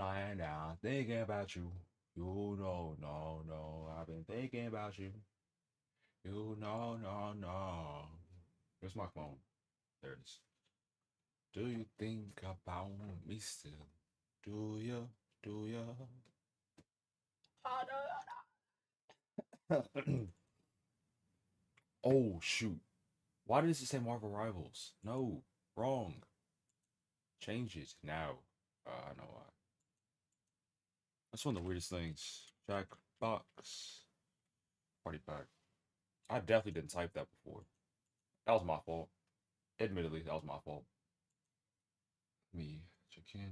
lying down, thinking about you. You know, no, no, I've been thinking about you. You know, no, no. Where's my phone? There it is. Do you think about me still? Do you? Do you? Oh, shoot. Why does it say Marvel Rivals? No, wrong. Change it now. I know why. That's one of the weirdest things. Jackbox. Party pack. I definitely didn't type that before. That was my fault. Admittedly, that was my fault. Me check in.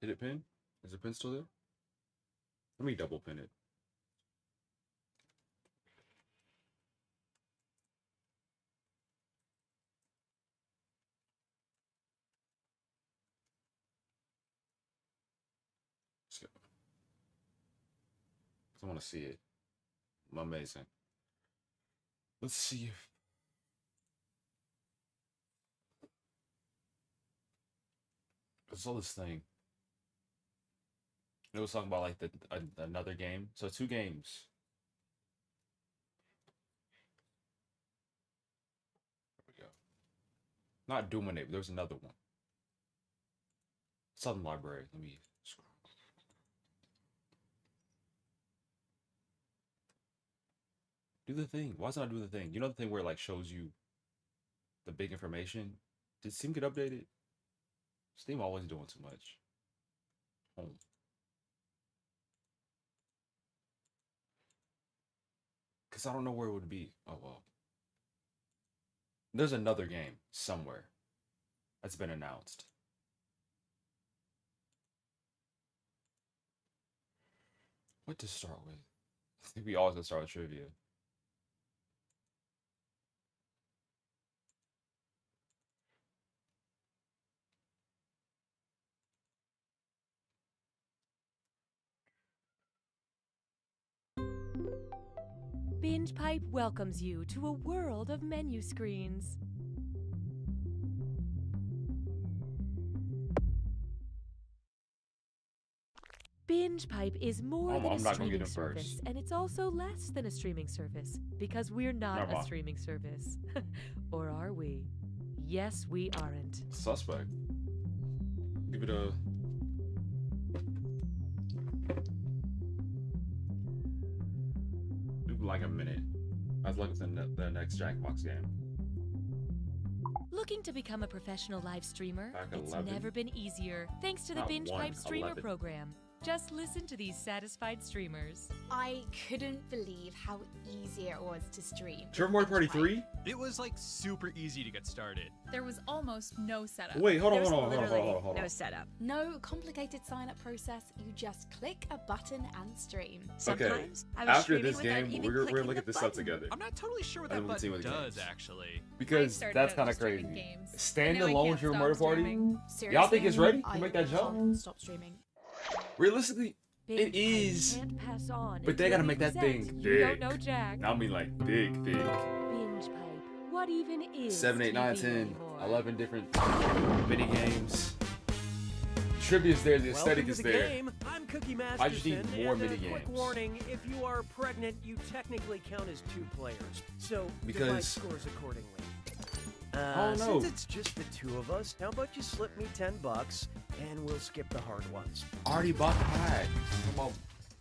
Did it pin? Is the pin still there? Let me double pin it. Let's go. 'Cause I want to see it. Amazing. Let's see if I saw this thing. It was talking about like another game. So two games. There we go. Not Dominate, but there's another one. Southern Library. Let me scroll. Do the thing. Why is it not do the thing? You know the thing where it like shows you the big information? Did Steam get updated? Steam always doing too much. Home. Because I don't know where it would be. Oh, well. There's another game somewhere that's been announced. What to start with? I think we always gonna start with trivia. Binge Pipe welcomes you to a world of menu screens. Binge Pipe is more than a streaming service, and it's also less than a streaming service, because we're not a streaming service. Or are we? Yes, we aren't. Suspect. Give it a... like a minute. I was looking at the next Jackbox game. Looking to become a professional live streamer? Back It's 11. never been easier, thanks to the Not Binge one, Pipe streamer 11. program. Just listen to these satisfied streamers. I couldn't believe how easy it was to stream. Trevor Mario Party 3? It was like super easy to get started. There was almost no setup. Wait, hold on, There's hold on, hold on, literally hold on, hold on. no setup. No complicated sign-up process. You just click a button and stream. Sometimes I was After streaming this without game, even we're clicking looking the at this up button. together. I'm not totally sure what And that we'll see button what the does, games. actually. Because started that's out kind of just streaming crazy. games, and Stand now I alone can't with your stop murder party? streaming. Seriously, Y'all think it's ready to I make that jump? can't stop streaming. Realistically, Binge it Pipe is. can't pass on But they until gotta we make that present thing You don't big. know Jack. I mean, like, big. Binge Pipe. What even is 7, 8, 9, TV 10, anymore? 11 different mini games. Trivia's there, the aesthetic Welcome is to the there. game. I'm Cookie I just need Masterson, more and a mini quick games. warning, if you are pregnant, you technically count as 2 players. So Because- divide scores accordingly. don't know. Since it's just the 2 of us, how about you slip me $10 and we'll skip the hard ones. Already bought the pack. How about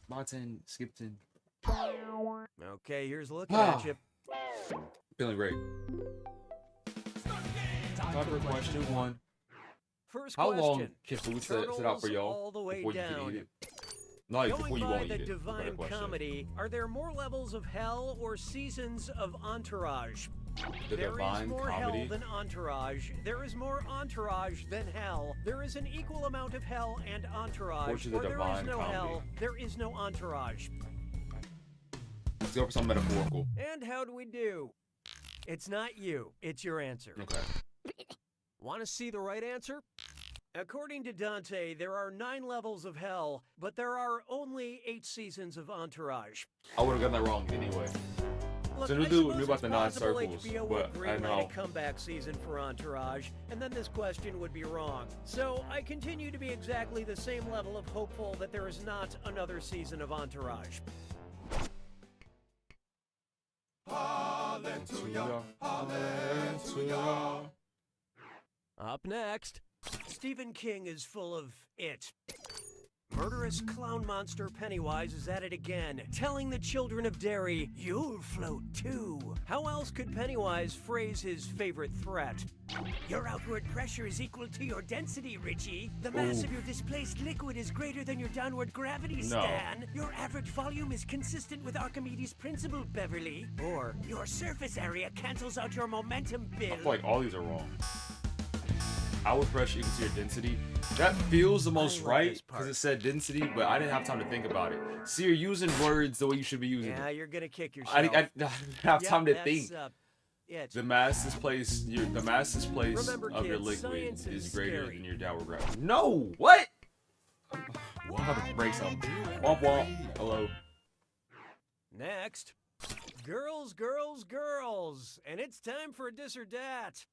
Martin, Skipton? Okay, here's a look Ah. at you. Feeling great. Time for question 1. First How question. long can food sit out for Turtles y'all all the way before you can down. eat it? No, like, before Going you by won't the eat it. Better Divine question. Comedy, are there more levels of hell or seasons of Entourage? The There is Divine more Comedy? hell than Entourage. There is more Entourage than hell. There is an equal amount of hell and Entourage. Or to the or there is Divine no Comedy. hell. There is no Entourage. Let's go for something metaphorical. And how do we do? It's not you. It's your answer. Okay. Want to see the right answer? According to Dante, there are 9 levels of hell, but there are only 8 seasons of Entourage. I would have gotten that wrong anyway. Look, So I knew suppose about it's the possible non-circles, HBO but would I greenlight know. a comeback season for Entourage, and then this question would be wrong. So I continue to be exactly the same level of hopeful that there is not another season of Entourage. Hallelujah, hallelujah. Up next, Stephen King is full of it. Murderous clown monster Pennywise is at it again, telling the children of Derry, "You'll float too." How else could Pennywise phrase his favorite threat? "Your outward pressure is equal to your density, Richie. The mass of your displaced liquid is greater than your downward gravity, Stan. Your average volume is consistent with Archimedes' principle, Beverly. Or, your surface area cancels out your momentum, Bill." I feel like all these are wrong. Outward pressure equals to your density. That feels the most right because it said density, but I didn't have time to think about it. See, you're using words the way you should be using Yeah, them. you're gonna kick yourself. I didn't have time to that's, think. The mass displaced Remember, of your kids, liquid science is is greater scary. than your downward gravity. No, what? I'm about to break something. Womp womp. Hello. Next, girls, girls, girls, and it's time for this or that.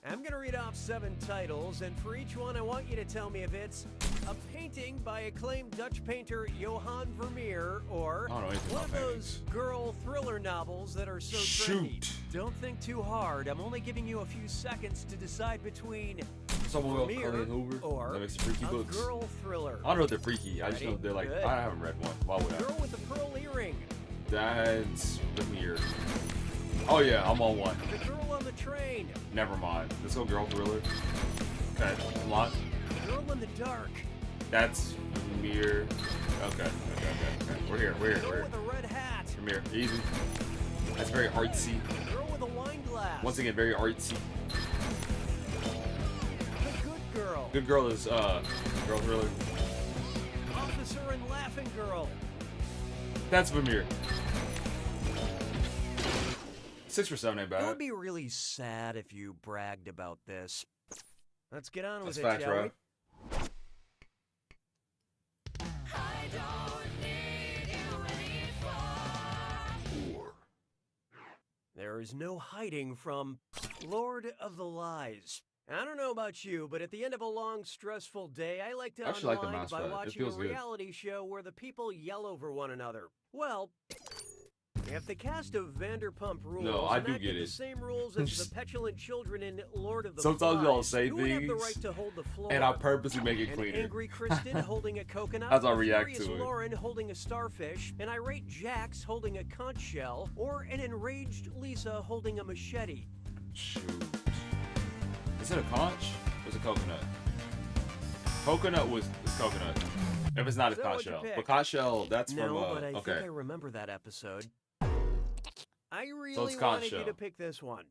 I'm gonna read off 7 titles, and for each one I want you to tell me if it's a painting by acclaimed Dutch painter Johan Vermeer, or I don't know anything one of about those girl thriller novels that are so trendy. Shoot. Don't think too hard. I'm only giving you a few seconds to decide between Someone will Vermeer Colleen Hoover. or That makes freaky a books. girl thriller. I don't know if they're freaky. I just know Ready? they're like, Good. I haven't read one. Why would I? Girl with the pearl earring. That's Vermeer. Oh yeah, I'm on one. The girl on the train. Never mind. Let's go girl thriller. Okay, lot. Girl in the dark. That's Vermeer. Okay. We're here. Girl with a red hat. Vermeer. Easy. That's very artsy. Girl with a wine glass. Once again, very artsy. The good girl. Good girl is girl thriller. Officer and laughing girl. That's Vermeer. 6 for 7 ain't It bad. would be really sad if you bragged about this. Let's get on with That's it, facts, shall right? There is no hiding from Lord of the Lies. I don't know about you, but at the end of a long, stressful day, I like to I actually like the unwind mouse by pad. It watching a feels good. reality show where the people yell over one another. Well, if the cast of Vanderpump Rules I do enacted get the it. same rules as the petulant children in Lord of the Sometimes Flies, y'all say who would have the things, right to hold the floor? and I purposely make it An cleaner. angry Kristen holding a coconut, As I a react furious to it. Lauren holding a starfish, an irate Jax holding a conch shell, or an enraged Lisa holding a machete. Shoot. Is it a conch? Or is it coconut? Coconut is coconut. If it's not a So conch what'd you shell. pick? But conch shell, that's No, from but I okay. think I remember that episode. I really it's conch wanted you shell. to pick this one.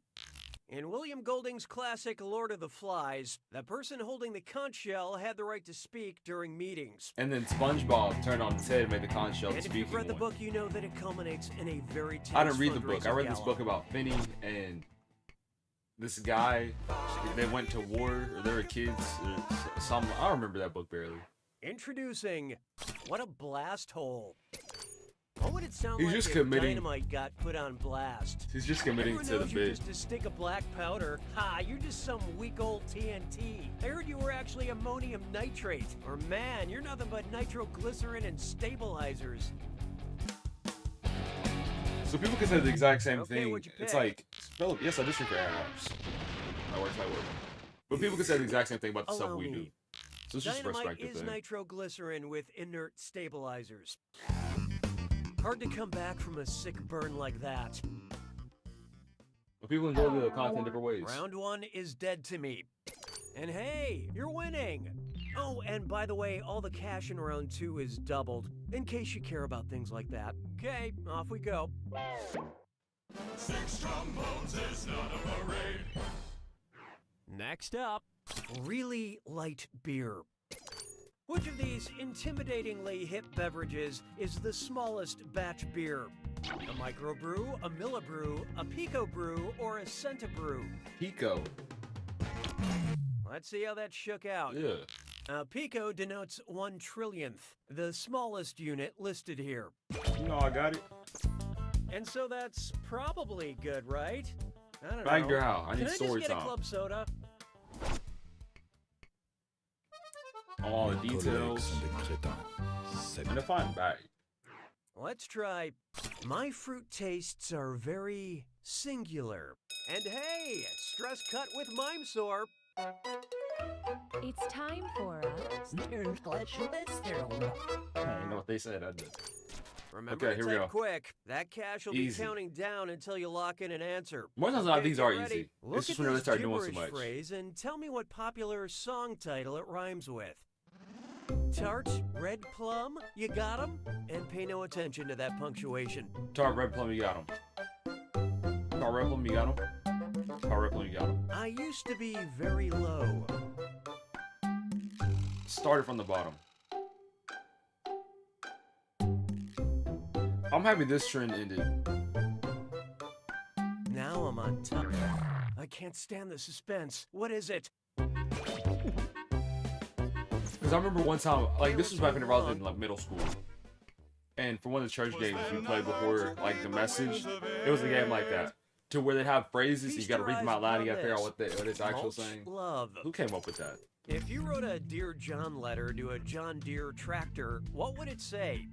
In William Golding's classic Lord of the Flies, the person holding the conch shell had the right to speak during meetings. And then SpongeBob turned on its head and made the conch shell the And if speaking you've read the one. book, you know that it culminates in a very tense I didn't read the book. I fundraising read this gala. book about Finney and this guy. They went to war, or they were kids, or some. I don't remember that book barely. Introducing What a Blast Hole. What would it sound He's like just if committing- dynamite got put on blast? He's just committing Everyone to the knows you're bit. just a stick of black powder. Ha, you're just some weak old TNT. I heard you were actually ammonium nitrate. Or man, you're nothing but nitroglycerin and stabilizers. So people can say the exact same Okay, thing. what'd you It's pick? like, yes, I just read for air apps. That works. But people can say the exact same thing about the stuff Allow we me. do. So it's just a Dynamite perspective is thing. nitroglycerin with inert stabilizers. Hard to come back from a sick burn like that. But people enjoy the content different ways. Round 1 is dead to me. And hey, you're winning! Oh, and by the way, all the cash in round 2 is doubled, in case you care about things like that. Okay, off we go. 6 trombones is not a parade. Next up, really light beer. Which of these intimidatingly hip beverages is the smallest batch beer? A microbrew, a millibrew, a pico brew, or a centibrew? Pico. Let's see how that shook out. Yeah. A pico denotes 1/1,000th, the smallest unit listed here. You know I got it. And so that's probably good, right? I don't Back know. your house. I need Can I story just get time. a club soda? All the details. And a fine bag. Let's try. My fruit tastes are very singular. And hey, stress cut with mime sore. It's time for You know what they said, I did. Remember Okay, to here we type go. quick. That cash will Easy. be counting down until you lock in an answer. More times than not, Okay, these get are ready. easy. Look It's just at whenever they this start doing so gibberish much. phrase and tell me what popular song title it rhymes with. Tart, red plum, you got 'em? And pay no attention to that punctuation. Tart red plum, you got him. Tart red plum, you got him. Tart red plum, you got him. I used to be very low. Started from the bottom. I'm happy this trend ended. Now I'm on top. I can't stand the suspense. What is it? Because I remember one time, like this was back whenever I was in like middle school. And for one of the church games we played before, like the message, it was a game like that. To where they'd have phrases, you gotta read them out loud, you gotta figure out what it's actually Mulch saying. love. Who came up with that? If you wrote a Dear John letter to a John Deere tractor, what would it say?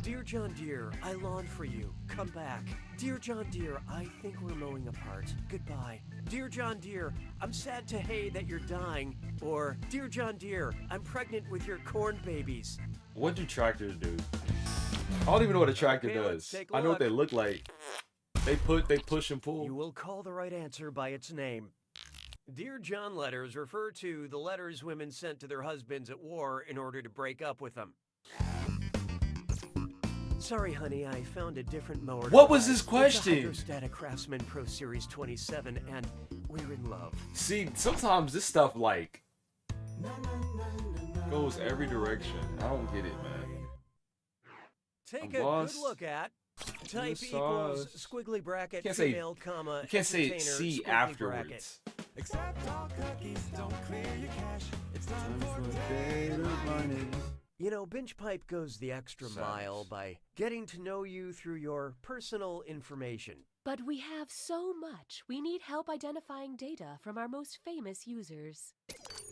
Dear John Deere, I long for you. Come back. Dear John Deere, I think we're mowing apart. Goodbye. Dear John Deere, I'm sad to hey that you're dying. Or, Dear John Deere, I'm pregnant with your corn babies. What do tractors do? I don't even know what a tractor Okay, let's does. take a I know what they look. look like. They push and pull. You will call the right answer by its name. Dear John letters refer to the letters women sent to their husbands at war in order to break up with them. Sorry, honey, I found a different mower. What was this It's a question? Hydrostatic Craftsman Pro Series 27, and we're in love. See, sometimes this stuff like goes every direction. I don't get it, man. Take I'm a lost. good look at. Type The equals sauce. squiggly bracket Can't say- female comma You can't say entertainer, C squiggly afterwards. bracket. Accept all cookies, don't clear your cache. It's time for You know, Binge Pipe goes the extra Sucks. mile by getting to know you through your personal information. But we have so much. We need help identifying data from our most famous users.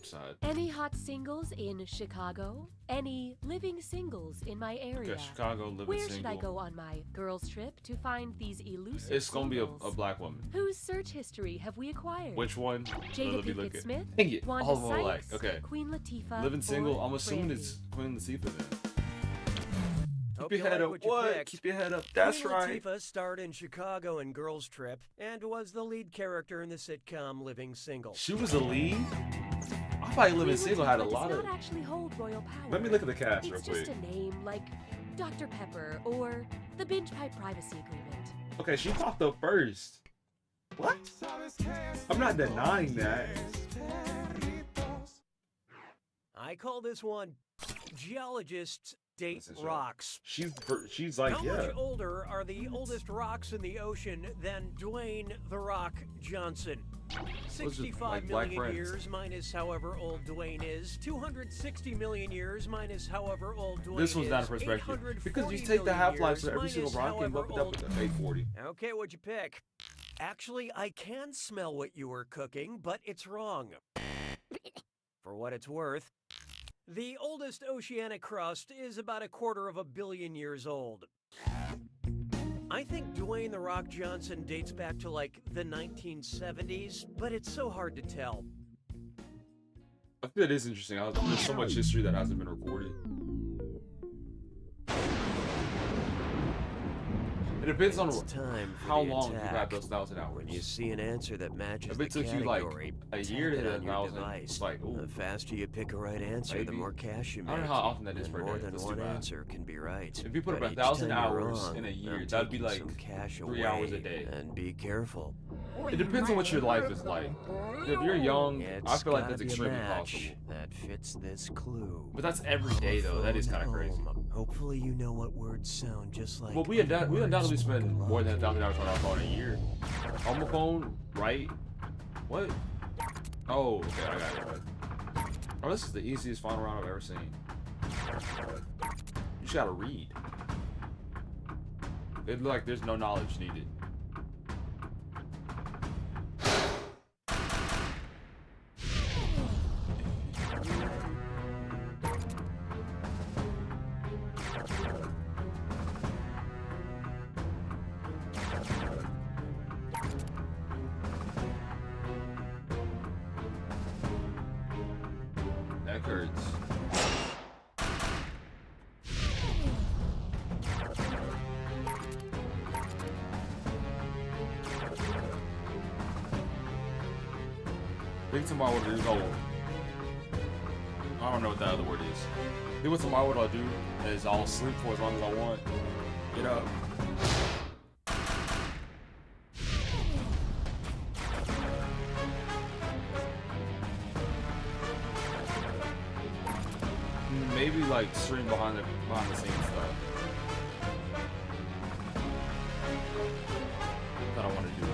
Side. Any hot singles in Chicago? Any living singles in my area? Okay, Chicago living Where single. should I go on my girls' trip to find these elusive It's gonna be a singles? black woman. Whose search history have we acquired? Which one? Jada Let me look Pinkett at- Smith, Dang it, Wanda all of them are alike. Sykes, Okay. Queen Latifah, Living single. or I'm assuming Brandy? it's Queen Latifah then. Hope Keep you your head like up. what you What? picked. Keep your head up. That's Queen right. Latifah starred in Chicago and Girls Trip and was the lead character in the sitcom Living Single. She was the lead. I thought Living Queen Single had a Latifah lot does of. not actually hold royal power. Let me look at the cast real It's just quick. a name like Dr. Pepper or the Binge Pipe Privacy Agreement. Okay, she popped up first. What? I'm not denying that. I call this one Geologists Date Listen, Sean. Rocks. She's like, How yeah. much older are the oldest rocks in the ocean than Dwayne The Rock Johnson? just 65 like black million friends. years minus however old Dwayne is. 260 million years minus however old Dwayne This one's not a is. perspective. Because you 840 take the million half-lives years of every single minus rock and however bump it up old- to 840. Okay, what'd you pick? Actually, I can smell what you were cooking, but it's wrong. For what it's worth, the oldest oceanic crust is about 250 million years old. I think Dwayne The Rock Johnson dates back to like the 1970s, but it's so hard to tell. I feel it is interesting. There's so much history that hasn't been recorded. It depends on It's time for how the long you attack. have those 1,000 hours. When you see an answer that matches If the it took you, like, category, a tap year to it hit on your 1,000, device. it's like, ooh. The faster you pick a right answer, the Maybe. more cash you I make. don't know how often that is And per more day. than That's too one bad. answer can be right. If you put up But each 1,000 time you're hours wrong, in a year, I'm that'd be taking like some cash 3 away. hours a day. And be careful. It depends on what your life is like. If you're young, I It's feel like gotta that's be a extremely match possible. that fits this clue. But that's every day, though. That is kind of crazy. Home. Hopefully you know what words sound just like. Well, we undoubtedly words. spend Good more than luck. 1,000 hours on our phone a year. On my phone, right? What? Oh, okay, I got it. Bro, this is the easiest final round I've ever seen. You just gotta read. It look like there's no knowledge needed. That hurts. Think tomorrow what it is. Oh, I don't know what that other word is. Think what tomorrow what I'll do is I'll sleep for as long as I want. Get up. Maybe like stream behind the scenes stuff. That I want to do.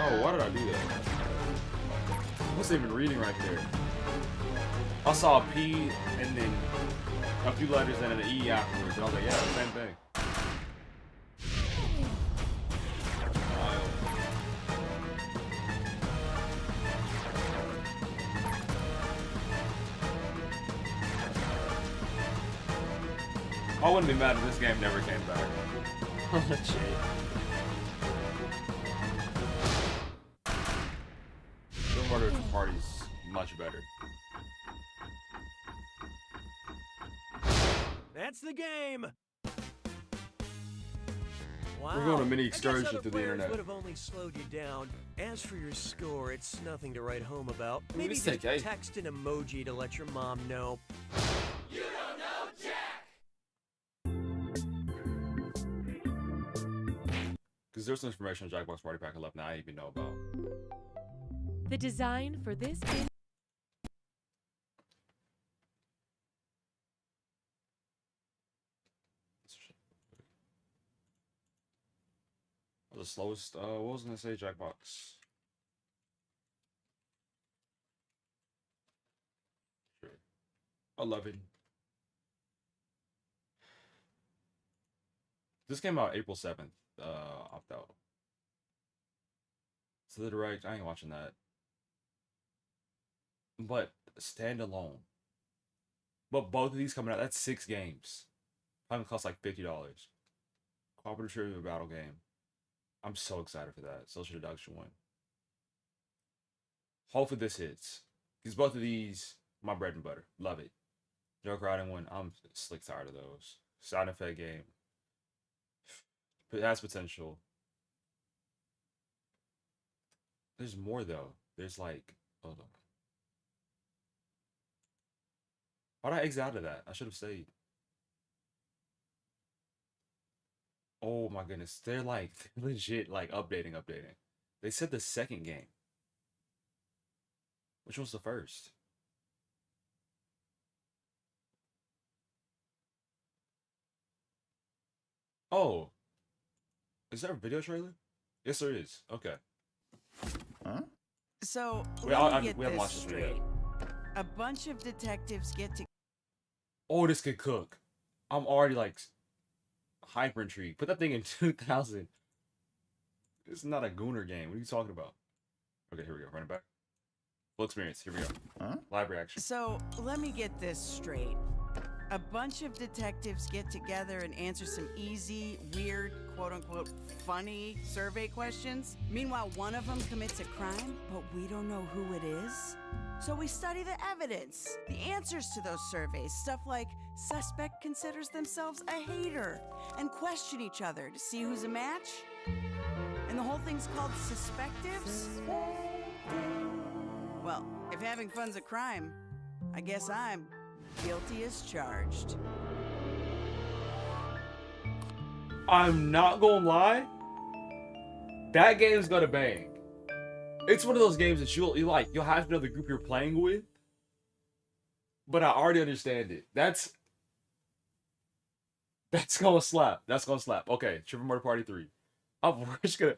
Oh, why did I do that? I wasn't even reading right there. I saw a P and then a few letters and an E afterwards, and I was like, yeah, same thing. I wouldn't be mad if this game never came back. Oh, shit. The Murder Party's much better. That's the game. Wow. We're going a mini I guess excursion other through the players internet. would have only slowed you down. As for your score, it's nothing to write home about. Ooh, Maybe this just take, eh? text an emoji to let your mom know. You don't know Jack! Because there's some information on Jackbox Party Pack I left now I didn't even know about. The design for this game. The slowest, what was I gonna say, Jackbox? Sure. 11. This came out April 7th, opt out. So the direct, I ain't watching that. But standalone. But both of these coming out, that's 6 games. Probably cost like $50. Cooperative trivia battle game. I'm so excited for that. Social deduction one. Hopefully this hits. Because both of these, my bread and butter. Love it. Joker Riding one, I'm slick tired of those. Sound effect game. It has potential. There's more though. There's like, hold on. Why did I exit out of that? I should have stayed. Oh my goodness, they're like legit like updating. They said the second game. Which was the first? Oh. Is there a video trailer? Yes, there is. Okay. Huh? So, Wait, let me get we haven't this watched this video straight. yet. A bunch of detectives get to... Oh, this could cook. I'm already like hyper intrigued. Put that thing in 2000. It's not a Gooner game. What are you talking about? Okay, here we go. Run it back. Full experience. Here we go. Huh? Live reaction. So, let me get this straight. A bunch of detectives get together and answer some easy, weird, quote-unquote, funny survey questions. Meanwhile, one of them commits a crime, but we don't know who it is. So we study the evidence, the answers to those surveys, stuff like suspect considers themselves a hater, and question each other to see who's a match. And the whole thing's called Suspectives? Well, if having fun's a crime, I guess I'm guilty as charged. I'm not gonna lie. That game's gonna bang. It's one of those games that you'll have to know the group you're playing with. but I already understand it. That's gonna slap. That's gonna slap. Okay, Triple Murder Party 3. We're just gonna.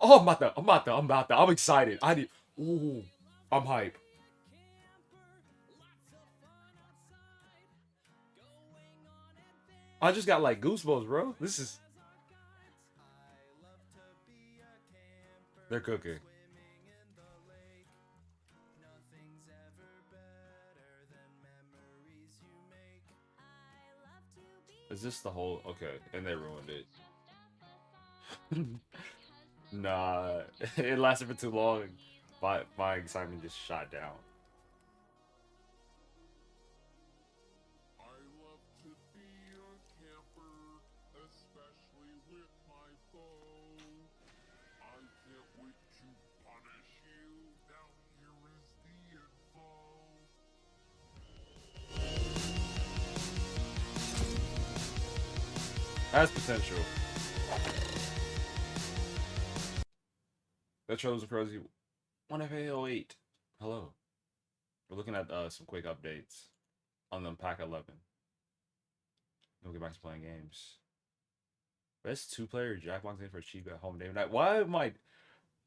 Oh, I'm excited. Ooh, I'm hype. I just got like goosebumps, bro. This is. They're cooking. Is this the whole? Okay, and they ruined it. Nah, it lasted for too long. My excitement just shot down. Has potential. That trailer's crazy. 1FA08. Hello. We're looking at some quick updates on the Pack 11. We'll get back to playing games. Best 2-player Jackbox game for cheap at home day night. Why am I?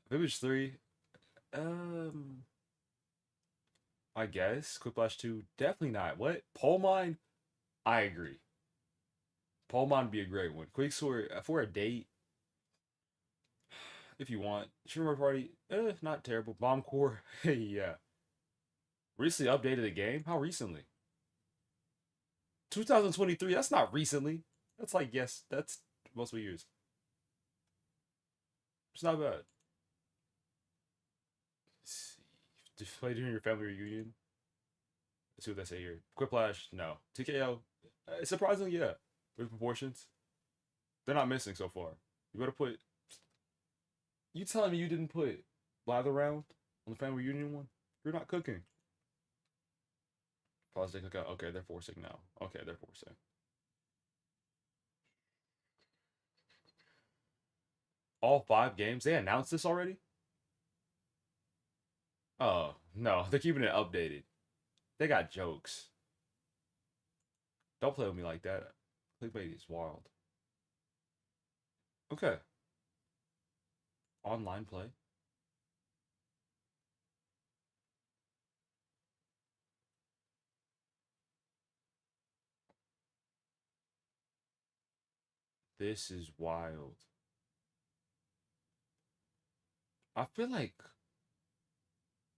Village 3. I guess. Quick Flash 2. Definitely not. What? Pole Mine? I agree. Pole Mine would be a great one. Quick Sword for a date. If you want. Streamer Party, not terrible. Bomb Core, yeah. Recently updated the game? How recently? 2023, that's not recently. That's like, yes, that's multiple years. It's not bad. Let's see. Just play during your family reunion. Let's see what they say here. Quiplash, no. TKO, surprisingly, yeah. With proportions. They're not missing so far. You better put... You telling me you didn't put Blather Round on the family reunion one? You're not cooking. Pause, they cook out. Okay, they're forcing now. Okay, they're forcing. All 5 games? They announced this already? Oh, no. They're keeping it updated. They got jokes. Don't play with me like that. Clickbait is wild. Okay. Online play. This is wild. I feel like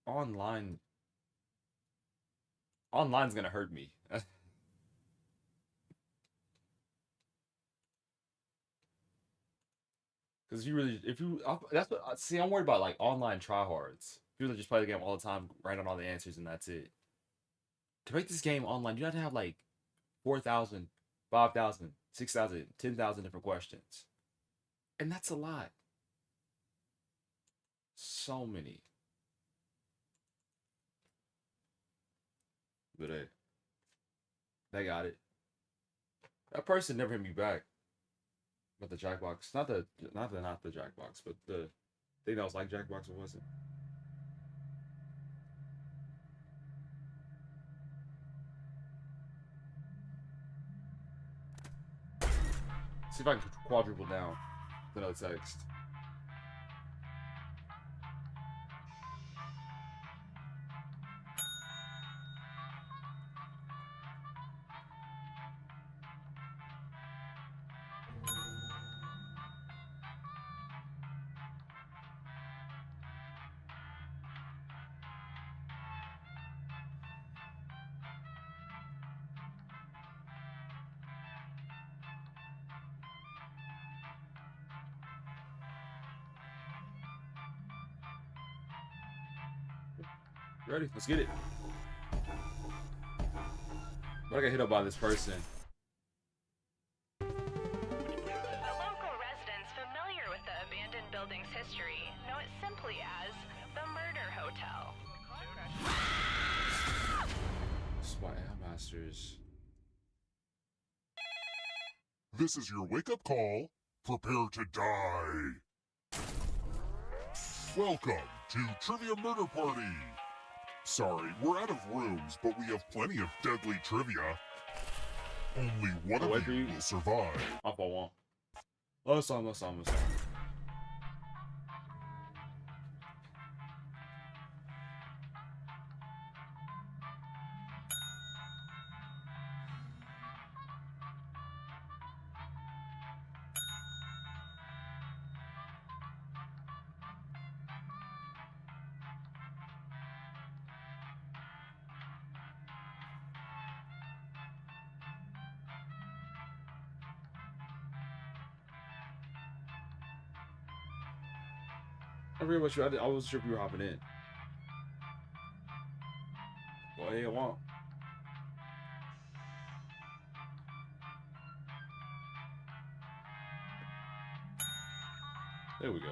online's gonna hurt me. Because that's what, see, I'm worried about like online tryhards. People that just play the game all the time, write on all the answers, and that's it. To make this game online, you have to have like 4,000, 5,000, 6,000, 10,000 different questions. And that's a lot. So many. But hey, they got it. That person never hit me back. But the Jackbox, not the Jackbox, but the thing that was like Jackbox, or wasn't. See if I can quadruple down. Another text. Ready? Let's get it. But I got hit up by this person. The local residents familiar with the abandoned building's history know it simply as the Murder Hotel. SWAT Masters. This is your wake-up call. Prepare to die. Welcome to Trivia Murder Party. Sorry, we're out of rooms, but we have plenty of deadly trivia. Only one of you will survive. Up I want. Let's on. I really wish I was sure if you were hopping in. Well, hey, I want. There we go.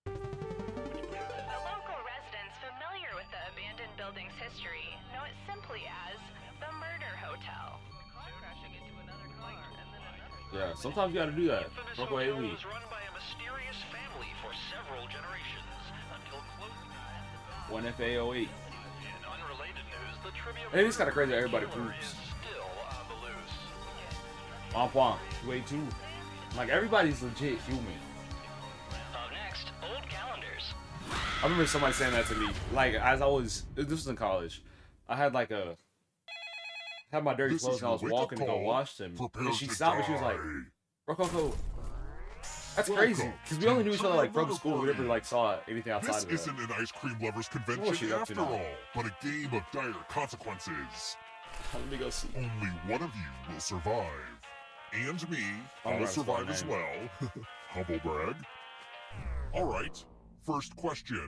The local residents familiar with the abandoned building's history know it simply as the Murder Hotel. Yeah, sometimes you gotta do that. RococoHaley. was run by a mysterious family for several generations until closing time. 1FA08. In unrelated news, the trivia Hey, it's kind of crazy that everybody poops. still on the loose. On point. Way too. Like, everybody's legit human. Up next, old calendars. I remember somebody saying that to me. Like, as I was, this was in college. I had like had my dirty This clothes is and I was your wake-up walking to go call. wash them. Prepare And she to stopped me. She was like, die. Rococo, that's Welcome crazy. Because we only knew each other like from to school. We never Party. like saw anything outside This of that. isn't an ice cream lovers What's convention she up to after now? all, but a game of dire consequences. Let me go see. Only one of you will survive. And me, All I'll right, survive fine, as man. well. Humble brag. Alright, first question.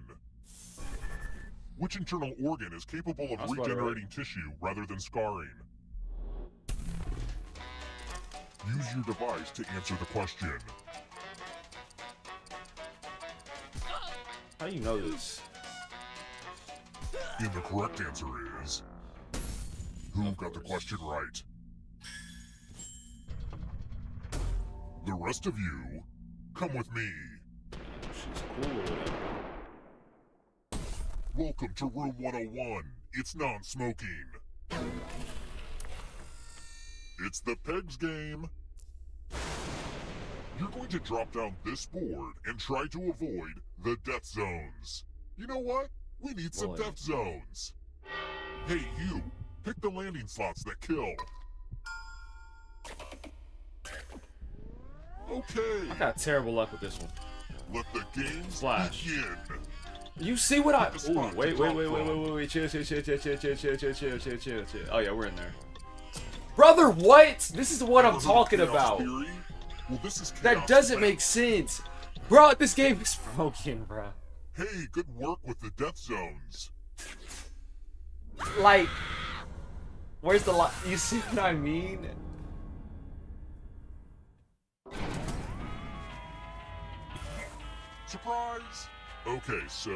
Which internal organ is capable of That's about regenerating tissue rather than scarring? Use your device to answer the question. How do you know this? And the correct answer is... Who got the question right? The rest of you, come with me. She's cool. Welcome to room 101. It's non-smoking. It's the Pegs game. You're going to drop down this board and try to avoid the death zones. You know what? We need some Boy. death zones. Hey, you. Pick the landing slots that kill. Okay. I got terrible luck with this one. Let the game Slash. begin. You see what I? The Ooh, spot wait. to drop Chill. Oh yeah, we're in there. Brother, what? This is what I'm Ever heard of talking chaos about. theory? Well, this is That chaos doesn't theory. make sense, bro. This game is broken, bro. Hey, good work with the death zones. Like, where's the line? You see what I mean? Surprise! Okay, so...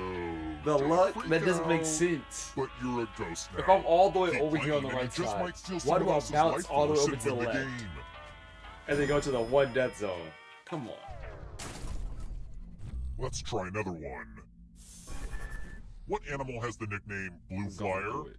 The don't luck, freak that doesn't make out, sense. But you're a ghost now. If I'm all the way Keep over here on playing the and right you just side, might steal why someone do I else's bounce life all the way force over and to the win left? game. And then go to the one death zone? Come on. Let's try another one. What animal has the nickname Blue I'm going Flyer? through it.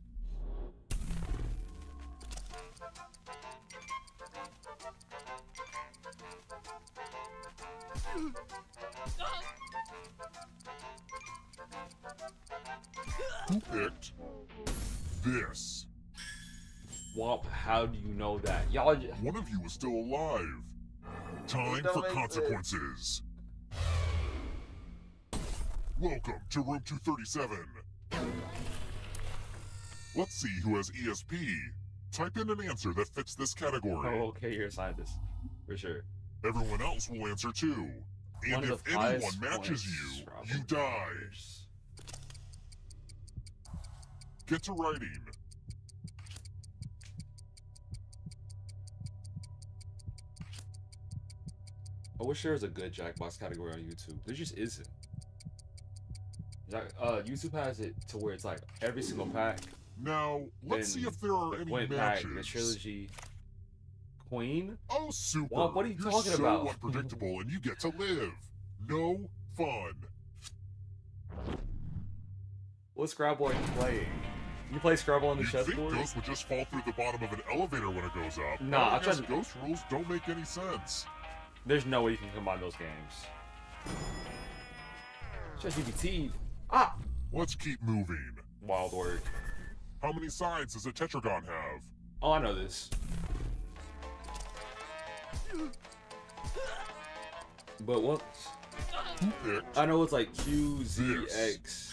Who picked this? Wop, how do you know that? Y'all just... One of you is still alive. Time don't for make consequences. Welcome to room 237. Let's see who has ESP. Type in an answer that fits this category. Oh, okay, you're a scientist. For sure. Everyone else will answer too. And One of if the anyone highest matches points, you, probably. you die. Get to writing. I wish there was a good Jackbox category on YouTube. There just isn't. YouTube has it to where it's like every single pack. Now, let's Then see if there are the any Point pack, the matches. trilogy, Queen? Oh, super. What are you You're talking so about? unpredictable, and you get to live. No fun. What Scrabble are you playing? You play Scrabble on the You'd think chessboard? ghosts would just fall through the bottom of an elevator when it goes up. Nah, I guess ghost rules don't make any sense. There's no way you can combine those games. ChatGPT. Ah! Let's keep moving. Wild work. How many sides does a tetragon have? Oh, I know this. But what? Who picked? I know it's like Q, Z, X.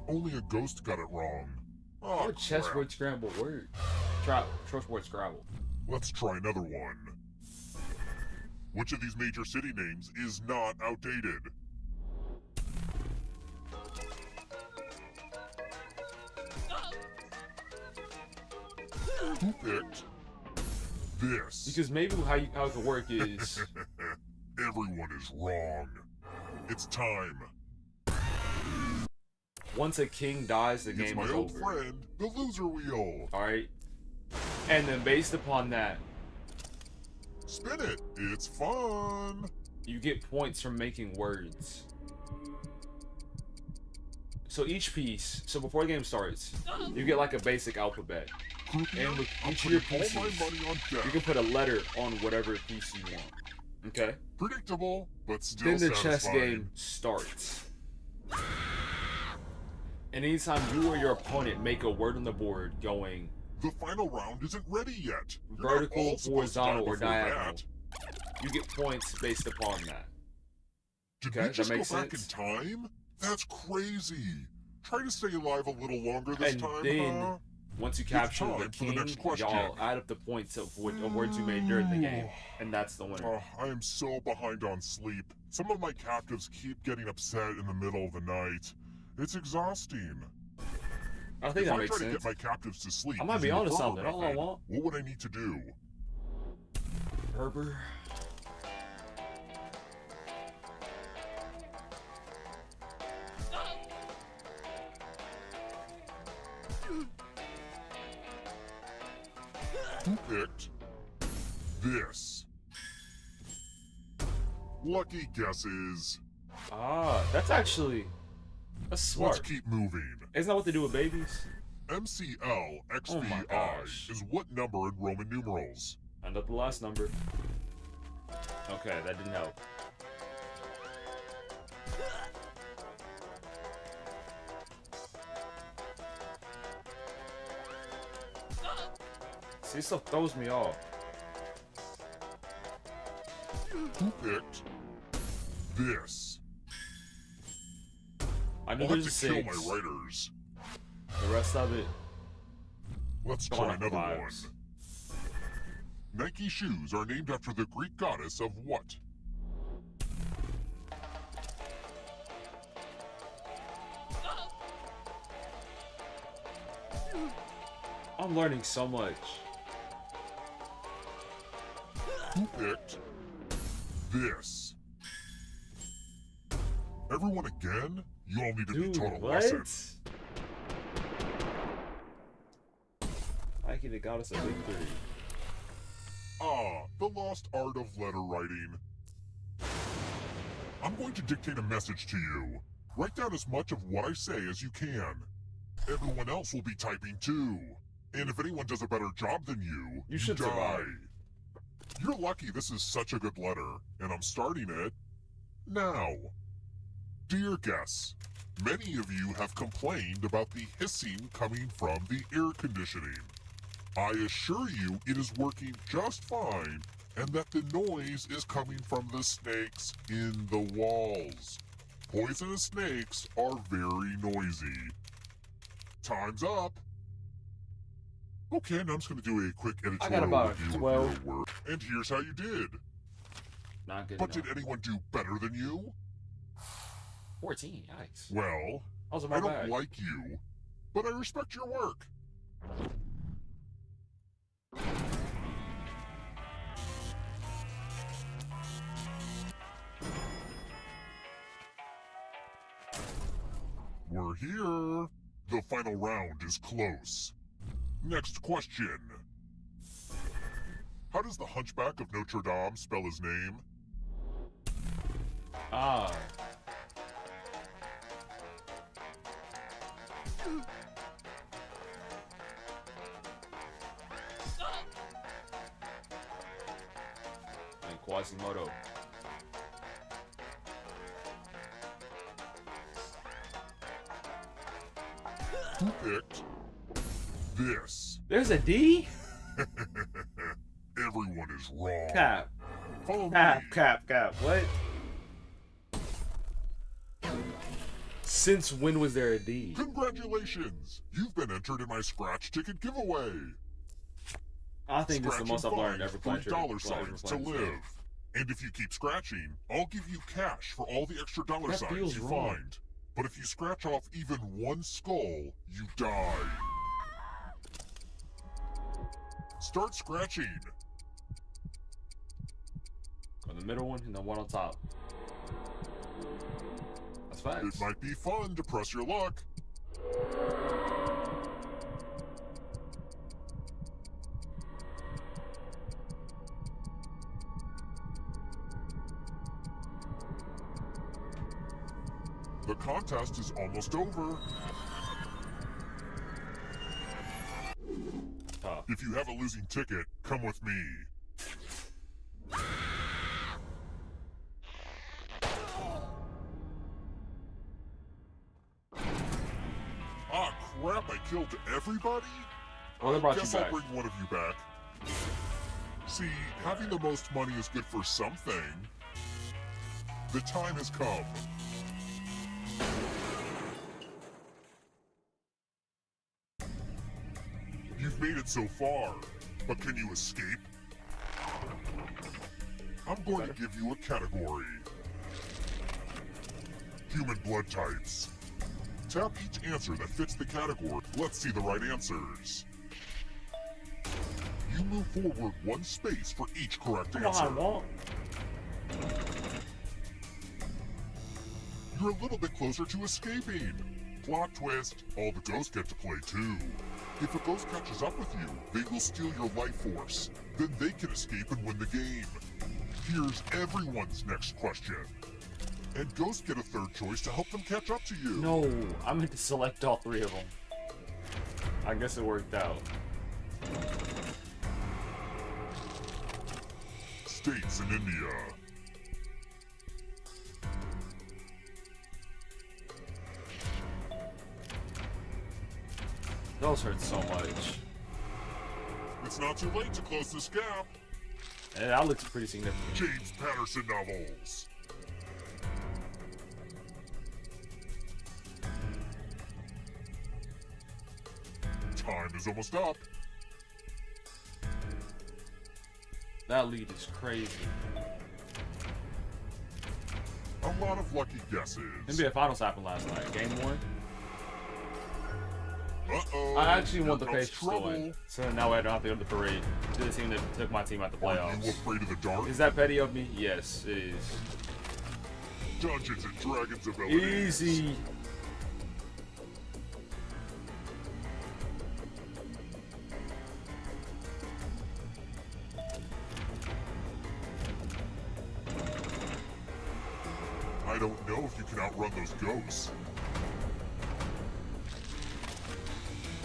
Only a ghost got it wrong. Oh, How would chessboard scramble work? Chessboard Scrabble. Let's try another one. Which of these major city names is not outdated? Who picked this? Because maybe how it could work is everyone is wrong. It's time. Once a king dies, the It's game my is old over. friend, the loser wheel. All right, and then based upon that, spin it. It's fun. You get points from making words. So each piece, so before the game starts, you get like a basic alphabet. And with each of your pieces, you can put a letter on whatever piece you want. Okay? Predictable, but still Then the satisfying. chess game starts. And anytime you or your opponent make a word on the board going the final round isn't ready yet. vertical, horizontal, or before diagonal, that. you get points based upon that. Did Okay, we just that go makes back in sense. time? That's crazy. Try to stay alive a little longer this And time, then, huh? once you It's capture time the for king, next question. y'all add up the points of words you made during the game, and that's the winner. Oh, I am so behind on sleep. Some of my captives keep getting upset in the middle of the night. It's exhausting. I think if that I makes try to sense. get my captives to sleep, I might be using the onto Gerber something. All I method, want. what would I need to do? Herber. Who picked this? Lucky guesses. Ah, that's actually smart. Let's keep moving. Isn't that what they do with babies? MCL Oh my XVI gosh. is what number in Roman numerals? End up the last number. Okay, that didn't help. See, this stuff throws me off. Who picked this? I know I'll have there's to a kill 6. my writers. The rest of it. Let's Go try on, another one. vibes. Nike shoes are named after the Greek goddess of what? I'm learning so much. Who picked this? Everyone again? You all need to be Dude, taught a what? lesson. Nike, the goddess of victory. Ah, the lost art of letter writing. I'm going to dictate a message to you. Write down as much of what I say as you can. Everyone else will be typing too. And if anyone does a better job than you should die. survive. You're lucky this is such a good letter, and I'm starting it now. Dear guests, many of you have complained about the hissing coming from the air conditioning. I assure you it is working just fine, and that the noise is coming from the snakes in the walls. Poisonous snakes are very noisy. Time's up. Okay, now I'm just going to do a quick got editorial about review 12. of your work. And here's how you did. Not good But enough. did anyone do better than you? 14, yikes. Well, How's it I my don't bag? like you, but I respect your work. We're here. The final round is close. Next question. How does the Hunchback of Notre Dame spell his name? Ah. And Quasimodo. Who picked this? There's a D? Everyone is wrong. Cap. Follow me. Cap. What? Since when was there a D? Congratulations! You've been entered in my scratch ticket giveaway. I think this is the most I've learned ever $3 playing. signs to live. And if you keep scratching, I'll give you cash for all the extra dollar signs you find. But if you scratch off even one skull, you die. Start scratching. Go the middle one and the one on top. That's facts. It might be fun to press your luck. The contest is almost over. If you have a losing ticket, come with me. Ah, crap, I killed everybody? Oh, they brought Guess you back. I'll bring one of you back. See, having the most money is good for something. The time has come. You've made it so far, but can you escape? I'm going to give you a category. Human blood types. Tap each answer that fits the category. Let's see the right answers. You move forward one space for each correct answer. You're a little bit closer to escaping. Plot twist, all the ghosts get to play too. If a ghost catches up with you, they will steal your life force. Then they can escape and win the game. Here's everyone's next question. And ghosts get a third choice to help them catch up to you. No, I meant to select all three of them. I guess it worked out. States in India. Those hurt so much. It's not too late to close this gap. And that looks pretty significant. James Patterson novels. Time is almost up. That lead is crazy. A lot of lucky guesses. NBA Finals happened last night. Game 1. Uh-oh. I actually want the Here comes Pacers to win. trouble. So now I don't have to go to the parade. To the team that took my team out the playoffs. Are you afraid of the dark? Is that petty of me? Yes, it is. Dungeons and Dragons abilities. Easy. I don't know if you can outrun those ghosts.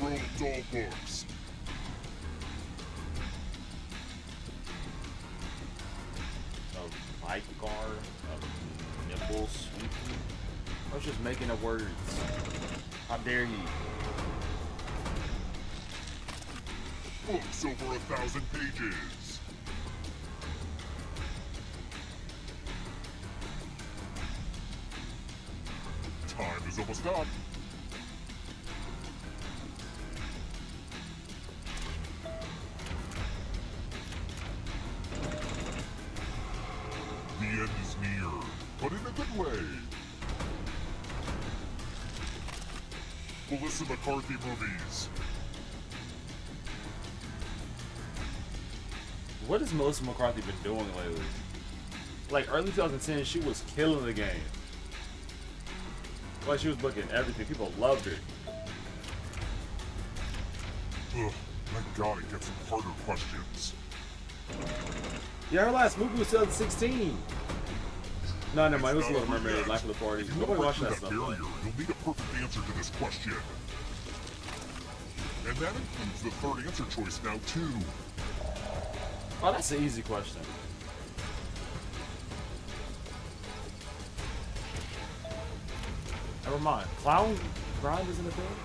Roll doll books. A light guard, a nipple sweep. I was just making up words. How dare you? Books over 1,000 pages. Time is almost up. The end is near, but in a good way. Melissa McCarthy movies. What has Melissa McCarthy been doing lately? Like early 2010, she was killing the game. Like she was booking everything. People loved her. Ugh, my god, it gets some harder questions. Yeah, her last movie was 2016. No, never mind. It was Little Mermaid, Life of the Party. Nobody watched that stuff. Barrier, you'll need a perfect answer to this question. And that includes the third answer choice now, too. Oh, that's an easy question. Never mind. Clown grind isn't a thing?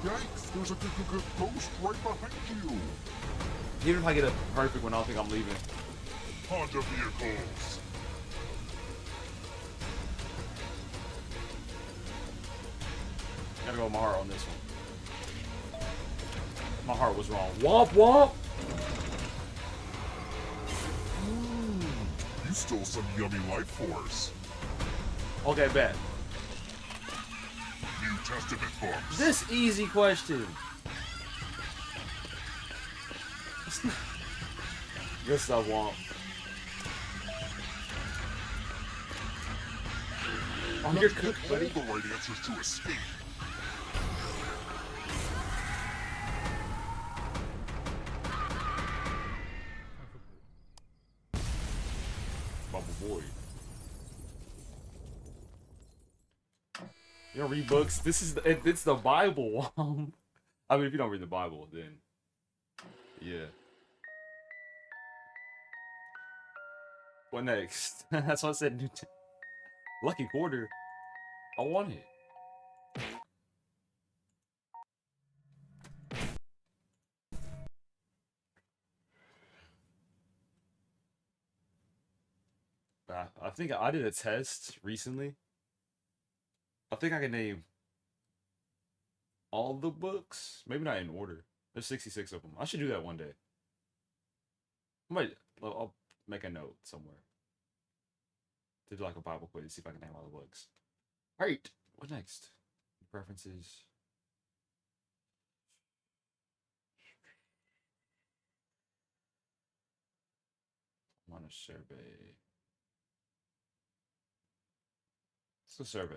Yikes, there's a ghost right behind you. Even if I get a perfect one, I don't think I'm leaving. Honda vehicles. Gotta go with my heart on this one. My heart was wrong. Womp womp! You stole some yummy life force. Okay, bet. New Testament books. This easy question. Good stuff, Womp. Oh, you're cooked, buddy. All the right answers to escape. Bubble boy. You don't read books? This is it's the Bible. I mean, if you don't read the Bible, then yeah. What next? That's what I said. Lucky quarter. I want it. I think I did a test recently. I think I can name all the books. Maybe not in order. There's 66 of them. I should do that one day. I'll make a note somewhere to do like a Bible quiz, see if I can name all the books. Right. What next? Preferences. I'm on a survey. It's a survey.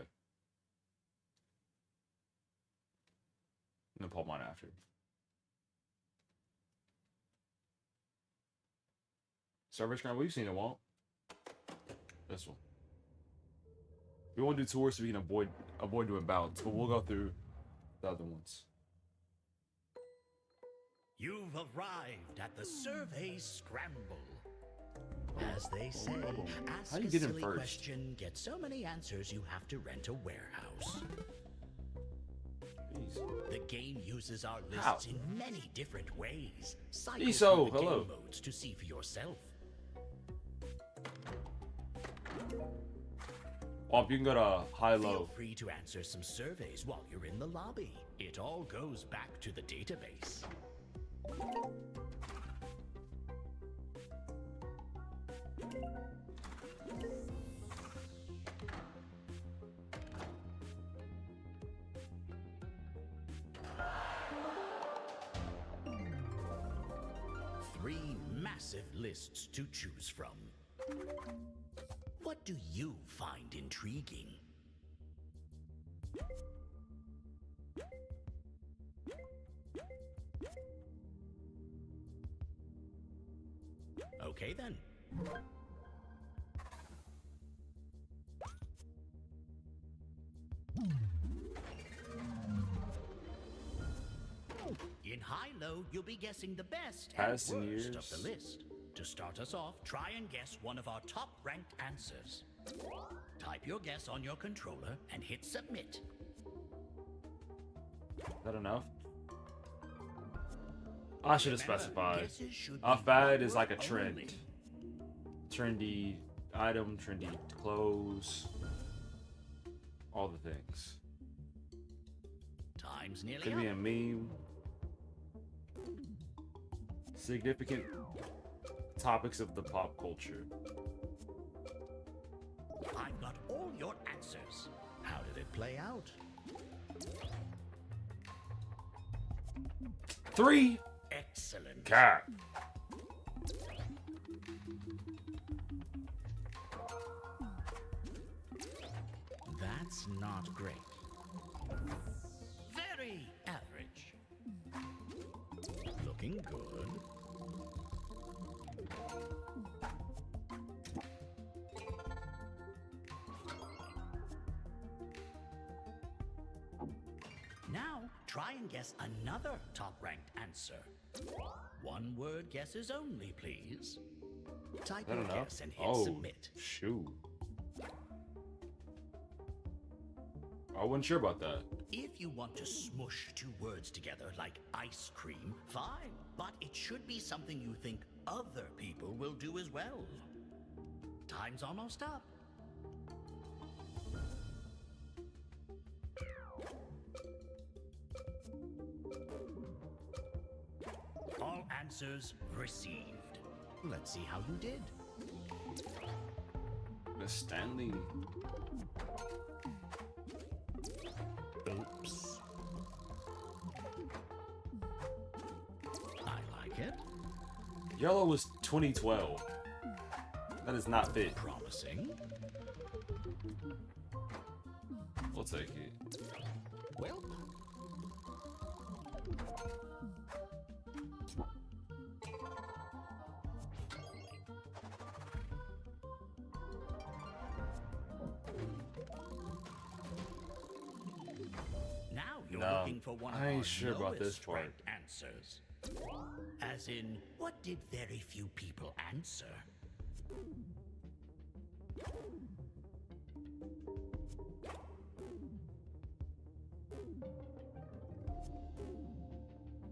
I'm gonna pull mine after. Survey scramble, you've seen it, Won't? This one. We want to do tours so we can avoid doing bouts, but we'll go through the other ones. You've arrived at the survey scramble. As they say, ask a silly question, get so many answers you have to rent a warehouse. Jeez. The game uses our lists in many different ways. Cycle Iso, through the hello. game modes to see for yourself. You can go to high-low. Feel free to answer some surveys while you're in the lobby. It all goes back to the database. Three massive lists to choose from. What do you find intriguing? Okay then. In high-low, you'll be guessing the best and worst of the list. To start us off, try and guess one of our top-ranked answers. Type your guess on your controller and hit submit. Is that enough? I should have specified. A fad is like a trend. Trendy item, trendy clothes, all the things. Time's nearly Could be a meme. Significant topics of the pop culture. I've got all your answers. How did it play out? 3. Excellent. Cap. That's not great. Very average. Looking good. Now, try and guess another top-ranked answer. One-word guesses only, please. Type I your don't know. guess and hit Oh, submit. shoot. I wasn't sure about that. If you want to smush two words together like ice cream, fine. But it should be something you think other people will do as well. Time's almost up. All answers received. Let's see how you did. Miss Stanley. Oops. I like it. Yellow was 2012. That is not fit. Promising. We'll take it. Well. Now you're looking for one of I our ain't sure about this lowest part. ranked answers. As in, what did very few people answer?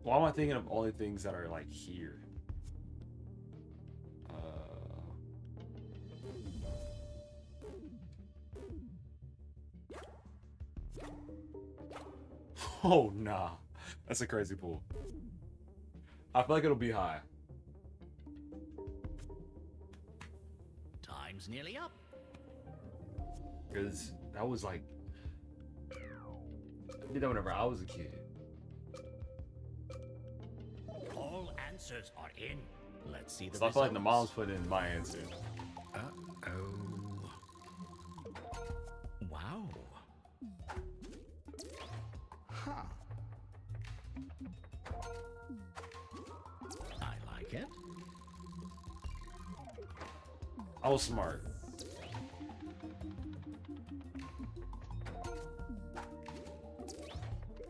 Why am I thinking of only things that are like here? Oh nah, that's a crazy pool. I feel like it'll be high. Time's nearly up. Because that was like, I did that whenever I was a kid. All answers are in. Let's see the So I feel like the results. mom's put in my answer. Uh-oh. Wow. Huh. I like it. I was smart.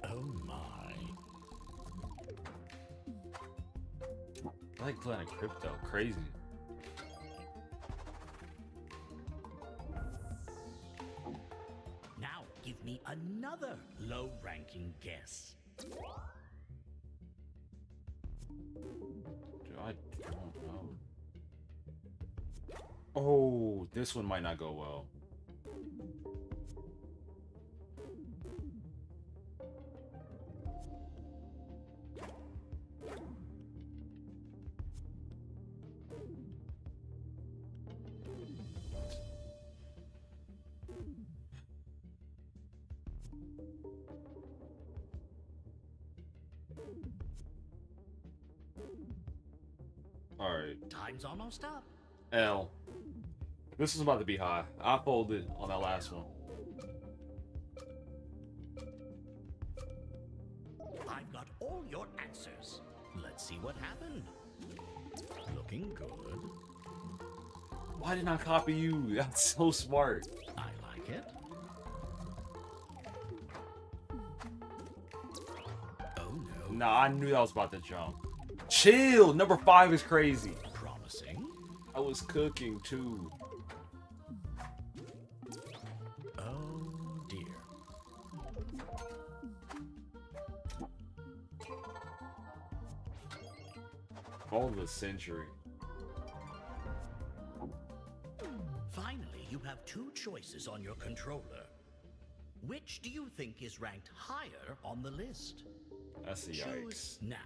Oh my. I like playing crypto. Crazy. Now give me another low-ranking guess. Dude, I don't know. Oh, this one might not go well. Alright. Time's almost up. L. This is about to be high. I folded on that last one. I've got all your answers. Let's see what happened. Looking good. Why didn't I copy you? That's so smart. I like it. Oh no. Nah, I knew that was about to jump. Chill! Number 5 is crazy. Promising. I was cooking too. Oh dear. All of a century. Finally, you have two choices on your controller. Which do you think is ranked higher on the list? That's a Choose yikes. now.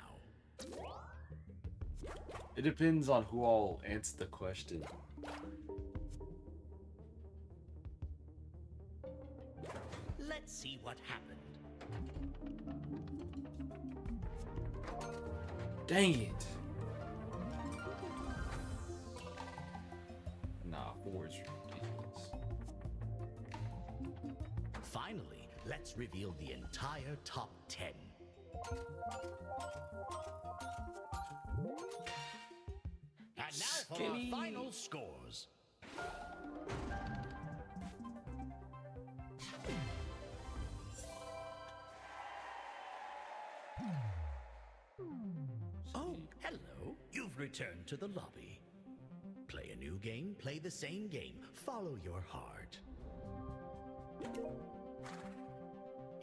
It depends on who all answered the question. Let's see what happened. Dang it. Nah, 4 is ridiculous. Finally, let's reveal the entire top 10. And And now for our final scores. Oh, hello. You've returned to the lobby. Play a new game, play the same game. Follow your heart.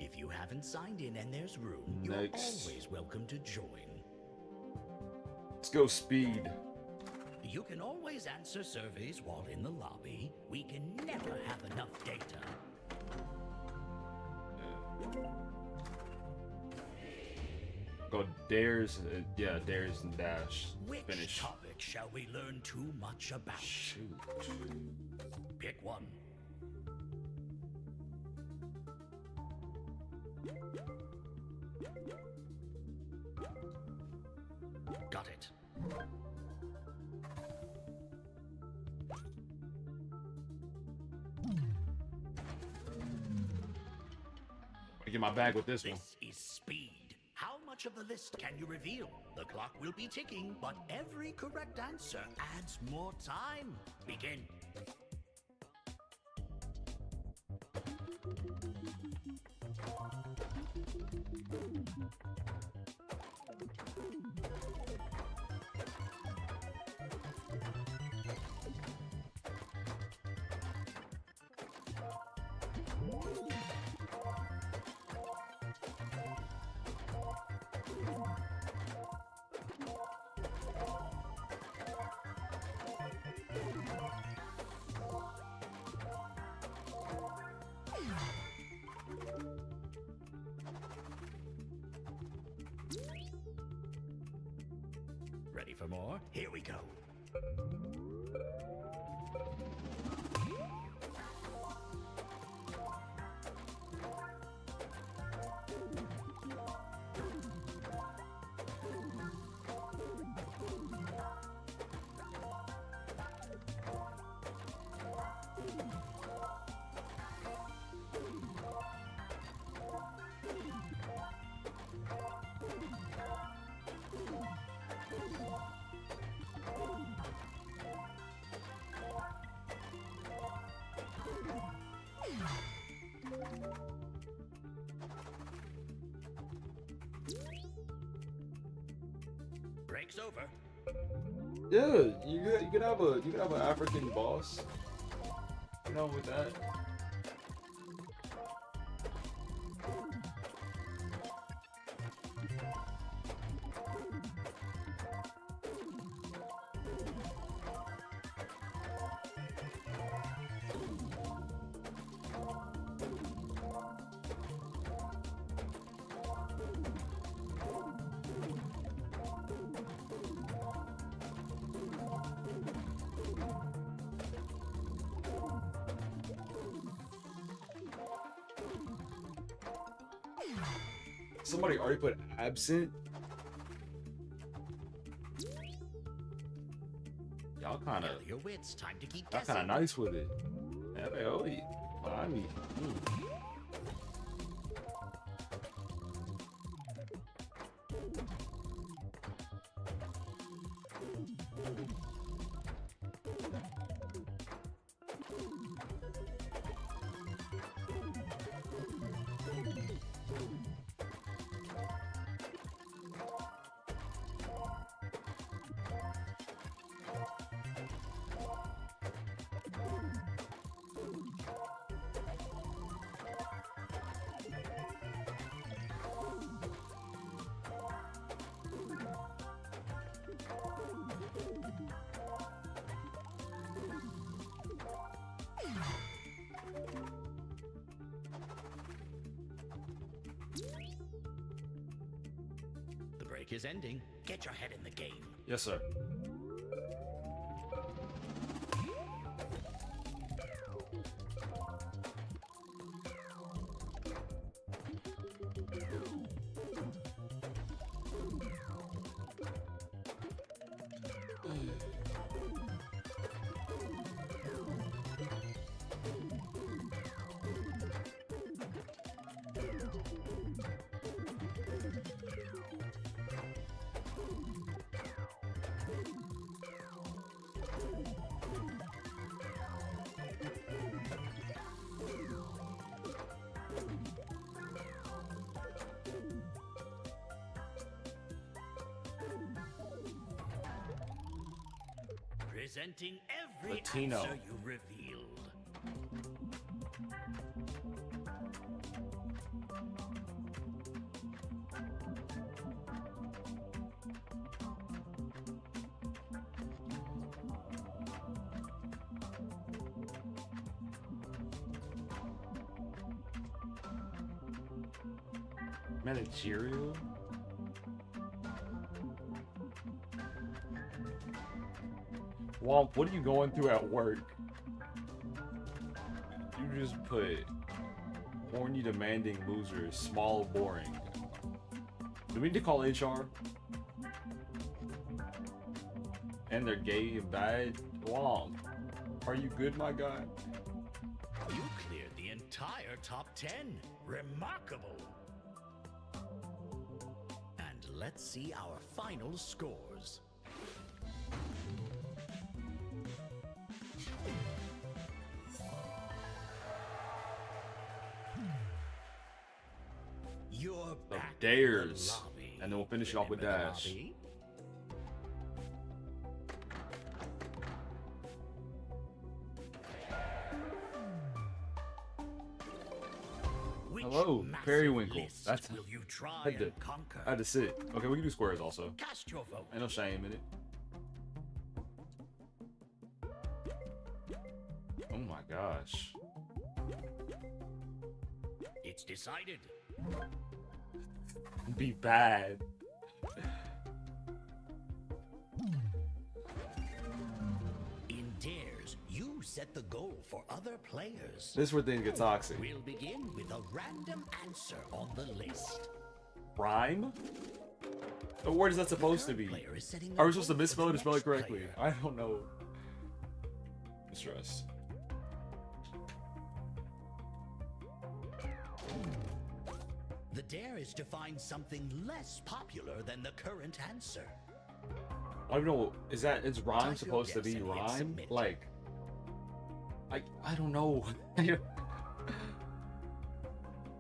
If you haven't signed in and there's room, you're always welcome to join. Let's go speed. You can always answer surveys while in the lobby. We can never have enough data. Go dares, yeah, dares and dash. Which Finish. topic shall we learn too much about? Shoot. Pick one. Got it. I get my bag with this one. This is speed. How much of the list can you reveal? The clock will be ticking, but every correct answer adds more time. Begin. Ready for more? Here we go. Break's over. Yeah, you could have an African boss. You know, with that. Somebody already put absent. Y'all kind of, Your wits. Time to keep y'all guessing. kind of nice with it. Yeah, they only buy me. The break is ending. Get your head in the game. Yes, sir. Presenting every Latino. answer you revealed. Managerial? Womp, what are you going through at work? You just put horny, demanding losers, small, boring. Do we need to call HR? And they're gay and bad? Womp, are you good, my guy? You cleared the entire top 10. Remarkable. And let's see our final scores. You're The back dares. in the lobby. And then we'll finish it off with Remember the Dash. lobby? Which Hello, massive Periwinkle. list That's will you try I had to, and conquer? I had to sit. Okay, we can do squares also. Cast your vote. Ain't no shame in it. Oh my gosh. It's decided. Be bad. In dares, you set the goal for other players. This is where things get toxic. We'll begin with a random answer on the list. Rhyme? What word is that supposed to be? Player is setting Are we a supposed to goal for misspell it the or spell it next correctly? player. I don't know. I'm stressed. The dare is to find something less popular than the current answer. I don't know. Is rhyme Type your supposed to guess be and hit rhyme? submit. Like, I don't know.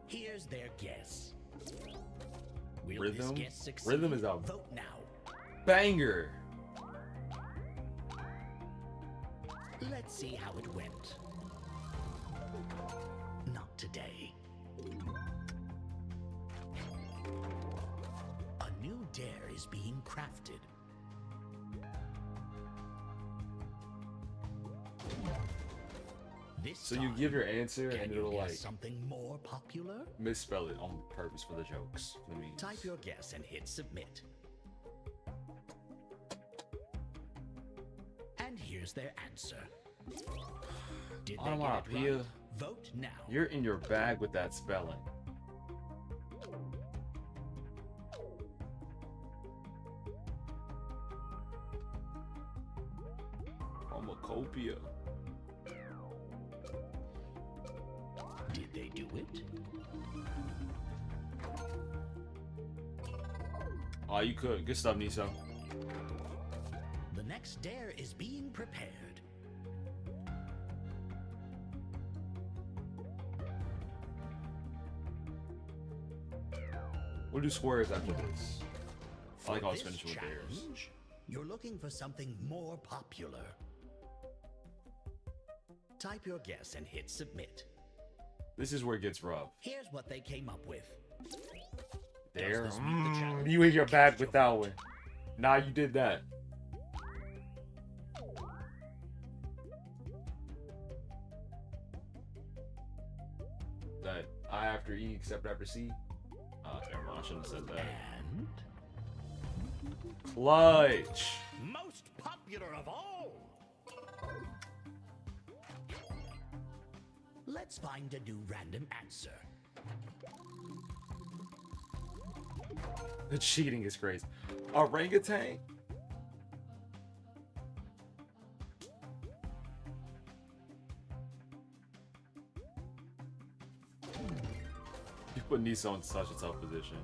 Here's their guess. Will Rhythm? this guess succeed? Rhythm is a Vote now. banger. Let's see how it went. Not today. A new dare is being crafted. This So you time, give your answer can and you it'll guess like something more popular? misspell it on purpose for the jokes. For the memes. Type your guess and hit submit. And here's their answer. Did they get it Onomatopoeia. right? Vote now. You're in your bag with that spelling. Pharmacopoeia. Did they do it? Oh, you could. Good stuff, Niso. The next dare is being prepared. We'll do squares after this. I like For how it's this finished with dares. challenge, you're looking for something more popular. Type your guess and hit submit. This is where it gets rough. Here's what they came up with. There. Does this meet the challenge? You in your bag Cast with that one. Nah, you did that. That I after E except after C. Never mind, I shouldn't have said that. And Clutch. most popular of all. Let's find a new random answer. The cheating is crazy. Orangutan? You put Niso in such a tough position.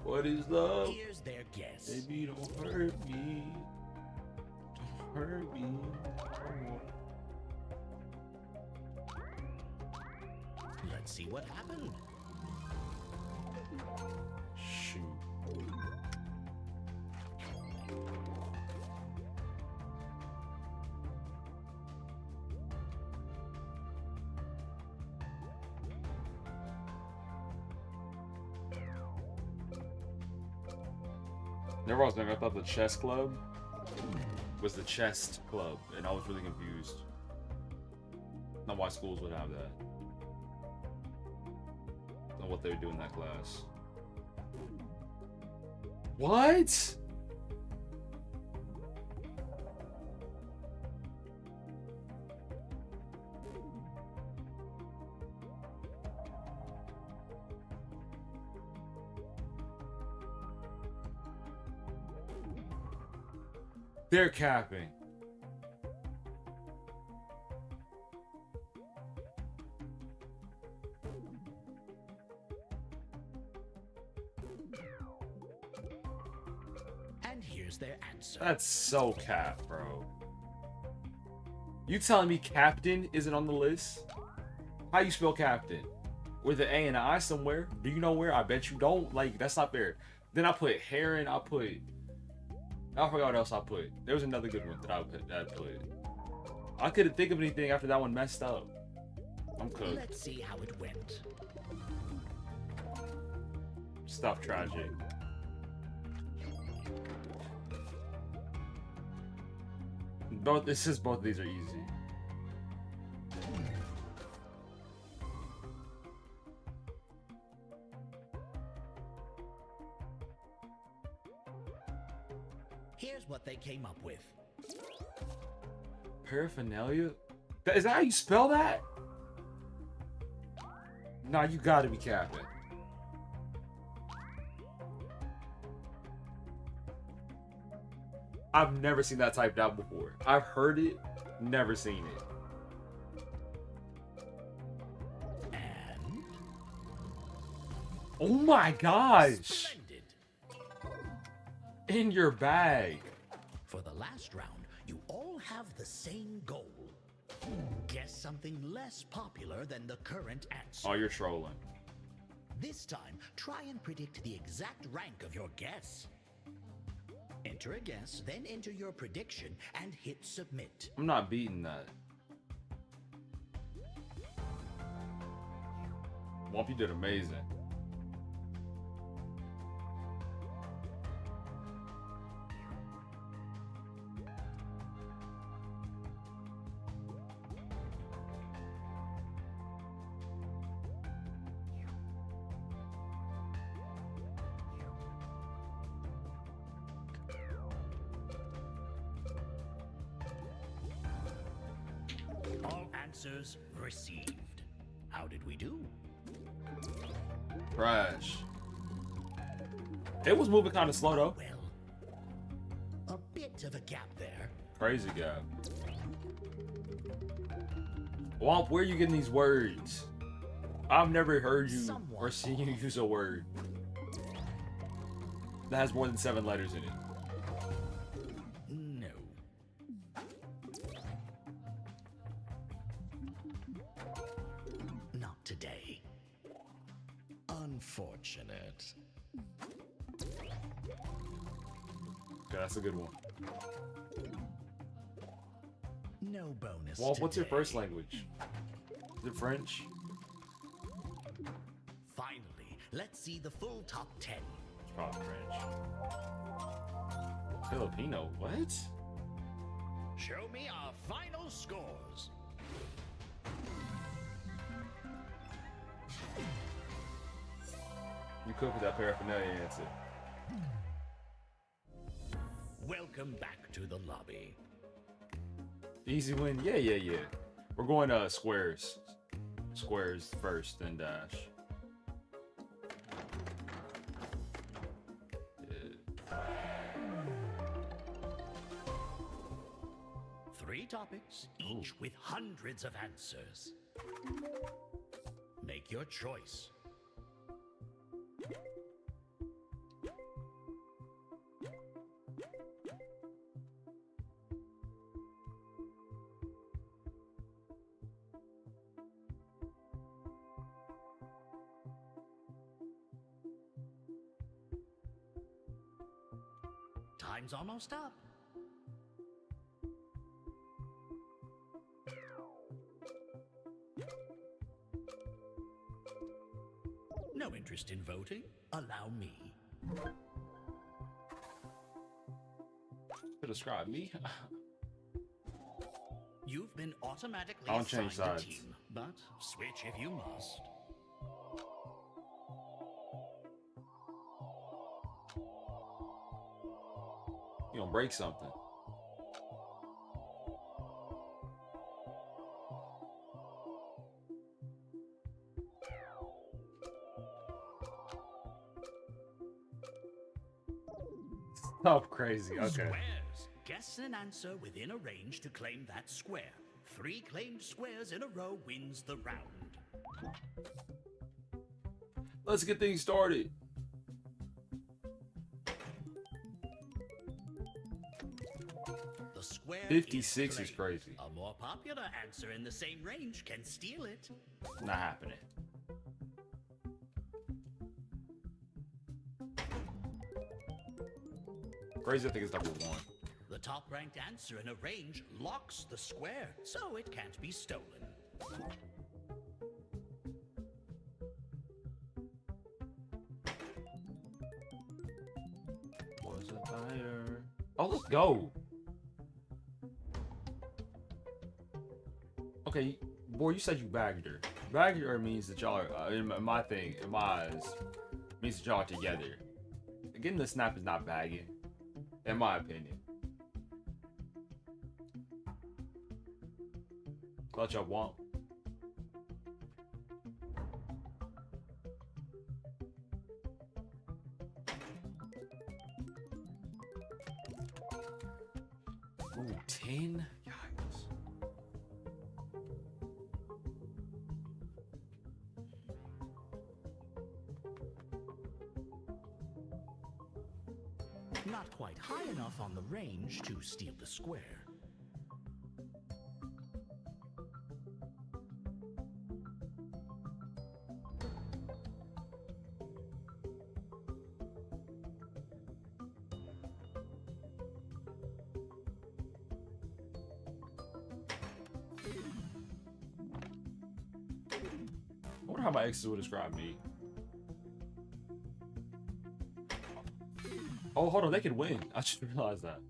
What is love? Here's their guess. Baby, don't hurt me. Don't hurt me. Let's see what happened. Shoot. Never was thinking, I thought the chess club was the chest club, and I was really confused. Not why schools would have that. Not what they would do in that class. What? They're capping. And here's their answer. That's so cap, bro. You telling me captain isn't on the list? How you spell captain? With an A and an I somewhere? Do you know where? I bet you don't. Like, that's not fair. Then I put heron. I forgot what else I put. There was another good one that I put. I couldn't think of anything after that one messed up. I'm cooked. Let's see how it went. Stuff tragic. Both of these are easy. Here's what they came up with. Paraphernalia? Is that how you spell that? Nah, you gotta be capping. I've never seen that typed out before. I've heard it, never seen it. And oh my gosh! splendid. In your bag. For the last round, you all have the same goal. Guess something less popular than the current answer. Oh, you're trolling. This time, try and predict the exact rank of your guess. Enter a guess, then enter your prediction and hit submit. I'm not beating that. Womp, you did amazing. All answers received. How did we do? Crash. It was moving kind of slow though. Well, a bit of a gap there. Crazy gap. Womp, where are you getting these words? I've never heard you or seen you use a word that has more than 7 letters in it. No. Not today. Unfortunate. Okay, that's a good one. No bonus. Womp, what's your today. first language? Is it French? Finally, let's see the full top 10. It's probably French. Filipino, what? Show me our final scores. You cook with that paraphernalia answer. Welcome back to the lobby. Easy win? Yeah. We're going squares. Squares first, then dash. Yeah. 3 topics, each with hundreds of answers. Make your choice. Time's almost up. No interest in voting? Allow me. To describe me? You've been automatically I don't assigned change a sides. team, but switch if you must. You gonna break something. Oh, crazy. Okay. Squares. Guess an answer within a range to claim that square. 3 claimed squares in a row wins the round. Let's get things started. The square 56 is claimed. crazy. A more popular answer in the same range can steal it. Not happening. Crazy, I think it's number 1. The top-ranked answer in a range locks the square, so it can't be stolen. Was a fire. Oh, let's go. Okay, boy, you said you bagged her. Bagged her means that y'all are, in my eyes, means that y'all are together. Getting the snap is not bagging, in my opinion. Clutch up, womp. Ooh, 10? Yikes. Not quite high enough on the range to steal the square. I wonder how my exes would describe me. Oh, hold on, they could win. I just realized that.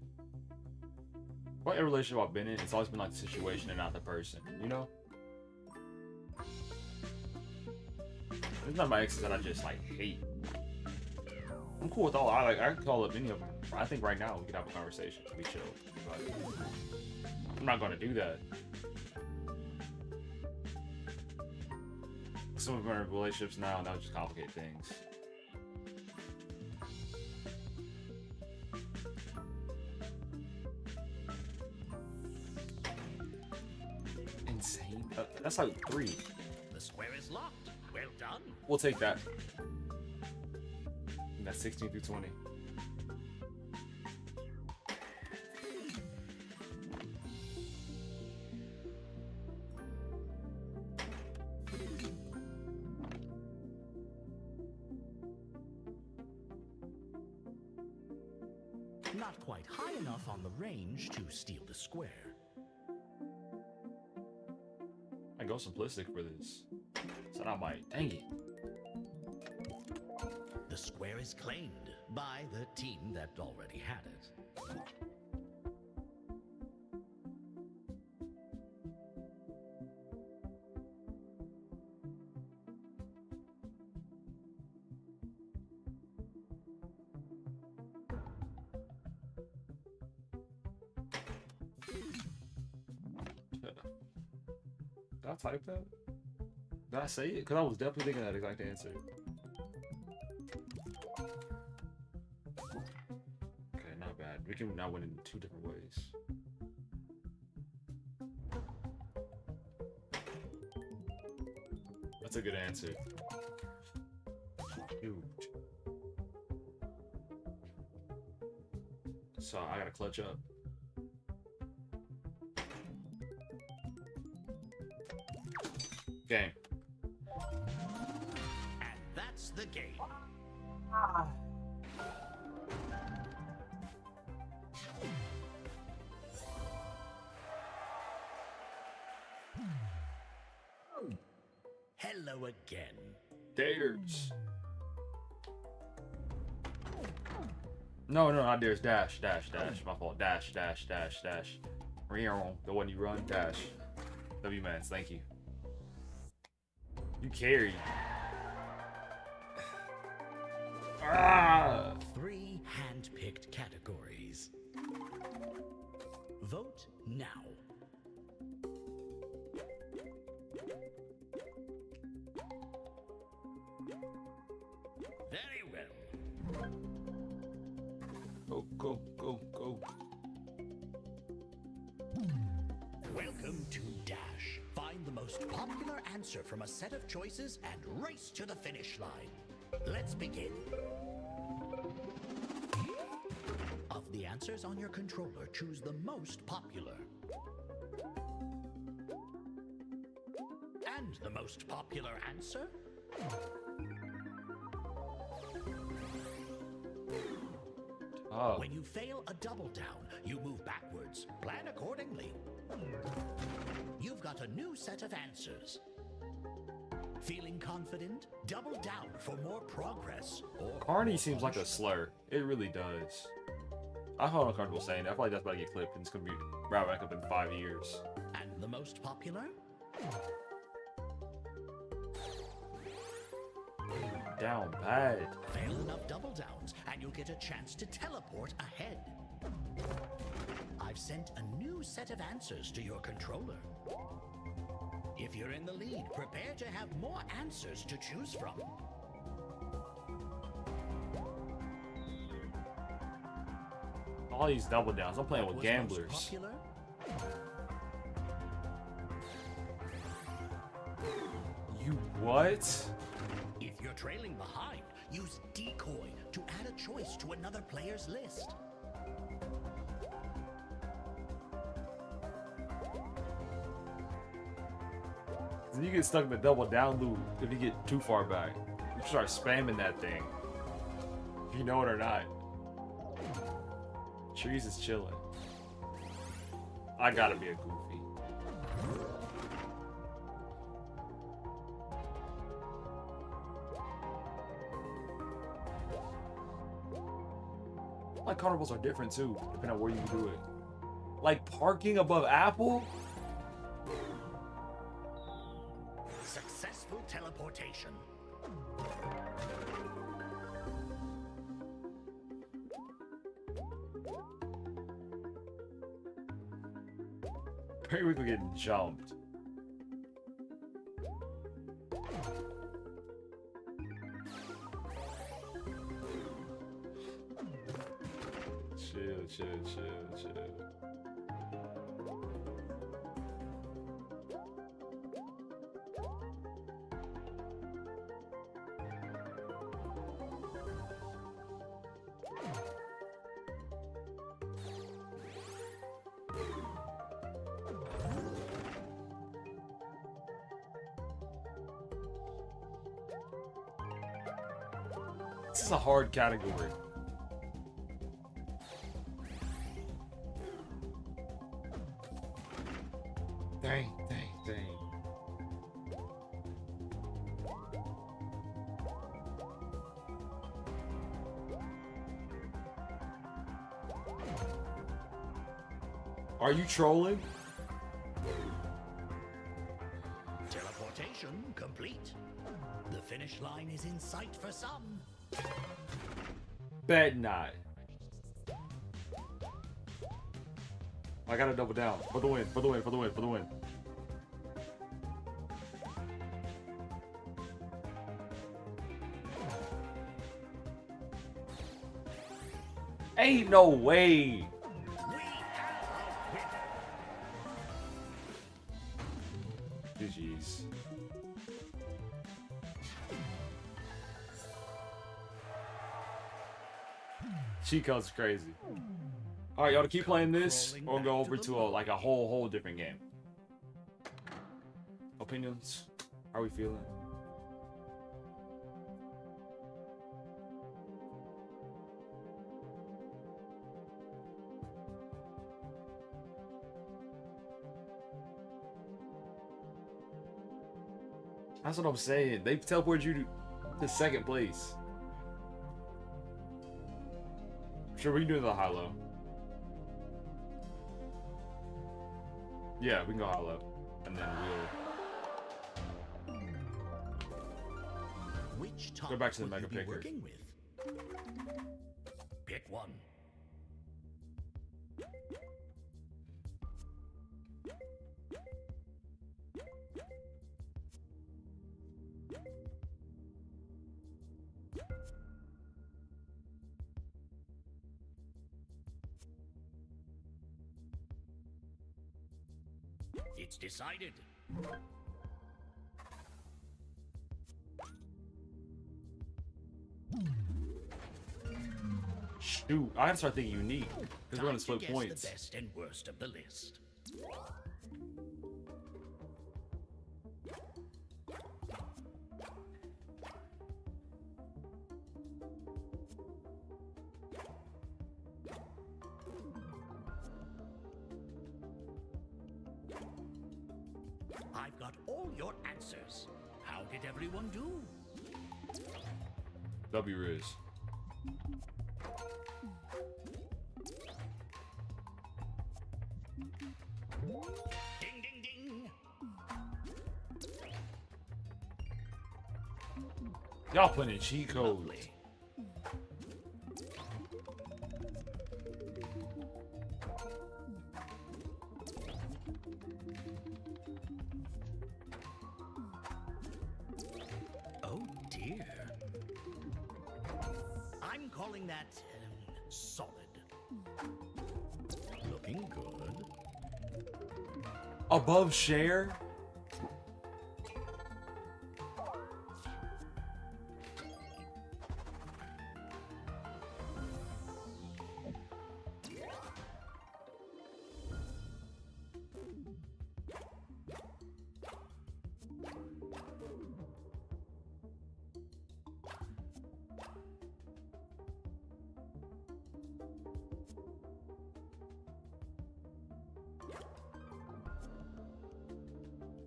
What relationship I've been in, it's always been like the situation and not the person, you know? It's not my exes that I just like hate. I'm cool with all. I can call up any of them. I think right now we could have a conversation. We chill. But I'm not gonna do that. Some of them are in relationships now, and that would just complicate things. Insane. That's like 3. The square is locked. Well done. We'll take that. And that's 16 through 20. Not quite high enough on the range to steal the square. I go simplistic for this. So I might. Dang it. The square is claimed by the team that already had it. Did I type that? Did I say it? Because I was definitely thinking that exact answer. Okay, not bad. We can now win in 2 different ways. That's a good answer. Huge. So I gotta clutch up. Game. And that's the game. hello again. Daters. No, not Daters. Dash. My fault. Dash. The one you run. Dash. W-Mans. Thank you. You carry. Ah! 3 hand-picked categories. Vote now. Very well. Go. Welcome to Dash. Find the most popular answer from a set of choices and race to the finish line. Let's begin. Of the answers on your controller, choose the most popular. And the most popular answer? Oh. When you fail a double down, you move backwards. Plan accordingly. You've got a new set of answers. Feeling confident? Double down for more progress. Or Carney seems like a slur. It really does. I feel uncomfortable saying that. I feel like that's about to get clipped and it's gonna be right back up in 5 years. And the most popular? Down bad. Fail enough double downs and you'll get a chance to teleport ahead. I've sent a new set of answers to your controller. If you're in the lead, prepare to have more answers to choose from. All these double downs. I'm playing with gamblers. You what? If you're trailing behind, use decoy to add a choice to another player's list. You get stuck in the double down loop if you get too far back. You start spamming that thing. If you know it or not. Trees is chilling. I gotta be a goofy. Like carnivals are different too, depending on where you do it. Like parking above Apple? Successful teleportation. Very quickly getting jumped. Chill. This is a hard category. Dang. Are you trolling? Teleportation complete. The finish line is in sight for some. Bet not. I gotta double down. For the win. Ain't no way. GG's. Cheat code's crazy. All right, y'all, to keep playing this, or go over to a whole different game. Opinions? How are we feeling? That's what I'm saying. They teleported you to second place. Sure, we can do the high-low. Yeah, we can go high-low. And then we'll... Which top go back to the would mega you be picker. working with? Pick one. It's decided. Shoot, I gotta start thinking unique. Because we're gonna split Guess points. the best and worst of the list. I've got all your answers. How did everyone do? W Riz. Ding, ding, ding. Y'all putting in cheat codes. Lovely. Oh dear. I'm calling that solid. Looking good. Above share?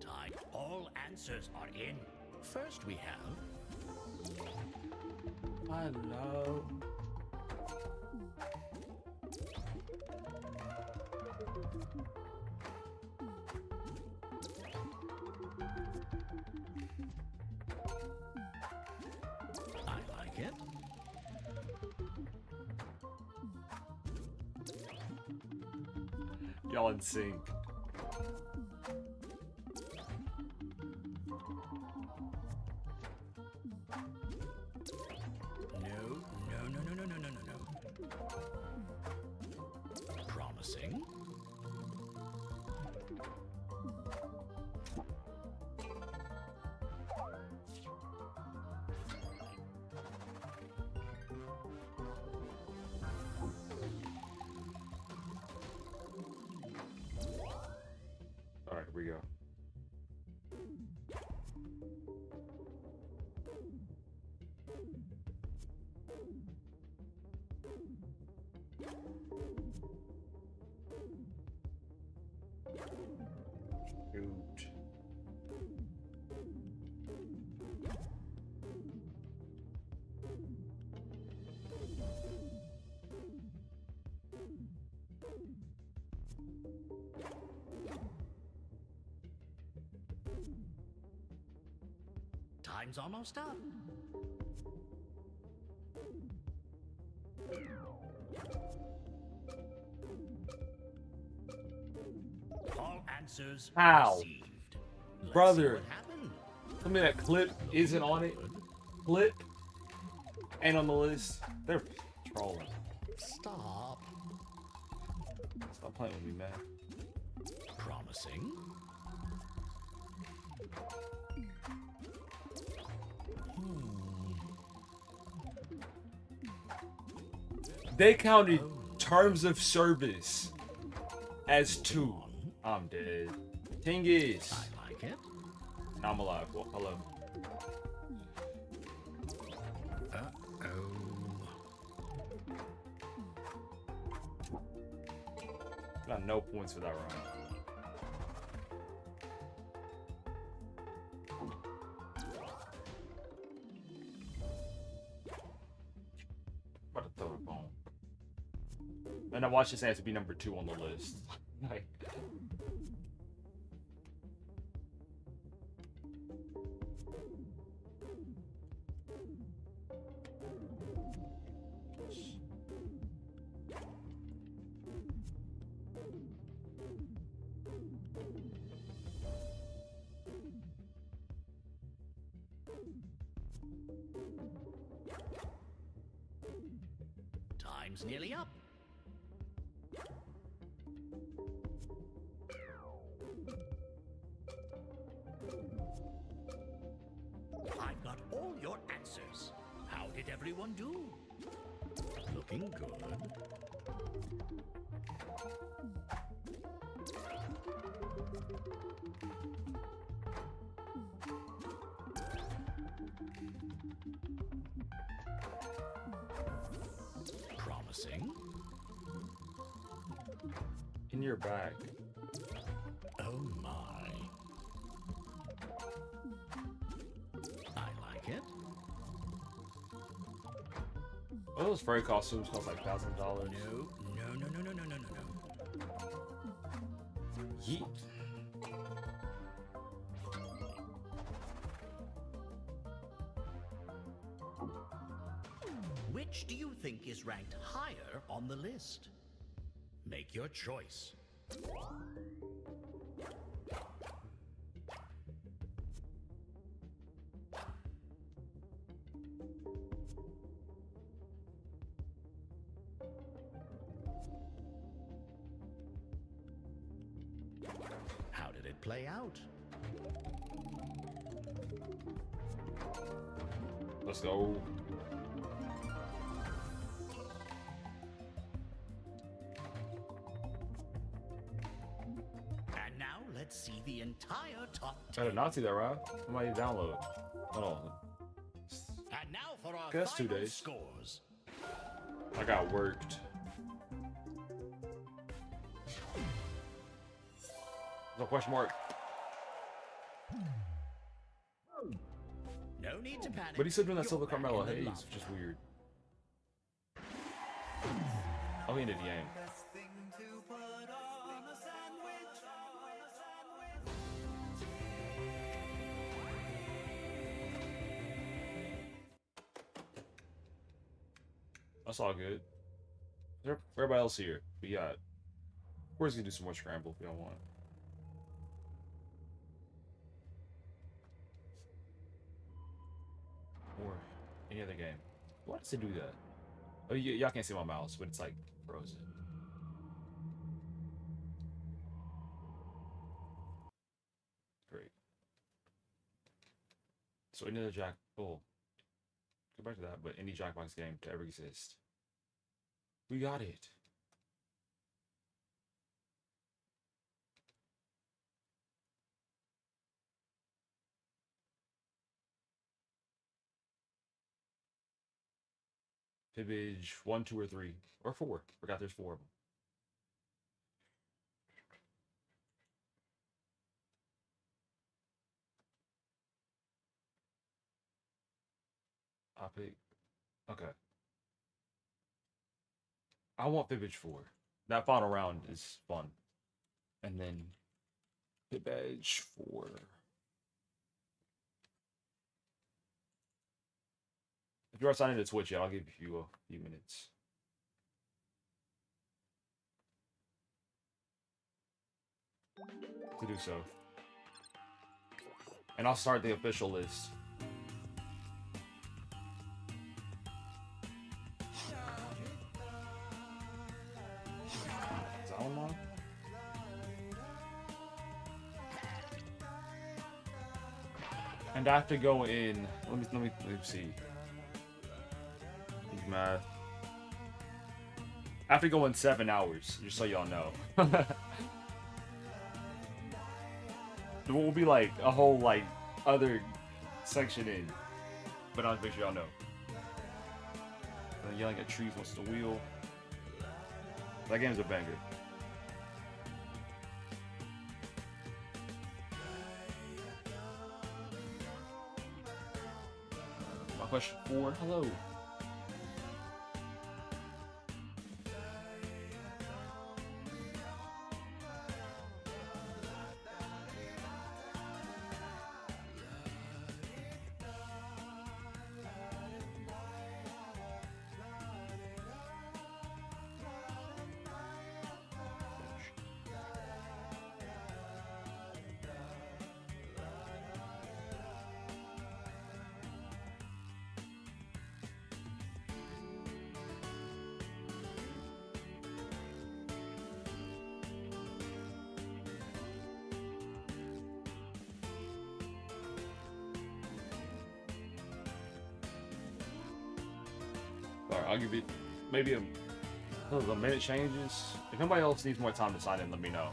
Time. All answers are in. First we have Hello. I like it. Y'all in sync. No. Promising. Alright, here we go. Shoot. Time's almost up. All answers How? received. Let's Brother. see what happened. Tell me that clip isn't on it. Clip ain't on the list. They're trolling. Stop. Stop playing with me, man. Promising. They counted terms of service as 2. I'm dead. Thing is, I like it. I'm alive. Well, hello. Got no points for that round. And I watched this as to be number 2 on the list. Like, Time's nearly up. I've got all your answers. How did everyone do? Looking good. Promising. in your bag. Oh my. I like it. Oh, those furry costumes cost like $1,000. No, no, no, no, no, no, no, no, no. Yeet. Which do you think is ranked higher on the list? Make your choice. How did it play out? Let's go. And now let's see the entire top I 10. did not see that, Rob. I might download. Hold on. And now for our That's 2 final days. scores. I got worked. No question mark. No need to panic. But he's still doing that You're Silver back Carmelo in the haze, lobby. which is weird. Oh, he ended the game. That's all good. Everybody else here. We got. We're just gonna do some more scramble if we don't want. Or any other game. Why does it do that? Oh, y'all can't see my mouse, but it's like frozen. Great. So any other Jack. Oh, go back to that. But any Jackbox game to ever exist. We got it. Fibbage 1, 2, or 3, or 4. Forgot there's 4 of them. I'll pick. Okay. I want Fibbage 4. That final round is fun. And then Fibbage 4. If you are signing to Twitch yet, I'll give you a few minutes. To do so. And I'll start the official list. Is that one on? And I have to go in. Let me see. Math. I have to go in 7 hours, just so y'all know. There will be like a whole like other section in, but I'll make sure y'all know. And then yelling at trees once the wheel. That game's a banger. My question 4. Hello. I'll give it maybe a minute changes. If anybody else needs more time to sign in, let me know.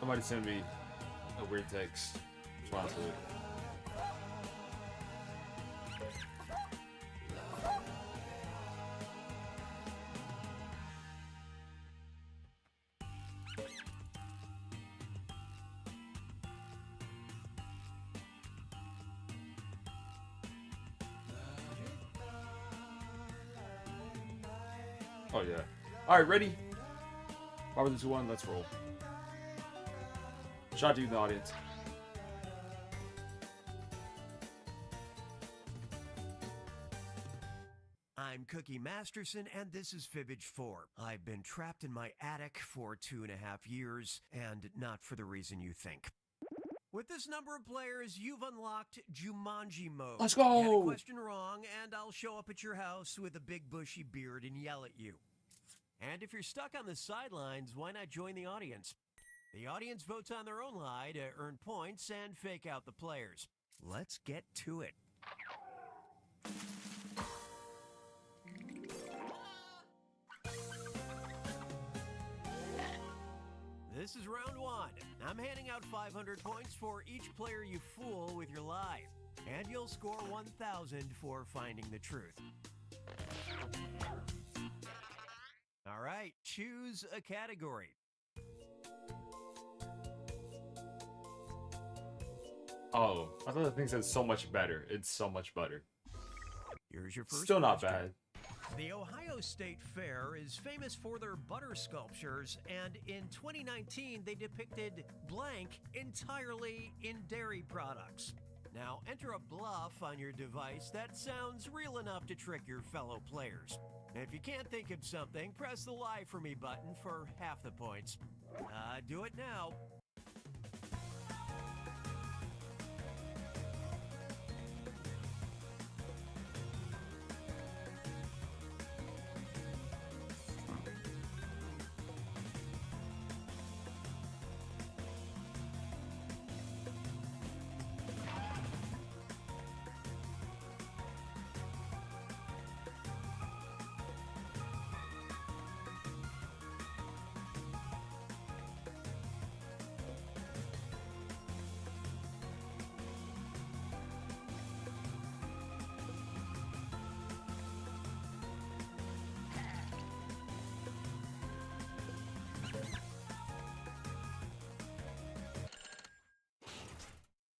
Somebody send me a weird text response to it. Oh yeah. Alright, ready? 5, 4, 3, 2, 1, let's roll. Shout out to you in the audience. I'm Cookie Masterson, and this is Fibbage 4. I've been trapped in my attic for 2.5 years, and not for the reason you think. With this number of players, you've unlocked Jumanji mode. Let's go! Get a question wrong, and I'll show up at your house with a big bushy beard and yell at you. And if you're stuck on the sidelines, why not join the audience? The audience votes on their own lie to earn points and fake out the players. Let's get to it. This is round 1. I'm handing out 500 points for each player you fool with your lie. And you'll score 1,000 for finding the truth. All right, choose a category. Oh, I thought the thing said so much better. It's so much better. Here's your first Still not question. bad. The Ohio State Fair is famous for their butter sculptures, and in 2019 they depicted blank entirely in dairy products. Now enter a bluff on your device that sounds real enough to trick your fellow players. If you can't think of something, press the Lie For Me button for half the points. Do it now.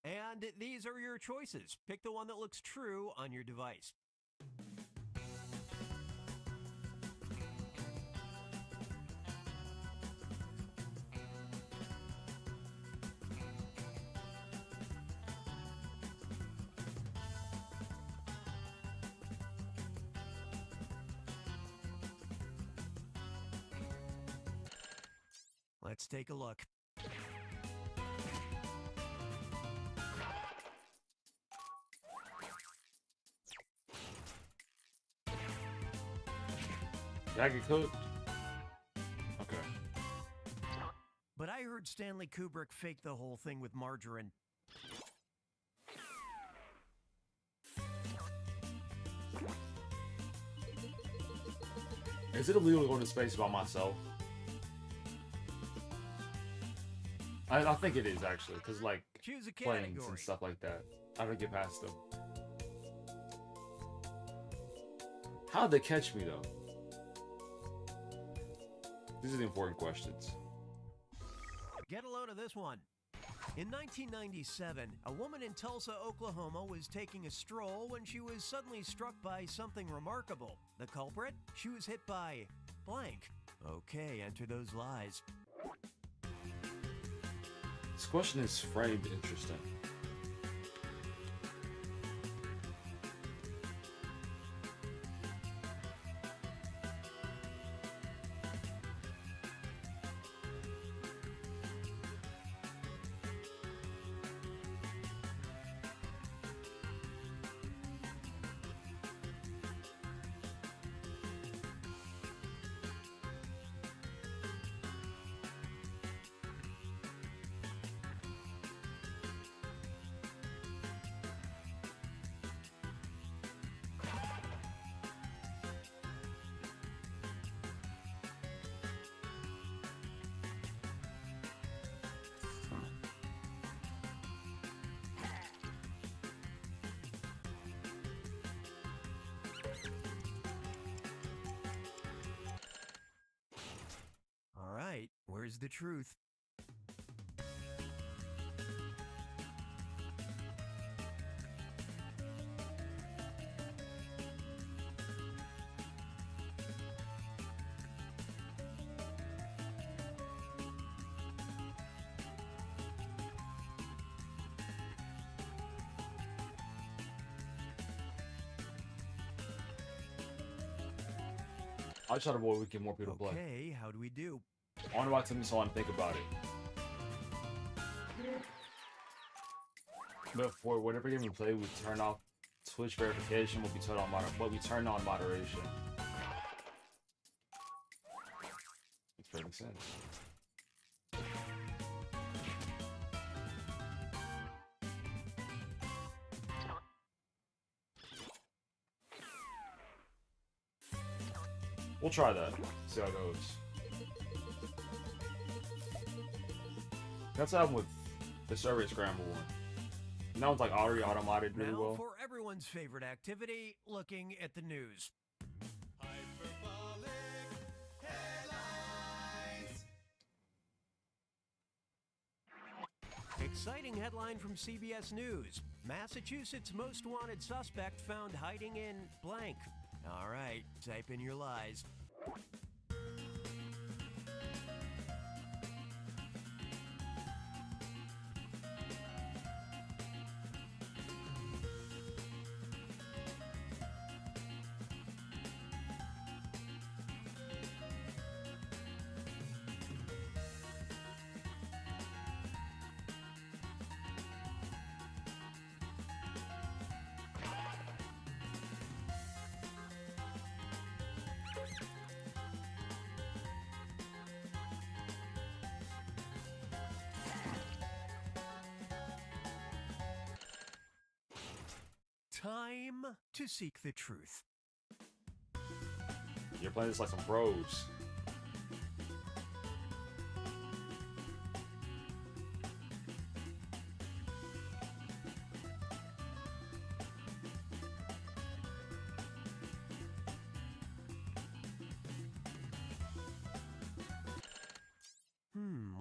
And these are your choices. Pick the one that looks true on your device. Let's take a look. Did I get cooked? Okay. But I heard Stanley Kubrick fake the whole thing with margarine. Is it illegal to go into space by myself? I think it is actually, because like Choose a planes category. and stuff like that. I don't get past them. How'd they catch me though? These are the important questions. Get a load of this one. In 1997, a woman in Tulsa, Oklahoma was taking a stroll when she was suddenly struck by something remarkable. The culprit? She was hit by blank. Okay, enter those lies. This question is framed interesting. here's the truth. I try to avoid we get more people to play. Okay, how do we do? I wonder why it took me so long to think about it. Before whatever game we play, we turn off Twitch verification. We turn on moderation. Makes perfect sense. We'll try that. See how it goes. That's what happened with the Survey Scramble one. And that one's like already automated really now well. For everyone's favorite activity, looking at the news. Exciting headline from CBS News. Massachusetts' most wanted suspect found hiding in blank. All right, type in your lies. Time to seek the truth. You're playing this like some pros.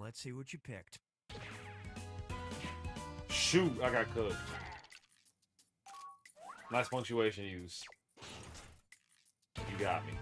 Let's see what you picked. Shoot, I got cooked. Nice punctuation use. You got me.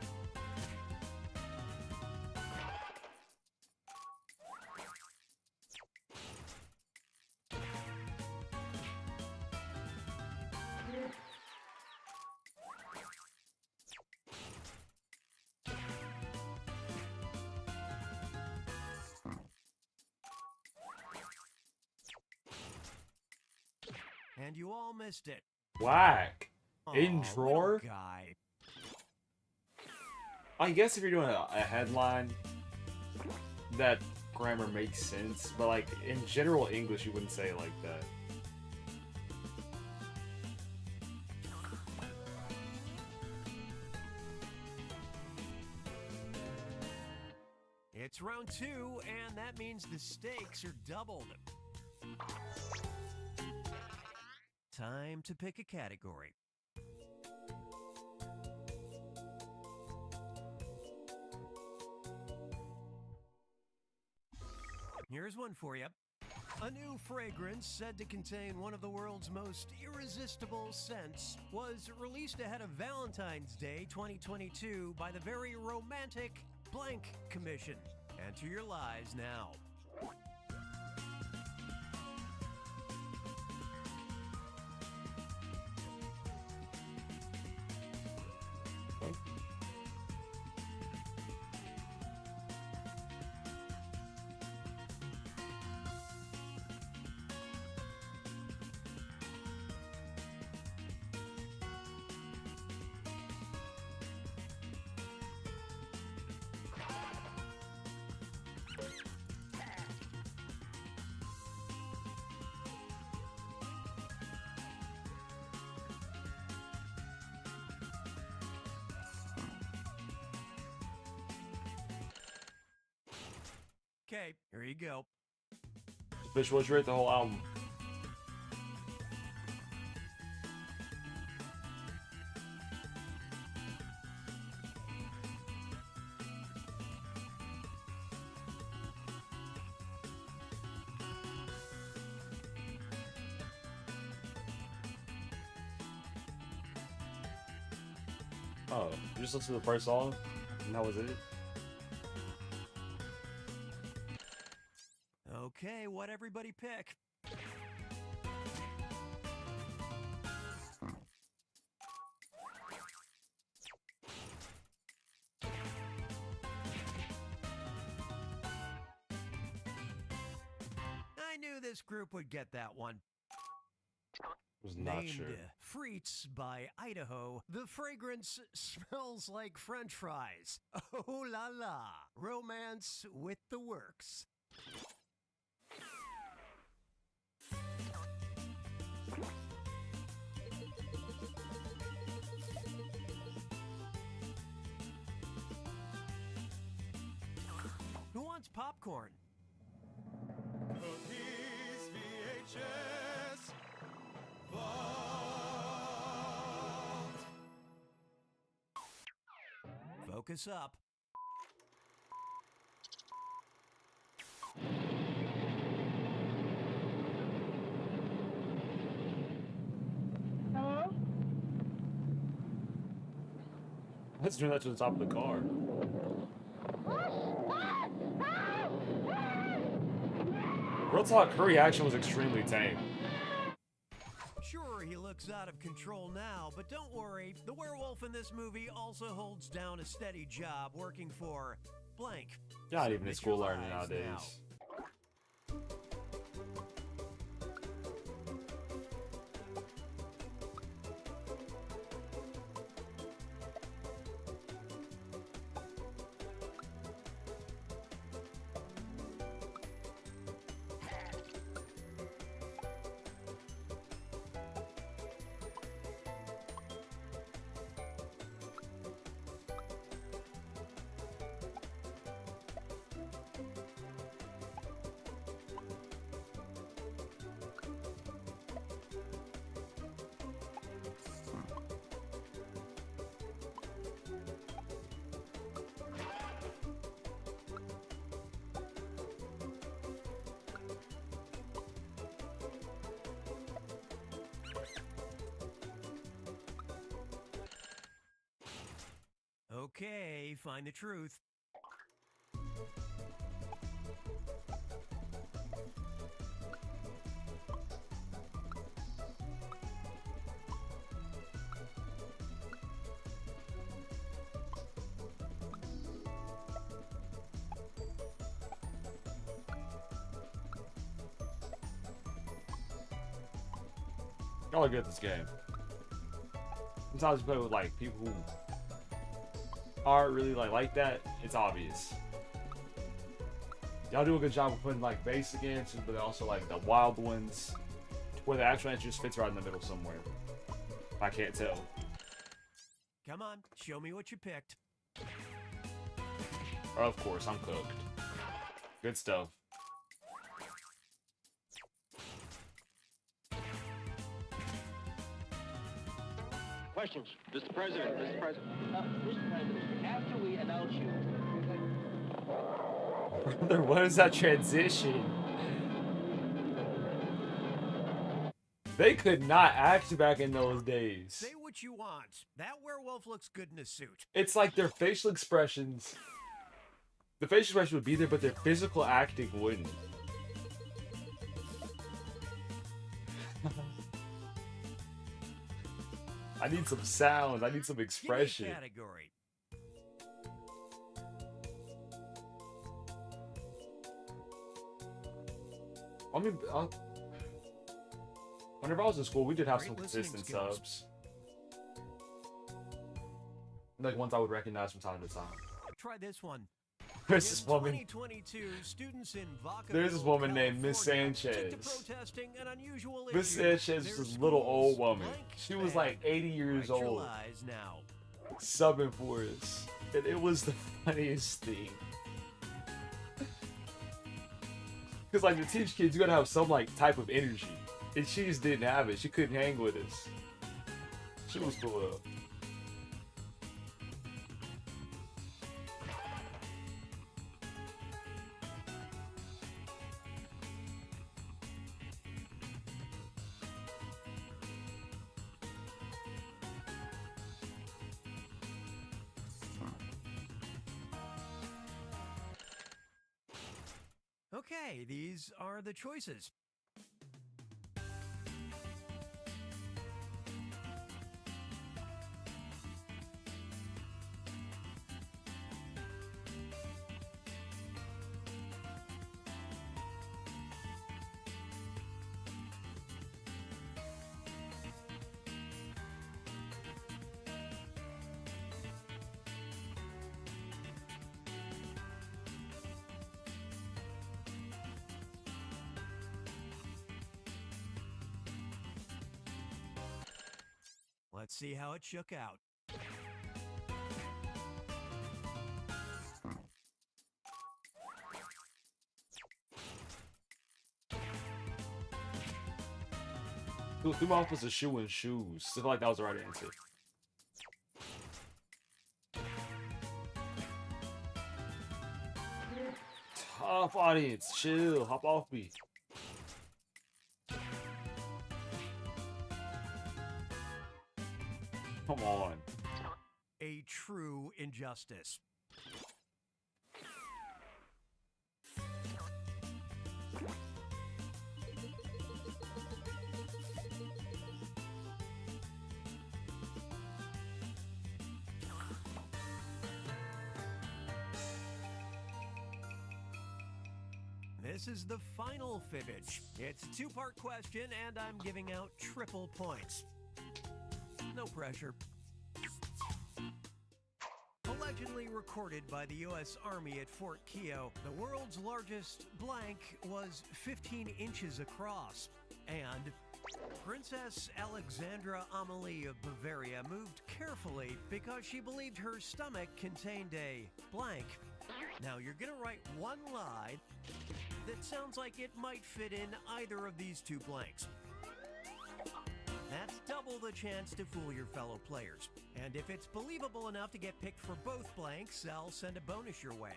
And you all missed it. Whack. In Aw, drawer? little guy. I guess if you're doing a headline, that grammar makes sense. But like in general English, you wouldn't say it like that. It's round 2, and that means the stakes are doubled. Time to pick a category. Here's one for you. A new fragrance said to contain one of the world's most irresistible scents was released ahead of Valentine's Day 2022 by the very romantic Blank Commission. Enter your lies now. Okay, here you go. Bitch, what'd you rate the whole album? Oh, you just listened to the first song, and that was it? Okay, what everybody pick? I knew this group would get that one. Was not Named sure. Frites by Idaho, the fragrance smells like French fries. Oh la la, romance with the works. Who wants popcorn? Cookies VHS Vault. Focus up. Hello? Let's do that to the top of the car. Real talk, her reaction was extremely tame. Sure, he looks out of control now, but don't worry. The werewolf in this movie also holds down a steady job working for blank. You're not even in Submit school your learning lies nowadays. now. Okay, find the truth. Y'all are good at this game. Sometimes you play with like people who aren't really like that. It's obvious. Y'all do a good job of putting like basic answers, but also like the wild ones, where the actual answer just fits right in the middle somewhere. I can't tell. Come on, show me what you picked. Of course, I'm cooked. Good stuff. Questions, Mr. President. Mr. President. Mr. President, after we announce you. Brother, what is that transition? They could not act back in those days. Say what you want. That werewolf looks good in a suit. It's like their facial expressions. The facial expression would be there, but their physical acting wouldn't. I need some sound. I need some expression. Give me a category. I mean, whenever I was in school, we did have some Great listening consistent skills. subs. Like ones I would recognize from time to time. Try this one. There's this In woman. 2022, students in Vacaville, There's this woman named Miss California, took to Sanchez. protesting an unusual Miss issue. Sanchez Their was this little old schools woman. blank She was ban. like 80 years Write your old, lies now. subbing for us. And it was the funniest thing. Because like to teach kids, you gotta have some like type of energy. And she just didn't have it. She couldn't hang with us. She was cool though. Okay, these are the choices. Let's see how it shook out. Threw me off as a shoe and shoes. I feel like that was the right answer. Tough audience, chill, hop off me. Come on. A true injustice. This is the final fibbage. It's a two-part question, and I'm giving out triple points. No pressure. Allegedly recorded by the U.S. Army at Fort Keogh, the world's largest blank was 15 inches across. And Princess Alexandra Amalie of Bavaria moved carefully because she believed her stomach contained a blank. Now you're gonna write one line that sounds like it might fit in either of these two blanks. That's double the chance to fool your fellow players. And if it's believable enough to get picked for both blanks, I'll send a bonus your way.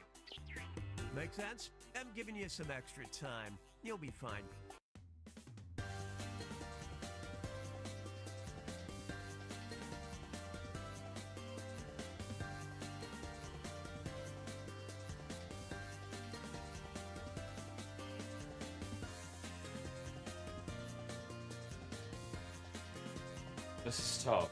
Make sense? I'm giving you some extra time. You'll be fine. This is tough.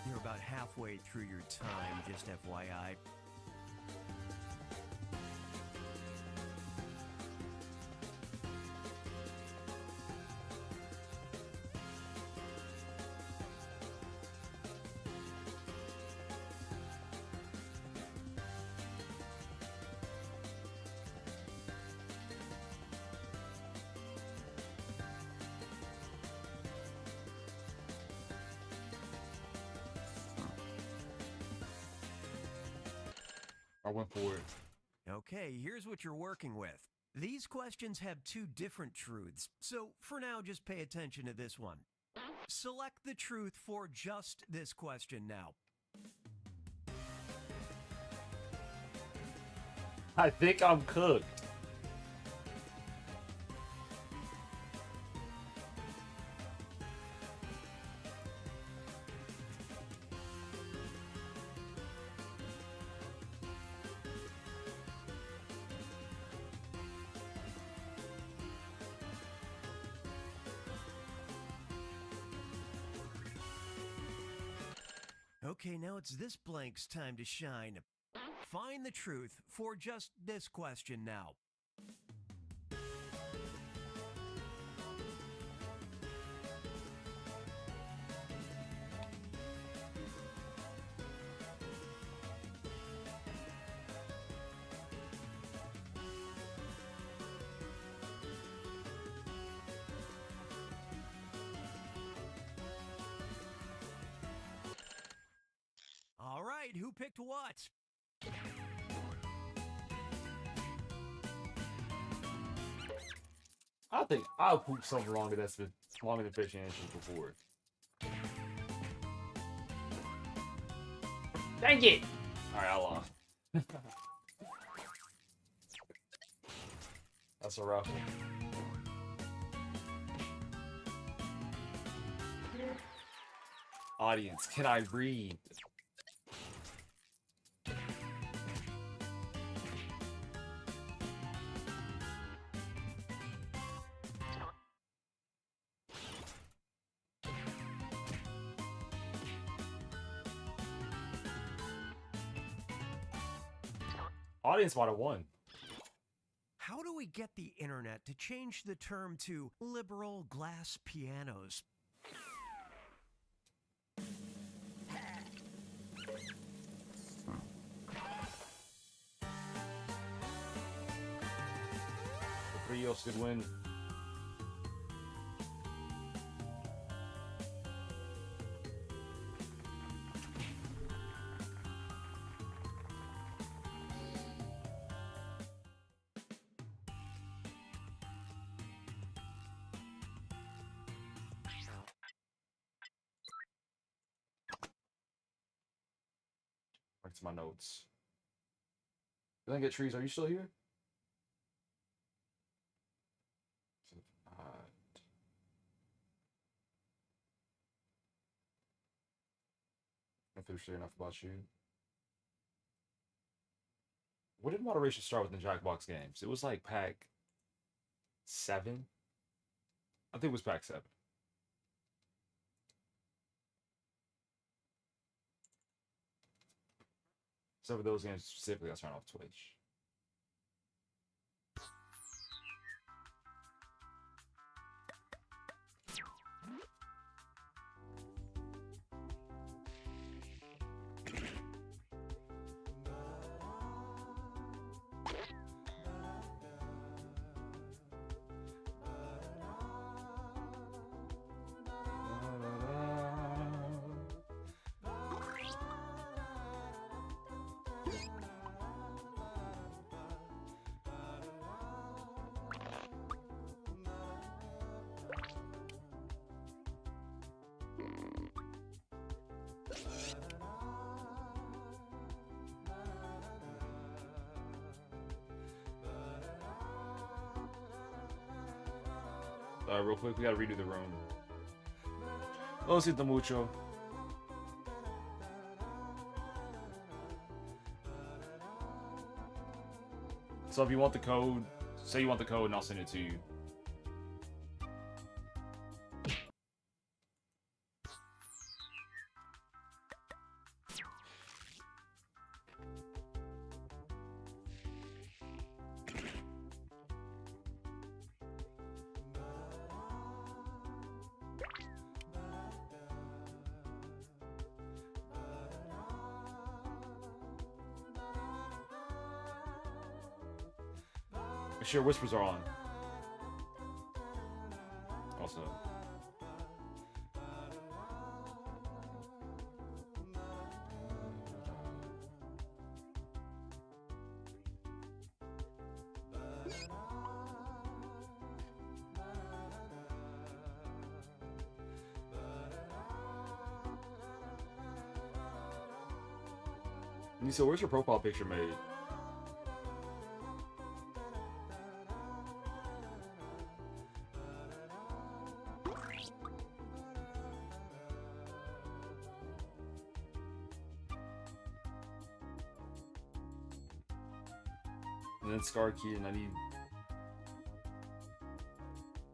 You're about halfway through your time, just FYI. I went for it. Okay, here's what you're working with. These questions have two different truths, so for now, just pay attention to this one. Select the truth for just this question now. I think I'm cooked. Okay, now it's this blank's time to shine. Find the truth for just this question now. All right, who picked what? I think I'll poop something longer that's been longer than fish answers before. Dang it! Alright, I lost. That's a rough one. Audience, can I read? Audience might have won. How do we get the internet to change the term to liberal glass pianos? The Rios could win. Back to my notes. Did I get trees? Are you still here? If they're sure enough about you. What did moderation start with in Jackbox games? It was like pack 7? I think it was pack 7. Except for those games specifically, I turned off Twitch. Real quick, we gotta redo the room. Lo siento mucho. So if you want the code, say you want the code and I'll send it to you. Make sure whispers are on. Also. Nisa, where's your profile picture made? And then Scar Key, and I need...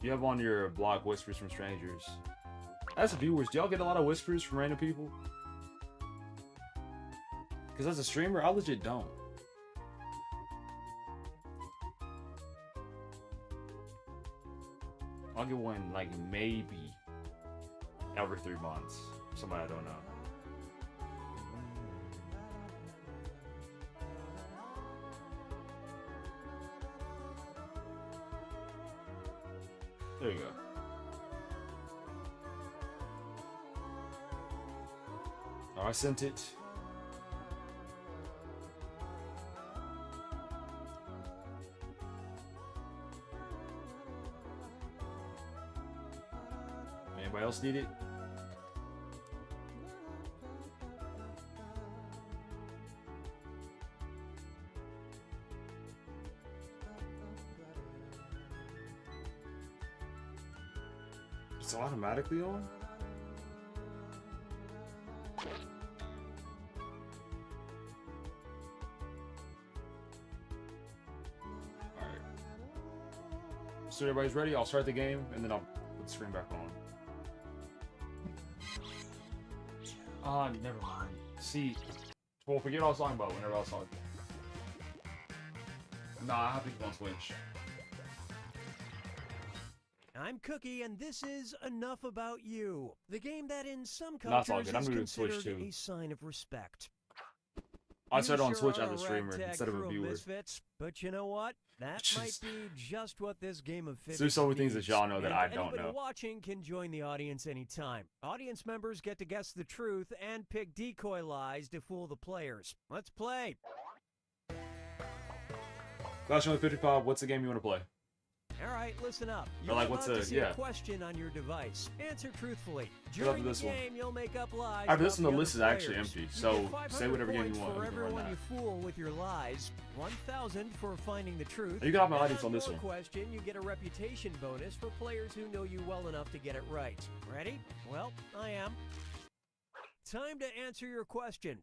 You have on your blog whispers from strangers. As viewers, do y'all get a lot of whispers from random people? Because as a streamer, I legit don't. I'll get one, like, maybe every 3 months. Somebody I don't know. There you go. Oh, I sent it. Anybody else need it? It's automatically on? Alright. So everybody's ready? I'll start the game and then I'll put the screen back on. Never mind. See, well, forget what I was talking about whenever I was talking. Nah, I have to keep on Switch. I'm Cookie, and this is Enough About You, the game that in some That's all cultures good. I'm is gonna do Switch considered too. a sign of respect. I started on You Switch sure as a are streamer ragtag instead of a crew viewer. Misfits, but you know what? That might be just what this game of physics There's so many things that needs. y'all know that And I don't anybody know. watching can join the audience anytime. Audience members get to guess the truth and pick decoy lies to fool the players. Let's play. Clash Royale 55, what's the game you want to play? All right, listen up. Or You're like, about what's to a- see yeah. a question on your device. Answer truthfully. What about During the this one? game, you'll make up lies. Alright, but this about one, the other list is actually players. empty, You so get 500 say whatever game you points want, for we can run everyone that. you fool with your lies. 1,000 for finding the truth. You can have my And audience on this your one. question, you get a reputation bonus for players who know you well enough to get it right. Ready? Well, I am. Time to answer your question.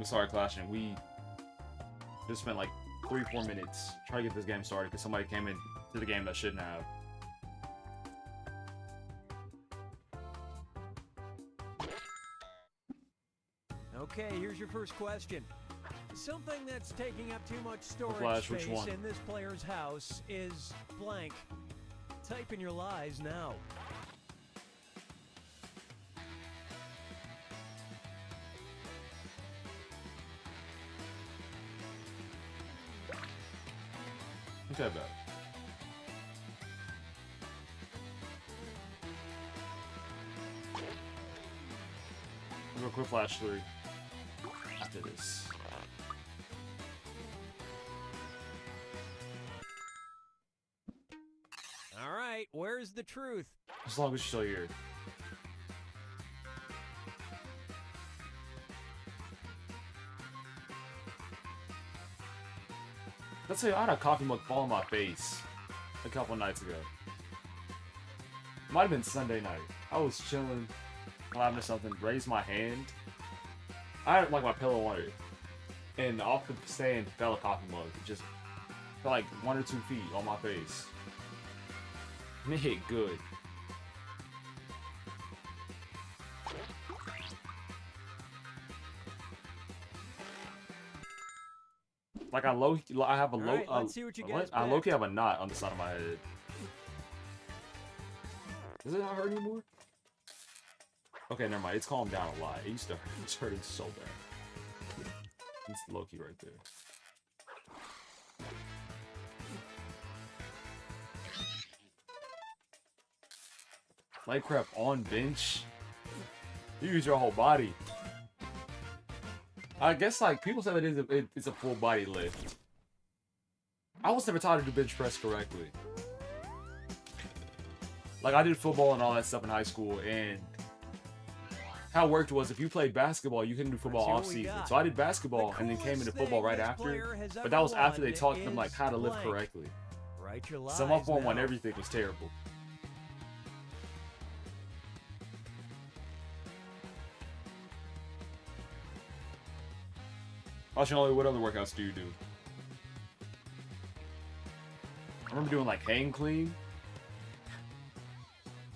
I'm sorry, Clashing. We just spent like 3-4 minutes trying to get this game started because somebody came in to the game that shouldn't have. Okay, here's your first question. Something that's taking up too much storage Flash, which space one? in this player's house is blank. Type in your lies now. Okay, bad. We'll go quick flash 3 after this. All right, where's the truth? As long as you're still here. Let's say I had a coffee mug fall on my face a couple nights ago. Might have been Sunday night. I was chilling, laughing at something, raised my hand. I had like my pillow on it, and off the stand fell a coffee mug. It just fell like 1 or 2 feet on my face. And it hit good. Like I have a All right, let's see what you guys I low-key picked. have a knot on the side of my head. Does it not hurt anymore? Okay, never mind. It's calmed down a lot. It used to hurt. It's hurting so bad. It's low-key right there. Leg prep on bench. You use your whole body. I guess like people say that it's a full body lift. I was never taught to do bench press correctly. Like I did football and all that stuff in high school, and how it worked was if you played basketball, you couldn't do football off season. So I did basketball and then came into football right after. But that was after they taught them like how to lift correctly. Write your lies So my form one, now. everything was terrible. Ollie, what other workouts do you do? I remember doing like hang clean.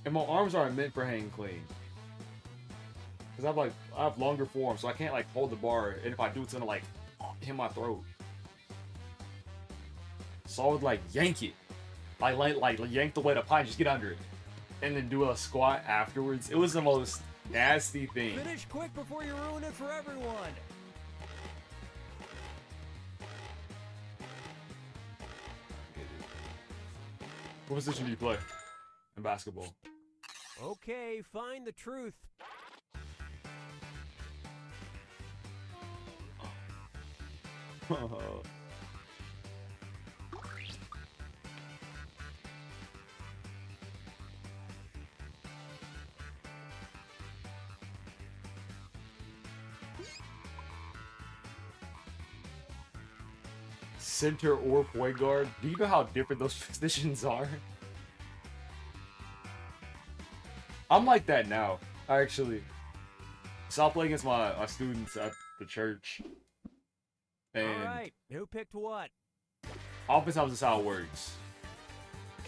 And my arms aren't meant for hang clean. Cause I have longer forearms, so I can't like hold the bar, and if I do, it's gonna like hit my throat. So I would like yank it, like yank the weight up high, just get under it, and then do a squat afterwards. It was the most nasty thing. Finish quick before you ruin it for everyone. What position do you play in basketball? Okay, find the truth. Center or point guard. Do you know how different those positions are? I'm like that now, actually. So I'll play against my students at the church. And Alright, who picked what? oftentimes that's how it works.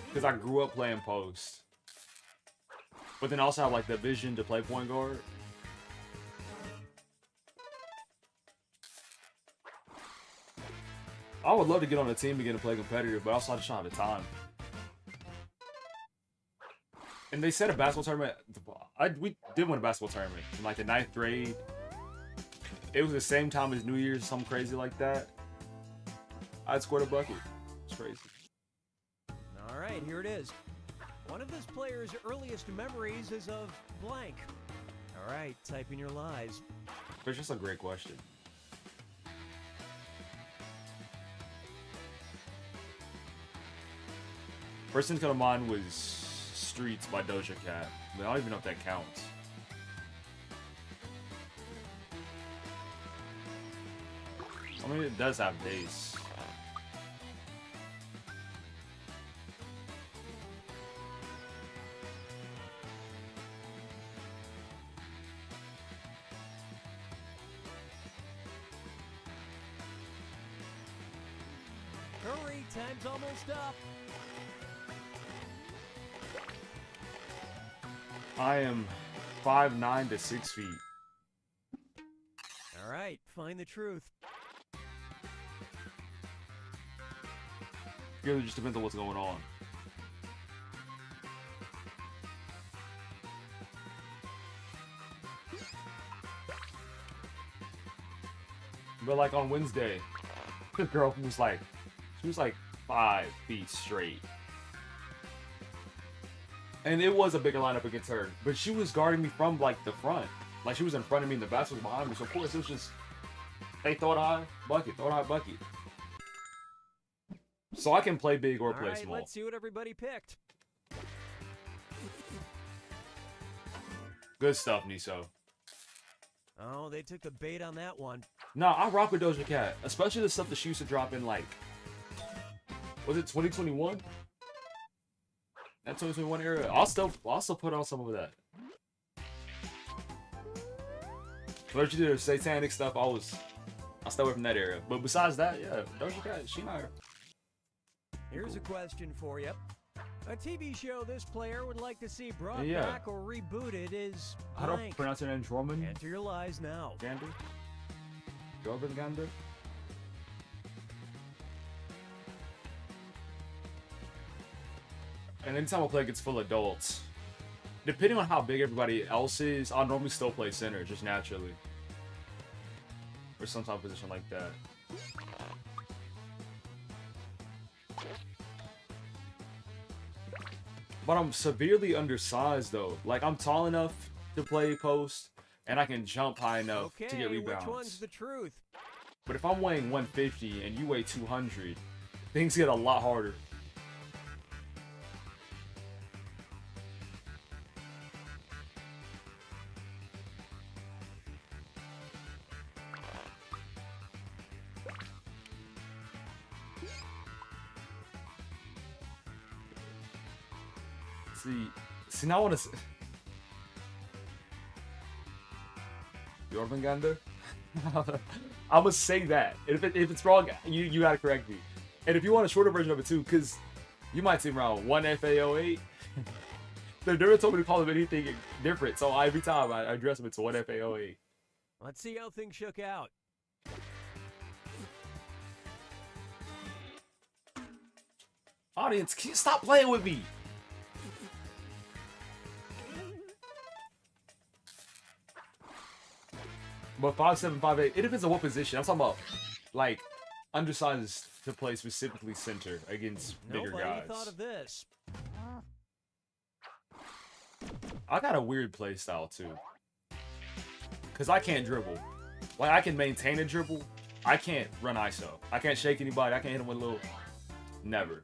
Because I grew up playing post. But then I also have like the vision to play point guard. I would love to get on a team again to play competitive, but also I just don't have the time. And they said a basketball tournament. We did win a basketball tournament in like the 9th grade. It was the same time as New Year's, something crazy like that. I'd scored a bucket. It's crazy. Alright, here it is. One of this player's earliest memories is of blank. Alright, type in your lies. It's just a great question. First thing that came to mind was Streets by Doja Cat. But I don't even know if that counts. I mean, it does have bass. Hurry, time's almost up. I am 5'9" to 6 feet. Alright, find the truth. Really just depends on what's going on. But like on Wednesday, the girl was like, she was like 5 feet straight. And it was a bigger lineup against her, but she was guarding me from like the front. Like she was in front of me and the basket was behind me. So of course it was just, hey, throw it high, bucket, throw it high, bucket. So I can play big or play small. Let's see what everybody picked. Good stuff, Niso. Oh, they took the bait on that one. Nah, I rock with Doja Cat, especially the stuff that she used to drop in like, was it 2021? That 2021 era. I'll still put on some of that. But you did her satanic stuff, I'll stay away from that era. But besides that, yeah, Doja Cat, she not her. Here's a question for you. A TV show this player would like to see brought Yeah. back or rebooted is How do I blank. pronounce her name? Jorman? Enter your lies now. Gander? Jordan Gander? And anytime I play against full adults, depending on how big everybody else is, I'll normally still play center, just naturally. Or some type of position like that. But I'm severely undersized though. Like I'm tall enough to play post, and I can jump high enough to get rebounds. Which one's the truth? But if I'm weighing 150 and you weigh 200, things get a lot harder. See now I want to. Jormungandr? I'm gonna say that. And if it's wrong, you gotta correct me. And if you want a shorter version of it too, because you might see around 1FA08. They never told me to call him anything different, so every time I address him, it's 1FA08. Let's see how things shook out. Audience, can you stop playing with me? But 5'7", 5'8", it depends on what position. I'm talking about, like, undersized to play specifically center against bigger Nobody guys. thought of this. I got a weird play style too, cause I can't dribble. Like I can maintain a dribble, I can't run ISO. I can't shake anybody. I can't hit them with a little. Never.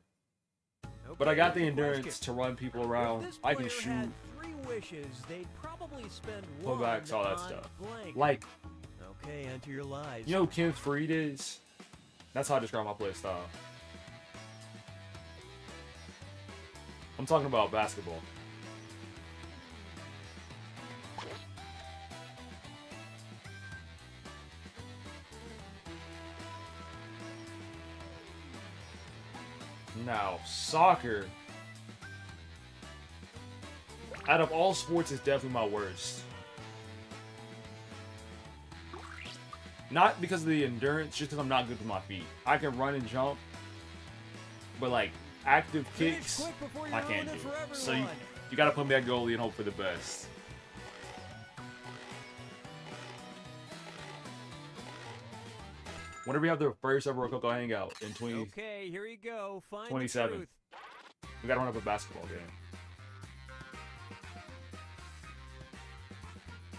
But I got the endurance to run people around. I can shoot. Wishes, they'd probably spend pullbacks, all that stuff. Blank. Like, okay, enter your lies. You know who Ken Freed is? That's how I describe my play style. I'm talking about basketball. Now, soccer, out of all sports, is definitely my worst. Not because of the endurance, just because I'm not good with my feet. I can run and jump, but like active kicks, I can't do. So you gotta put me at goalie and hope for the best. Whenever we have the first ever Rococo hangout in okay, here you go. Find 27, we gotta run up a basketball game.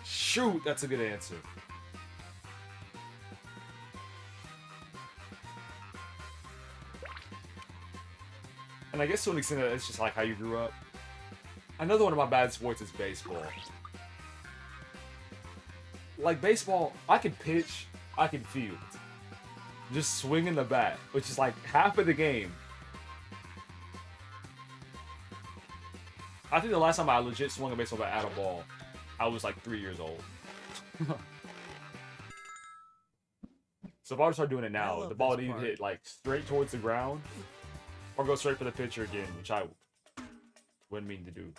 Shoot, that's a good answer. And I guess to an extent it's just like how you grew up. Another one of my bad sports is baseball. Like baseball, I can pitch, I can field. Just swinging the bat, which is like half of the game. I think the last time I legit swung a baseball bat at a ball, I was like 3 years old. So if I were to start doing it now, the ball would either hit like straight towards the ground or go straight for the pitcher again, which I wouldn't mean to do.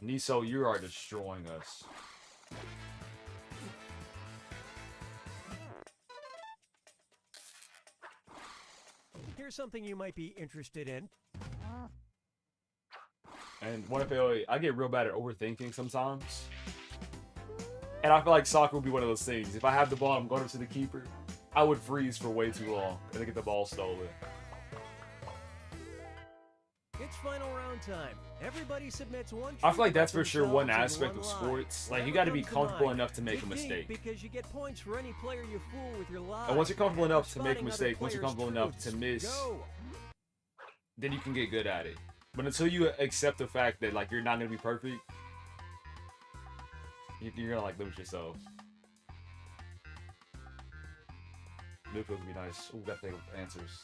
Niso, you are destroying us. Here's something you might be interested in. And what if I get real bad at overthinking sometimes? And I feel like soccer would be one of those things. If I have the ball, I'm going up to the keeper, I would freeze for way too long and then get the ball stolen. It's final round time. Everybody submits one. I feel like that's for sure one aspect of sports. Like, you got to be comfortable enough to make a mistake. Because you get points for any player you fool with your lies. And once you're comfortable enough to make a mistake, once you're comfortable enough to miss, then you can get good at it. But until you accept the fact that like you're not gonna be perfect, you're gonna like limit yourself. Midfield would be nice. Ooh, gotta think of answers.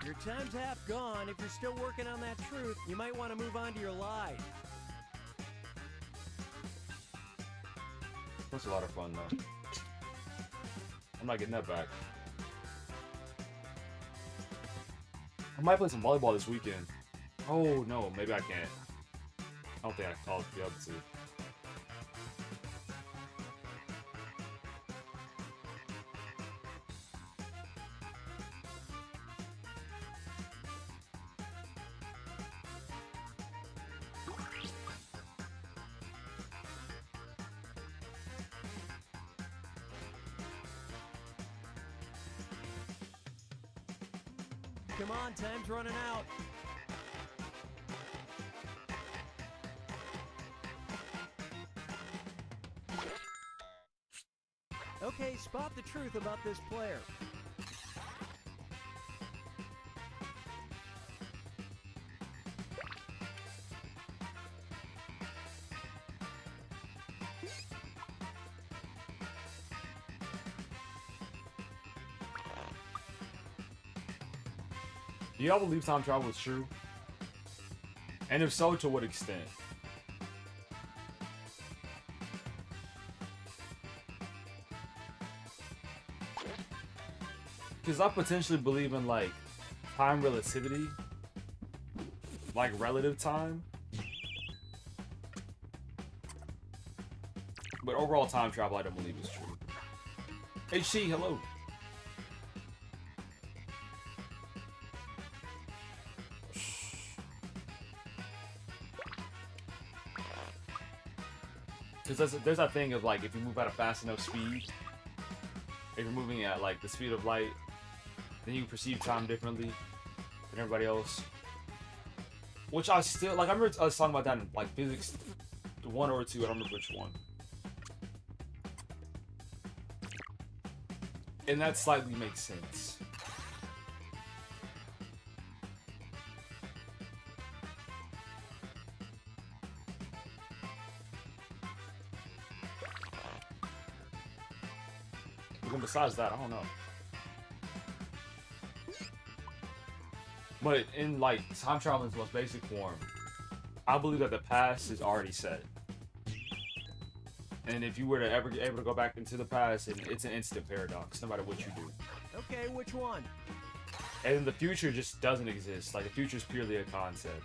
Your time's half gone. If you're still working on that truth, you might want to move on to your lie. That's a lot of fun, though. I'm not getting that back. I might play some volleyball this weekend. Oh, no, maybe I can't. I don't think I'll be able to. Come on, time's running out. Okay, spot the truth about this player. Do y'all believe time travel is true? And if so, to what extent? Because I potentially believe in, like, time relativity. Like, relative time. But overall time travel, I don't believe is true. HC, hello. Because there's that thing of, like, if you move at a fast enough speed, if you're moving at, like, the speed of light, then you perceive time differently than everybody else. Which I still, like, I remember us talking about that in, like, physics 1 or 2, I don't remember which one. And that slightly makes sense. But besides that, I don't know. But in, like, time traveling's most basic form, I believe that the past is already set. And if you were to ever be able to go back into the past, it's an instant paradox, no matter what you do. Okay, which one? And then the future just doesn't exist. Like, the future is purely a concept.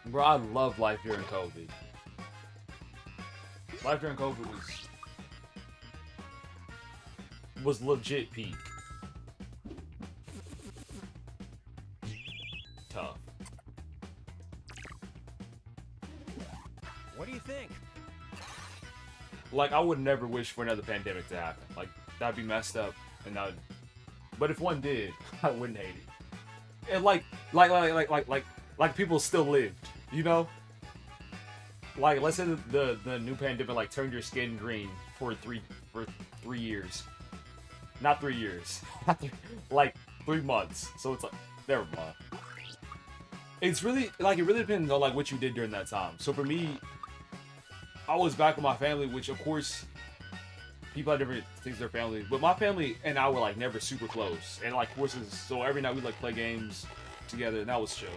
Bro, I love life during COVID. Life during COVID was legit peak. Tough. What do you think? Like, I would never wish for another pandemic to happen. Like, that'd be messed up, and that would... But if one did, I wouldn't hate it. And like people still lived, you know? Like, let's say the new pandemic, like, turned your skin green for 3 years. Not 3 years. Like, 3 months. So it's like, never mind. It's really, like, it really depends on, like, what you did during that time. So for me, I was back with my family, which, of course, people have different things their family. But my family and I were, like, never super close. And, like, courses, so every night we'd, like, play games together, and that was chill.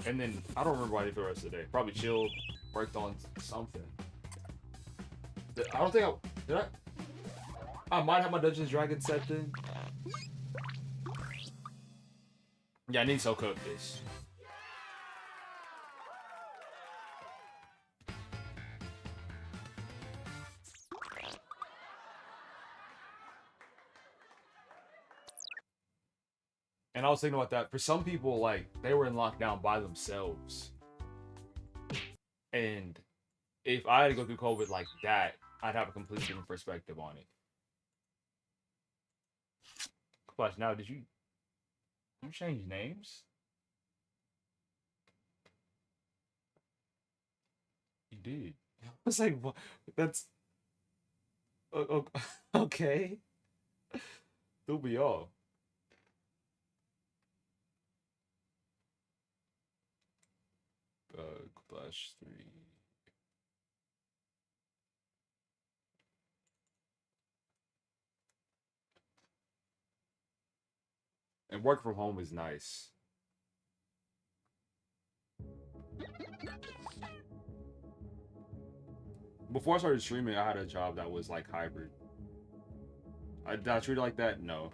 And then, I don't remember what I did for the rest of the day. Probably chilled, worked on something. I don't think did I might have my Dungeons & Dragons set then. Yeah, I need to cook this. And I was thinking about that. For some people, like, they were in lockdown by themselves. And if I had to go through COVID like that, I'd have a completely different perspective on it. Plus, now, did you change names? You did. I was like, what? That's... okay. Threw me off. Flash 3. And work from home is nice. Before I started streaming, I had a job that was like hybrid. Did I treat it like that? No.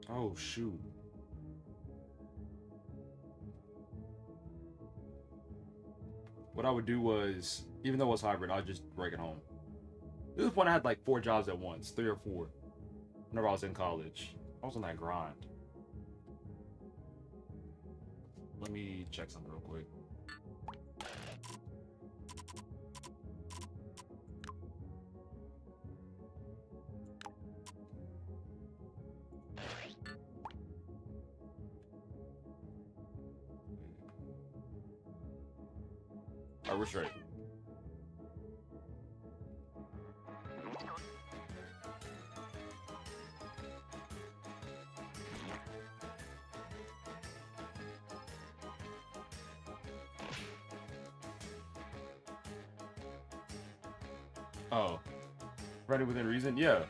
Oh, shoot. What I would do was, even though it was hybrid, I'd just break it home. This was when I had like 4 jobs at once, 3 or 4. Whenever I was in college. I was on that grind. Let me check something real quick. Alright, we're straight. Oh. Ready within reason? Yeah.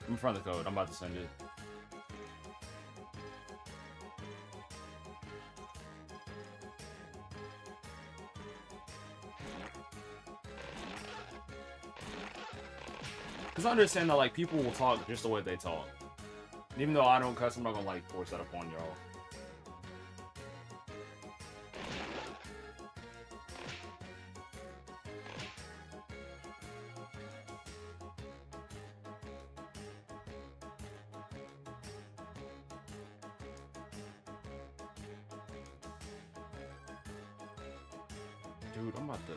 I'm in front of the code. I'm about to send it. Because I understand that, like, people will talk just the way they talk. And even though I don't cuss, I'm not gonna, like, force that upon y'all. Dude, I'm about to...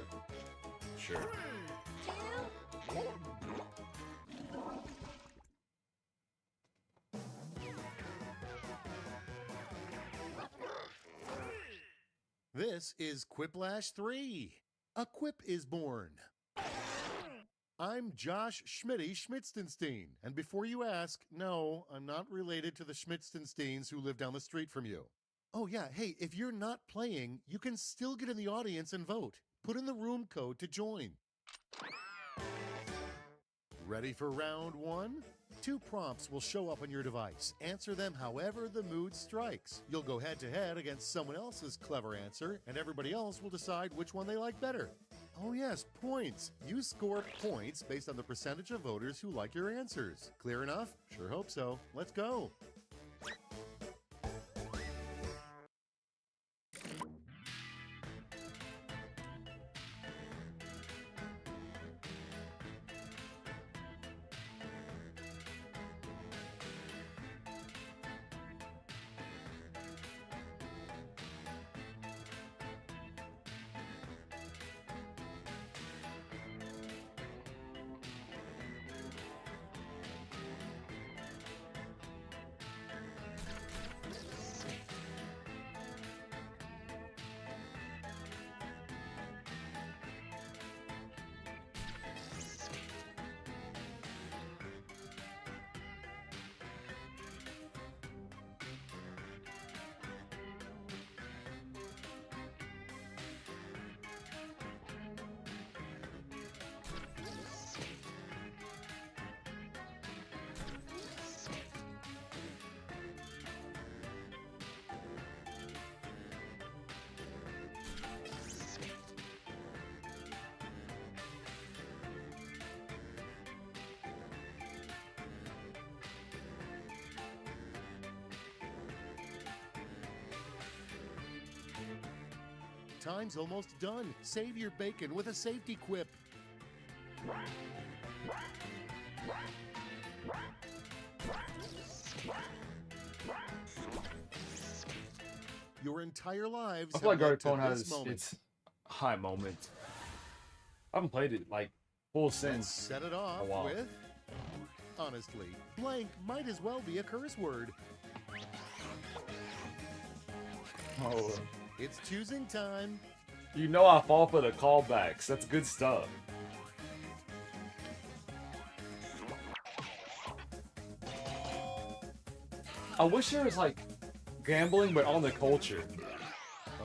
Sure. This is Quiplash 3. A quip is born. I'm Josh Schmitty Schmitzenstein, and before you ask, no, I'm not related to the Schmitzensteins who live down the street from you. Oh yeah, hey, if you're not playing, you can still get in the audience and vote. Put in the room code to join. Ready for round 1? 2 prompts will show up on your device. Answer them however the mood strikes. You'll go head-to-head against someone else's clever answer, and everybody else will decide which one they like better. Oh yes, points. You score points based on the percentage of voters who like your answers. Clear enough? Sure hope so. Let's go. Time's almost done. Save your bacon with a safety quip. Your entire lives I feel like have led Gartic to Phone this has moment. its high moment. I haven't played it like full Let's since set it off a while. with... Honestly, blank might as well be a curse word. Oh, It's choosing time. you know I fall for the callbacks. That's good stuff. I wish there was like gambling, but on the culture.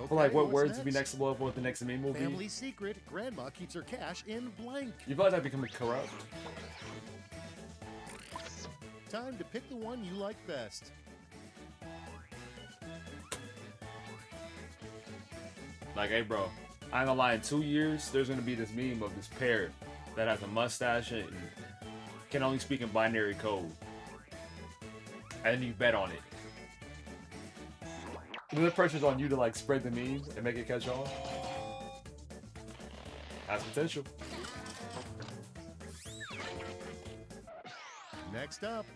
For like what what's words would be next to love, what the next meme will be. Family secret, Grandma keeps her cash in blank. You feel like that becoming corrupt? Time to pick the one you like best. Like, hey bro, I ain't gonna lie, in 2 years, there's gonna be this meme of this pair that has a mustache and can only speak in binary code. And you bet on it. And then the pressure's on you to like spread the meme and make it catch on. Has potential. Next up,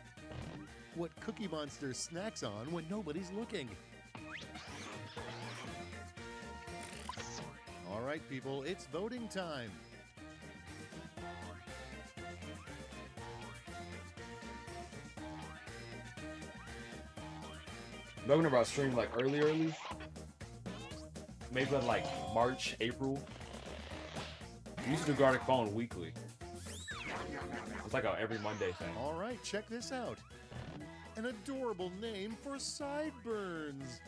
what Cookie Monster snacks on when nobody's looking. All right, people, it's voting time. Remember whenever I streamed like early? Maybe in like March, April. We used to do Gartic Phone weekly. It's like a every Monday thing. All right, check this out. An adorable name for sideburns.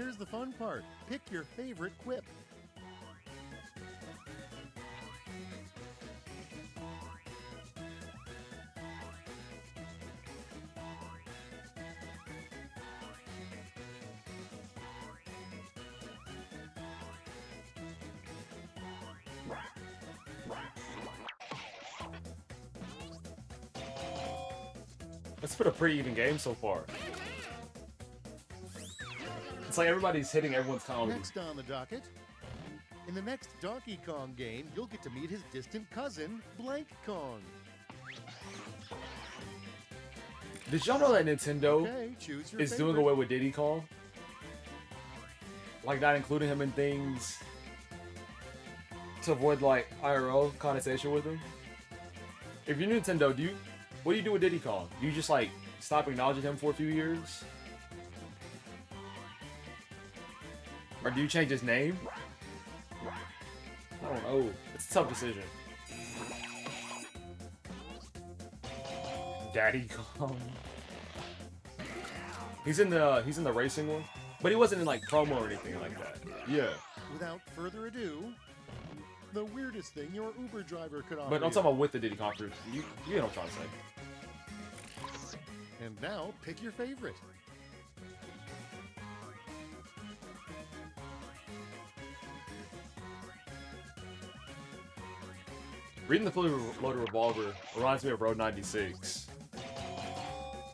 Here's the fun part. Pick your favorite quip. It's been a pretty even game so far. It's like everybody's hitting everyone's comedy. Next on the docket. In the next Donkey Kong game, you'll get to meet his distant cousin, Blank Kong. Did y'all know that Nintendo choose your is doing favorite. away with Diddy Kong? Like not including him in things to avoid like IRL connotation with him? If you're Nintendo, what do you do with Diddy Kong? Do you just like stop acknowledging him for a few years? Or do you change his name? I don't know. It's a tough decision. Daddy Kong. He's in the racing one, but he wasn't in like promo or anything like that. Yeah. Without further ado, the weirdest thing your Uber driver could offer. But I'm talking about with the Diddy Kong fruit. You know what I'm trying to say. And now, pick your favorite. Reading the fully loaded revolver reminds me of Road 96.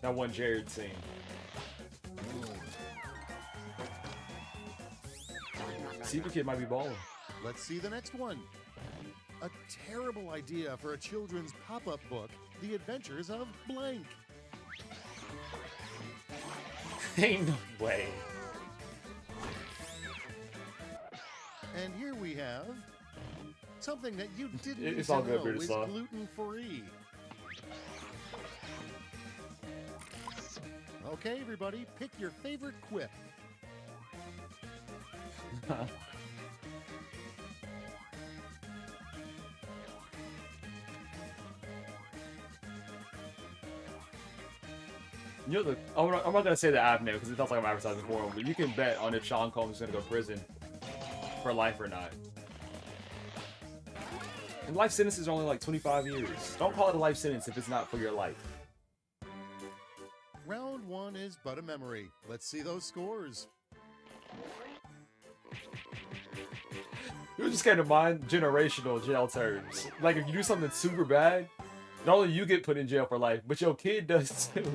That one Jared scene. Secret Kid might be balling. Let's see the next one. A terrible idea for a children's pop-up book, The Adventures of Blank. Ain't no way. And here we have something that you didn't It's even all good, know British is law. gluten-free. Okay, everybody, pick your favorite quip. You know I'm not gonna say the app name because it sounds like I'm advertising for him, but you can bet on if Sean Combs is gonna go to prison for life or not. And life sentences are only like 25 years. Don't call it a life sentence if it's not for your life. Round one is but a memory. Let's see those scores. You just came to mind generational jail terms. Like if you do something super bad, not only you get put in jail for life, but your kid does too.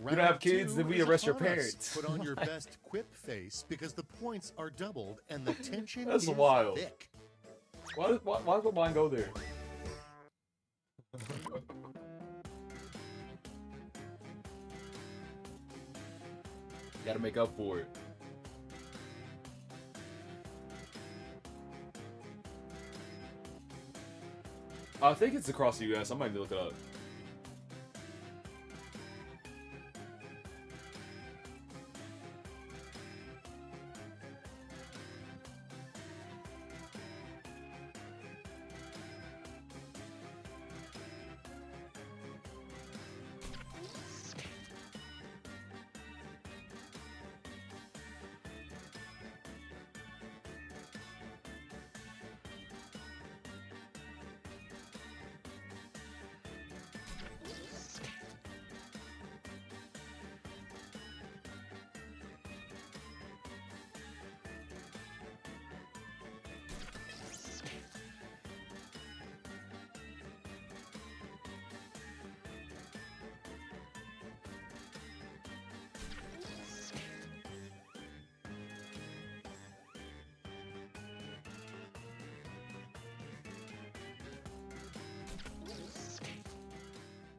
You don't have kids, then we arrest your parents. Put on your best quip face because the points are doubled and the tension That's is wild. thick. Why does mine go there? Gotta make up for it. I think it's across the US. I might need to look it up.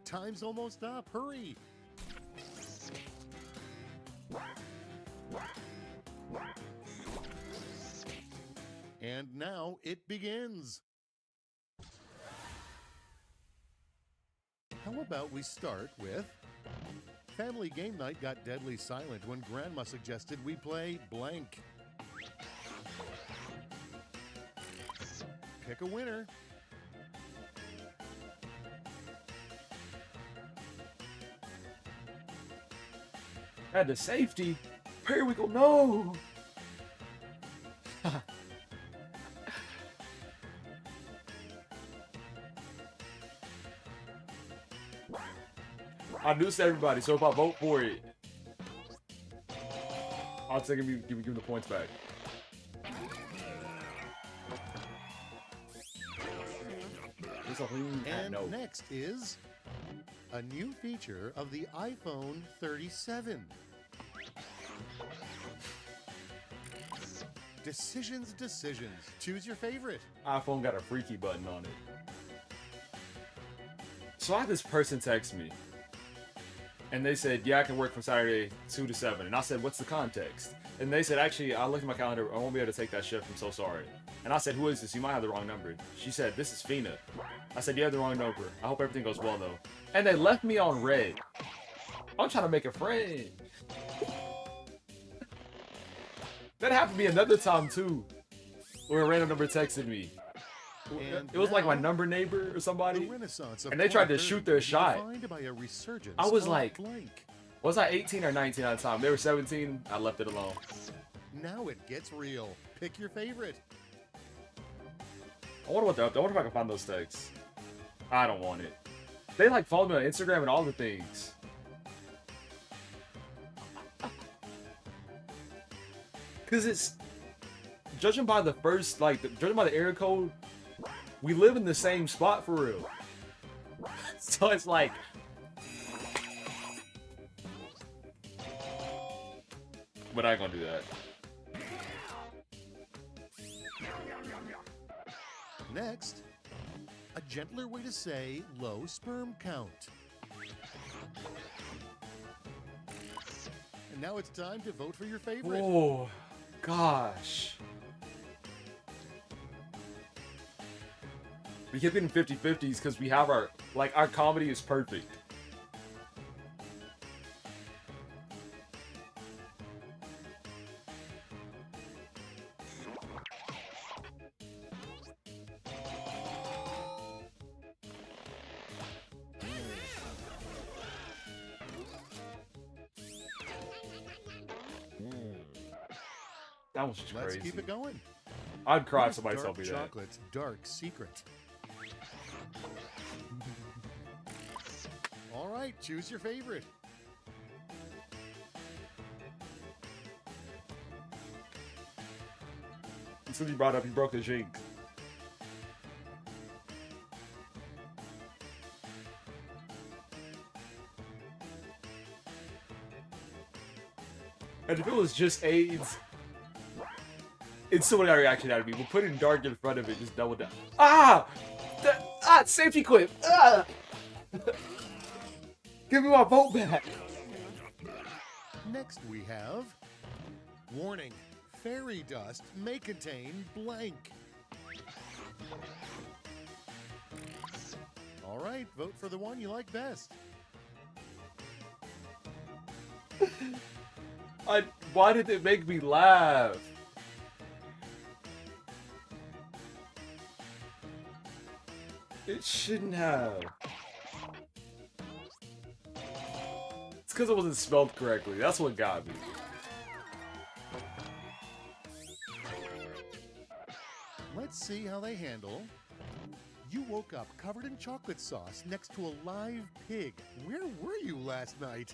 Time's almost up. Hurry. And now it begins. How about we start with Family Game Night got deadly silent when Grandma suggested we play blank. Pick a winner. Had the safety. Here we go. No. I knew everybody, so if I vote for it, I'll take him. Give him the points back. And next is a new feature of the iPhone 37. Decisions. Choose your favorite. iPhone got a freaky button on it. So I had this person text me. And they said, yeah, I can work from Saturday 2 to 7. And I said, what's the context? And they said, actually, I looked at my calendar. I won't be able to take that shift. I'm so sorry. And I said, who is this? You might have the wrong number. She said, this is Fina. I said, you have the wrong number. I hope everything goes well, though. And they left me on red. I'm trying to make a friend. That happened to me another time, too. Where a random number texted me. And it was like my number neighbor or somebody. The and they tried to shoot their shot. By a resurgence I was like, blank. Was I 18 or 19 at the time? They were 17. I left it alone. Now it gets real. Pick your favorite. I wonder what they're up to. I wonder if I can find those texts. I don't want it. They like follow me on Instagram and all the things. Cause it's judging by the first, judging by the area code, we live in the same spot for real. So it's like, but I ain't gonna do that. Next, a gentler way to say low sperm count. And now it's time to vote for your favorite. Oh, gosh. We keep getting 50-50s because we have our comedy is perfect. That was just Let's crazy. keep it going. I'd cry if somebody told me that. Chocolate's dark secret. All right, choose your favorite. As soon as you brought up, you broke the jinx. And if it was just AIDS, it's still a reaction out of me. But putting dark in front of it just doubled down. Ah! Safety quit! Ah! Give me my vote back! Next we have... Warning. Fairy dust may contain blank. All right, vote for the one you like best. Why did it make me laugh? It shouldn't have. It's because it wasn't spelled correctly. That's what got me. Let's see how they handle. You woke up covered in chocolate sauce next to a live pig. Where were you last night?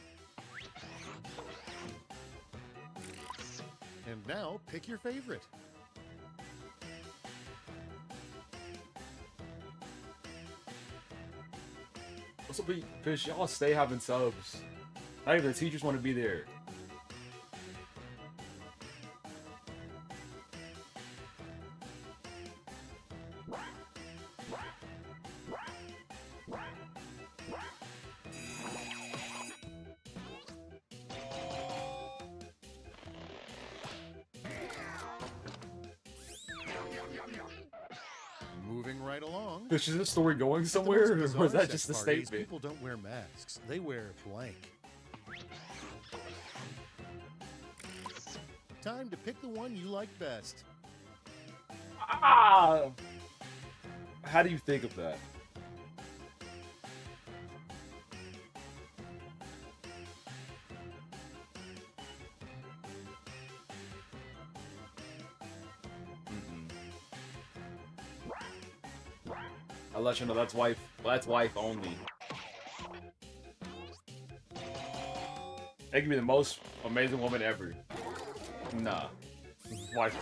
And now, pick your favorite. What's up, Fish? Y'all stay having subs. Not even the teachers want to be there. Moving right along. Is this story going somewhere, or is that just a statement? People don't wear masks. They wear blank. Time to pick the one you like best. Ah! How do you think of that? I'll let you know that's wife. That's wife only. It could be the most amazing woman ever. Nah, wife.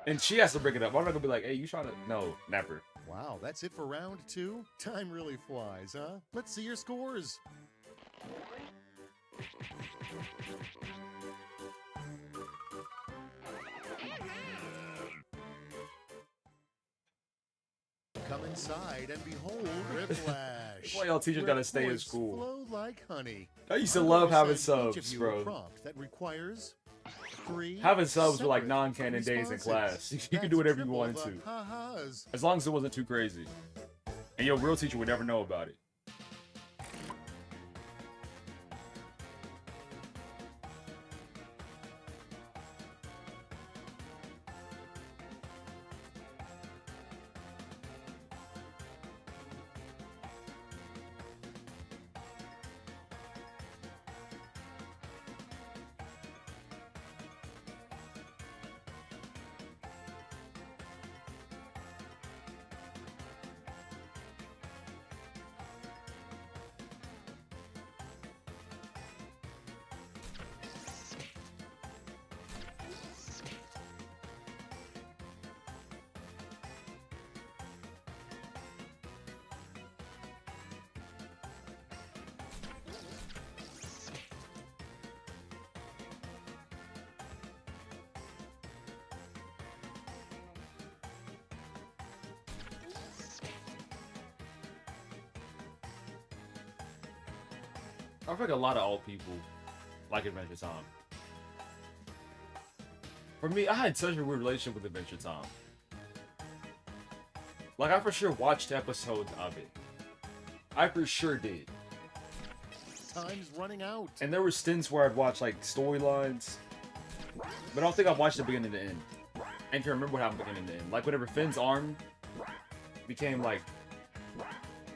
And she has to bring it up. I'm not gonna be like, hey, you trying to? No, never. Wow, that's it for round 2? Time really flies, huh? Let's see your scores. Come inside and behold Whiplash. Why y'all teachers gotta stay in points school? Flow like honey. I used to I'm love gonna having send each subs, of you bro. a prompt that requires 3 Having subs were like separate non-canon days in class. responses. You could do whatever you That's wanted triple to. the ha-has. As long as it wasn't too crazy. And your real teacher would never know about it. I feel like a lot of old people like Adventure Time. For me, I had such a weird relationship with Adventure Time. Like, I for sure watched episodes of it. I for sure did. Time's running out. And there were stints where I'd watch, like, storylines. But I don't think I've watched the beginning to end. And can remember what happened beginning to end. Like, whenever Finn's arm became, like,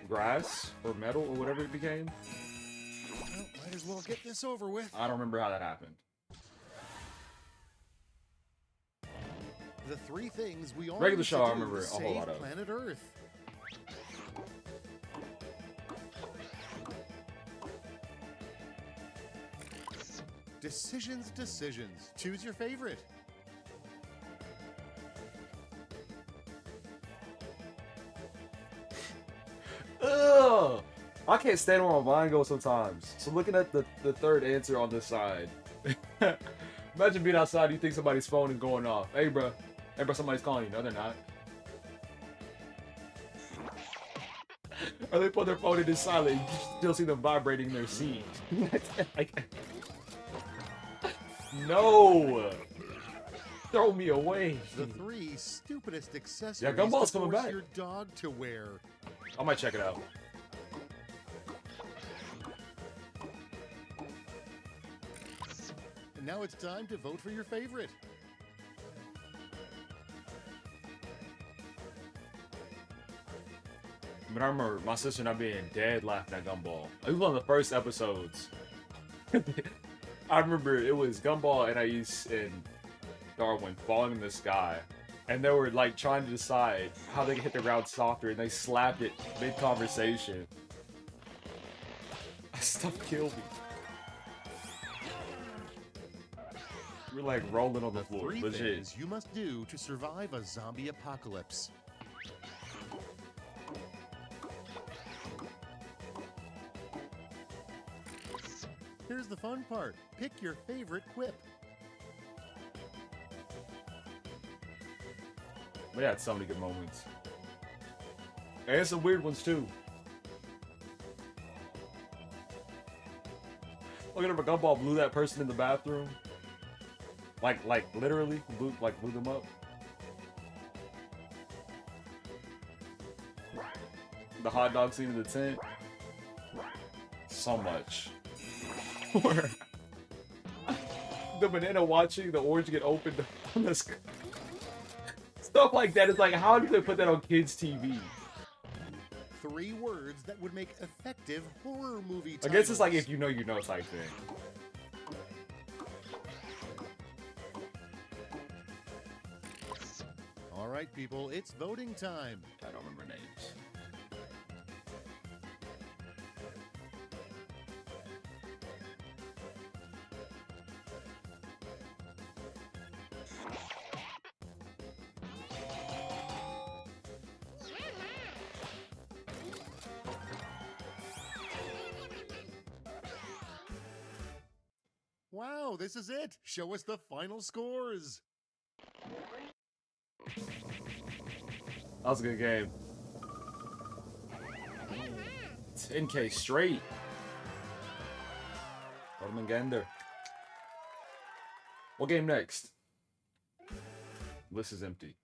grass or metal or whatever it became. Well, might as well get this over with. I don't remember how that happened. The 3 things we all Regular need show, to I do remember to a whole save lot of. planet Earth. Decisions, decisions. Choose your favorite. Ugh! I can't stand where my mind goes sometimes. So looking at the third answer on this side. Imagine being outside, you think somebody's phone is going off. Hey, bro. Hey, bro, somebody's calling you. No, they're not. Or they put their phone in silent, you still see them vibrating in their seat. Like, no! Throw me away. The 3 stupidest accessories Yeah, Gumball's to coming force back. your dog to wear. I might check it out. And now it's time to vote for your favorite. But I remember my sister and I being dead laughing at Gumball. It was one of the first episodes. I remember it was Gumball, Anais, and Darwin falling in the sky. And they were like trying to decide how they could hit the ground softer, and they slapped it mid-conversation. That stuff killed me. We're like rolling on the floor, 3 legit. things you must do to survive a zombie apocalypse. Here's the fun part. Pick your favorite quip. We had so many good moments. And some weird ones too. Look at if a Gumball blew that person in the bathroom. Like literally blew them up. The hot dog scene in the tent. So much. The banana watching the orange get opened on the screen. Stuff like that. It's like, how do they put that on kids' TV? 3 words that would make effective horror movie I titles. guess it's like if you know type thing. All All right, people, it's voting time. I don't remember names. Wow, this is it. Show us the final scores. That was a good game. 10K straight. Ormengender. What game next? List is empty.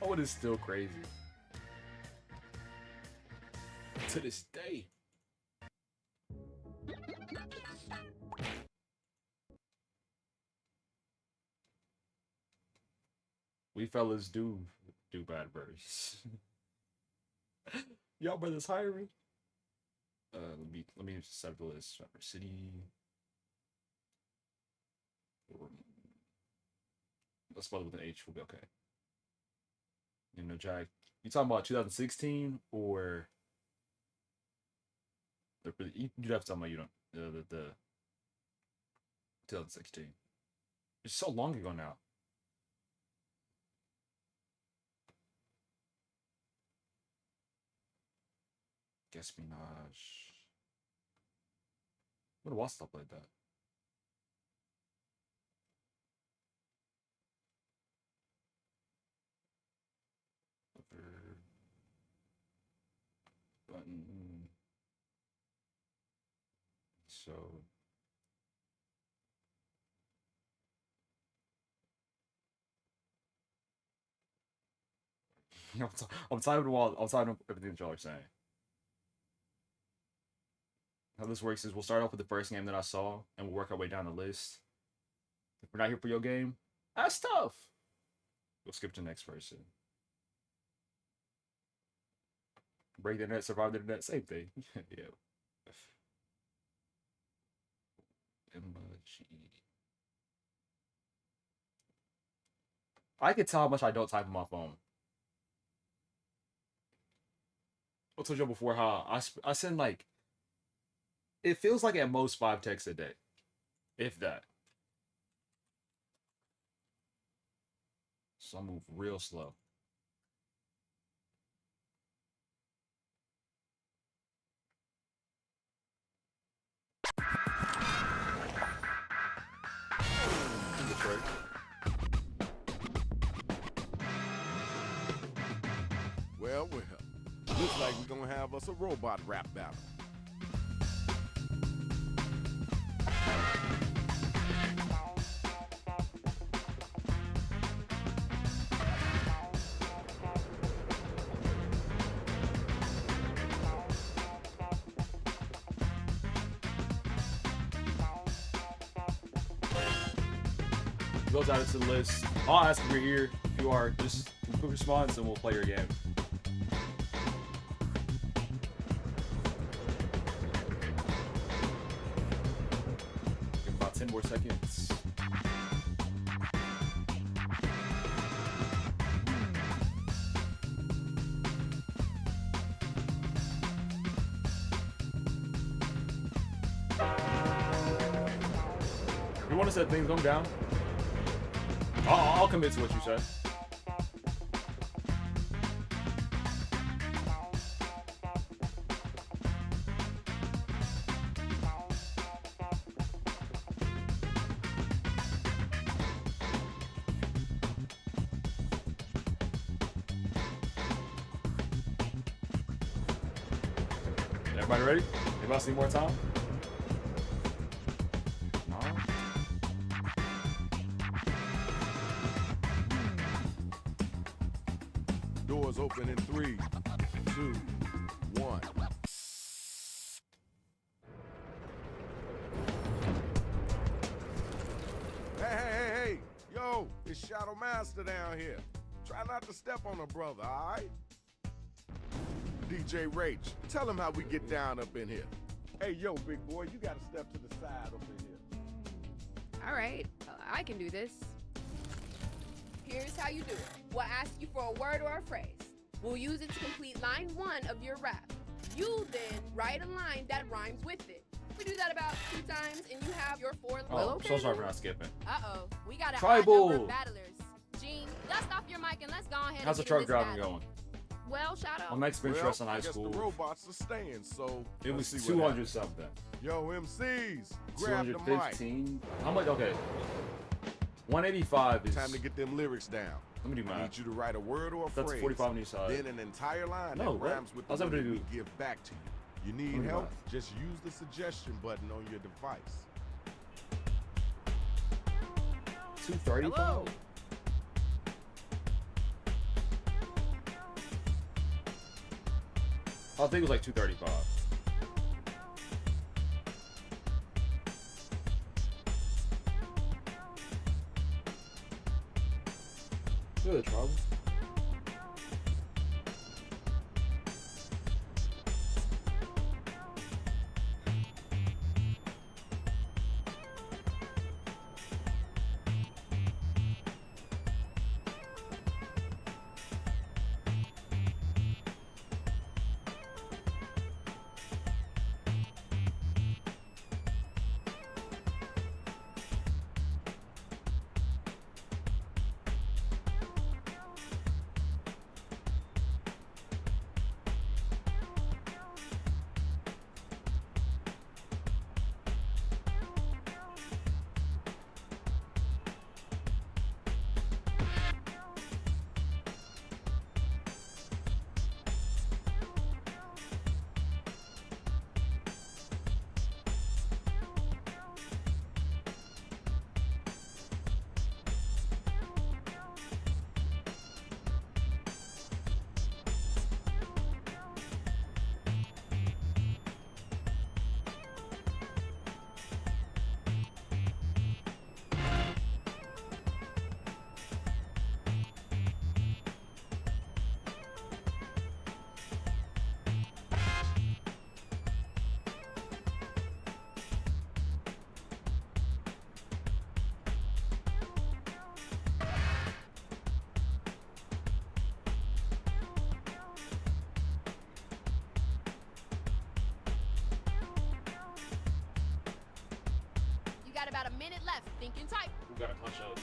Oh, it is still crazy. To this day. We fellas do bad birds. Y'all brothers hiring? Let me set up the list. City. Let's spell it with an H. We'll be okay. You know, Jack. You talking about 2016 or you'd have to tell me you don't the 2016. It's so long ago now. Espionage. What was stuff like that? Button. So. I'm tired of everything that y'all are saying. How this works is we'll start off with the first game that I saw, and we'll work our way down the list. If we're not here for your game, that's tough. We'll skip to the next person. Break the internet, survive the internet, same thing. Yeah. I can tell how much I don't type on my phone. I told you before how I send like, it feels like at most 5 texts a day, if that. So I move real slow. Well, looks like we're gonna have us a robot rap battle. Goes added to the list. I'll ask if you're here. If you are, just quick response and we'll play your game. Give about 10 more seconds. You want to set things down? I'll commit to what you said. Everybody ready? Anybody need more time? Doors open in 3, 2, 1. Hey, yo, it's Shadow Master down here. Try not to step on a brother, all right? DJ Rach, tell him how we get down up in here. Hey, yo, big boy, you gotta step to the side up in here. All right, I can do this. Here's how you do it. We'll ask you for a word or a phrase. We'll use it to complete line 1 of your rap. You then write a line that rhymes with it. We do that about 2 times, and you have your 4 lines. Oh, so sorry for not skipping. Uh-oh, we got a Tribal. high number of battlers. Gene, dust off your mic and let's go ahead How's the and truck get driving battle. going? Well, shout out. I'm experienced in high I guess school. the robots are staying, so It let's was see what 200 happens. something. Yo, MCs, grab the mic. 215. How much? Okay. 185 is. Time to get them lyrics down. Let me do I math. need you to write a word or a That's phrase. 45 on each side. Then an entire line No, that what? rhymes with I was the able to one we do- give back to you. You Let need me help? math. Just use the suggestion button on your device. 235. Hello. I think it was like 235. Good trouble. You got about a minute left. Think and type. We gotta punch out.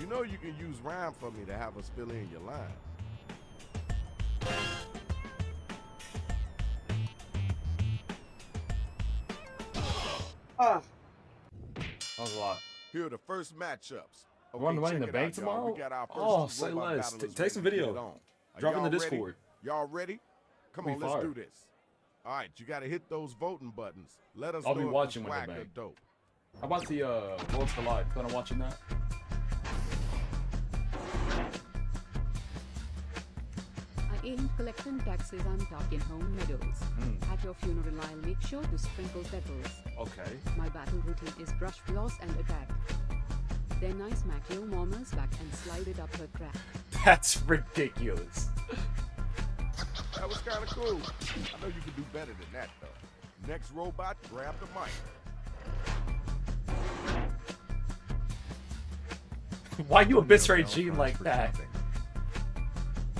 You know you can use rhyme for me to have us fill in your line. That was a lot. Here are the first matchups. We're on the Money in check the it Bank out, y'all. tomorrow? We got our first Oh, two say robot less. battlers Take some ready to video. get on. Are Drop in y'all the ready? Discord. Y'all ready? Come Be on, let's fire. do this. All right, you got to hit those voting buttons. Let us I'll know be if watching it's Money in whack the or Bank. dope. How about the Worlds Collide? Plan on watching that? I ain't collecting taxes, I'm talking home meadows. At your funeral, I'll make sure to sprinkle pebbles. Okay. My battle routine is brush, floss, and attack. Then I smack your mama's back and slide it up her crack. That's ridiculous. That was kind of cool. I know you can do better than that, though. Next robot, grab the mic. Why you eviscerate Gene like that?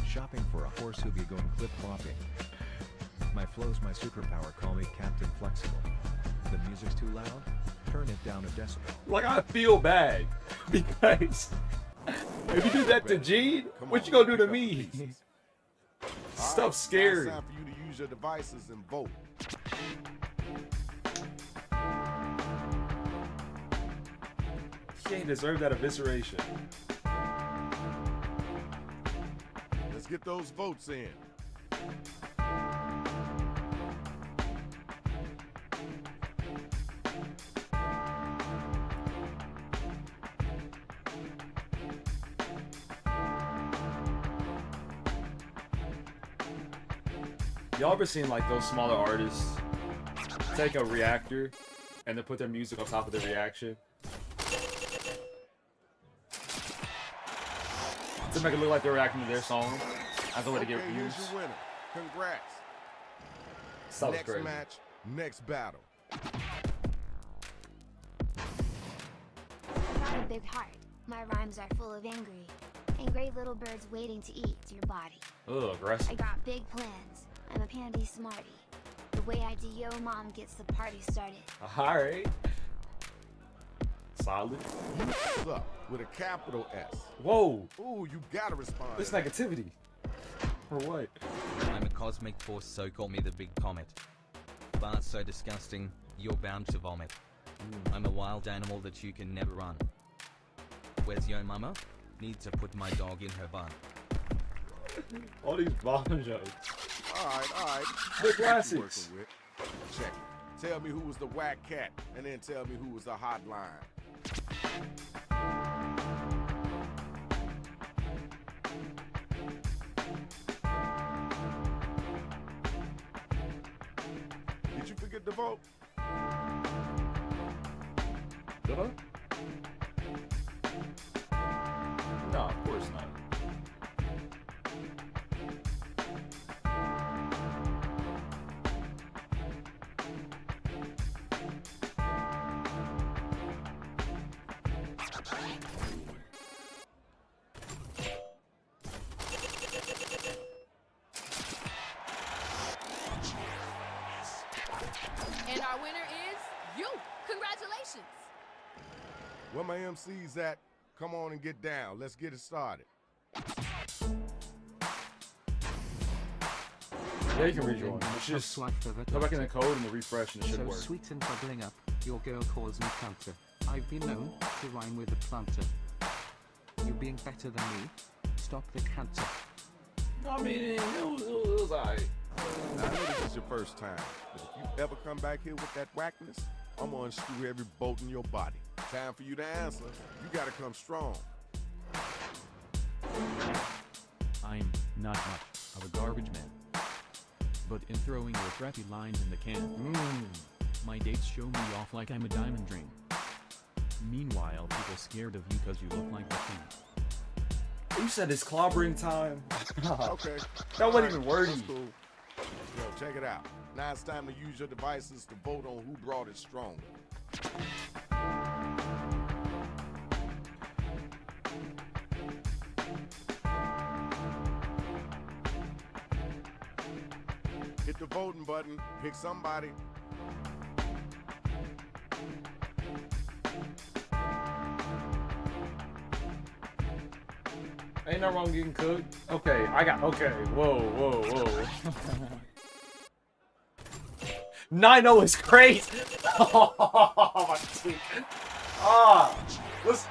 Shopping for a horse who be going clip clopping. My flow's my superpower, call me Captain Flexible. The music's too loud? Turn it down a decibel. Like, I feel bad. Because if you do that to Gene, what you gonna do to me? Stuff's scary. It's time for you to use your devices and vote. He ain't deserve that evisceration. Let's get those votes in. Y'all ever seen like those smaller artists take a reactor and then put their music on top of the reaction to make it look like they're reacting to their song as a way to get views? Here's your winner. Congrats. Next crazy. Match, next battle. I got a big heart. My rhymes are full of angry little birds waiting to eat your body. Ugh, aggressive. I got big plans. I'm a pandy smarty. The way I do yo mom gets the party started. Alright. Solid. Up with a capital S. Whoa. Ooh, you gotta respond. This negativity. For what? I'm a cosmic force, so call me the big comet. Bars so disgusting, you're bound to vomit. I'm a wild animal that you can never run. Where's your mama? Need to put my dog in her bun. All these bomb jokes. Alright. The classics. Check it. Tell me who was the whack cat, and then tell me who was the hotline. Did you forget to vote? Did I? No, of course not. And our winner is you. Congratulations. Where my MC's at, come on and get down. Let's get it started. Yeah, you can rejoin. It's just go back in the code and the refresh and it should so work. Sweet and bubbling up, your girl calls me counter. I've been known to rhyme with a planter. You being better than me? Stop the canter. I mean, it was alright. Now, I know this is your first time, but if you ever come back here with that whackness, I'm gonna unscrew every bolt in your body. Time for you to answer. You gotta come strong. I'm not much of a garbage man, but in throwing your crappy lines in the can, my dates show me off like I'm a diamond dream. Meanwhile, people scared of you because you look like the king. You said it's clobbering time. Okay. That wasn't even wordy. That's cool. Yo, check it out. Now it's time to use your devices to vote on who brought it stronger. Hit the voting button, pick somebody. Ain't no wrong getting cooked. Okay, okay. Whoa. 9-0 is crazy. Oh, my cheek. Listen.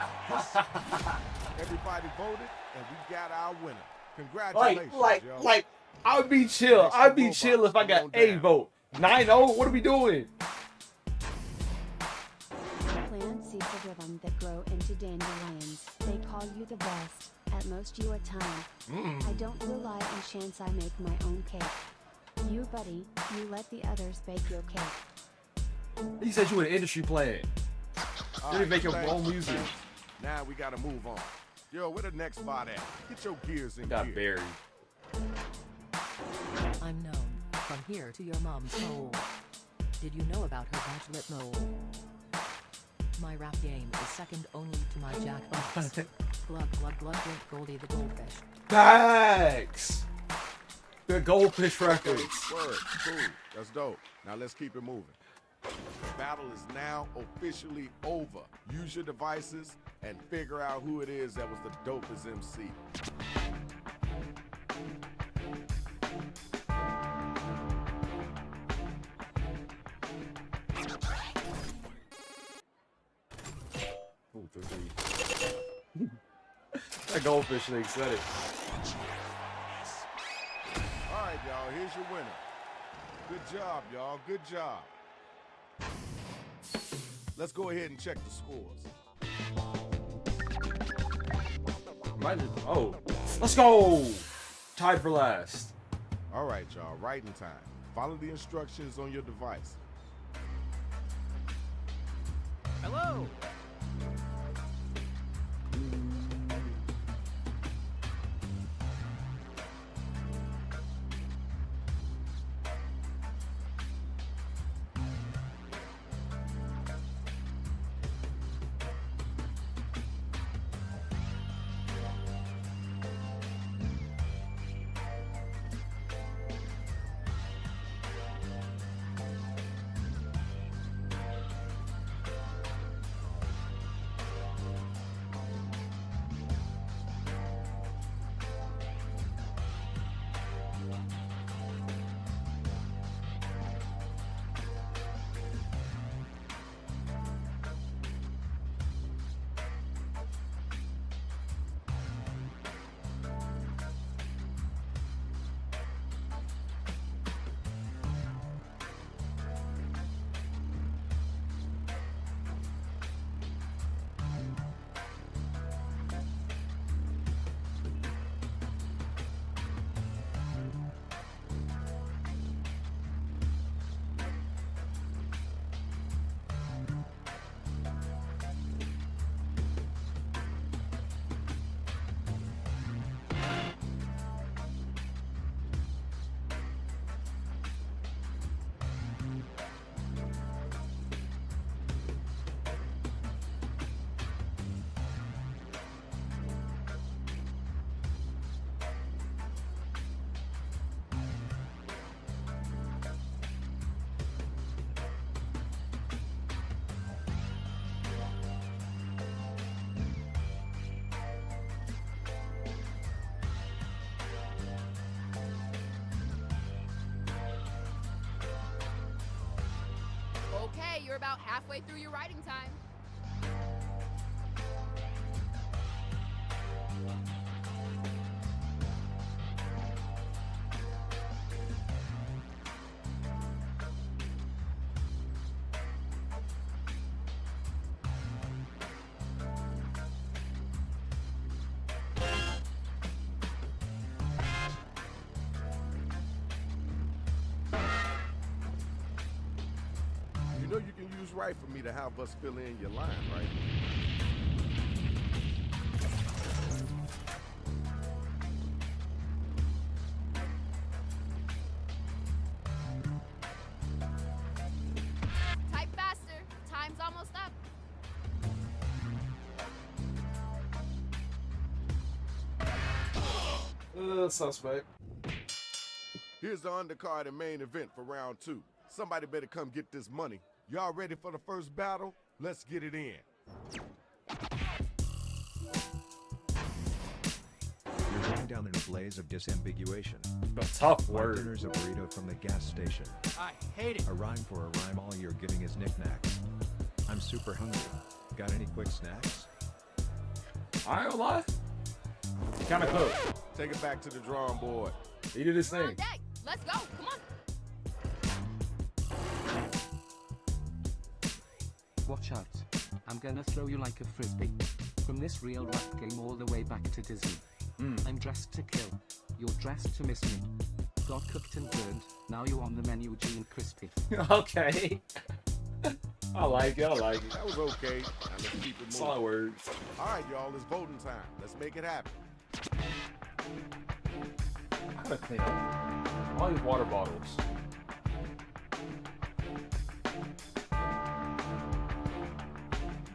Everybody voted, and we got our winner. Congratulations, yo. Like, I'd be chill. I'd be chill if I got a vote. 9-0? What are we doing? Plant seeds of rhythm that grow into dandelions. They call you the best. At most you are time. I don't rely on chance, I make my own cake. You, buddy, you let the others bake your cake. He said you were an industry player. You didn't make your own music. Now we gotta move on. Yo, where the next spot at? Get your gears in Got gear. buried. I'm known from here to your mom's hole. Did you know about her bachelorette mole? My rap game is second only to my Jackbox. Glug, glug, glug, drink Goldie the goldfish. Thanks! The Goldfish Records. Word, cool, that's dope. Now let's keep it moving. The battle is now officially over. Use your devices and figure out who it is that was the dopest MC. Ooh, 3-3. That goldfish thing said it. All right, y'all, here's your winner. Good job, y'all, good job. Let's go ahead and check the scores. Oh, let's go! Tied for last. All right, y'all, writing time. Follow the instructions on your device. Hello. Okay, you're about halfway through your writing time. You know you can use right for me to have us fill in your line, right? Type faster. Time's almost up. Suspect. Here's the undercard and main event for round 2. Somebody better come get this money. Y'all ready for the first battle? Let's get it in. You're going down in a blaze of disambiguation. A tough My word. dinner's a burrito from the gas station. I hate it. A rhyme for a rhyme, all you're giving is knickknacks. I'm super hungry. Got any quick snacks? I ain't gonna lie. He kind of cooked. Take it back to the drawing board. He did his On thing. deck. Let's go. Come on. Watch out. I'm gonna throw you like a frisbee. From this real rap game all the way back to Disney. I'm dressed to kill. You're dressed to miss me. Got cooked and burned. Now you're on the menu, G and crispy. Okay. I like it. I like it. That was okay. Now let's keep it moving. Solid words. All right, y'all, it's voting time. Let's make it happen. I gotta clean up all these water bottles.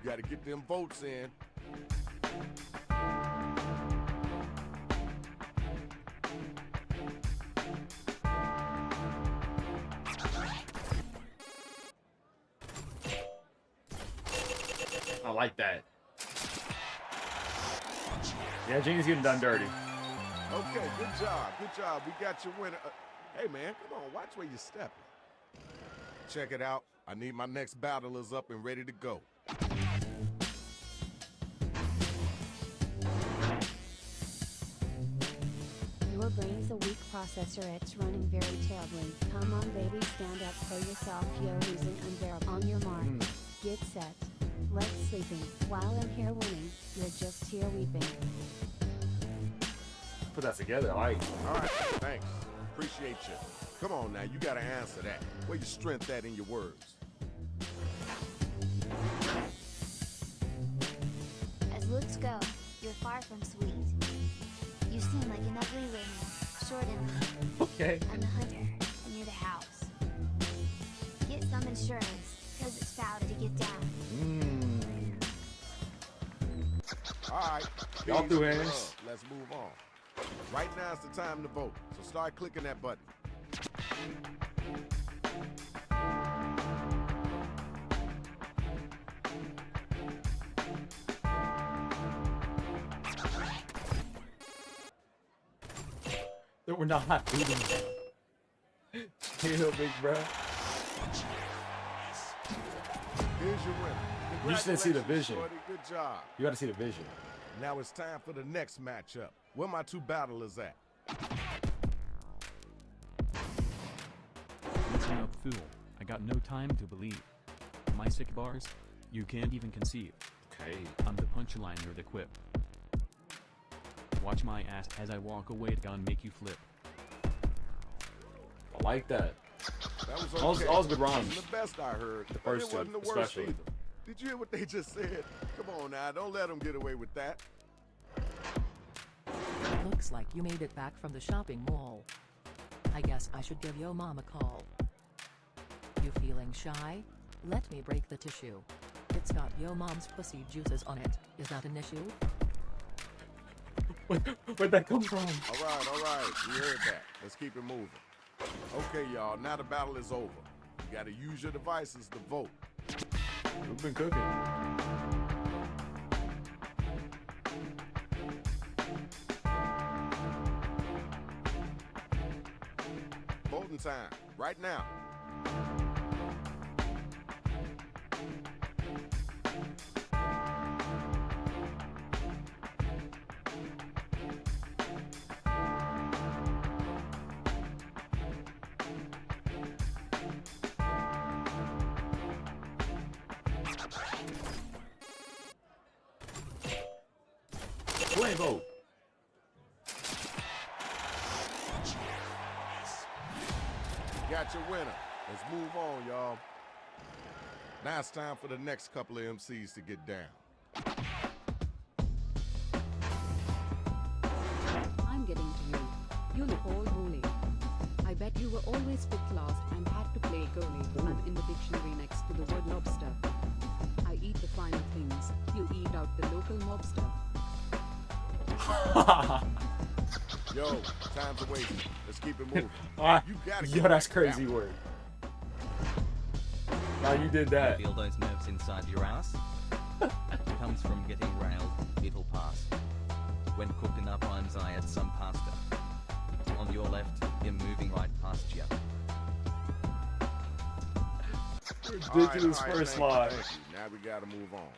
You gotta get them votes in. I like that. Yeah, Genie's getting done dirty. Okay, good job. Good job. We got your winner. Hey, man, come on. Watch where you're stepping. Check it out. I need my next battlers up and ready to go. Your brain's a weak processor, it's running very terribly. Come on baby, stand up for yourself, yo losing unbearable. On your mark, get set. Let's sleeping. While I'm here winning, you're just here weeping. Put that together, I like it. All right, thanks. Appreciate appreciate you. Come on now, you gotta answer that. Where your strength at in your words? As looks go, you're far from sweet. You seem like an ugly ring, short and lean. Okay. I'm the hunter, and you're the house. Get some insurance, cause it's foul to get down. All right. Y'all do peace and hands. love. Let's move on. Right now is the time to vote, so start clicking that button. That we're not beating them. Chill, big bro. Here's your winner. You just didn't see the Congratulations, vision. shorty. Good job. You gotta see the vision. Now it's time for the next matchup. Where my two battlers at? Listen up, fool. I got no time to believe. My sick bars? You can't even conceive. Okay. I'm the punchline, you're the quip. Watch my ass as I walk away, gonna make you flip. I like that. That was All okay. was good rhymes. Wasn't the best I heard. The but first it two, wasn't the worst especially. either. Did you hear what they just said? Come on now, don't let them get away with that. Looks like you made it back from the shopping mall. I guess I should give your mom a call. You feeling shy? Let me break the tissue. It's got your mom's pussy juices on it. Is that an issue? Where'd that come from? All right. We heard that. Let's keep it moving. Okay, y'all, now the battle is over. You gotta use your devices to vote. We've been cooking. Voting time, right now. Go ahead, vote. Got your winner. Let's move on, y'all. Now it's time for the next couple of MCs to get down. I'm getting to you. You look all holy. I bet you were always picked last and had to play goalie. I'm in the dictionary next to the word lobster. I eat the finer things. You eat out the local mobster. Yo, time's a wasting. Let's keep it moving. You gotta Yo, get that's that crazy down. word. Now you did that. Feel those nerves inside your ass? Comes from getting railed, it'll pass. When cooking up rhymes, I add some pasta. On your left, you're moving right past you. Ridiculous first line. Thank you. Now we gotta move on.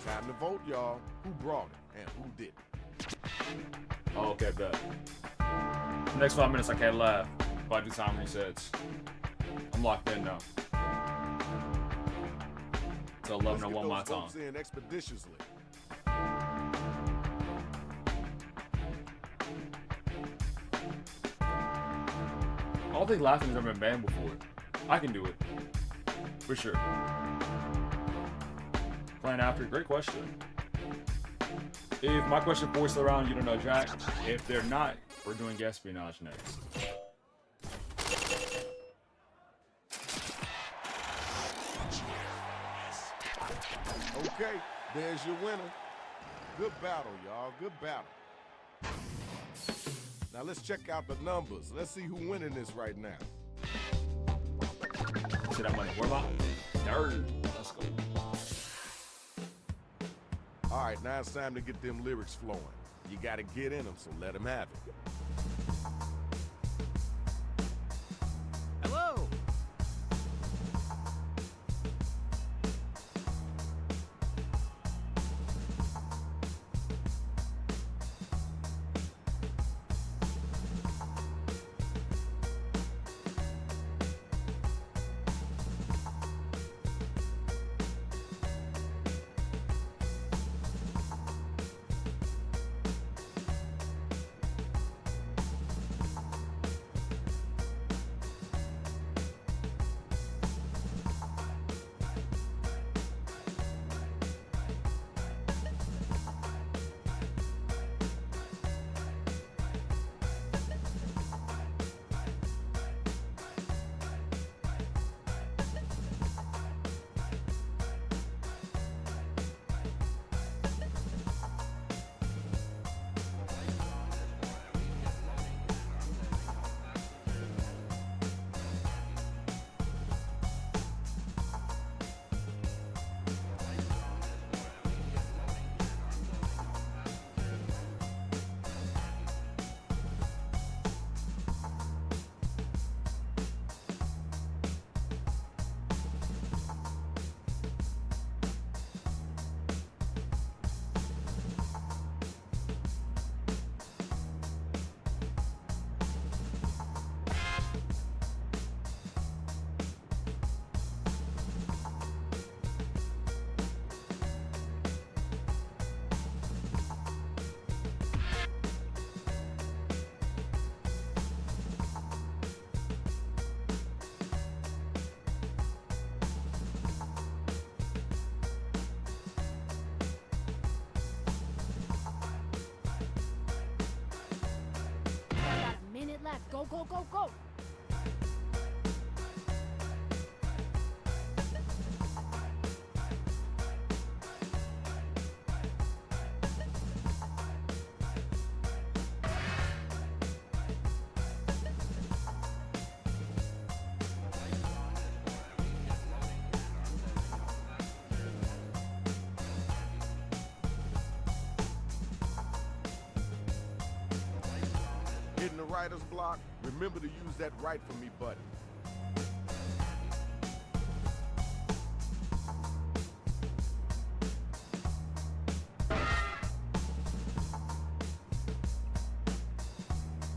Time to vote, y'all. Who brought it and who didn't? Oh, okay, bet. Next 5 minutes, I can't laugh. If I do time resets. I'm locked in now. Till 11:01 my Let's get those time. votes in expeditiously. I don't think laughing has ever been banned before. I can do it. For sure. Plan after, great question. If my question 4 is still around, you don't know Jack. If they're not, we're doing espionage next. Okay, there's your winner. Good battle, y'all. Good battle. Now let's check out the numbers. Let's see who's winning this right now. See that money? Where am I? Nerd. Let's go. All right, now it's time to get them lyrics flowing. You got to get in them, so let them have it. Hello. Go, go, go, go! Hitting the writer's block, remember to use that write for me button.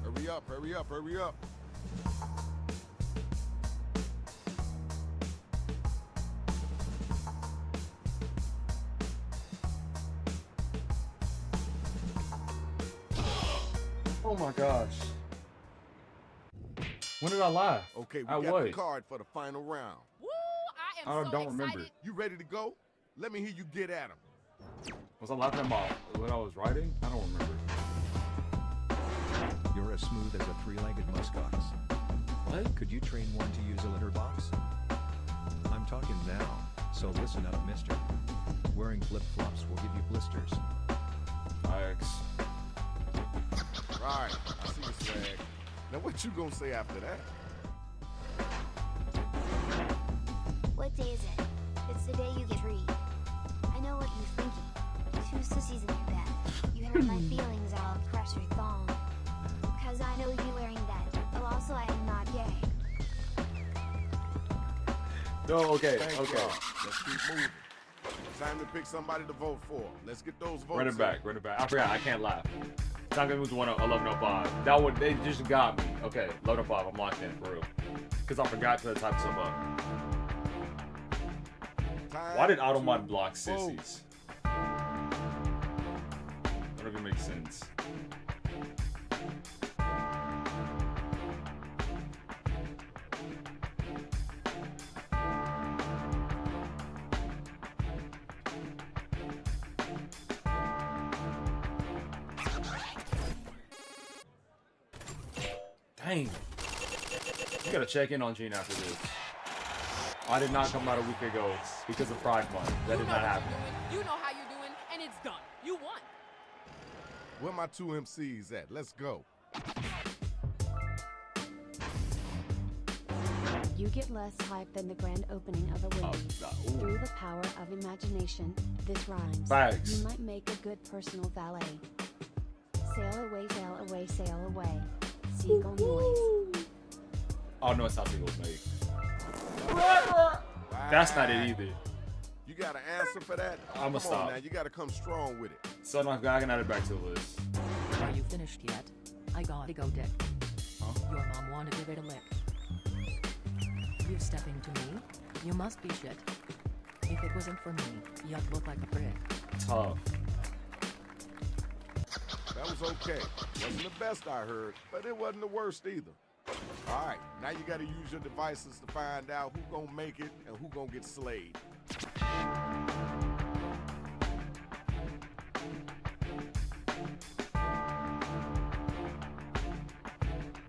Hurry up, hurry up, hurry up. Oh my gosh. When did I laugh? Okay, we I got was. the card for the final round. Woo! I am I so don't excited. remember. You ready to go? Let me hear you get at him. Was I laughing at when I was writing? I don't remember. You're as smooth as a three-legged muskox. What? Could you train one to use a litter box? I'm talking now, so listen up, mister. Wearing flip-flops will give you blisters. Thanks. Right, I see your swag. Now what you gonna say after that? What day is it? It's the day you get free. I know what you're thinking. Two sissies in your bed. You hurt my feelings, I'll crush your thong. Cause I know you wearing that. Oh, also I am not gay. No, okay, Thank okay. y'all. Let's keep moving. Time to pick somebody to vote for. Let's get those votes. Run it back, run it back. I forgot, I can't laugh. Time to move to 11:05. That one, they just got me. Okay, 11:05, I'm locked in, for real. Because I forgot to type some up. Why did Automod block sissies? That don't even make sense. Dang. You gotta check in on Gene after this. I did not come out a week ago because of Pride Month. That did not happen. You know how you're doing, and it's done. You won. Where my two MCs at? Let's go. You get less hype than the grand opening of a Wendy's. Through the power of imagination, this rhymes. Facts. You might make a good personal valet. Sail away, sail away, sail away. Seagull noise. Oh no, it's not seagulls make. That's not it either. You got an answer for that? I'ma Come stop. on now, you gotta come strong with it. So I'm gonna add it back to the list. Are you finished yet? I gotta go, Dick. Huh? Your mom wanna give it a lick. You stepping to me? You must be shit. If it wasn't for me, you'd look like a prick. Tough. That was okay. Wasn't the best I heard, but it wasn't the worst either. All right, now you gotta use your devices to find out who gonna make it and who gonna get slayed.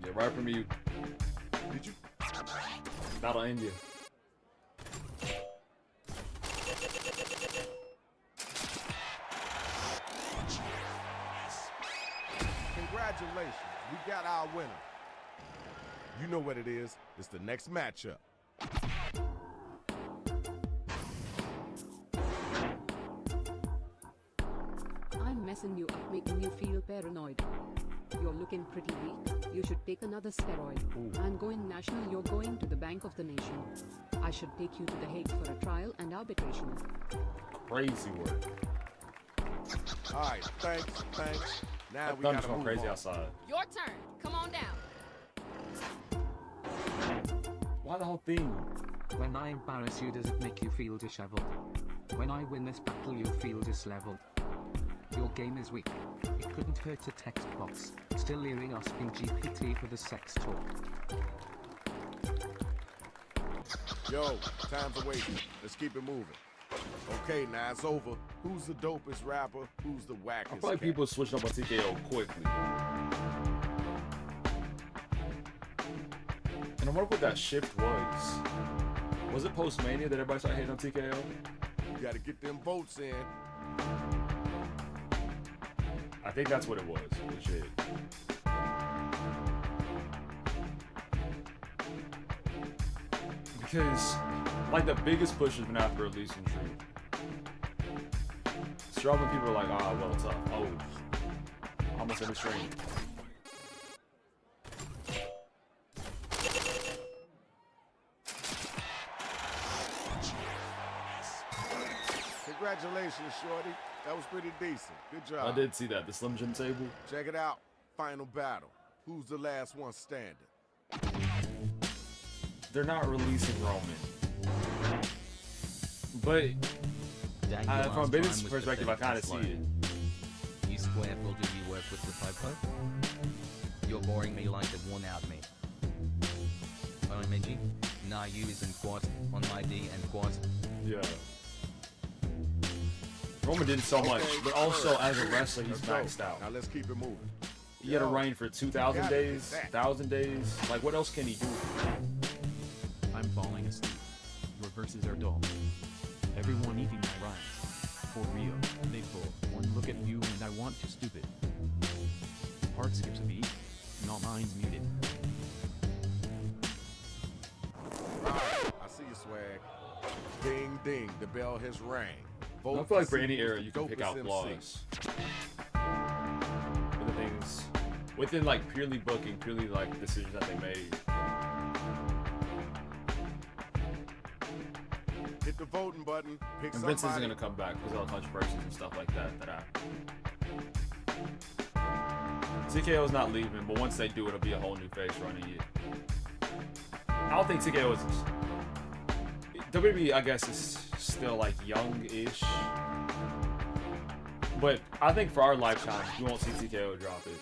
Yeah, right from you. Did you? Battle India. Congratulations, we got our winner. You know what it is. It's the next matchup. I'm messing you up, making you feel paranoid. You're looking pretty weak. You should take another steroid. I'm going national, you're going to the Bank of the Nation. I should take you to The Hague for a trial and arbitration. Crazy word. All right, thanks. Now That we thunder's gotta going move crazy on. outside. Your turn. Come on down. Why the whole thing? When I embarrass you, does it make you feel disheveled? When I win this battle, you feel disleveled. Your game is weak. It couldn't hurt a text box. Still hearing us being GPT for the sex talk. Yo, time's a wasting. Let's keep it moving. Okay, now it's over. Who's the dopest rapper? Who's the wackest? I feel like people switched up on TKO quickly. And I wonder what that shift was. Was it post-Mania that everybody started hating on TKO? You gotta get them votes in. I think that's what it was. Legit. Because, like, the biggest push has been after releasing Truth. Strowman people are like, ah, well, tough. Oh, almost in the stream. Congratulations, Shorty. That was pretty decent. Good job. I did see that. The Slim Jim table. Check it out. Final battle. Who's the last one standing? They're not releasing Roman. But from a business perspective, I kind of see it. You square will do you work with the typo? You're boring me like the one out me. Oh, Minji? Nah, you isn't quad on my D and quad. Yeah. Roman did so much, but also as a wrestler, he's maxed out. Now let's keep it moving. He had a reign for 2,000 days, 1,000 days. Like, what else can he do? I'm falling asleep. Your verses are dull. Everyone eating my rhymes. For real, they pull one look at you and I want to stupid. Heart skips a beat, not mine's muted. I see you, Swag. Ding, ding, the bell has rang. I feel like for any era, you can pick out flaws. For the things within like purely booking, purely like decisions that they made. Hit the voting button. Pick And Vince isn't gonna come back because of all the controversies and stuff like that happened. TKO is not leaving, but once they do, it'll be a whole new face running it. I don't think TKO is. WWE, I guess, is still like young-ish, but I think for our lifetime, we won't see TKO drop it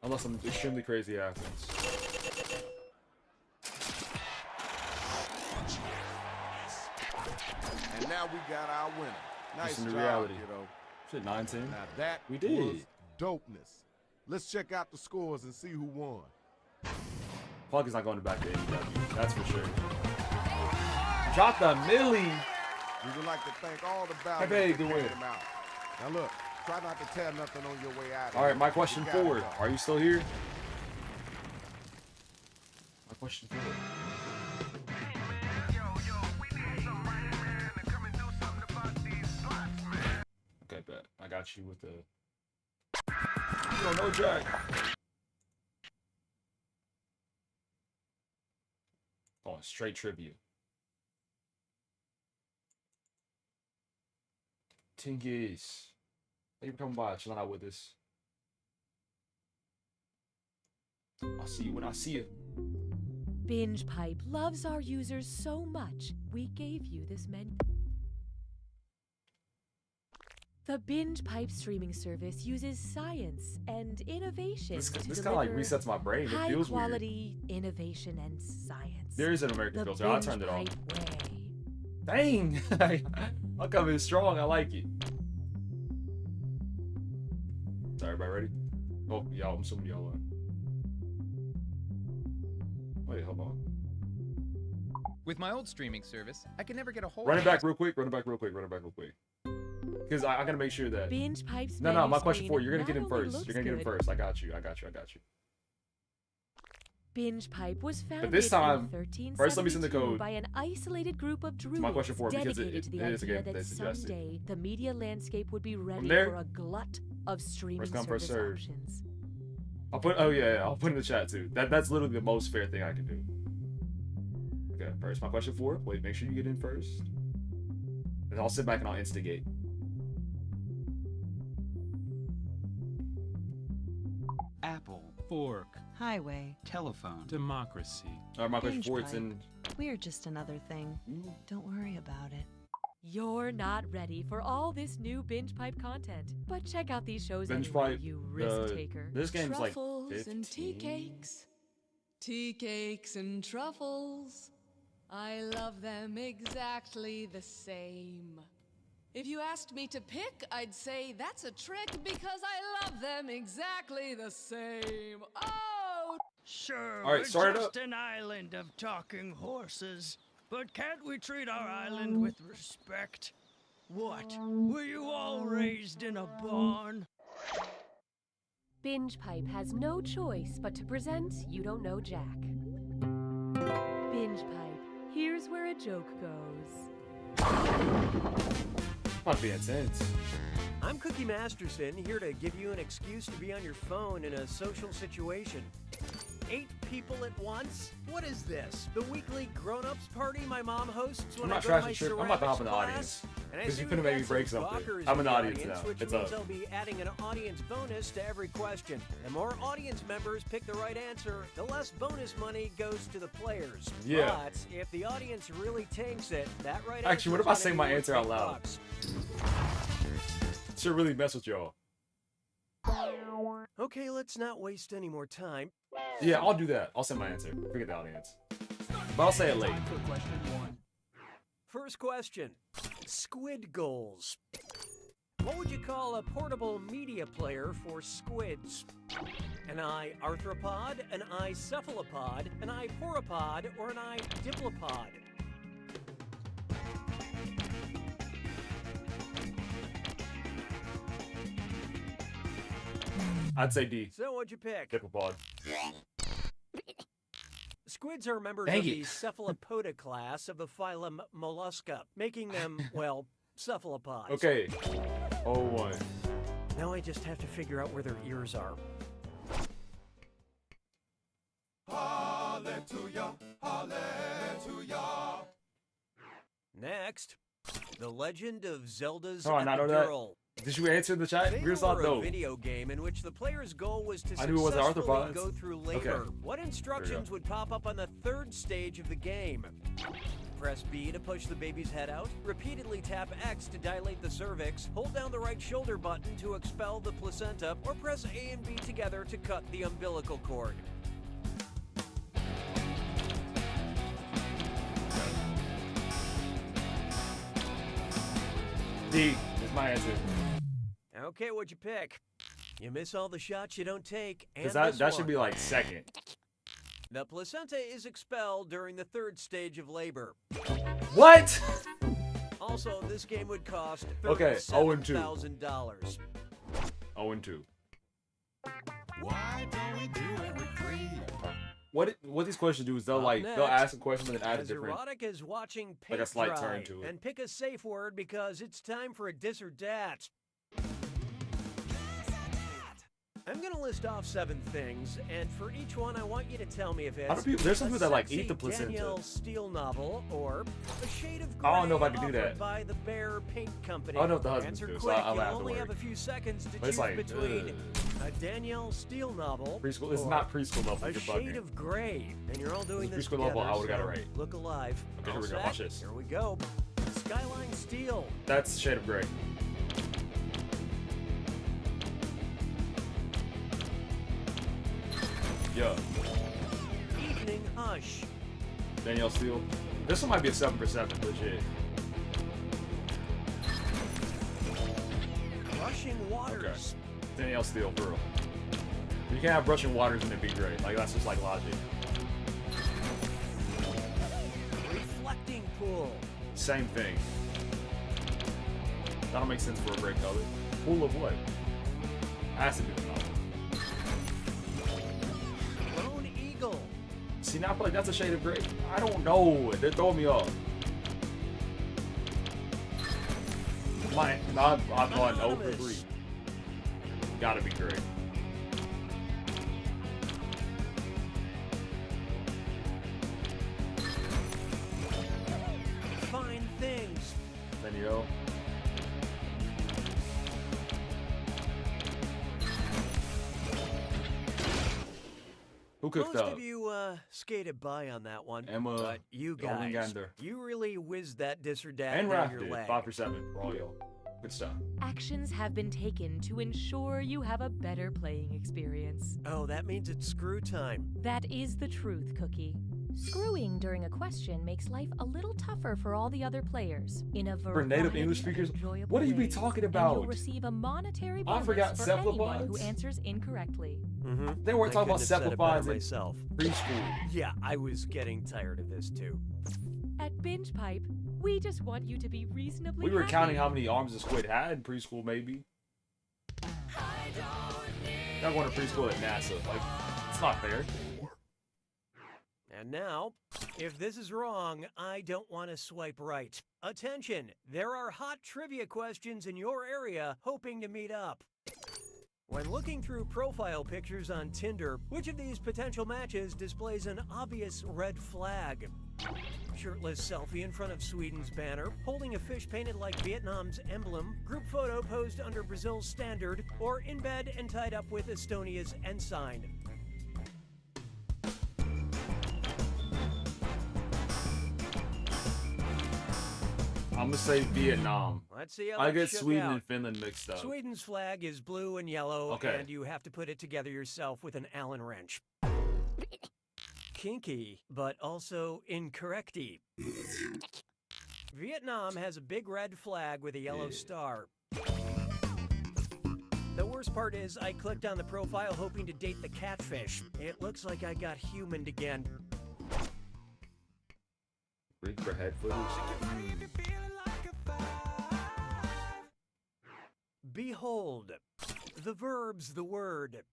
unless something extremely crazy happens. And now we got our winner. Nice Listen to job, reality. kiddo. Shit, 9-10. Now that We did. was dopeness. Let's check out the scores and see who won. Punk is not going back to AEW, that's for sure. Drop the millie. We would like to thank all the battlers Hey, that good win. came out. Now look, try not to tear nothing on your way out. All right, my question forward. Are you still here? My question forward. Okay, bet. I got you with the. You don't know Jack. Oh, straight trivia. Tingies. Thank you for coming by, chilling out with us. I'll see you when I see you. Binge Pipe loves our users so much, we gave you this menu. The Binge Pipe streaming service uses science and innovation This to kind of like deliver resets my brain. It high feels weird. quality innovation and science. There is an American The filter. I Binge turned it off. Pipe way. Dang! I'll come in strong. I like it. So everybody ready? Oh, y'all. I'm assuming y'all are. Wait, hold on. With my old streaming service, I can never get a hold Run of it back real quick. Run it back real quick. Because I gotta make sure that. Binge Pipe's No, menu my question screen for you. You're gonna get in not only first. looks You're gonna get in good, first. I got you. Binge Pipe was founded this time, in 1372 first let me send the code. by an isolated group of druids my question for it, because dedicated to the it is a idea game that they suggested. someday the media landscape would be ready there, for a glut of streaming first come, first service served. options. I'll put. Oh yeah, I'll put in the chat too. That's literally the most fair thing I can do. Okay, first my question for it. Wait, make sure you get in first. And I'll sit back and I'll instigate. Apple, fork, highway, telephone, democracy. All right, my question Binge for it's pipe. in. We're just another thing. Don't worry about it. You're not ready for all this new Binge Pipe content, but check out these shows Binge anyway, Pipe, you risk taker. This game's like Truffles and 15. tea cakes. Tea cakes and truffles. I love them exactly the same. If you asked me to pick, I'd say that's a trick because I love them exactly the same. Oh! Sure, All right, we're start it just up. an island of talking horses, but can't we treat our island with respect? What? Were you all raised in a barn? Binge Pipe has no choice but to present You Don't Know Jack. Binge Pipe, here's where a joke goes. Not being intense. I'm Cookie Masterson, here to give you an excuse to be on your phone in a social situation. 8 people at once? What is this? The weekly grown-ups party my mom hosts when I'm I not go to my trashing shit. I'm about to hop in the ceramics audience. class? And I Because see you we've couldn't make me got break some something. gawkers I'm in an the audience now. Which It's means up. I'll be adding an audience bonus to every question. The more audience members pick the right answer, the less bonus money goes to the players. Yeah. But if the audience really tanks it, that right Actually, what if I say my answer out loud? Bucks. Should really mess with y'all. Okay, let's not waste any more time. Yeah, I'll do that. I'll say my answer. Forget the audience. But I'll say it late. First question. Squid goals. What would you call a portable media player for squids? An eye arthropod, an eye cephalopod, an eye pauropod, or an eye diplopod? I'd say D. So what'd you pick? Diplopod. Squids are members Dang of the it. cephalopoda class of the phylum Mollusca, making them, well, cephalopods. Okay. 0-1. Now I just have to figure out where their ears are. Hallelujah, hallelujah. Next, The Legend of Zelda's Oh, I not know that. Epidural. Did you answer in the chat? They We're not were a dope. video game in which the player's goal was to I knew it was the successfully arthropods. go through labor. Okay. What instructions would pop up on the 3rd stage of the game? Press B to push the baby's head out. Repeatedly tap X to dilate the cervix. Hold down the right shoulder button to expel the placenta, or press A and B together to cut the umbilical cord. D is my answer. Okay, what'd you pick? You miss all the shots you don't take, and Because this that should one. be like second. The placenta is expelled during the 3rd stage of labor. What? Also, this game would cost Okay, 0-2. $37,000. 0-2. Why don't we do it with free? What these questions do is they'll Up they'll next, ask a question and then add a as different. erotic as watching like paint a slight dry. turn to it. And pick a safe word because it's time for a dis or dat. I'm gonna list off 7 things, and for each one, I want you to tell me if it's How do people- there's some a people that, like, sexy eat the placenta. Danielle Steele novel or a shade of gray I don't know if I can do offered that. by the Bear Paint Company. I don't know if the husbands Answer do, so quick. I'll You'll have to only work. have a few seconds to But it's choose like, between a Danielle Steele novel. Preschool. It's or not preschool level. a You're shade bugging. of gray, and you're all doing If this it's preschool level, together, I would've got it so right. Look alive. Okay, All here we go. set? Watch this. Here we go. Skyline Steel. That's shade of gray. Yeah. Evening Hush. Danielle Steele. This one might be a 7 for 7, legit. Rushing Waters. Danielle Steele, for real. You can't have rushing waters and it be great. Like, that's just like logic. Reflecting Pool. Same thing. That'll make sense for a gray color. Pool of what? Has to be the novel. Lone Eagle. See, now I feel like that's a shade of gray. I don't know. They're throwing me off. I'm going 0 for 3. Gotta be gray. Fine Things. Danielle. Who cooked Most up? of you skated by on that one. Emma but you guys, Goldengander. you really whizzed that dis or dat And down Raph your did. leg. 5 for 7 for all y'all. Good stuff. Actions have been taken to ensure you have a better playing experience. Oh, that means it's screw time. That is the truth, Cookie. Screwing during a question makes life a little tougher for all the other players in a For native variety English of speakers? enjoyable What do you be ways. talking And about? you'll receive a monetary I bonus forgot for anyone who cephalopods? answers incorrectly. They weren't talking about cephalopods in myself. preschool. Yeah, I was getting tired of this too. At Binge Pipe, we just want you to be reasonably We were happy. counting how many arms a squid had in preschool, maybe. Y'all going to preschool at NASA. Like, it's not fair. And now, if this is wrong, I don't want to swipe right. Attention, there are hot trivia questions in your area hoping to meet up. When looking through profile pictures on Tinder, which of these potential matches displays an obvious red flag? Shirtless selfie in front of Sweden's banner, holding a fish painted like Vietnam's emblem, group photo posed under Brazil's standard, or in bed and tied up with Estonia's ensign. I'm gonna say Vietnam. Let's see how I that get shook Sweden out. and Finland mixed up. Sweden's flag is blue and yellow, Okay. and you have to put it together yourself with an Allen wrench. Kinky, but also incorrecty. Vietnam has a big red flag with a yellow star. The worst part is I clicked on the profile hoping to date the catfish. It looks like I got humaned again. Rig for head footage. Behold, the verb's the word.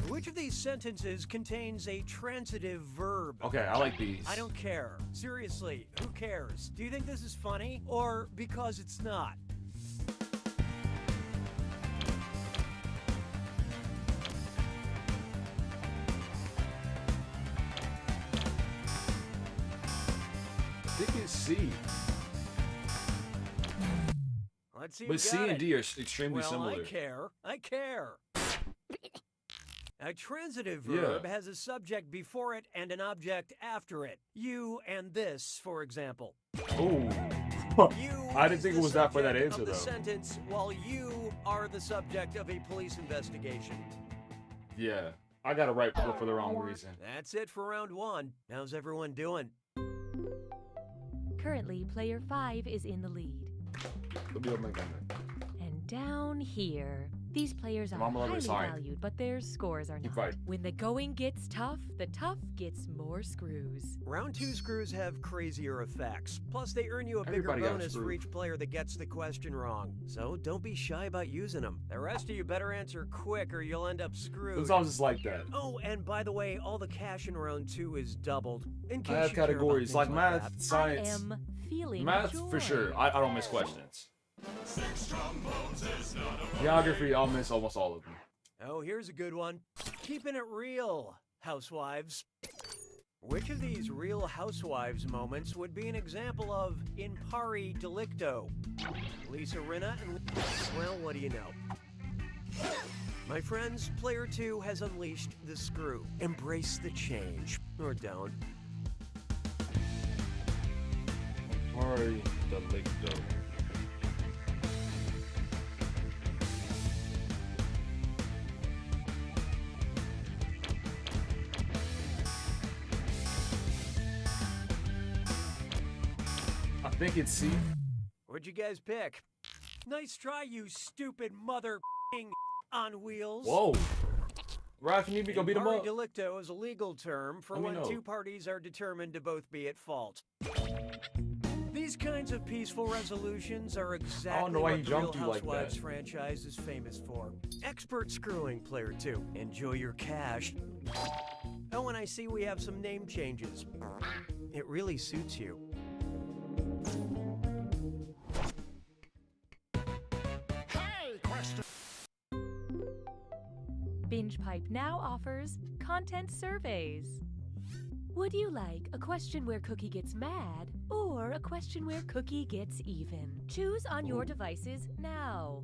Which of these sentences contains a transitive verb? Okay, I like these. I don't care. Seriously, who cares? Do you think this is funny? Or because it's not? I think it's C. Let's see. But who C got and it. D are extremely well, similar. I care. I care. A transitive verb has a subject before it and an object after it. You and this, for example. Ooh. I didn't think it was that for that answer, of the though. sentence, while you are the subject of a police investigation. Yeah, I got it right for the wrong reason. That's it for round one. How's everyone doing? Currently, player 5 is in the lead. And down here, these players are Mama, highly sign. valued, but their scores are Keep not. fighting. When the going gets tough, the tough gets more screws. Round 2 screws have crazier effects. Plus, they earn you a bigger Everybody got bonus for screwed. each player that gets the question wrong. So don't be shy about using them. The rest of you better answer quick or you'll end up screwed. Sometimes it's like that. Oh, and by the way, all the cash in round 2 is doubled. In case I have you care about categories things like like math, that. science. I am feeling Math joy. for sure. I don't miss questions. Geography, I'll miss almost all of them. Oh, here's a good one. Keeping it real, housewives. Which of these real housewives moments would be an example of in pari delicto? Lisa Rinna and... Well, what do you know? My friends, player 2 has unleashed the screw. Embrace the change. Or don't. Pari delicto. I think it's C. What'd you guys pick? Nice try, you stupid mother on wheels. Whoa. Ralph, you need me to go beat him Pari up? delicto is a legal term for Let me when know. two parties are determined to both be at fault. These kinds of peaceful resolutions are exactly know why what he the Real jumped you like Housewives that. franchise is famous for. Expert screwing, player 2. Enjoy your cash. Oh, and I see we have some name changes. It really suits you. Binge Pipe now offers content surveys. Would you like a question where Cookie gets mad or a question where Cookie gets even? Choose on your devices now.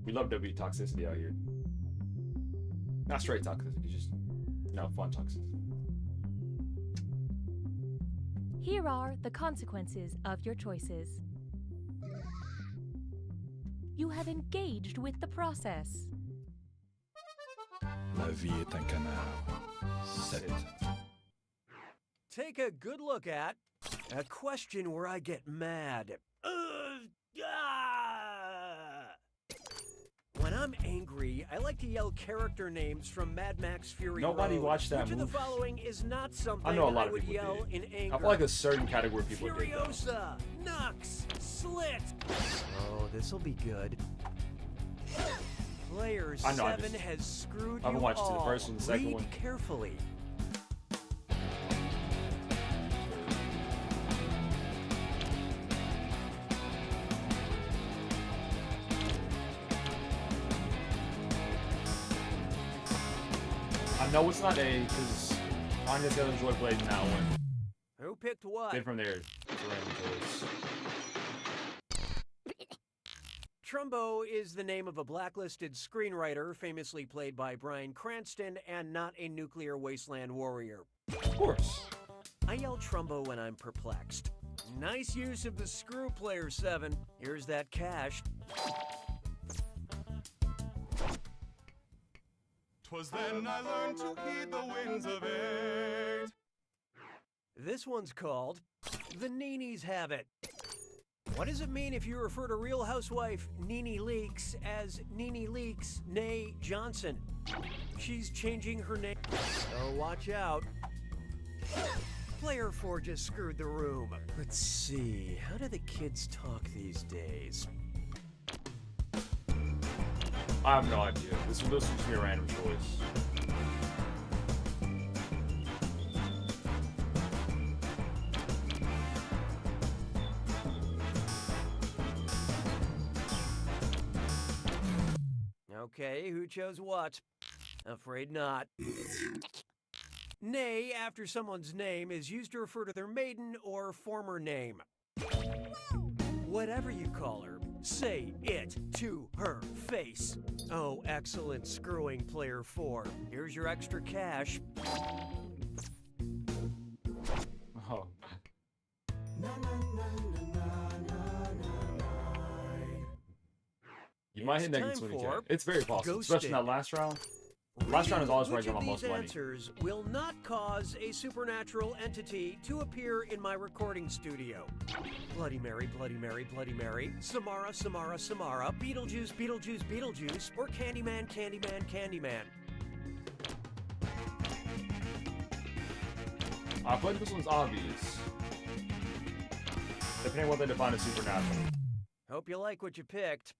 We love W toxicity out here. Not straight toxicity, just fun toxicity. Here are the consequences of your choices. You have engaged with the process. La vie est un canard. 7. take a good look at a question where I get mad. When I'm angry, I like to yell character names from Mad Max Fury Nobody Road. watched that Which of movie. the following is not something I know a lot I of would people yell did. in anger? I feel like a certain category of people did though. Furiosa, Nux, Slit. Oh, this'll be good. Player I know, 7 has screwed I haven't you watched all. the first one, the second Read one. carefully. I know it's not A because Anya's gonna enjoy playing that one. Who picked what? Then from there, it's a random choice. Trumbo is the name of a blacklisted screenwriter famously played by Bryan Cranston and not a nuclear wasteland warrior. Of course. I yell Trumbo when I'm perplexed. Nice use of the screw, Player 7. Here's that cash. 'Twas then I learned to heed the winds of eight. This one's called The Neenies Have It. What does it mean if you refer to Real Housewife Nene Leakes as Nene Leakes, nay Johnson? She's changing her name, so watch out. Player 4 just screwed the room. Let's see, how do the kids talk these days? I have no idea. This will just be a random choice. Okay, who chose what? Afraid not. Nay, after someone's name, is used to refer to their maiden or former name. Whatever you call her, say it to her face. Oh, excellent screwing, Player 4. Here's your extra cash. Oh. You might hit negative 20K. It's very possible, especially in that last round. Last round is always where I get my most money. Answers will not cause a supernatural entity to appear in my recording studio. Bloody Mary, Bloody Mary, Bloody Mary, Samara, Samara, Samara, Beetlejuice, Beetlejuice, Beetlejuice, or Candyman, Candyman, Candyman. I feel like this one's obvious. Depending on what they define as supernatural. Hope you like what you picked.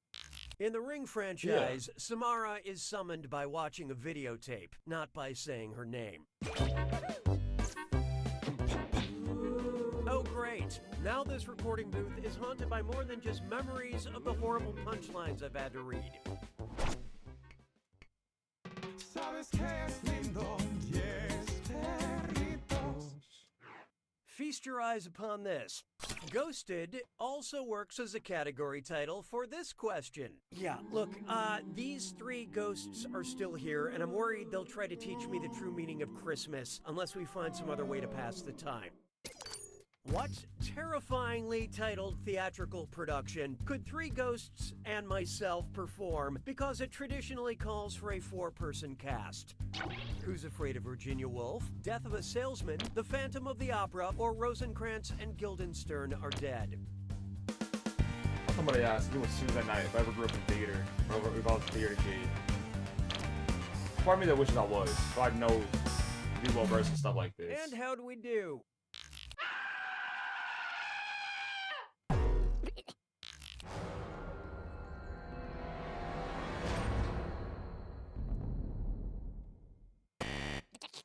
In the Ring franchise, Samara is summoned by watching a videotape, not by saying her name. Oh great, now this recording booth is haunted by more than just memories of the horrible punchlines I've had to read. Sabes que es lindo, yes, perrito. Feast your eyes upon this. Ghosted also works as a category title for this question. Yeah, look, these three ghosts are still here, and I'm worried they'll try to teach me the true meaning of Christmas unless we find some other way to pass the time. What terrifyingly titled theatrical production could three ghosts and myself perform because it traditionally calls for a four-person cast? Who's Afraid of Virginia Woolf, Death of a Salesman, The Phantom of the Opera, or Rosencrantz and Guildenstern Are Dead? Somebody asked me what Tuesday night if I ever grew up in theater, or if I was a theater kid. Part of me that wishes I was, so I'd know, be well versed in stuff like this. And how do we do?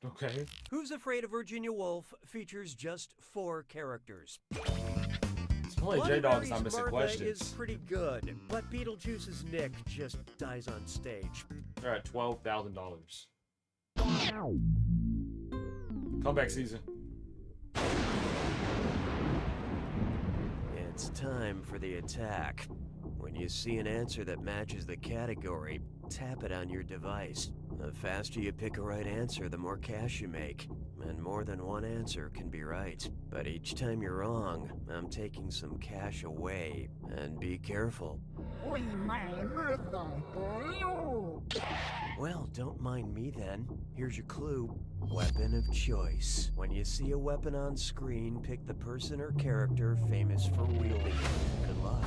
Okay. Who's Afraid of Virginia Woolf features just 4 characters. Only J-Dog's not missing Martha questions. is pretty good, but Beetlejuice's Nick just dies on stage. They're at $12,000. Comeback season. It's time for the attack. When you see an answer that matches the category, tap it on your device. The faster you pick a right answer, the more cash you make. And more than one answer can be right. But each time you're wrong, I'm taking some cash away. And be careful. Well, don't mind me then. Here's your clue. Weapon of choice. When you see a weapon on screen, pick the person or character famous for wielding it. Good luck.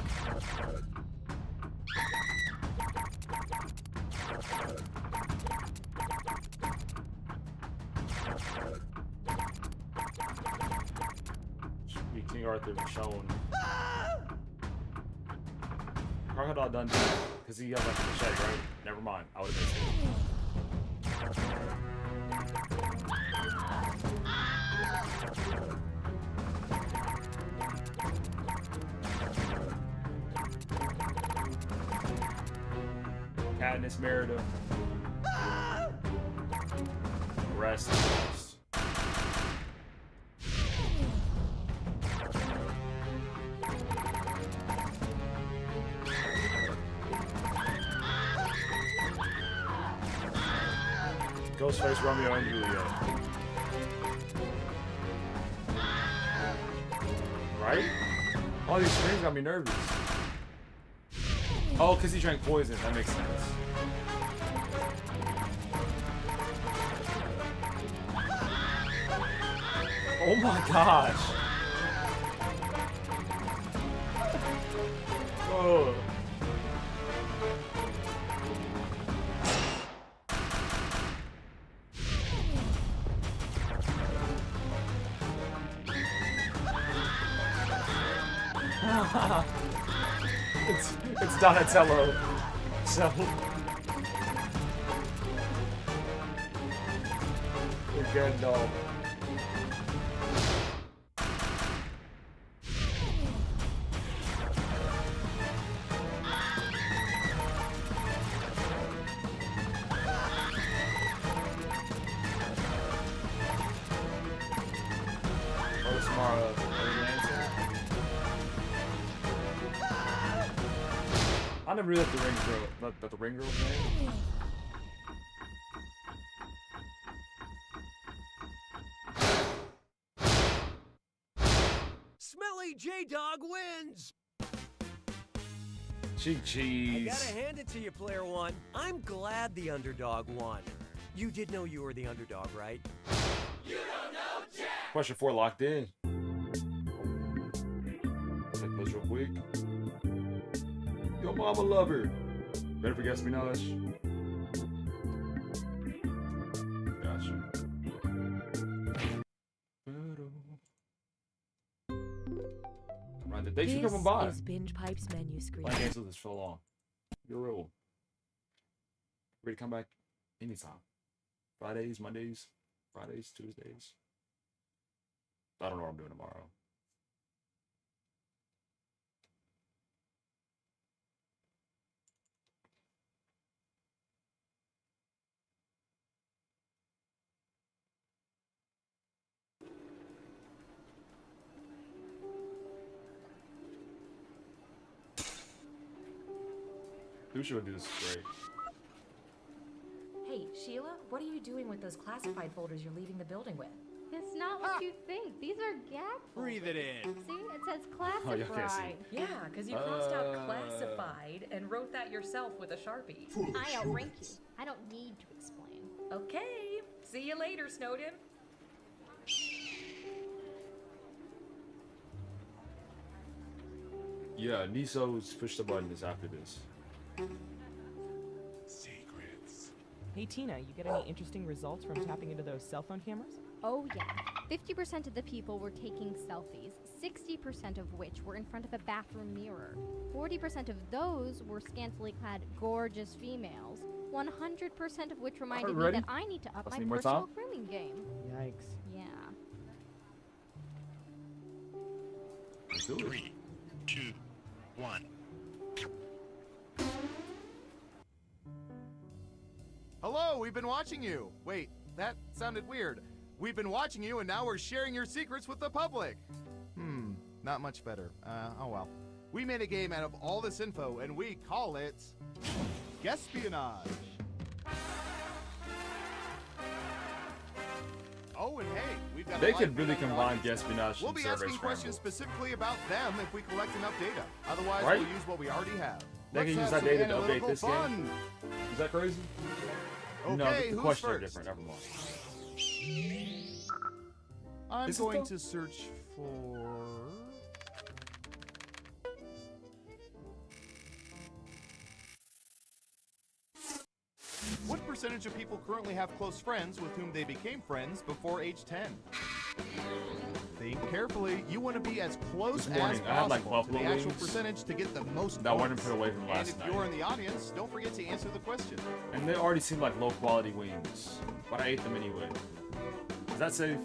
Should be King Arthur shown. Crocodile Dundee, because he has like a machete, right? Never mind, I would have missed it. Katniss Merida. Rest. Ghostface, Romeo and Juliet. Right? All these screams got me nervous. Oh, because he drank poison. That makes sense. Oh my gosh. Whoa. It's Donatello. So we're good, doll. I never knew that the ring girl, that the ring girl's name. Smelly J-Dog wins! Jeez. I gotta hand it to you, Player One. I'm glad the underdog won. You did know you were the underdog, right? You don't know Jack! Question 4 locked in. Take those real quick. Yo, mama lover. Ready for guess me knowledge? Gotcha. Right, the dates should come by. This is Binge Pipe's menu screen. I canceled this for so long. You're real. Ready to come back anytime. Fridays, Mondays, Fridays, Tuesdays. I don't know what I'm doing tomorrow. Who should do this straight? Hey, Sheila, what are you doing with those classified folders you're leaving the building with? It's not what you think. These are gag folders. Breathe it in. See, it says classified. Oh, you can't see. Yeah, because you crossed out classified and wrote that yourself with a Sharpie. I outrank you. I don't need to explain. Okay, see you later, Snowden. Yeah, Niso's push the button is after this. Secrets. Hey Tina, you get any interesting results from tapping into those cell phone cameras? Oh yeah. 50% of the people were taking selfies, 60% of which were in front of a bathroom mirror. 40% of those were scantily clad, gorgeous females. 100% of which reminded me that I need to up my personal grooming game. Yikes. Yeah. 3, 2, 1. Hello, we've been watching you. Wait, that sounded weird. We've been watching you and now we're sharing your secrets with the public. Not much better. Oh well. We made a game out of all this info and we call it Guespionage. Oh, and hey, we've got. They could really combine espionage We'll and be survey asking questions scramble. specifically about them if we collect enough data. Otherwise, Right? we'll use what we already have. They can Let's use have that data some to update analytical this fun. game. Is that crazy? Okay, No, the who's questions are first? different. Never mind. I'm Is it going though? to search for. What percentage of people currently have close friends with whom they became friends before age 10? Think carefully. You want to be as close This morning, as I had, like, possible to the buffalo actual wings percentage to get the most that weren't points. put away from And last if night. you're in the audience, don't forget to answer the question. And they already seem like low quality wings, but I ate them anyway. Is that safe?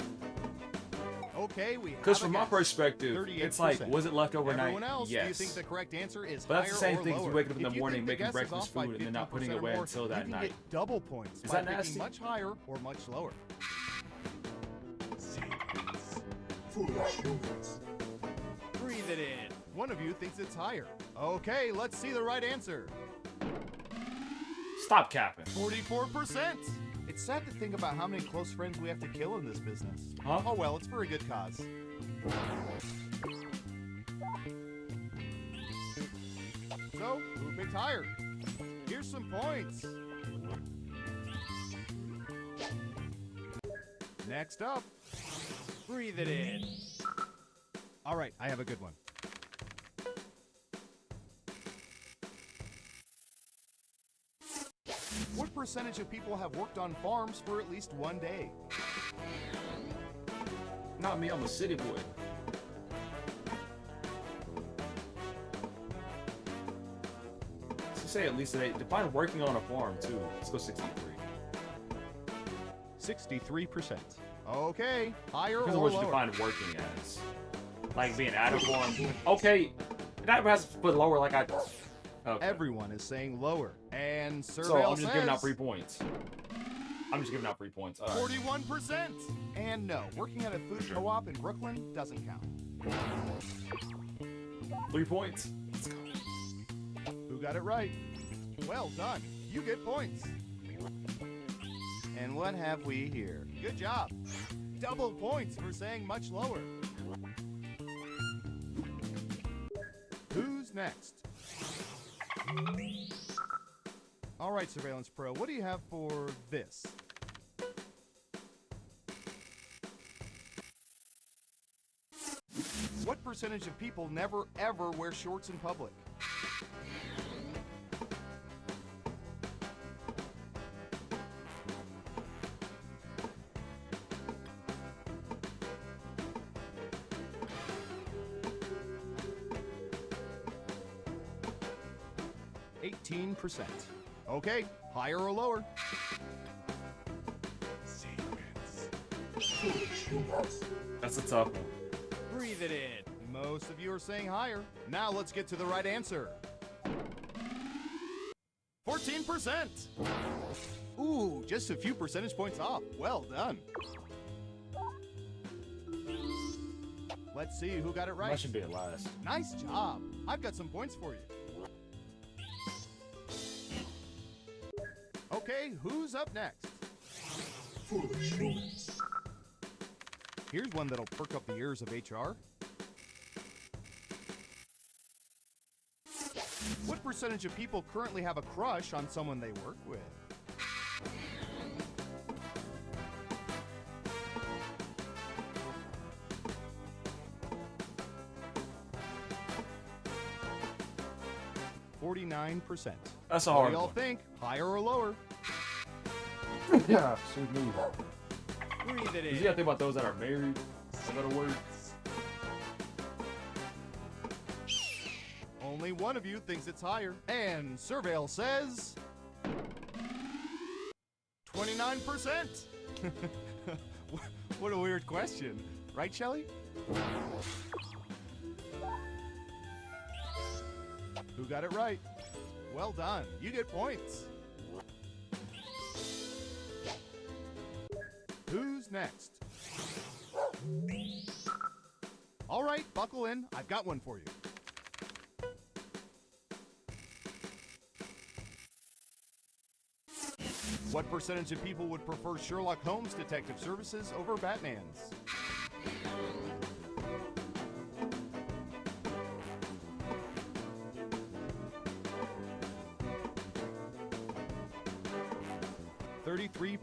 Okay, we Because have from a my guess. perspective, it's like, 38%. was it left overnight? Everyone else, Yes. do you think the correct answer is But that's the higher same or thing as lower? waking up in If the you morning, think the making guess is breakfast off by food, and then not putting it 50% or away more, until you that can night. get double points Is by that picking nasty? much higher or much lower. Breathe it in. One of you thinks it's higher. Okay, let's see the right answer. Stop capping. 44%. It's sad to think about how many close friends we have to kill in this business. Huh? Oh well, it's for a good cause. So, who picked higher? Here's some points. Next up, breathe it in. All right, I have a good one. What percentage of people have worked on farms for at least one day? Not me, I'm a city boy. Let's say at least today. Define working on a farm too. Let's go 63. 63%. Okay, higher Because of or what you lower? define working as. Like being at a farm. Okay, that has to put lower like I. Okay. Everyone is saying lower. And So Surveil I'm just giving out says 3 points. I'm just giving out 3 points. 41%. And no, working at a food co-op in Brooklyn doesn't count. 3 points. Who got it right? Well done. You get points. And what have we here? Good job. Double points for saying much lower. Who's next? All right, Surveillance Pro, what do you have for this? What percentage of people never ever wear shorts in public? %. Okay, higher or lower? That's a tough one. Breathe it in. Most of you are saying higher. Now let's get to the right answer. 14%. Ooh, just a few percentage points off. Well done. Let's see who got it right. That should be at last. Nice job. I've got some points for you. Okay, who's up next? Here's one that'll perk up the ears of HR. What percentage of people currently have a crush on someone they work with? %. That's a What hard do y'all one. think? Higher or lower? Yeah, sweet me. Breathe it in. You gotta think about those that are married. That gotta work. Only one of you thinks it's higher. And Surveil says 29%. What a weird question. Right, Shelly? Who got it right? Well done. You get points. Who's next? All right, buckle in. I've got one for you. What percentage of people would prefer Sherlock Holmes detective services over Batman's?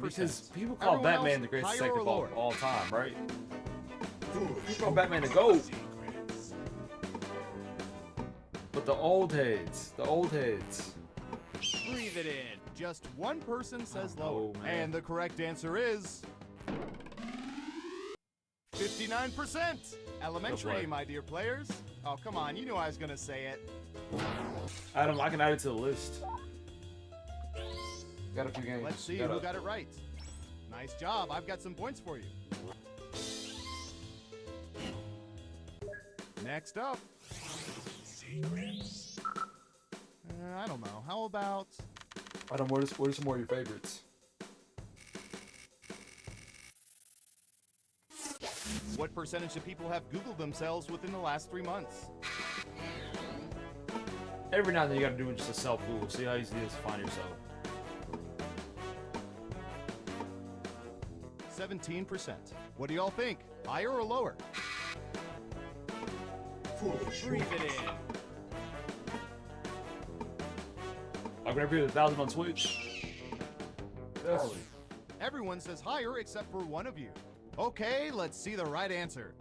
Because people call Batman the greatest detective of all time, right? People call Batman the GOAT. But the old heads. Breathe it in. Just one person says lower. And the correct answer is 59%. Elementary, my dear players. Oh, come on. You knew I was going to say it. Adam, I can add it to the list. Got a few games. Let's see who got it right. Nice job. I've got some points for you. Next up. I don't know. How about... Adam, what are some more of your favorites? What percentage of people have Googled themselves within the last 3 months? Every now and then you gotta do just a self-Google. See how easy it is to find yourself. 17%. What do y'all think? Higher or lower? Breathe it in. I'm gonna be 1,000 on Twitch. Definitely. Everyone says higher except for one of you. Okay, let's see the right answer.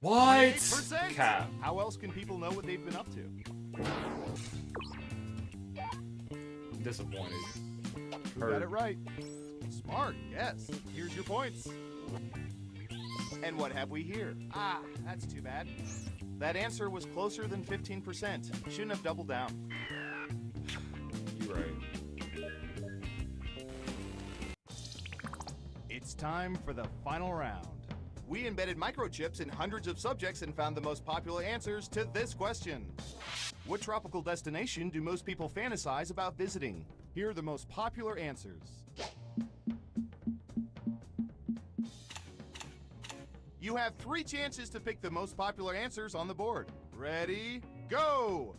What? 8%? Cap. How else can people know what they've been up to? I'm disappointed. Who got it right? Smart, yes. Here's your points. And what have we here? Ah, that's too bad. That answer was closer than 15%. Shouldn't have doubled down. You're right. It's time for the final round. We embedded microchips in hundreds of subjects and found the most popular answers to this question. What tropical destination do most people fantasize about visiting? Here are the most popular answers. You have 3 chances to pick the most popular answers on the board. Ready, go!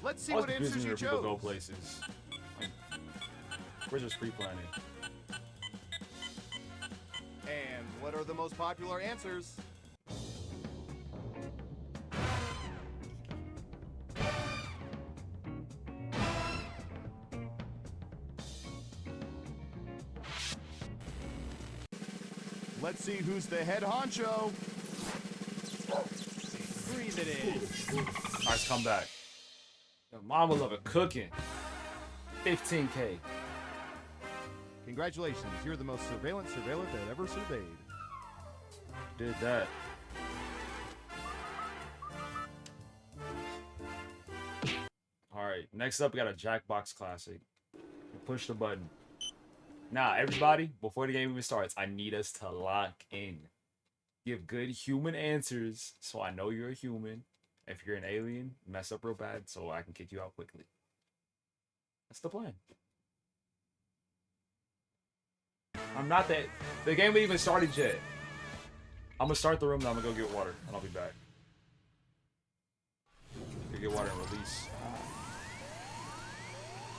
Let's see what answers you chose. People go places. We're just pre-planning. And what are the most popular answers? Let's see who's the head honcho. Breathe it in. Nice comeback. Your mama love it cooking. 15K. Congratulations, you're the most surveillance surveillant that ever surveyed. Did that. Alright, next up we got a Jackbox classic. Push the button. Now, everybody, before the game even starts, I need us to lock in. Give good human answers so I know you're a human. If you're an alien, mess up real bad so I can kick you out quickly. That's the plan. I'm not that. The game ain't even started yet. I'm gonna start the room, then I'm gonna go get water, and I'll be back. Go get water and release.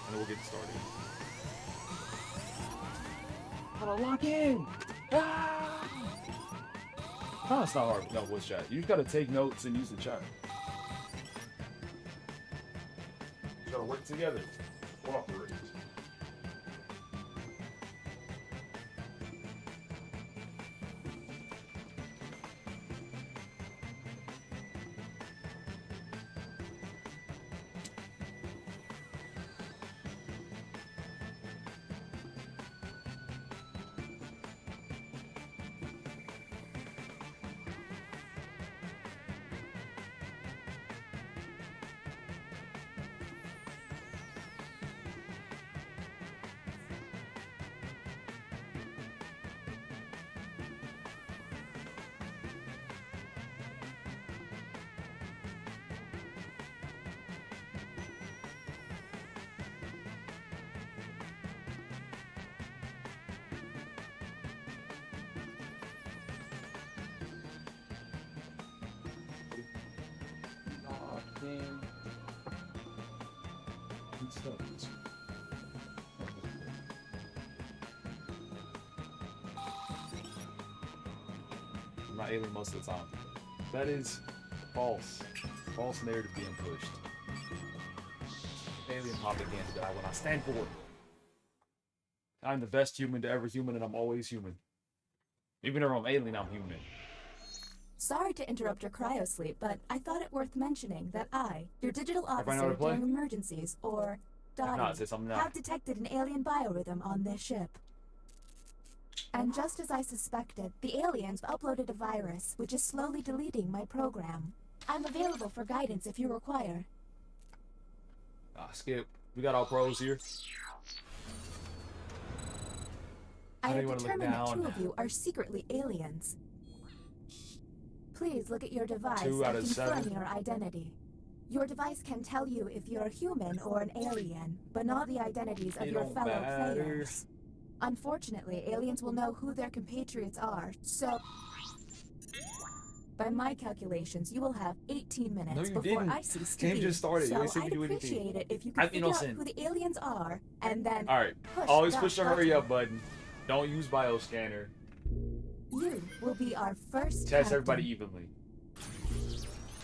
And then we'll get started. Gotta lock in! Ah! Oh, it's not hard. No, voice chat. You just gotta take notes and use the chat. You gotta work together. Cooperate. man. What's up? I'm not alien most of the time. That is false. False narrative being pushed. Alien propaganda that I will not stand for. I'm the best human to ever human, and I'm always human. Even if I'm alien, I'm human. Sorry to interrupt your cryosleep, but I thought it worth mentioning that I, your digital I know how officer to play? during emergencies, or dying, not, sis, I'm not. have detected an alien biorhythm on this ship. And just as I suspected, the aliens uploaded a virus, which is slowly deleting my program. I'm available for guidance if you require. Skip. We got all pros here. I How do have you want to look determined that down? 2 of you are secretly aliens. Please look at your device 2 out and of confirm 7. your identity. Your device can tell you if you're a human or an alien, but not the identities of It your don't fellow matter. players. Unfortunately, aliens will know who their compatriots are, so... By my calculations, you will have 18 minutes No, you before didn't. I cease to Game be. just started. You So ain't seen me I'd do anything. appreciate it if you could I'm figure out innocent. who the aliens are, and then Alright. push Always that push the button. hurry up button. Don't use bioscanner. You will be our first Test captain. everybody evenly.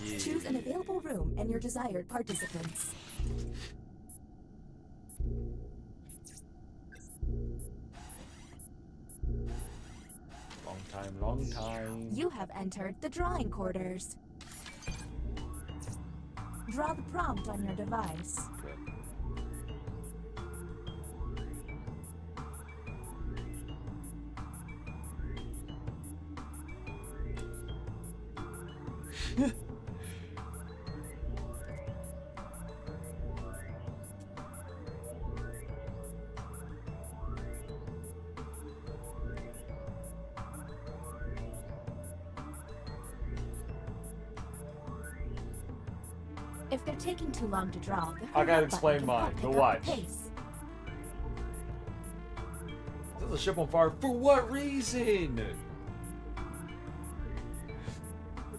Yeah. Choose an available room and your desired participants. Long time. You have entered the drawing quarters. Draw the prompt on your device. If they're taking too long to draw, the I hurry gotta up button explain can mine. help Go pick up watch. the pace. There's a ship on fire. For what reason?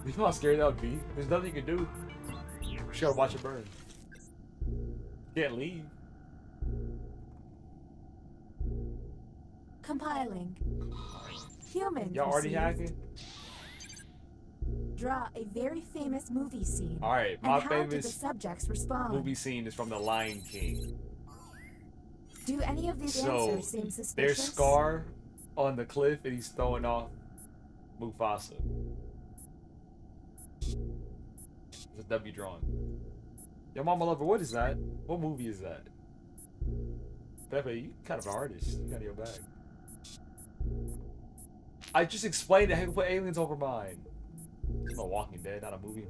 You know how scary that would be? There's nothing you can do. You just gotta watch it burn. Can't leave. Compiling. Humans. Y'all already receive. hacking? Draw a very famous movie scene. Alright, and my how did the famous subjects respond? movie scene is from The Lion King. Do any of these So, answers seem suspicious? there's Scar on the cliff and he's throwing off Mufasa. It's a W drawing. Yo, Mama Lover, what is that? What movie is that? Pepe, you kind of an artist. You got your bag. I just explained that I can put aliens over mine. It's no Walking Dead, not a movie.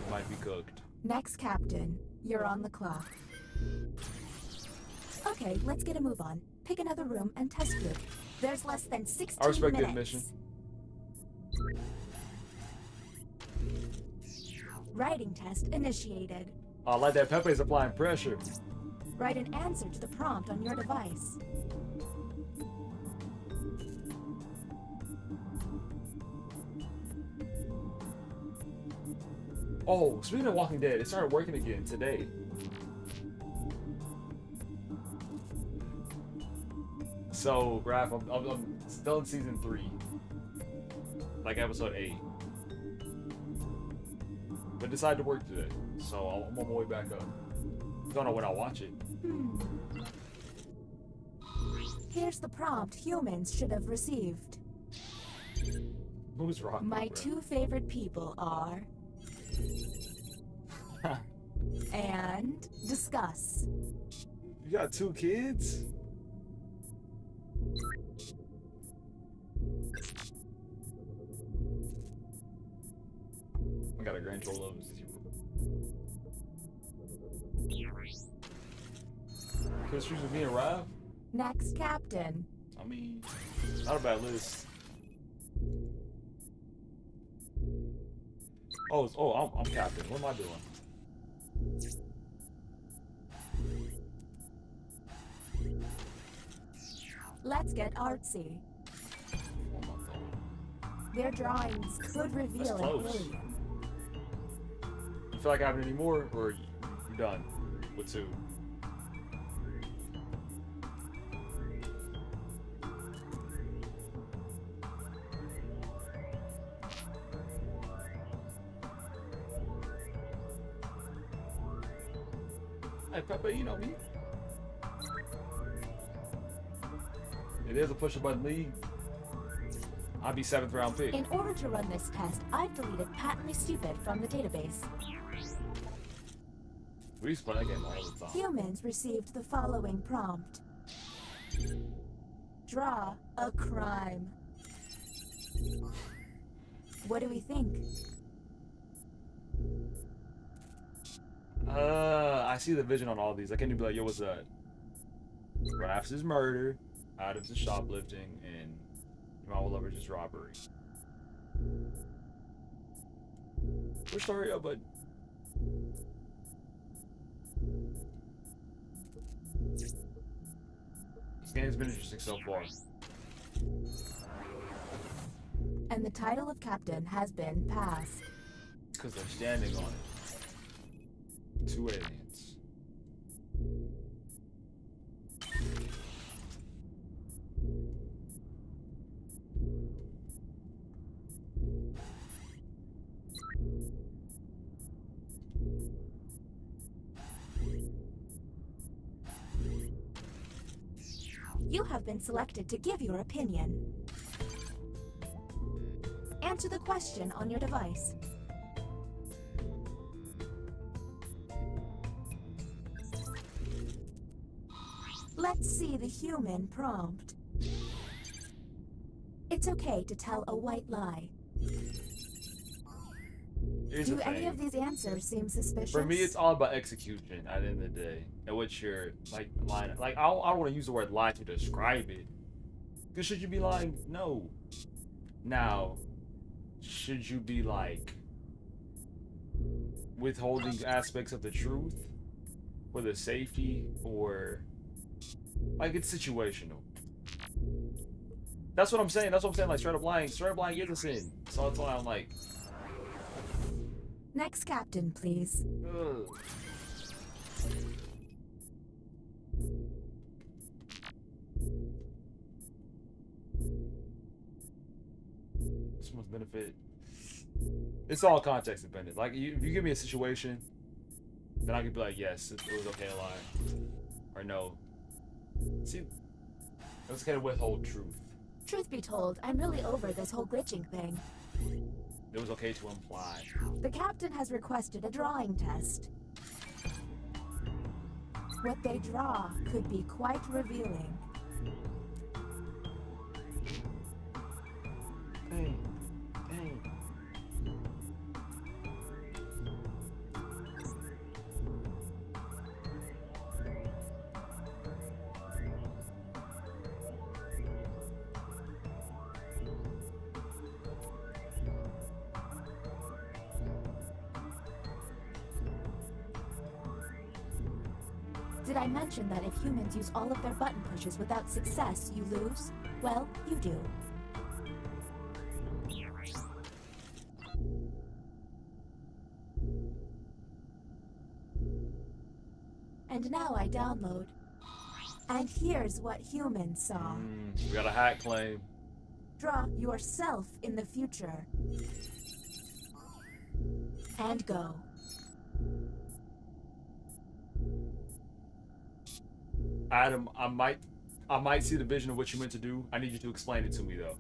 Might be cooked. Next captain, you're on the clock. Okay, let's get a move on. Pick another room and test group. There's less than 16 I respect the minutes. admission. Writing test initiated. I like that Pepe's applying pressure. Write an answer to the prompt on your device. Oh, speaking of Walking Dead, it started working again today. So, Raph, I'm still in season 3. Like episode 8. But decided to work today. So I'm on my way back up. Don't know when I'll watch it. Here's the prompt humans should have received. Who's wrong? My 2 favorite people are... and discuss. You got 2 kids? I got a grand total of 0. Can I choose with me and Rav? Next captain. I mean, not a bad list. I'm captain. What am I doing? Let's get artsy. Their drawings could reveal an close. alien. You feel like having any more, or you done with 2? Hey, Pepe, you know me. It is a push-a-button league. I'll be 7th round pick. In order to run this test, I've deleted patently stupid from the database. We used to play that game all the time. Humans received the following prompt. Draw a crime. What do we think? I see the vision on all these. I can't even be like, yo, what's that? Raph's is murder, Adam's is shoplifting, and my lover's is robbery. Which story up, bud? This game's been interesting so far. And the title of captain has been passed. Because they're standing on it. 2 aliens. You have been selected to give your opinion. Answer the question on your device. Let's see the human prompt. It's okay to tell a white lie. Do any of these answers seem suspicious? For me, it's all about execution at the end of the day. And what you're, like, lying. Like, I don't want to use the word lie to describe it. Because should you be lying? No. Now, should you be, like, withholding aspects of the truth for the safety, or... Like, it's situational. That's what I'm saying. That's what I'm saying. Like, straight up lying is a sin. So that's why I'm like... Next captain, please. Ugh. This one's benefit. It's all context dependent. Like, if you give me a situation, then I could be like, yes, it was okay to lie. Or no. See, it's okay to withhold truth. Truth be told, I'm really over this whole glitching thing. It was okay to imply. The captain has requested a drawing test. What they draw could be quite revealing. Hey. Did I mention that if humans use all of their button pushes without success, you lose? Well, you do. And now I download. And here's what humans saw. We got a hack claim. Draw yourself in the future. And go. Adam, I might see the vision of what you meant to do. I need you to explain it to me, though.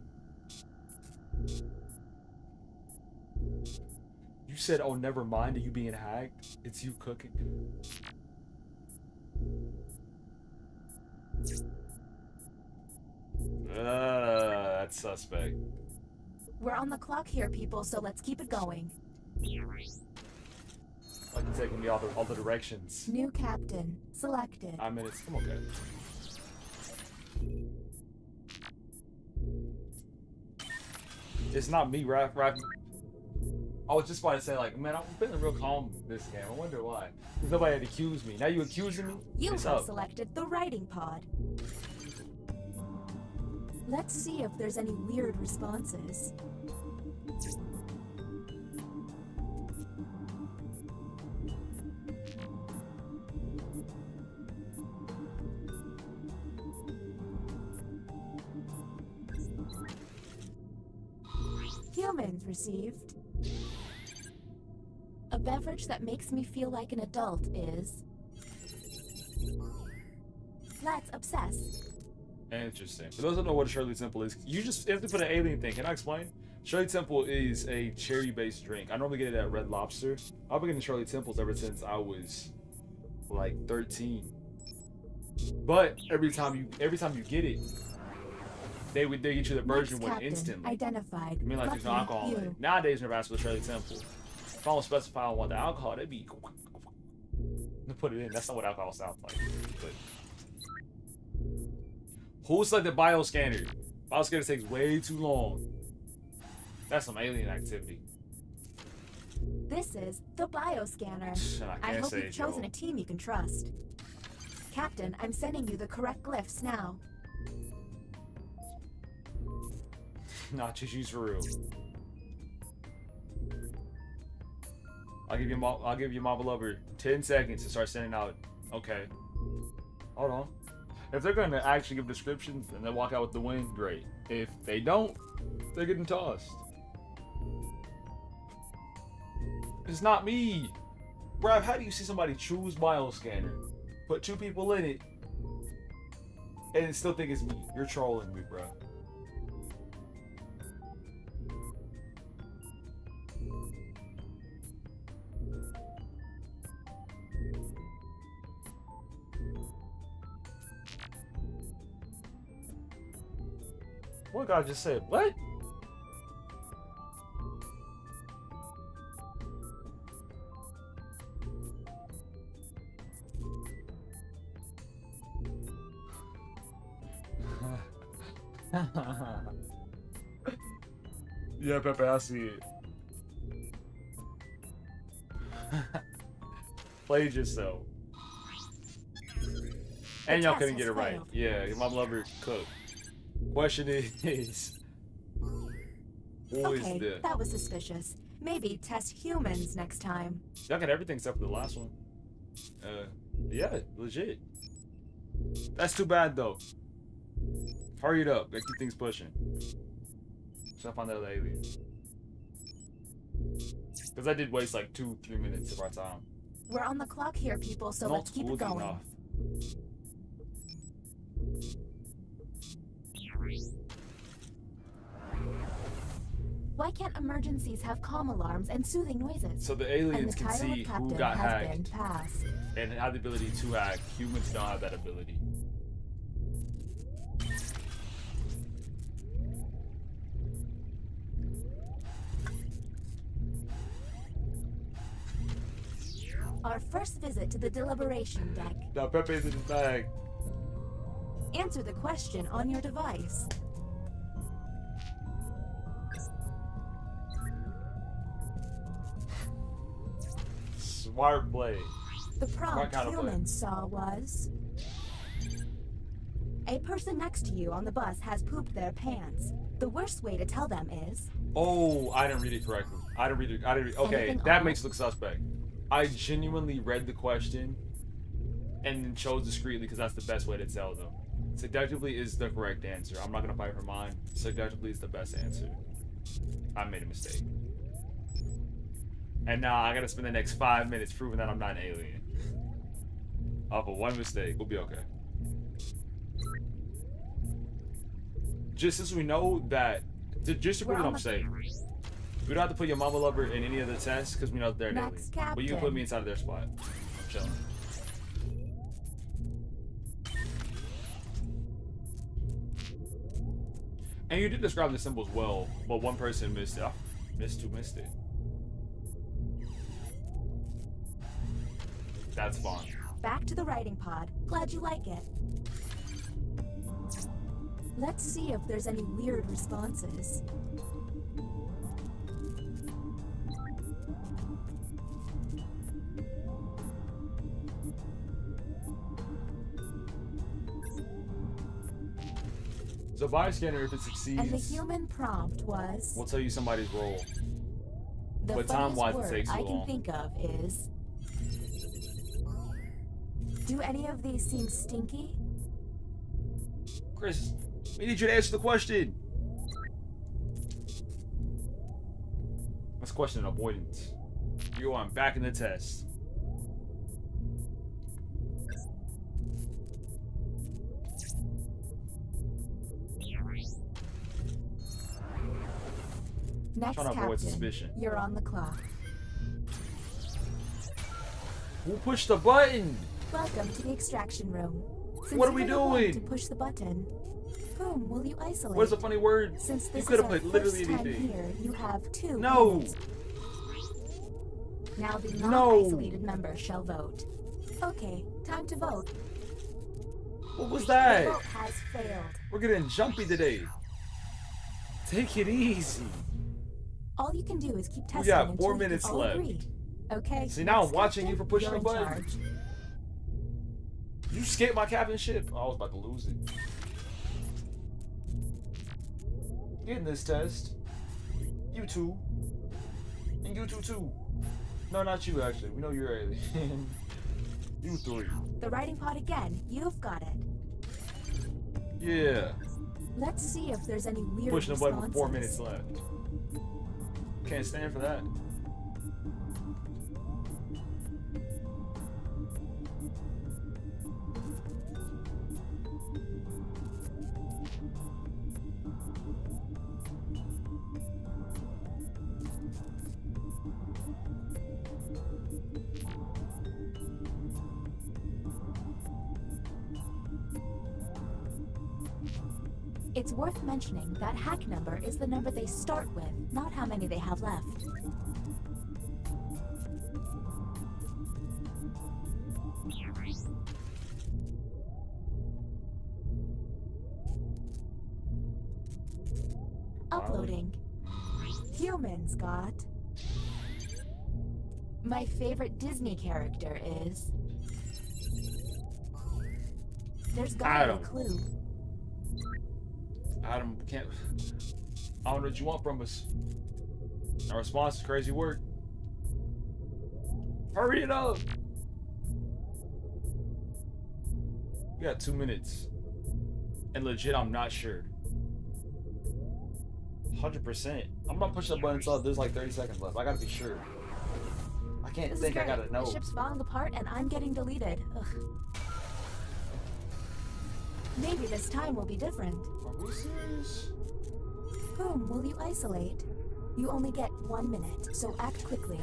You said, oh, never mind, are you being hacked? It's you cooking. That's suspect. We're on the clock here, people, so let's keep it going. Like you're taking me all the directions. New captain selected. 9 minutes. I'm okay. It's not me, Raph. I was just about to say, like, man, I'm feeling real calm this game. I wonder why. Because nobody had accused me. Now you accusing me? You It's have up. selected the writing pod. Let's see if there's any weird responses. humans received. A beverage that makes me feel like an adult is... Let's obsess. Interesting. For those who don't know what a Shirley Temple is, you have to put an alien thing. Can I explain? Shirley Temple is a cherry-based drink. I normally get it at Red Lobster. I've been getting Shirley Temples ever since I was like 13. But every time you get it, they get you the version one instantly. Identified. I mean, like there's no alcohol in it. Nowadays, whenever I ask for the Shirley Temple, if I don't specify I want the alcohol, they'd be to put it in. That's not what alcohol sounds like. But who's like the bioscanner? Bioscanner takes way too long. That's some alien activity. This is the bioscanner. I hope you've chosen a team you can trust. Captain, I'm sending you the correct glyphs now. Nah, just use for real. I'll give you Marvel Lover 10 seconds to start sending out. Okay. Hold on. If they're gonna actually give descriptions and they walk out with the win, great. If they don't, they're getting tossed. It's not me. Bruh, how do you see somebody choose bioscanner, put 2 people in it, and still think it's me? You're trolling me, bruh. What guy just said? What? Yeah, Pepe, I see it. Played yourself. And y'all couldn't get it right. Yeah, your mom lover cooked. Question is, who is the... that was suspicious. Maybe test humans next time. Y'all got everything except for the last one. Yeah, legit. That's too bad though. Hurry it up. Gotta keep things pushing. So I find that other alien. Because I did waste like 2-3 minutes of our time. We're on the clock here, people, so let's keep it going. Enough. Why can't emergencies have calm alarms and soothing noises? So the aliens can see who got hacked and have the ability to hack. Humans don't have that ability. Our first visit to the deliberation deck. Now Pepe's in his bag. Answer the question on your device. Smart play. The prompt humans saw was... A person next to you on the bus has pooped their pants. The worst way to tell them is... Oh, I didn't read it correctly. I didn't read it. Okay, that makes it look suspect. I genuinely read the question and then chose discreetly because that's the best way to tell them. Seductively is the correct answer. I'm not going to fight for mine. Seductively is the best answer. I made a mistake. And now I got to spend the next 5 minutes proving that I'm not an alien. Off of one mistake, we'll be okay. Just as we know that, just to prove what I'm saying, we don't have to put your mama lover in any of the tests because we know that they're an alien. But you can put me inside of their spot. I'm chilling. And you did describe the symbols well, but one person missed it. Missed it. That's fine. Back to the writing pod. Glad you like it. Let's see if there's any weird responses. So bioscanner, if it succeeds, and the human prompt was... we'll tell you somebody's role. The but time-wise, it takes I too can long. think of is... Do any of these seem stinky? Chris, we need you to answer the question. That's question avoidance. You going back in the test. Next, Trying to avoid Captain, suspicion. you're on the clock. Who pushed the button? Welcome to the extraction room. Since What are we you're the one doing? To push the button, whom will you isolate? What is a funny word? Since You this could is have our put literally first time anything. here, you have 2 No. minutes. Now the No. non-isolated member shall vote. Okay, time to vote. What was The that? vote has failed. We're getting jumpy today. Take it easy. All you can do is keep testing We got until 4 you minutes all left. agree. Okay. See, now next I'm watching you captain, for pushing you're the in button. charge. You skipped my captainship. I was about to lose it. Getting this test. You two. And you two too. No, not you actually. We know you're alien. You 3. The writing pod again. You've got it. Yeah. Let's see if there's any weird Pushing the button with 4 responses. minutes left. Can't stand for that. It's worth mentioning that hack number is the number they start with, not how many they have left. Uploading. Humans got. My favorite Disney character is. There's gotta be a Adam. clue. Adam can't. I don't know what you want from us. Our response is crazy work. Hurry it up. We got 2 minutes. And legit, I'm not sure. 100%. I'm not pushing the button until there's like 30 seconds left. I gotta be sure. I can't This think. is I great. gotta know. The ship's falling apart and I'm getting deleted. Ugh. Maybe this time will be different. Are we serious? Whom will you isolate? You only get 1 minute, so act quickly.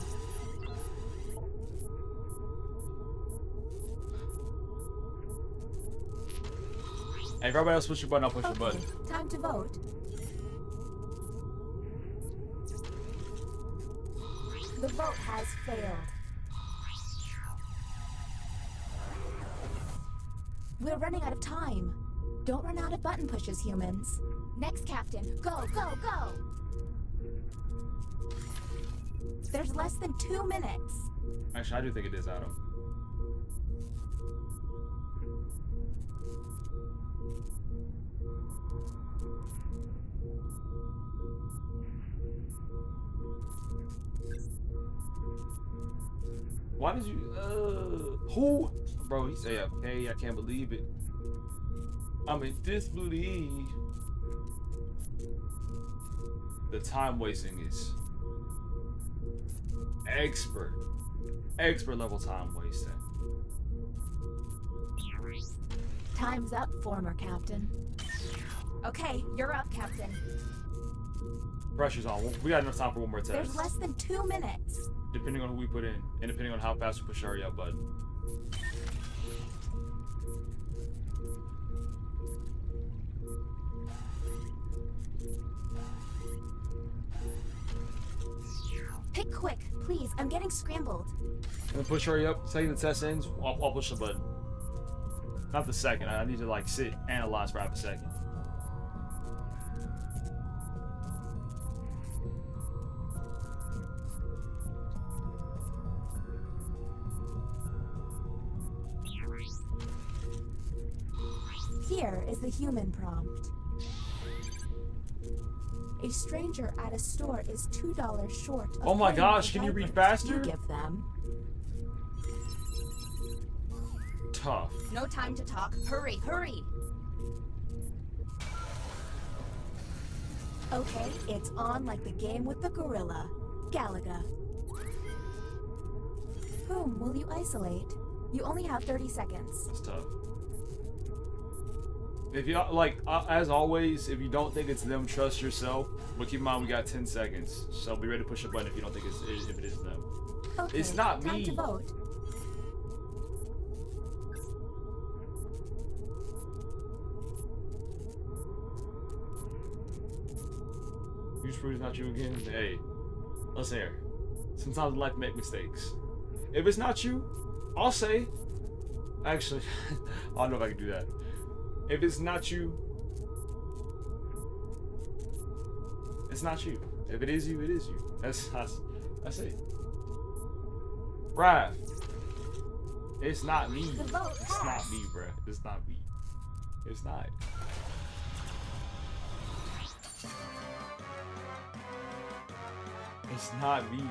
Hey, if everybody else push your button, I'll push the button. Time to vote. The vote has failed. We're running out of time. Don't run out of button pushes, humans. Next captain, go, go, go! There's less than 2 minutes. Actually, I do think it is Adam. Why did you, who? Bro, he's AFK, I can't believe it. I'm in disbelief. The time wasting is expert level time wasting. Time's up, former captain. Okay, you're up, captain. Pressure's on. We got enough time for one more test. There's less than 2 minutes. Depending on who we put in, and depending on how fast we push the hurry up button. Pick quick, please. I'm getting scrambled. And then push hurry up. Second the test ends, I'll push the button. Not the second. I need to like sit, analyze for half a second. Here is the human prompt. A stranger at a store is $2 short of Oh my paying gosh, for can you read diapers. faster? You give them. Tough. No time to talk. Hurry, hurry. Okay, it's on like the game with the gorilla. Galaga. Whom will you isolate? You only have 30 seconds. It's tough. If you like, as always, if you don't think it's them, trust yourself. But keep in mind, we got 10 seconds, so be ready to push a button if you don't think if it is them. Okay, it's not time me. to vote. You just prove it's not you again. Hey, listen here. Sometimes in life make mistakes. If it's not you, I'll say. Actually, I don't know if I can do that. If it's not you, it's not you. If it is you, it is you. That's it. Right. It's not me. It's not me, bruh. It's not me. It's not. It's not me.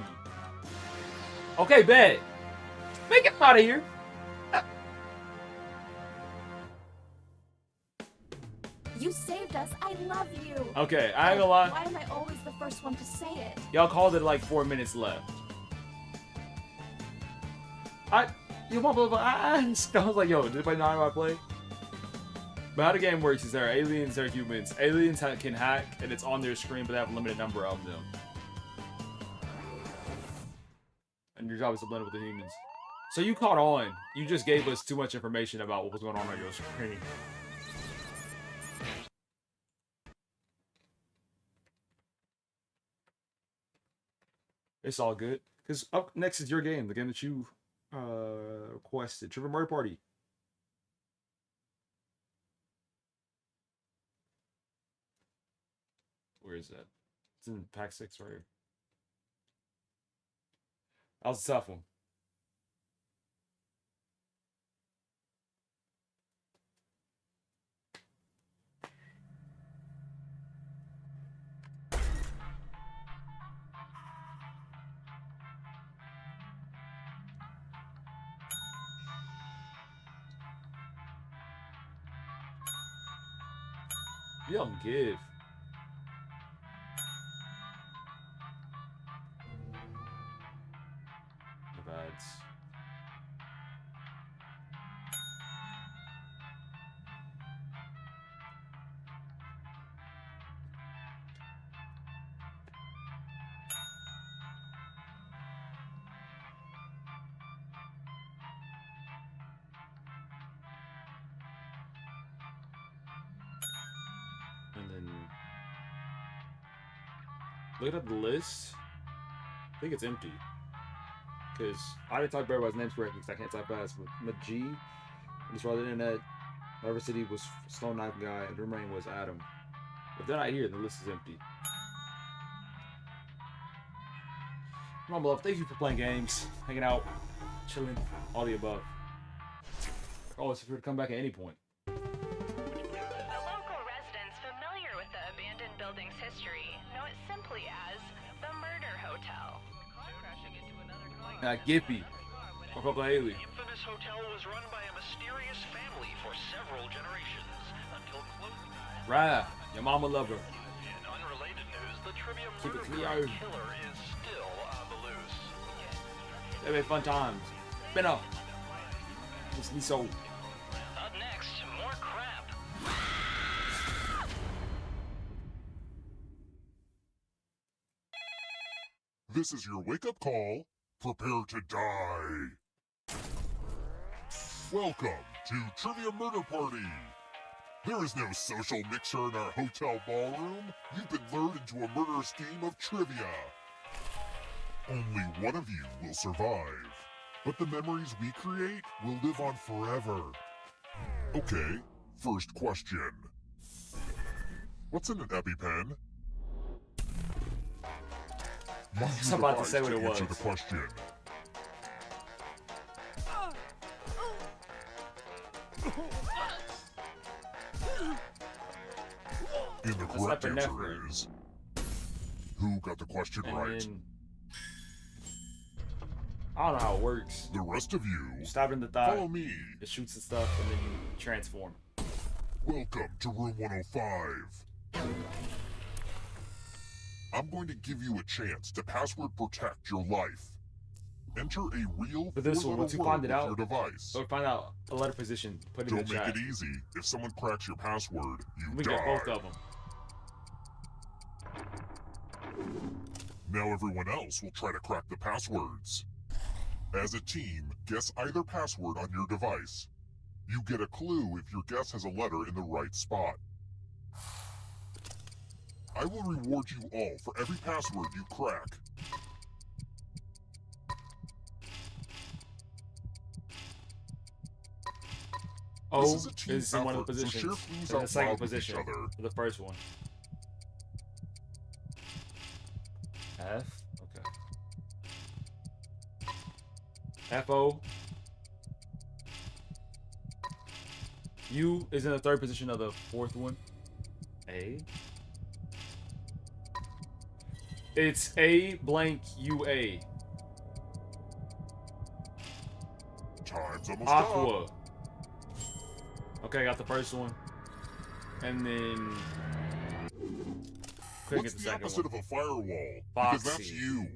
Okay, bet. Make it out of here. You saved us. I love you. Okay, I ain't gonna lie. Why am I always the first one to say it? Y'all called it like 4 minutes left. I was like, yo, did anybody know how I play? But how the game works is there are aliens, there are humans. Aliens can hack, and it's on their screen, but they have a limited number of them. And your job is to blend with the humans. So you caught on. You just gave us too much information about what was going on your screen. It's all good. Because up next is your game, the game that you requested. Trivia Murder Party. Where is that? It's in pack 6 right here. That was a tough one. You don't give. The bads. And then look at the list. I think it's empty. Because I didn't type everybody's names correctly because I can't type fast. But G, just rather than that, River City was Stone Knife Guy, and Dream Rain was Adam. If they're not here, the list is empty. Come on, beloved. Thank you for playing games, hanging out, chilling, all the above. Always feel free to come back at any point. Building's history know it simply as the Murder Hotel. Gippy. RococoHaley. The infamous hotel was run by a mysterious family for several generations until closing. Right. Your mama loved her. In unrelated news, the trivia Keep it murder clear. killer is still on the loose. They made fun times. Been up. It's me so. Up next, more crap. This is your wake-up call. Prepare to die. Welcome to Trivia Murder Party. There is no social mixer in our hotel ballroom. You've been lured into a murderous game of trivia. Only one of you will survive, but the memories we create will live on forever. Okay, first question. What's in an EpiPen? I was about to say what it was. Answer the question. And the correct answer is... Who got the question right? Then, I don't know how it works. The rest of you, stab in the thigh. Follow me. It shoots and stuff, and then you transform. Welcome to room 105. I'm going to give you a chance to password protect your life. Enter a real But this one, once you find it out, your device. or find out a letter position, put it in the chat. Don't make it easy. If someone cracks your password, you we die. get both of them. Now everyone else will try to crack the passwords. As a team, guess either password on your device. You get a clue if your guess has a letter in the right spot. I will reward you all for every password you crack. O is in one of the positions, so in the second position for the first one. F, okay. F-O. U is in the third position of the fourth one. A. It's A blank UA. Time's almost Aqua. up. Okay, I got the first one. And then couldn't What's get the the second opposite one. of a firewall? Foxy. Because that's you.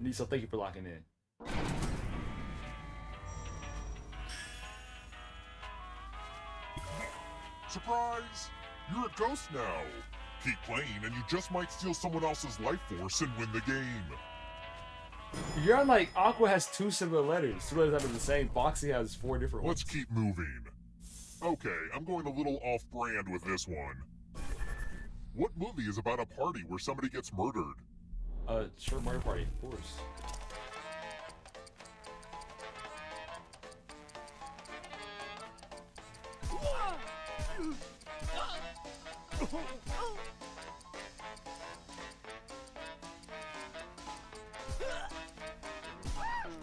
Nisa, thank you for locking in. Surprise! You're a ghost now. Keep playing and you just might steal someone else's life force and win the game. You're on like Aqua has two similar letters. Two letters that are the same. Foxy has 4 different ones. Let's keep moving. Okay, I'm going a little off-brand with this one. What movie is about a party where somebody gets murdered? Sure, Murder Party, of course.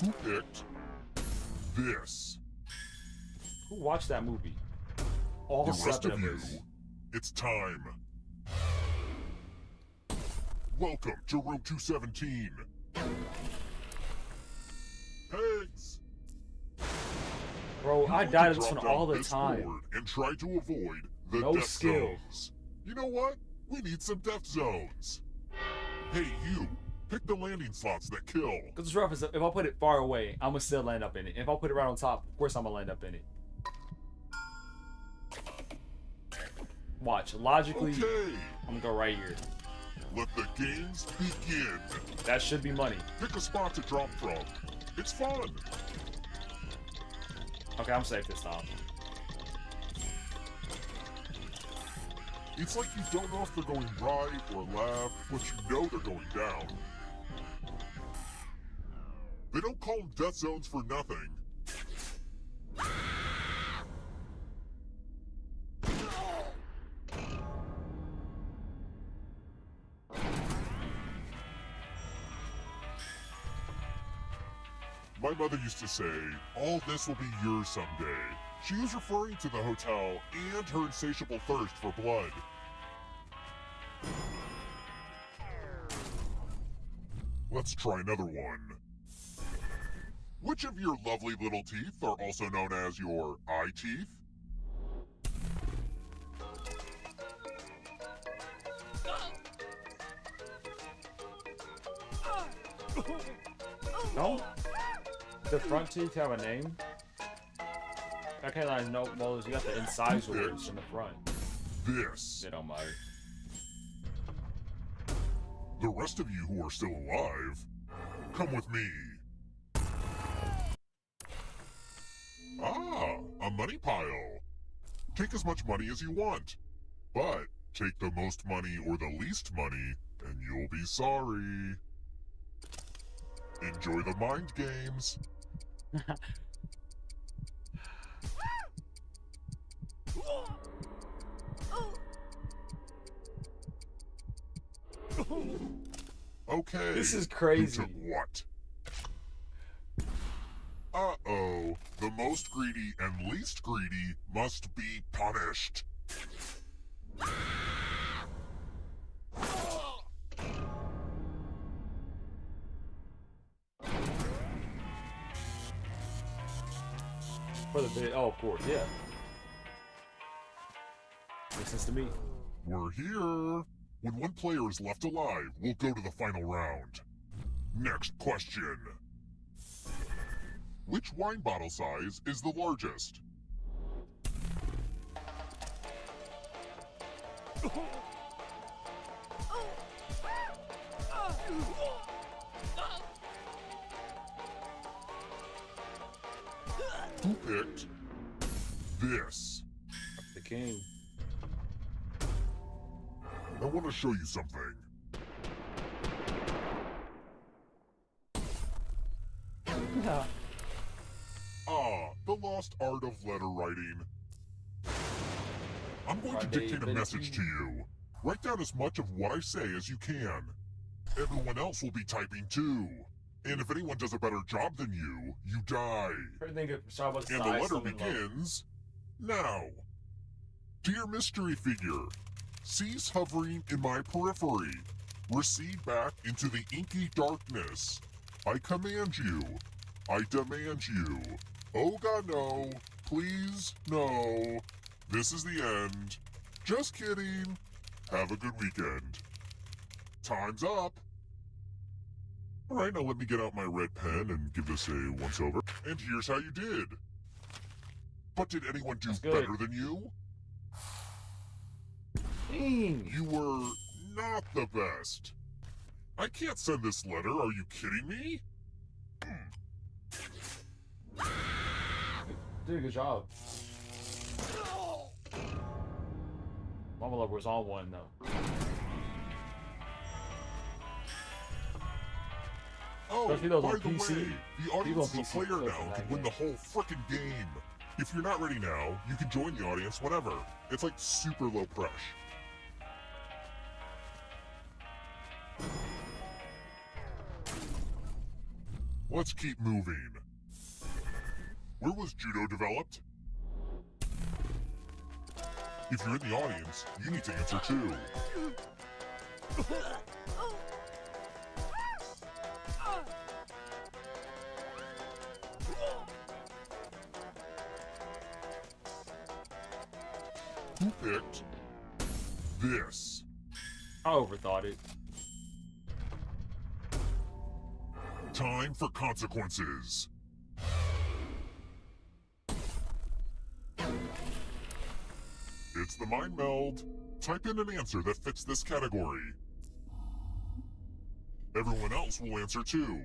Who picked this? Who watched that movie? All The rest 7 of of you, us. it's time. Welcome to room 217. Pigs! Bro, I You're going died to of this drop one down all the this time. board and try to avoid the No death skill. zones. You know what? We need some death zones. Hey, you. Pick the landing slots that kill. Because it's rough. If I put it far away, I'm going to still land up in it. If I put it right on top, of course I'm going to land up in it. Watch. Logically, Okay. I'm going to go right here. Let the games begin. That should be money. Pick a spot to drop from. It's fun. Okay, I'm safe this time. It's like you don't know if they're going right or left, but you know they're going down. They don't call them death zones for nothing. My mother used to say, all this will be yours someday. She was referring to the hotel and her insatiable thirst for blood. Let's try another one. Which of your lovely little teeth are also known as your eye teeth? No? The front teeth have a name? Okay, I know. Well, you got the incisors in the front. This. They don't matter. The rest of you who are still alive, come with me. Ah, a money pile. Take as much money as you want, but take the most money or the least money, and you'll be sorry. Enjoy the mind games. Okay. This is crazy. Who took what? Uh-oh. The most greedy and least greedy must be punished. For the video. Oh, of course, yeah. sense to me. We're here. When one player is left alive, we'll go to the final round. Next question. Which wine bottle size is the largest? Who picked this? The king. I want to show you something. The lost art of letter writing. I'm going to dictate a message to you. Write down as much of what I say as you can. Everyone else will be typing too. And if anyone does a better job than you, you die. And the letter begins now. Dear mystery figure, cease hovering in my periphery. Recede back into the inky darkness. I command you. I demand you. Oh God, no. Please, no. This is the end. Just kidding. Have a good weekend. Time's up. All right, now let me get out my red pen and give this a once-over. And here's how you did. But did anyone do better than you? Dang. You were not the best. I can't send this letter. Are you kidding me? Dude, good job. Mama Love was on one though. Oh, Especially those by on the PC. way, the audience is a PC player play now for to that win the game. whole frickin' game. If you're not ready now, you can join the audience whenever. It's like super low pressure. Let's keep moving. Where was judo developed? If you're in the audience, you need to answer too. Who picked this? I overthought it. Time for consequences. It's the mind meld. Type in an answer that fits this category. Everyone else will answer too.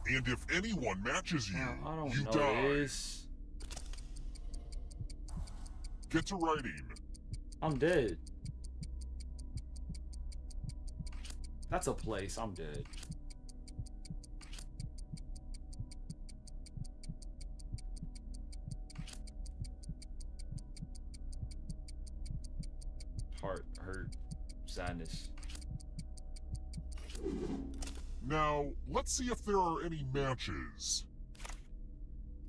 And if anyone matches you, I don't you know die. this. Get to writing. I'm dead. That's a place. I'm dead. Heart, hurt, sadness. Now, let's see if there are any matches.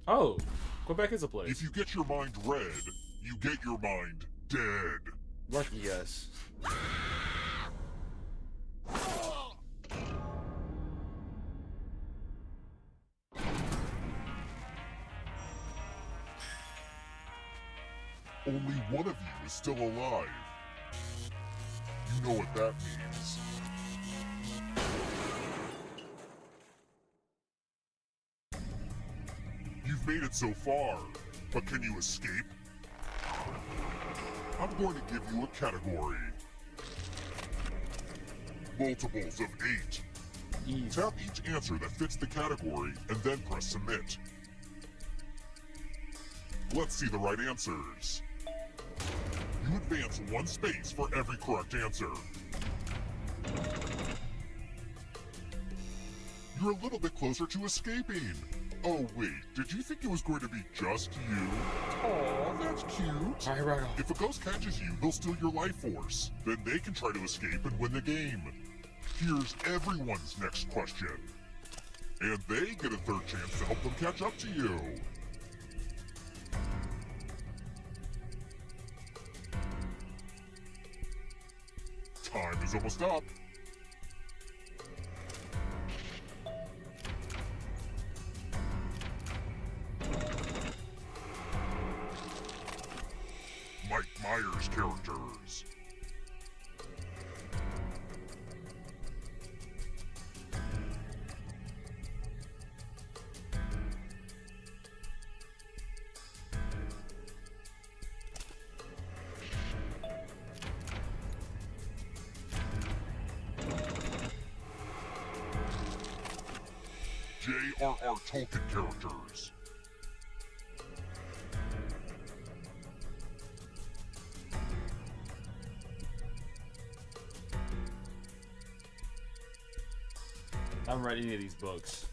Oh, Quebec is a place. If you get your mind read, you get your mind dead. Lucky yes. Only one of you is still alive. You know what that means. You've made it so far, but can you escape? I'm going to give you a category. Multiples of 8. Tap each answer that fits the category and then press submit. Let's see the right answers. You advance 1 space for every correct answer. You're a little bit closer to escaping. Oh wait, did you think it was going to be just you? Aw, that's cute. If a ghost catches you, they'll steal your life force. Then they can try to escape and win the game. Here's everyone's next question. And they get a third chance to help them catch up to you. Time is almost up. Mike Myers characters. J.R.R. Tolkien characters. I haven't read any of these books.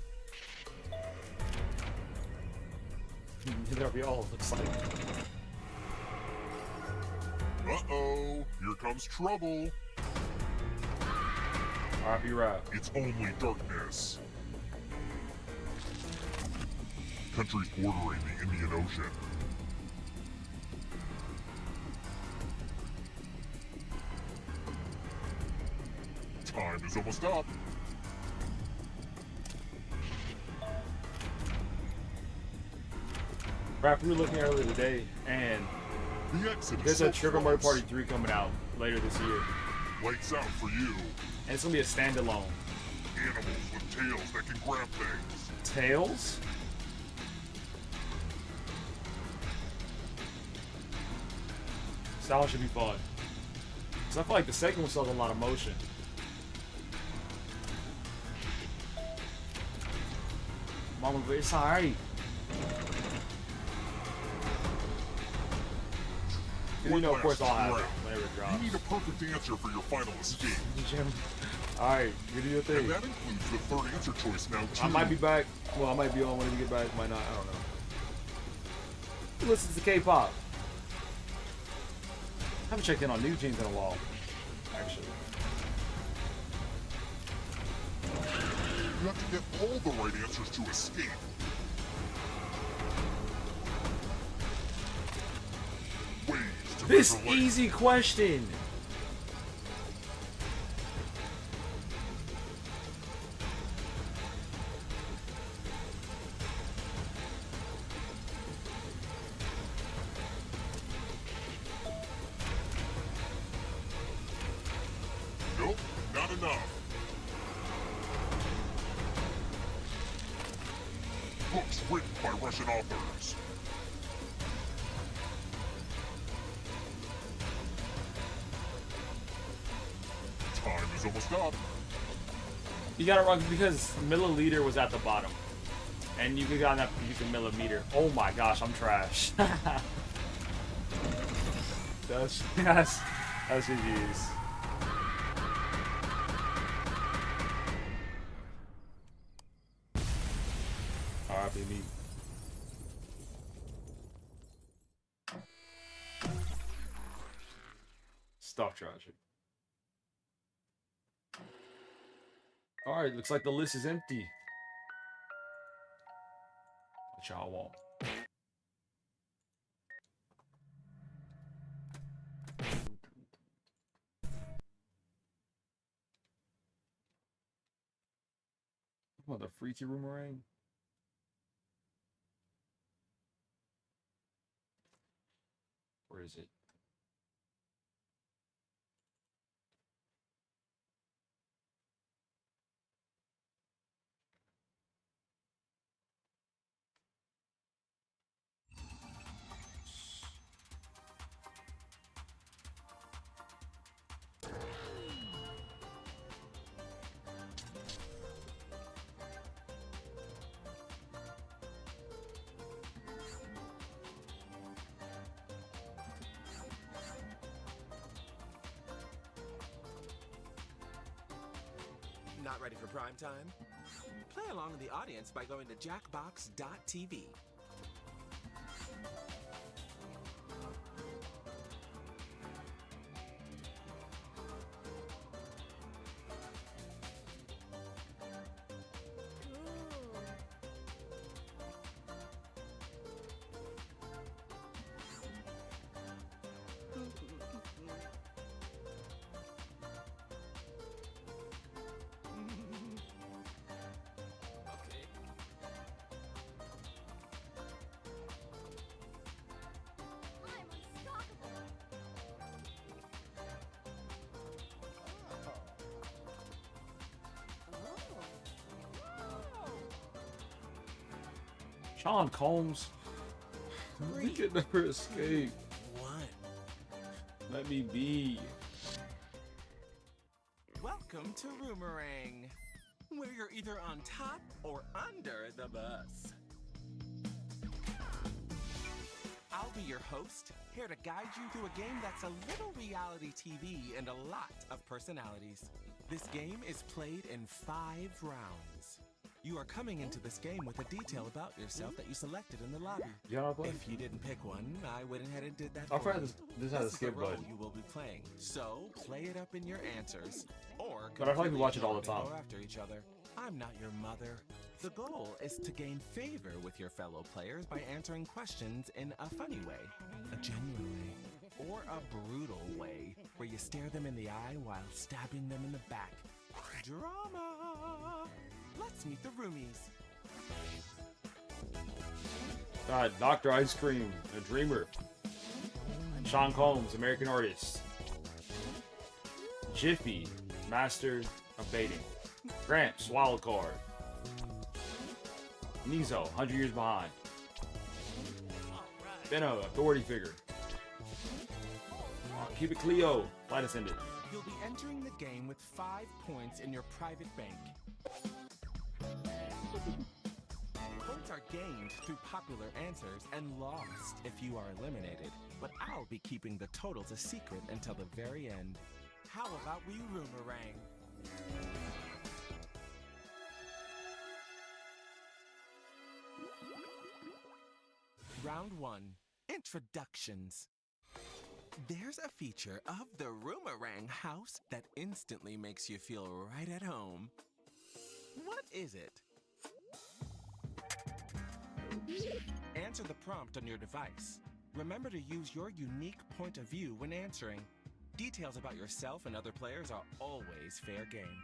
Neither of y'all, looks like. Uh-oh, here comes trouble. Alright, be right. It's only darkness. Countries bordering the Indian Ocean. Time is almost up. Rap, we were looking earlier today, and there's a Trivia Murder Party 3 coming out later this year. Lights out for you. And it's gonna be a standalone. Animals with tails that can grab things. Tails? So that one should be fun. So I feel like the second one still has a lot of motion. Mama, but it's alright. You know, of course, I'll have it whenever it drops. You need a perfect answer for your final escape. Alright, you do your thing. And that includes the third answer choice now, too. I might be back. Well, I might be on when we get back. Might not. I don't know. Who listens to K-pop? I haven't checked in on New Jeans in a while, actually. You have to get all the right answers to escape. Ways to This measure light. easy question. Nope, not enough. Books written by Russian authors. Time is almost up. You got it wrong because milliliter was at the bottom, and you got that use a millimeter. Oh my gosh, I'm trash. that's GG's. Alright, baby. Stop tragic. Alright, looks like the list is empty. What y'all want? What, the Freaky Boomerang? Where is it? Not ready for prime time? Play along in the audience by going to Jackbox.tv. Sean Combs. We can never escape. 1. Let me be. Welcome to Roomerang, where you're either on top or under the bus. I'll be your host, here to guide you through a game that's a little reality TV and a lot of personalities. This game is played in 5 rounds. You are coming into this game with a detail about yourself that you selected in the lobby. If you didn't pick one, I went ahead and did that I for forgot you. this has a is the skip role button. you will be playing, so play it up in your answers, or But I feel like we watch it all the completely time. go after each other. I'm not your mother. The goal is to gain favor with your fellow players by answering questions in a funny way, a genuine way, or a brutal way, where you stare them in the eye while stabbing them in the back. Drama! Let's meet the roomies. Dr. Ice Cream, a dreamer. Sean Combs, American artist. Jiffy, master of baiting. Gramps, wild card. Nizo, 100 years behind. Benno, authority figure. Keep it Cleo, flight attendant. You'll be entering the game with 5 points in your private bank. Points are gained through popular answers and lost if you are eliminated, but I'll be keeping the totals a secret until the very end. How about we Roomerang? Round 1, introductions. There's a feature of the Roomerang house that instantly makes you feel right at home. What is it? Answer the prompt on your device. Remember to use your unique point of view when answering. Details about yourself and other players are always fair game.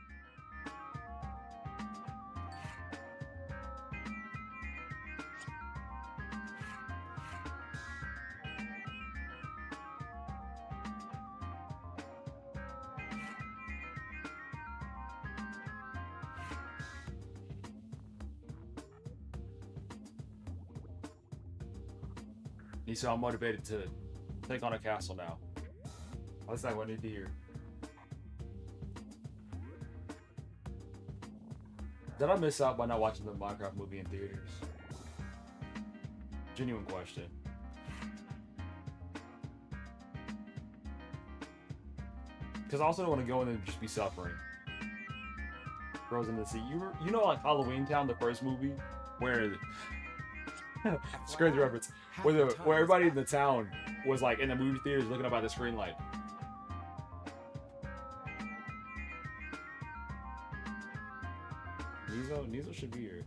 So I'm motivated to take on a castle now. That's not what I need to hear. Did I miss out by not watching the Minecraft movie in theaters? Genuine question. Because I also don't want to go in and just be suffering. Frozen in the sea. You know like Halloween Town, the first movie? Where... It's a crazy reference. Where everybody in the town was like in the movie theaters looking up at the screen light. Nizo should be here.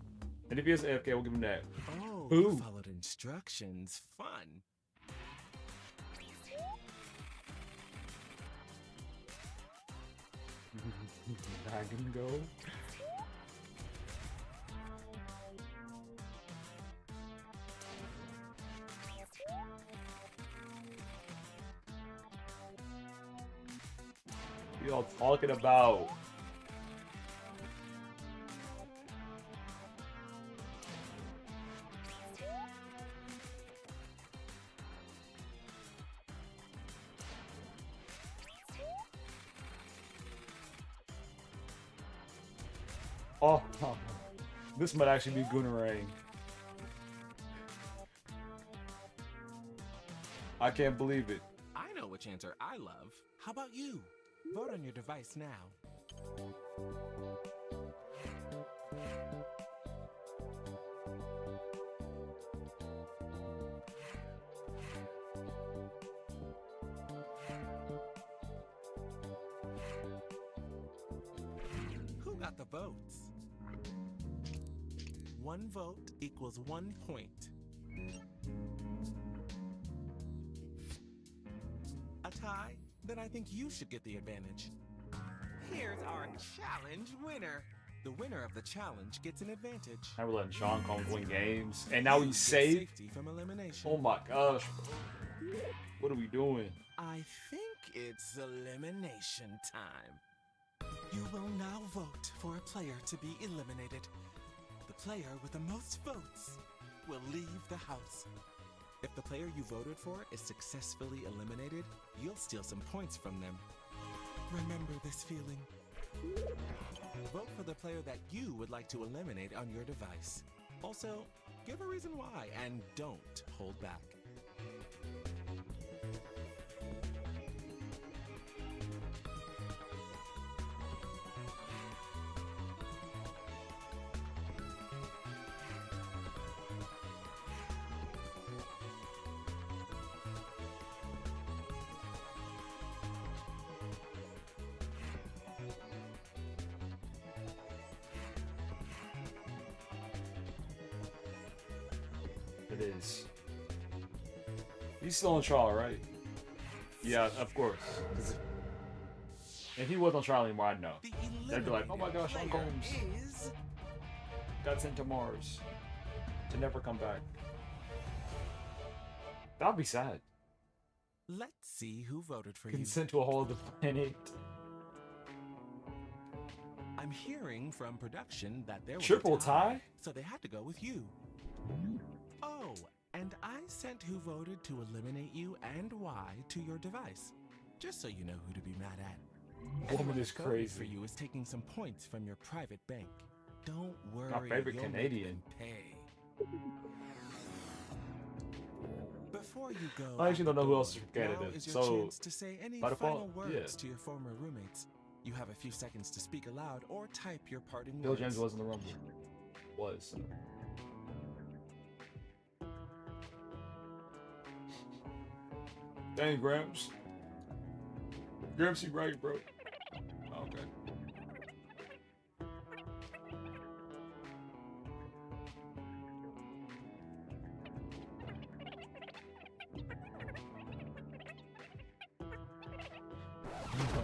And if he is AFK, we'll give him that. Oh, Ooh. you followed instructions. Fun. I can go. What y'all talking about? Oh, this might actually be Goonerang. I can't believe it. I know which answer I love. How about you? Vote on your device now. Who got the votes? 1 vote equals 1 point. A tie? Then I think you should get the advantage. Here's our challenge winner. The winner of the challenge gets an advantage. Now we're letting Sean Combs win games, and now he's saved. Safety from elimination. Oh my gosh, bro. What are we doing? I think it's elimination time. You will now vote for a player to be eliminated. The player with the most votes will leave the house. If the player you voted for is successfully eliminated, you'll steal some points from them. Remember this feeling. Vote for the player that you would like to eliminate on your device. Also, give a reason why and don't hold back. It is. He's still on trial, right? Yeah, of course. 'Cause if he was on trial anymore, I'd know. They'd be like, oh my gosh, Sean Combs got sent to Mars to never come back. That'd be sad. Let's see who voted for you. Getting sent to a whole other planet. I'm hearing from production that there was Triple a tie? So they had to go with you. Oh, and I sent who voted to eliminate you and why to your device, just so you know who to be mad at. Woman is Whoever voted for crazy. you is taking some points from your private bank. Don't worry. My favorite you'll make Canadian. them pay. Before you go, I actually don't know who else is now Canada. is your So chance to say any by final default, words yeah. to your former roommates. You have a few seconds to speak aloud or type your parting Bill words. James was in the Rumble. Was. Dang, Gramps. Gramps, you right, bro. Okay.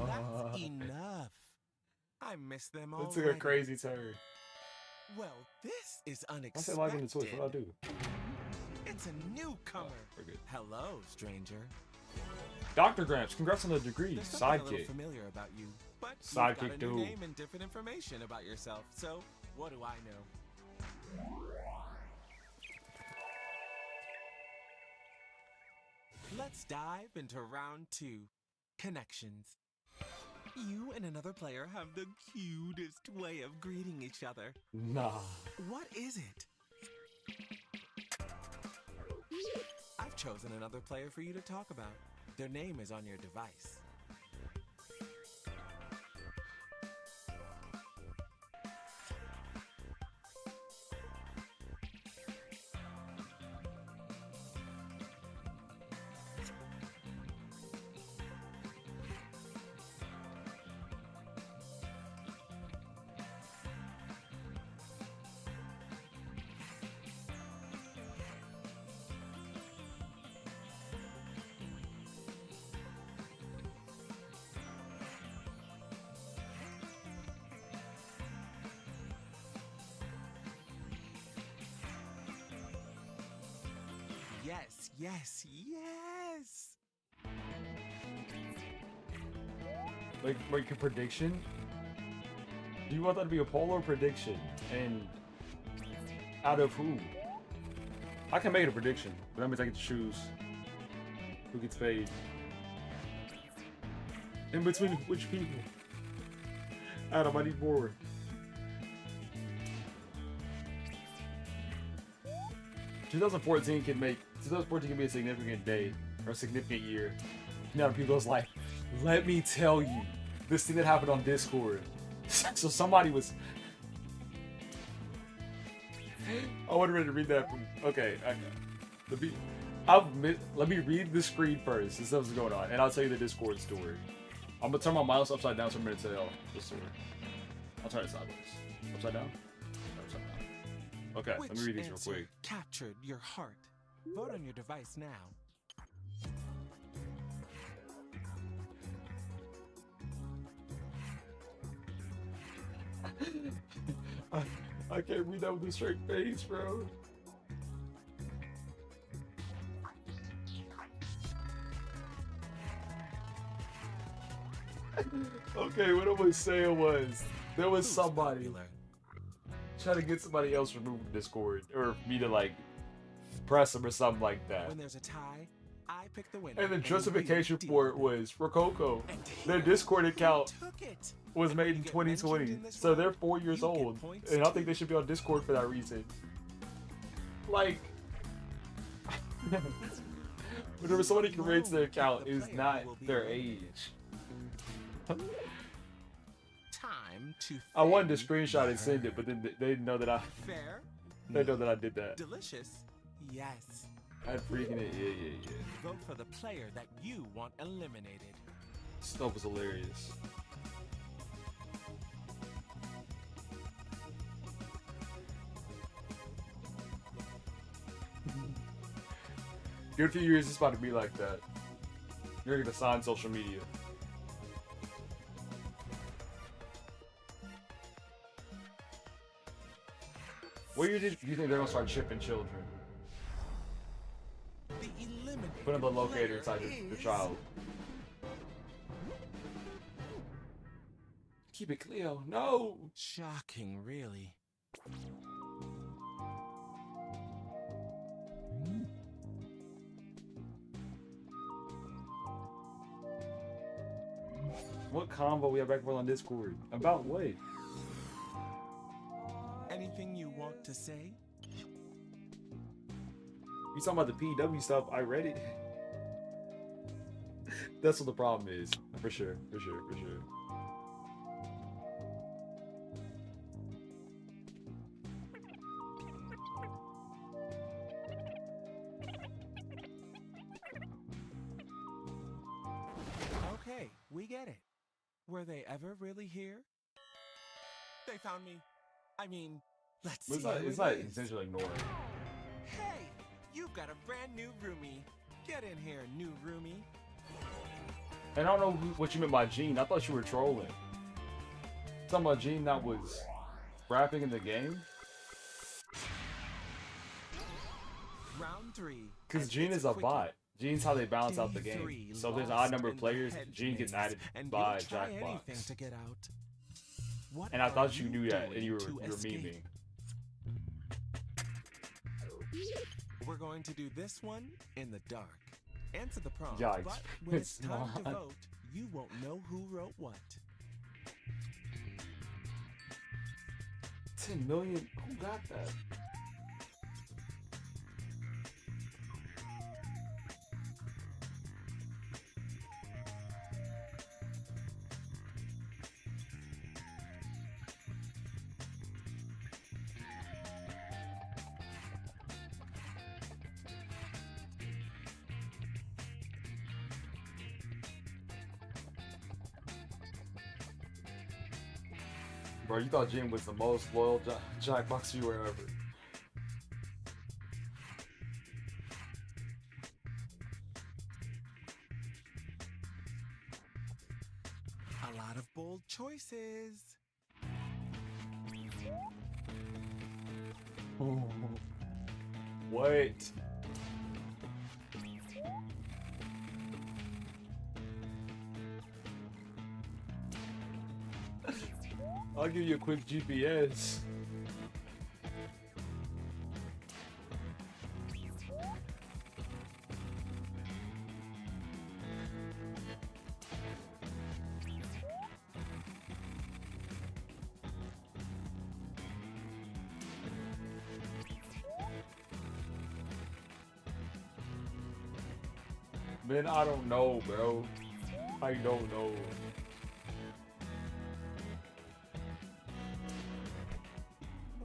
That's enough. I miss them all. It took a crazy turn. Well, this is I unexpected. said like in the Twitch, what do I do? It's a newcomer. We're good. Hello, stranger. Dr. Gramps, congrats on the degree. There's something a little Sidekick. familiar about you, but you've Sidekick got a new dude. name and different information about yourself. So, what do I know? Let's dive into round 2. Connections. You and another player have the cutest way of greeting each other. Nah. What is it? I've chosen another player for you to talk about. Their name is on your device. Yes, yes, yes! Like a prediction? Do you want that to be a poll or prediction? And out of who? I can make it a prediction, but that means I get to choose who gets paid. In between which people? Adam, I need more. $2014 can be a significant day or a significant year. Now people was like, let me tell you this thing that happened on Discord. So somebody was. I wasn't ready to read that. Okay, let me read the screen first. This stuff's going on, and I'll tell you the Discord story. I'm gonna turn my mouse upside down so I'm gonna tell the story. I'll turn it sideways. Upside down. Upside down. Okay, Which let me read these real answer quick. captured your heart? Vote on your device now. I can't read that with a straight face, bro. Okay, what I was saying was there was somebody trying to get somebody else removed from Discord, or me to like press them or something like that. When there's a tie, I pick the winner. And the you justification deal for it was Rococo. Their Discord account was made in 2020, so they're 4 years old, and I think they should be on Discord for that reason. Like, whenever somebody creates their account, it's not their age. Time to I wanted to screenshot and send it, but then they didn't know that I. fair. They know that I did that. Delicious. Yes. I freaking it. Yeah. Vote for the player that you want eliminated. Stuff was hilarious. In a few years, it's about to be like that. You're gonna sign social media. What year do you think they're gonna start shipping children? Put in the locator inside the child. Keep it Cleo. No! Shocking, really. What combo we have back and forth on Discord? About what? Anything you want to say? You talking about the PW stuff? I read it. That's what the problem is. For sure. Okay, we get it. Were they ever really here? They found me. I mean, let's see. It's like intentionally ignoring. Hey, you've got a brand new roomie. Get in here, new roomie. And I don't know what you meant by Gene. I thought you were trolling. Talking about Gene that was rapping in the game? Round 3. Because Gene is a bot. Gene's how they balance out the game. So if there's an odd number of players, Gene gets added by Jackbox. And I thought you knew that, and you were memeing. We're going to do this one in the dark. Answer the prompt, Yikes. but when it's It's time to not. vote, you won't know who wrote what. 10 million? Who got that? Bro, you thought Jim was the most loyal Jackbox viewer ever. A lot of bold choices. What? I'll give you a quick GPS. Man, I don't know, bro. I don't know.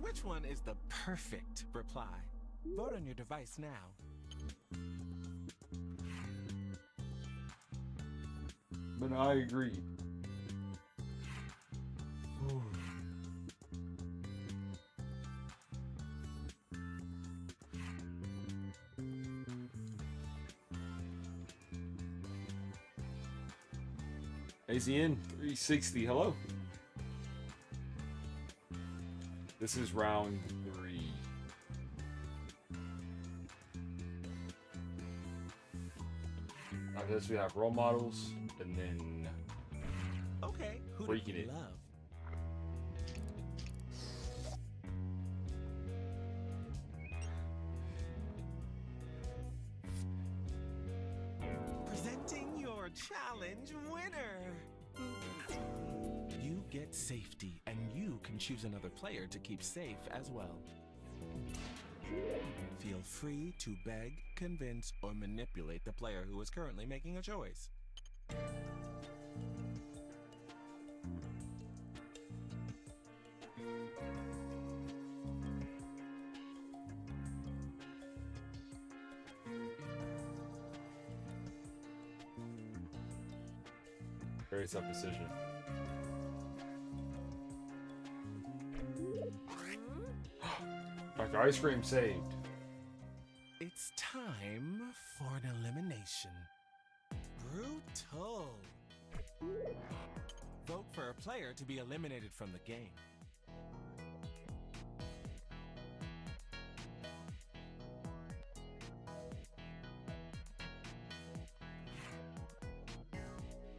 Which one is the perfect reply? Vote on your device now. But I agree. ACN 360, hello. This is round 3. I guess we have role models and then Okay, who freaking do you it. love? challenge winner. You get safety, and you can choose another player to keep safe as well. Feel free to beg, convince, or manipulate the player who is currently making a choice. Very tough decision. Dr. Ice Cream saved. It's time for an elimination. Brutal. Vote for a player to be eliminated from the game.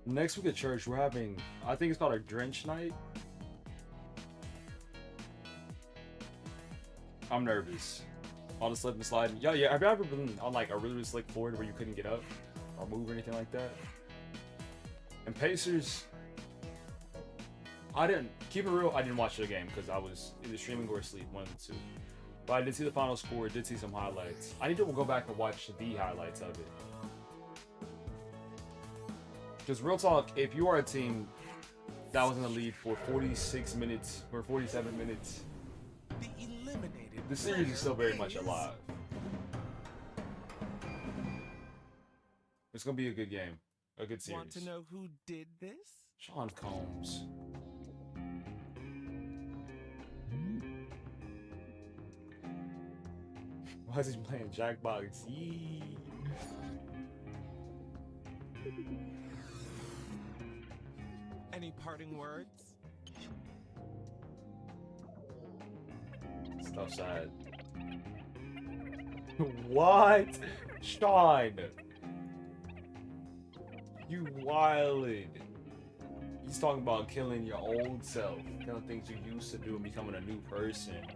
Next week at church, we're having, I think it's called a drench night. I'm nervous. All the slip and sliding. Yeah. Have you ever been on like a really slick board where you couldn't get up or move or anything like that? And Pacers, I didn't keep it real. I didn't watch the game because I was either streaming or asleep, one of the two. But I did see the final score. Did see some highlights. I need to go back and watch the highlights of it. Because real talk, if you are a team that was in the lead for 46 minutes or 47 minutes, the series is still very much alive. It's gonna be a good game, a good series. Want to know who did this? Sean Combs. Why is he playing Jackbox? Yee. Any parting words? Stuff sad. What? Sean! You wildin'. He's talking about killing your old self, killing things you used to do and becoming a new person.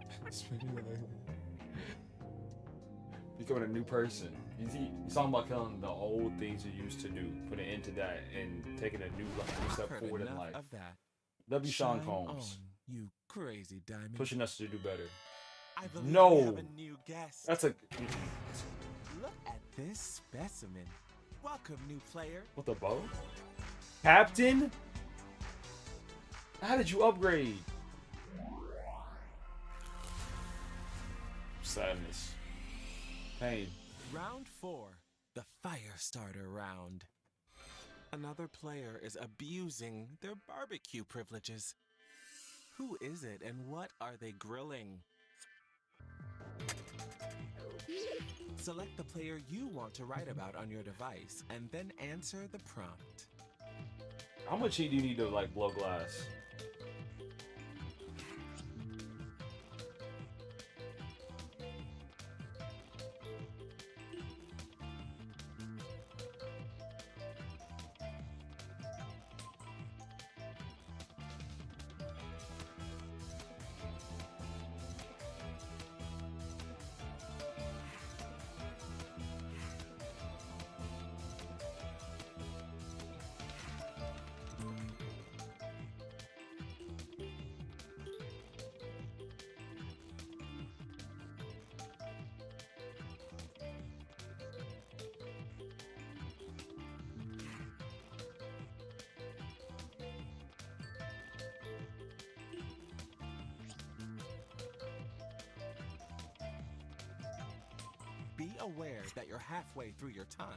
Becoming a new person. He's talking about killing the old things you used to do, putting an end to that, and taking a new step forward in life. Of that. Love you, Sean Shine Combs. on, you crazy diamond. Pushing us to do better. I believe No! we have a new guest. That's a... Look at this specimen. Welcome, new player. With a bow? Captain? How did you upgrade? Sadness. Pain. Round 4, the fire starter round. Another player is abusing their barbecue privileges. Who is it and what are they grilling? Select the player you want to write about on your device and then answer the prompt. How much heat do you need to like blow glass? Be aware that you're halfway through your time.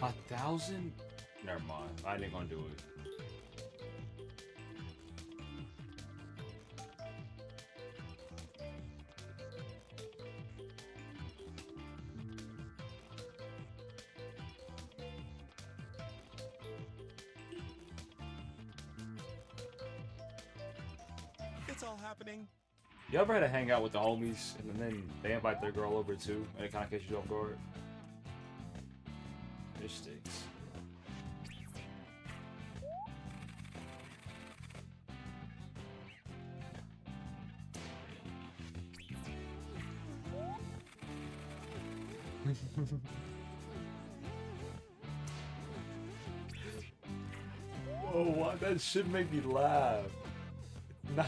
$1,000? Never mind. I ain't gonna do it. It's all happening. You ever had to hang out with the homies and then they invite their girl over too and it kind of catches you off guard? It sticks. Oh, why that should make me laugh. Not.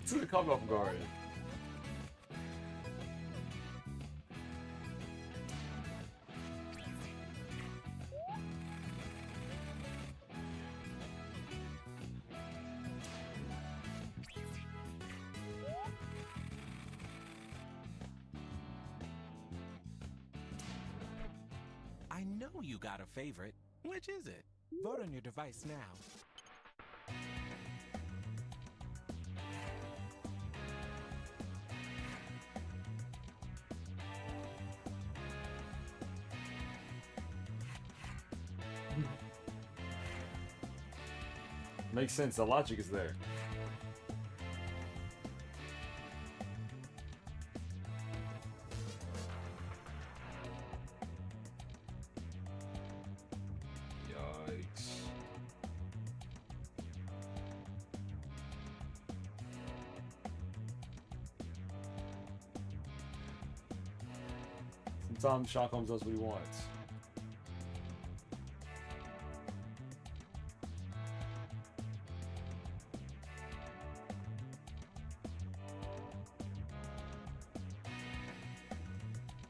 It's gonna come off guard. I know you got a favorite. Which is it? Vote on your device now. Makes sense. The logic is there. Yikes. Sometimes Sean Combs does what he wants.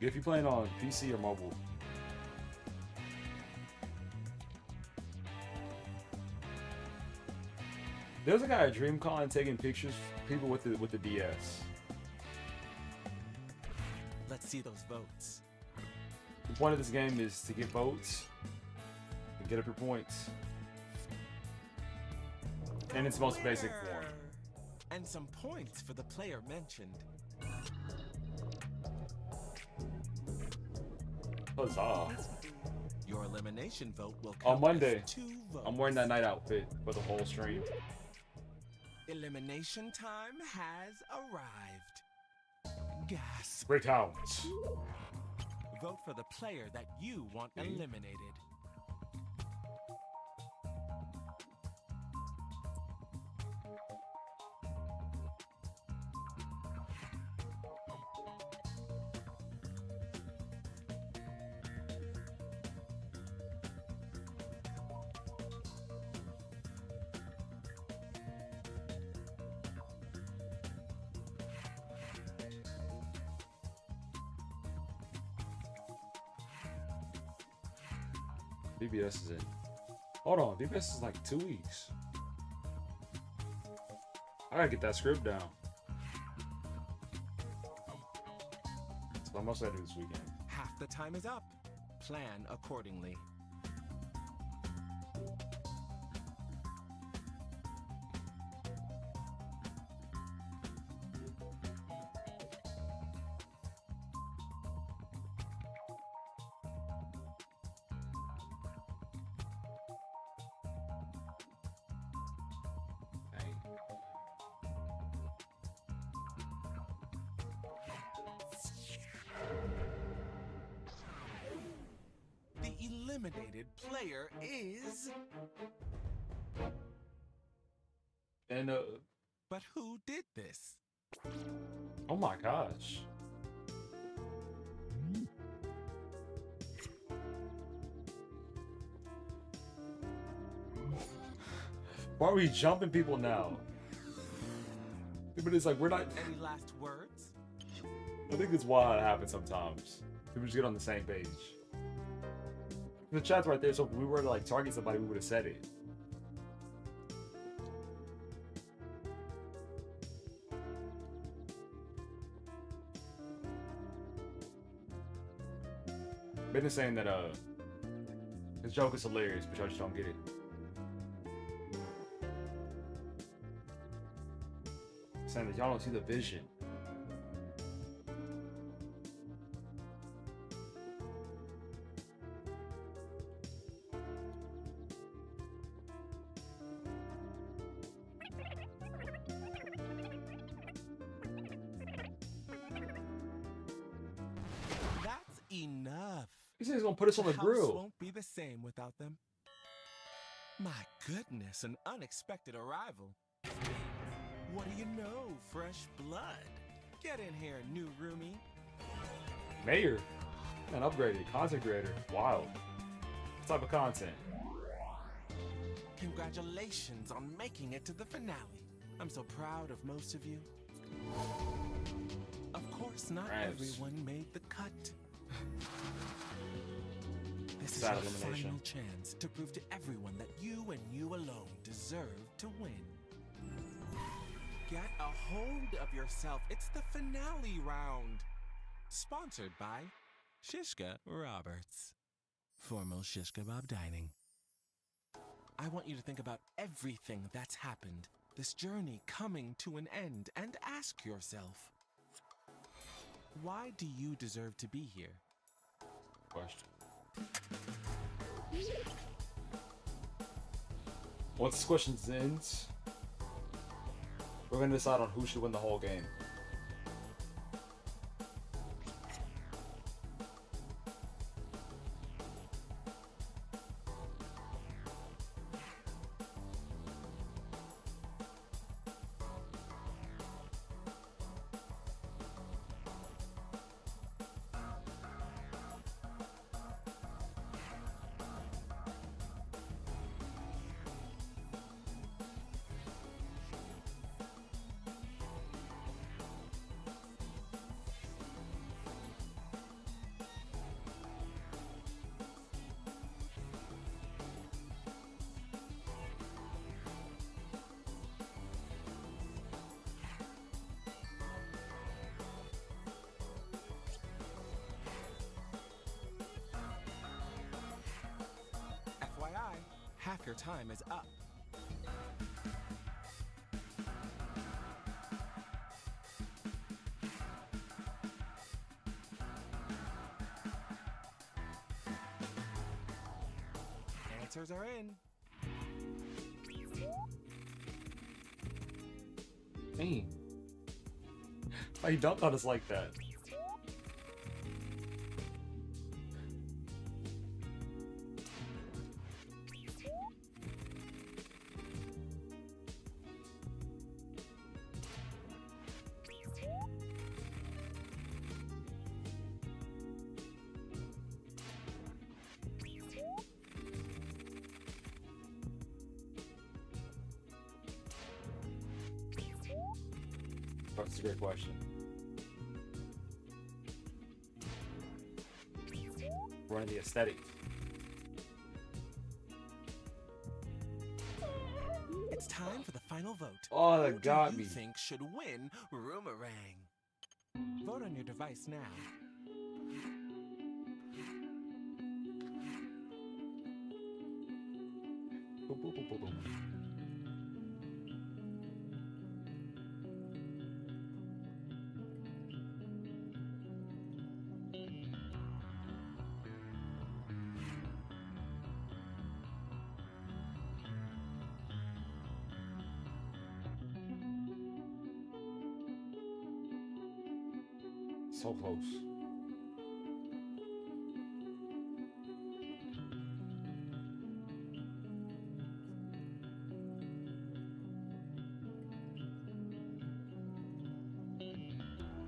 If you're playing on PC or mobile. There's a guy at DreamCon taking pictures of people with the DS. Let's see those votes. The point of this game is to get votes and get up your points. In its most basic form. And some points for the player mentioned. Huzzah. Your elimination vote will count On Monday, as 2 votes. I'm wearing that night outfit for the whole stream. Elimination time has arrived. Gasp. Great talents. Vote for the player that you want eliminated. BBS is in. Hold on, BBS is like 2 weeks. I gotta get that script down. So I must have to do this weekend. Half the time is up. Plan accordingly. The eliminated player is... And But who did this? oh my gosh. Why are we jumping people now? But it's like we're not. Any last words? I think it's why it happens sometimes. People just get on the same page. The chat's right there, so if we were to like target somebody, we would have said it. Ben is saying that his joke is hilarious, but y'all just don't get it. Saying that y'all don't see the vision. That's enough. He said he's gonna put us on the house grill. Won't be the same without them. My goodness, an unexpected arrival. What do you know? Fresh blood. Get in here, new roomie. Mayor. An upgraded content creator. Wild. What type of content? Congratulations on making it to the finale. I'm so proud of most of you. Of course, not everyone made the cut. This is your final chance to prove to everyone that you and you alone deserve to win. Get a hold of yourself. It's the finale round. Sponsored by Shishka Roberts. Formal Shish Kebab Dining. I want you to think about everything that's happened, this journey coming to an end, and ask yourself, why do you deserve to be here? Question. Once this question ends, we're gonna decide on who should win the whole game. FYI, half your time is up. Answers are in. Dang. Why you dumped on us like that? That's a great question. Running the aesthetic. It's time for the final vote. Oh, that got Who do me. you think should win Roomerang? Vote on your device now. Boom, boom, boom, boom, boom. So close.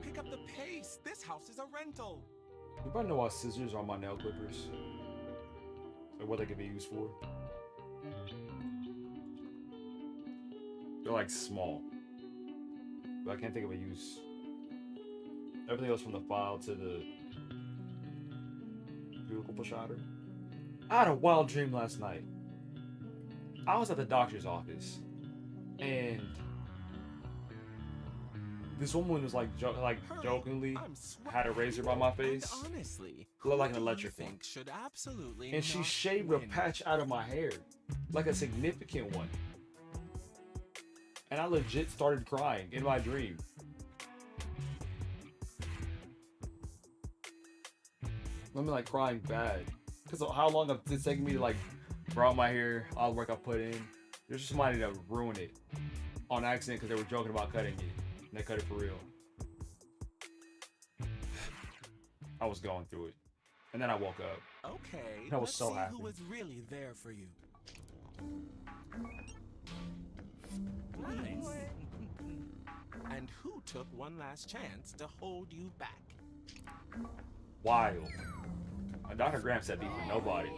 Pick up the pace. This house is a rental. You probably know why scissors are on my nail clippers. Or what they could be used for. They're like small. But I can't think of a use. Everything else from the file to the cuticle pusher. I had a wild dream last night. I was at the doctor's office, and this woman was like, jokingly had a razor by my face. Honestly, looked like an electric one. should absolutely And she not shaved win. a patch out of my hair, like a significant one. And I legit started crying in my dream. I mean, like crying bad, because of how long it's taking me to like grow out my hair, all the work I put in. There's just somebody that ruined it on accident because they were joking about cutting it, and they cut it for real. I was going through it, and then I woke up. Okay, I was let's so see happy. who was really there for you. Nice. And who took one last chance to hold you back. Wild. Dr. Graham said beat for nobody.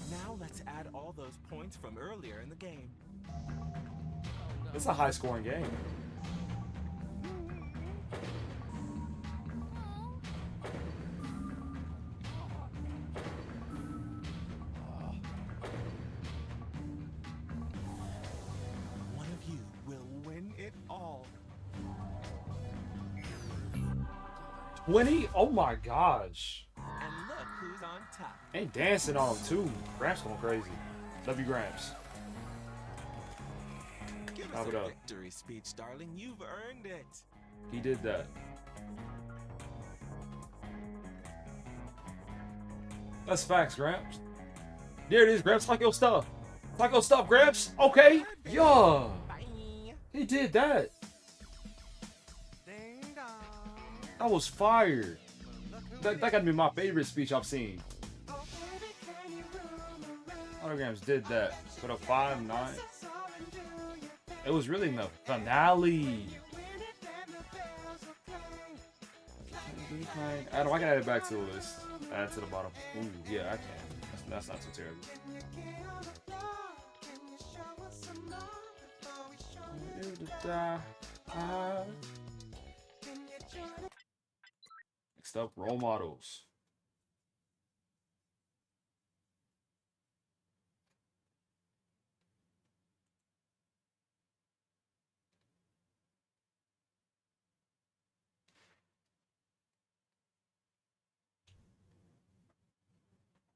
Now let's add all those points from earlier in the game. It's a high-scoring game. One of you will win it all. 20? Oh my gosh. And look who's on top. Ain't dancing on him too. Gramps going crazy. Love you, Gramps. Give us a victory speech, darling. You've earned it. He did that. That's facts, Gramps. There it is, Gramps. Like your stuff. Like your stuff, Gramps. Okay. Yeah. He did that. That was fire. That gotta be my favorite speech I've seen. Autograms did that. Put a 5-9. It was really in the finale. I can add it back to the list. Add it to the bottom. Ooh, yeah, I can. That's not too terrible. Next up, role models.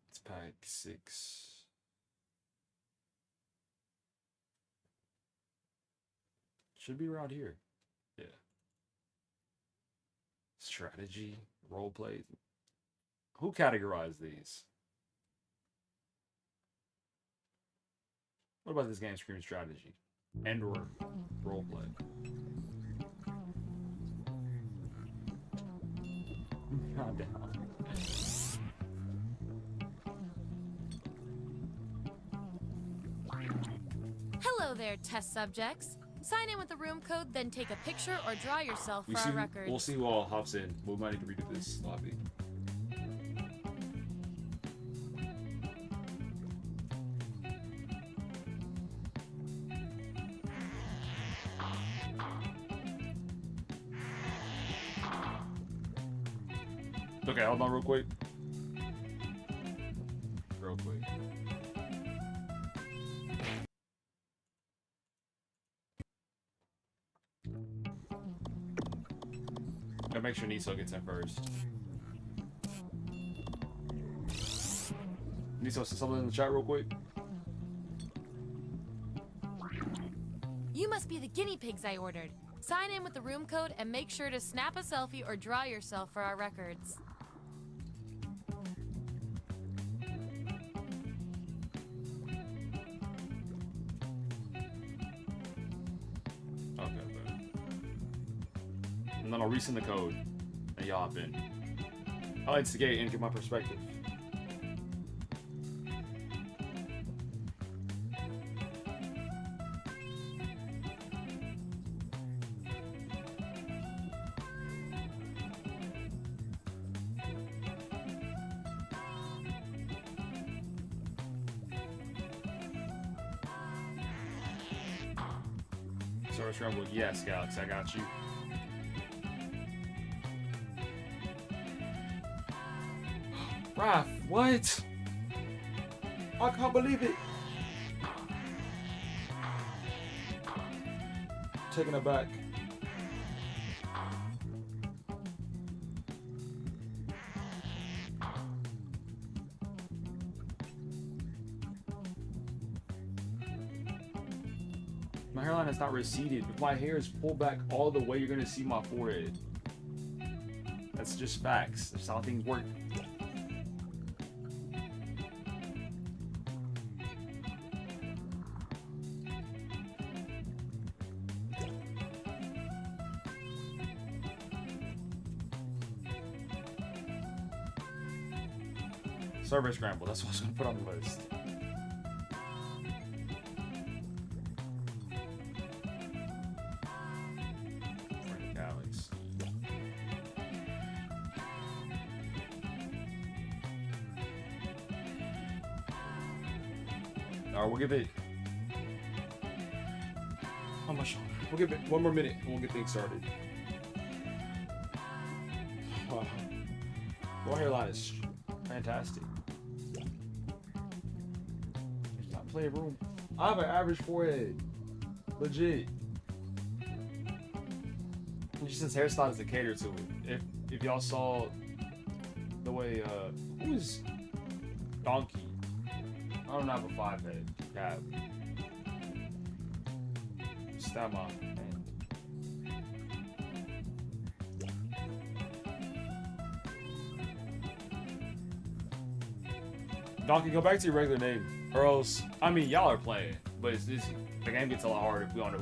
It's pack 6. Should be around here. Yeah. Strategy, role play. Who categorized these? What about this game screaming strategy and or role play? Calm down. Hello there, test subjects. Sign in with the room code, then take a picture or draw yourself for our records. We'll see who all hops in. We might need to redo this lobby. Okay, hold on real quick. Real quick. Gotta make sure Niso gets in first. Niso, something in the chat real quick. You must be the guinea pigs I ordered. Sign in with the room code and make sure to snap a selfie or draw yourself for our records. And then I'll resend the code and y'all hop in. I'll instigate and give my perspective. Sorry, Scramble. Yes, Galaxy, I got you. Raph, what? I can't believe it. Taking it back. My hairline is not receded. If my hair is pulled back all the way, you're gonna see my forehead. That's just facts. That's how things work. Survey Scramble, that's what I was going to put on the list. Alright, we'll give it. How much? We'll give it 1 more minute and we'll get things started. Your hairline is fantastic. It's not playroom. I have an average forehead. Legit. Just since hairstyle is to cater to it. If y'all saw the way who is Donkey? I don't have a 5 head cap. Stab my hand. Donkey, go back to your regular name. Or else, I mean, y'all are playing, but it's just, the game gets a lot harder if we don't know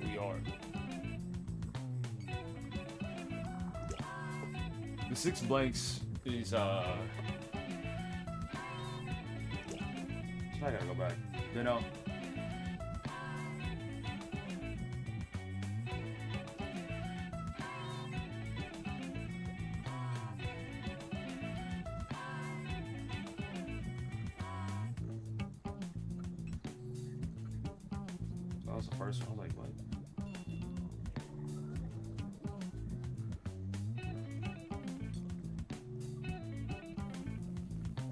who we are. The 6 blanks is, I gotta go back. You know? That was the first one. I was like, what?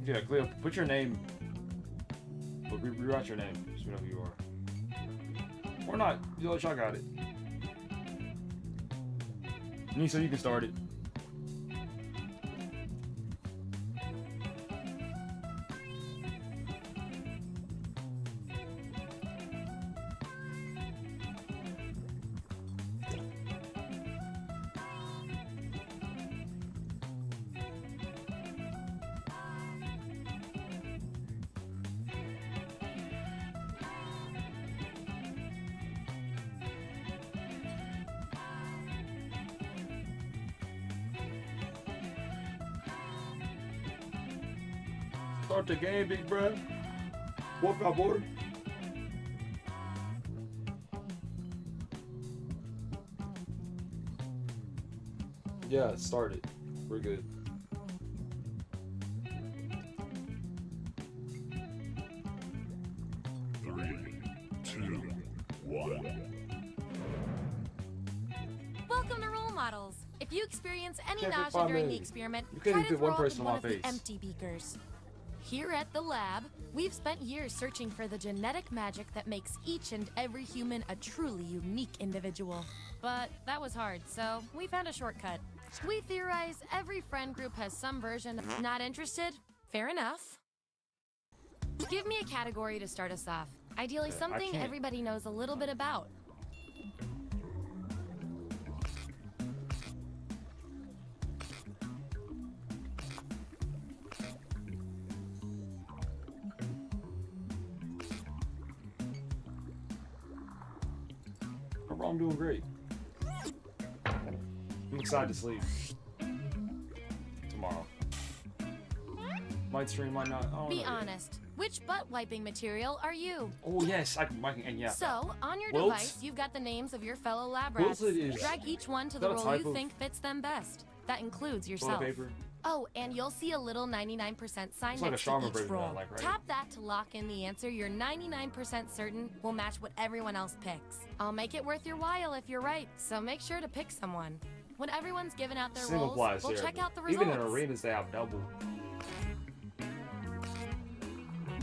Yeah, Cleo, put your name. Rewrite your name so we know who you are. Or not. Y'all got it. So you can start it. Start the game, big bruh. Walk out, border. Yeah, it started. We're good. Welcome to Role Models. If you experience any Can't fit nausea 5 during the minutes. experiment, You can't try even to fit throw one up person in on one my of the face. empty beakers. Here at the lab, we've spent years searching for the genetic magic that makes each and every human a truly unique individual. But that was hard, so we found a shortcut. We theorize every friend group has some version of not interested. Fair enough. Give me a category to start us off. Ideally, something can't. everybody knows a little bit about. I'm doing great. I'm excited to sleep. Tomorrow. Might stream, might not. I don't Be know yet. honest. Which butt wiping material are you? Oh yes, I can and yeah. So, on your Wilt? device, you've got the names of your fellow lab rats. Wilted is- Drag each one to is the that a role type you of think fits them best. That includes toilet yourself. paper? Oh, and you'll see a little 99% sign It's like a next to Charmin each version role. I like, right? Tap that to lock in the answer you're 99% certain will match what everyone else picks. I'll make it worth your while if you're right, so make sure to pick someone. When everyone's given out their Single roles, applies we'll here. check out the results. Even in arenas, they have double.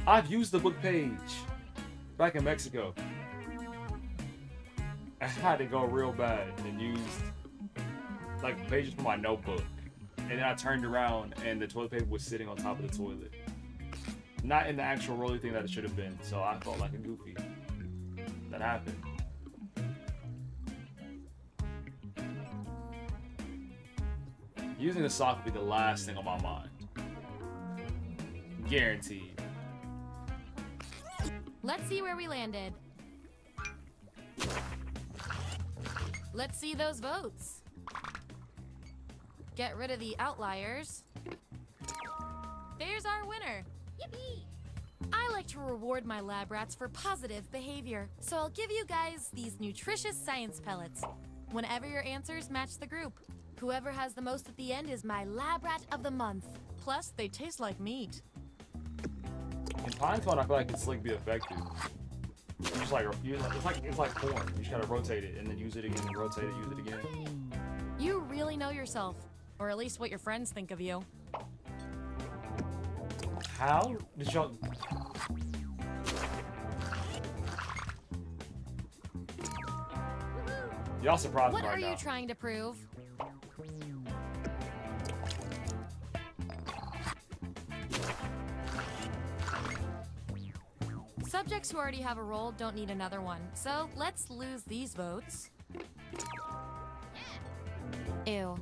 I've used the book page back in Mexico. I had to go real bad and used like pages from my notebook. And then I turned around and the toilet paper was sitting on top of the toilet. Not in the actual rolly thing that it should have been. So I felt like a goofy. That happened. Using the sock would be the last thing on my mind. Guaranteed. Let's see where we landed. Let's see those votes. Get rid of the outliers. There's our winner. Yippee! I like to reward my lab rats for positive behavior, so I'll give you guys these nutritious science pellets. Whenever your answers match the group, whoever has the most at the end is my lab rat of the month. Plus, they taste like meat. In Pine Cone, I feel like it's like be effective. You just like it's like porn. You just gotta rotate it and then use it again, and rotate it, use it again. You really know yourself, or at least what your friends think of you. How did y'all? Y'all surprised me What right are now. you trying to prove? Subjects who already have a role don't need another one, so let's lose these votes. Ew.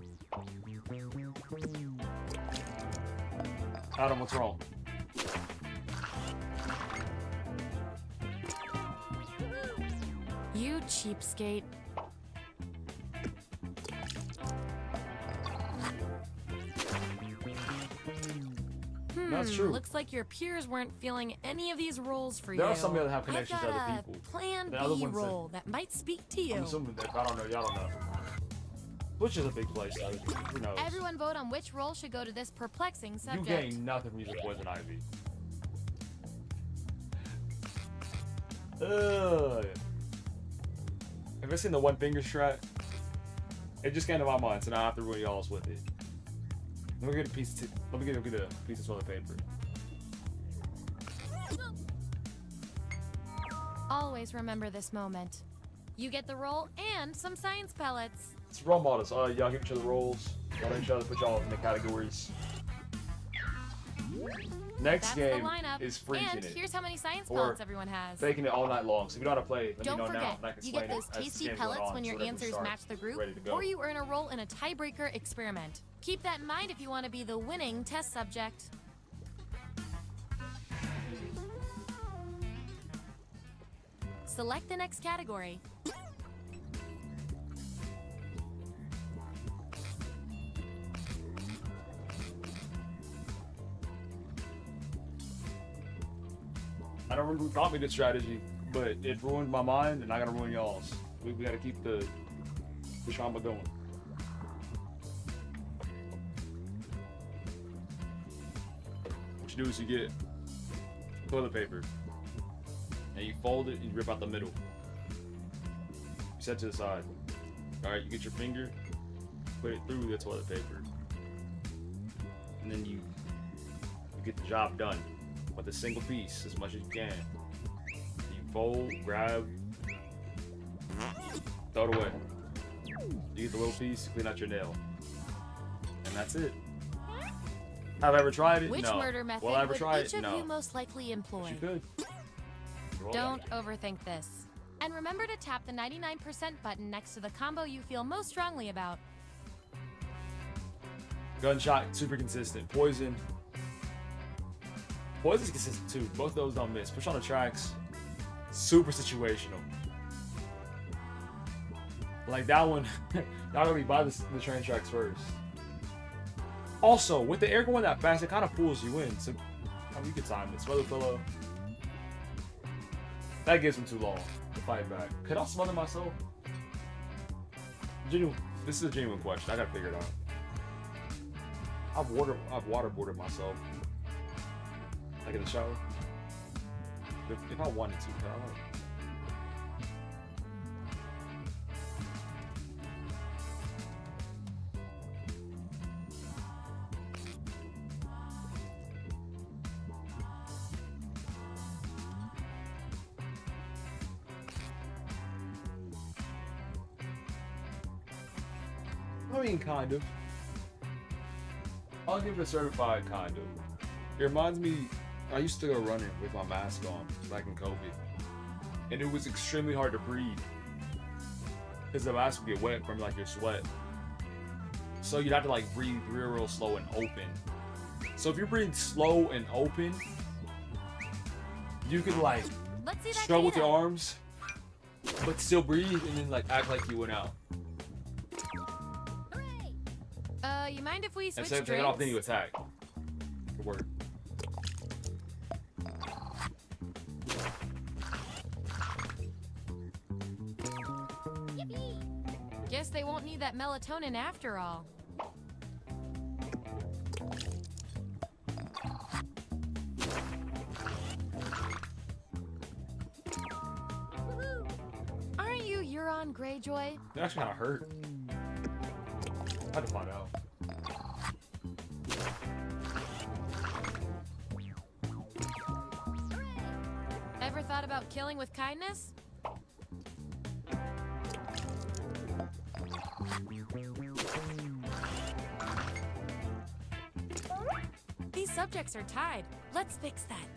Adam, what's wrong? You cheapskate. That's true. Looks like your peers weren't feeling any of these roles for you. There are some that have connections I've to got other a people. Plan The other B ones that- role that might speak to you. I'm assuming that if I don't know, y'all don't know. Which is a big place, though. Who knows? Everyone vote on which role should go to this perplexing You subject. gain nothing from using Poison Ivy. Ugh. Have you seen the one finger strat? It just came to my mind, so now I have to ruin y'all's with it. Let me get a piece of toilet paper. Always remember this moment. You get the role and some science pellets. It's role models. Y'all give each other roles. Y'all let each other put y'all in the categories. Next That's game the lineup. is freaking and it. here's how many science Or pellets everyone has. faking it all night long. So if you know how to play, let Don't me know forget, now, and I can you explain get those it as this tasty game's going pellets on, when so your whenever we answers start, match the group, ready to go. or you earn a role in a tiebreaker experiment. Keep that in mind if you want to be the winning test subject. Select the next category. I don't remember who taught me this strategy, but it ruined my mind, and I gotta ruin y'all's. We gotta keep the trauma going. What you do is you get toilet paper, and you fold it and you rip out the middle. You set it to the side. All right, you get your finger, put it through the toilet paper, and then you get the job done with a single piece as much as you can. You fold, grab, throw it away. You get the little piece, clean out your nail, and that's it. Have I ever tried it? Which No. murder method Will I ever would try each it? of No. you most likely employ? You could. Don't overthink this. And remember to tap the 99% button next to the combo you feel most strongly about. Gunshot, super consistent. Poison. Poison's consistent too. Both of those don't miss. Push on the tracks. Super situational. Like that one, y'all really buy the train tracks first. Also, with the air going that fast, it kind of pulls you in. So, I mean, you can time this. Smother pillow. That gives him too long to fight back. Could I smother myself? Genuine. This is a genuine question. I gotta figure it out. I've waterboarded myself. Like in the shower. If I wanted to, could I like? I mean, kind of. I'll give it a certified kind of. It reminds me, I used to go running with my mask on back in COVID. And it was extremely hard to breathe. Because the mask would get wet from like your sweat. So you'd have to like breathe real slow and open. So if you breathe slow and open, you could like struggle with your arms, but still breathe and then like act like you went out. You mind if we switch Instead of taking off, then you attack. Good work. Guess they won't need that melatonin after all. Euron Greyjoy? It actually kind of hurt. I had to find out. Ever thought about killing with kindness? These subjects are tied. Let's fix that.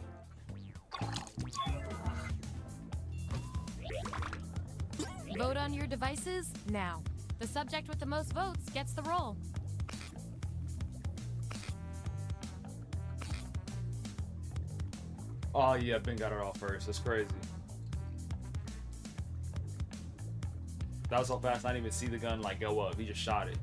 Vote on your devices now. The subject with the most votes gets the role. Oh yeah, Ben got it all first. That's crazy. That was so fast, I didn't even see the gun like go up. He just shot it.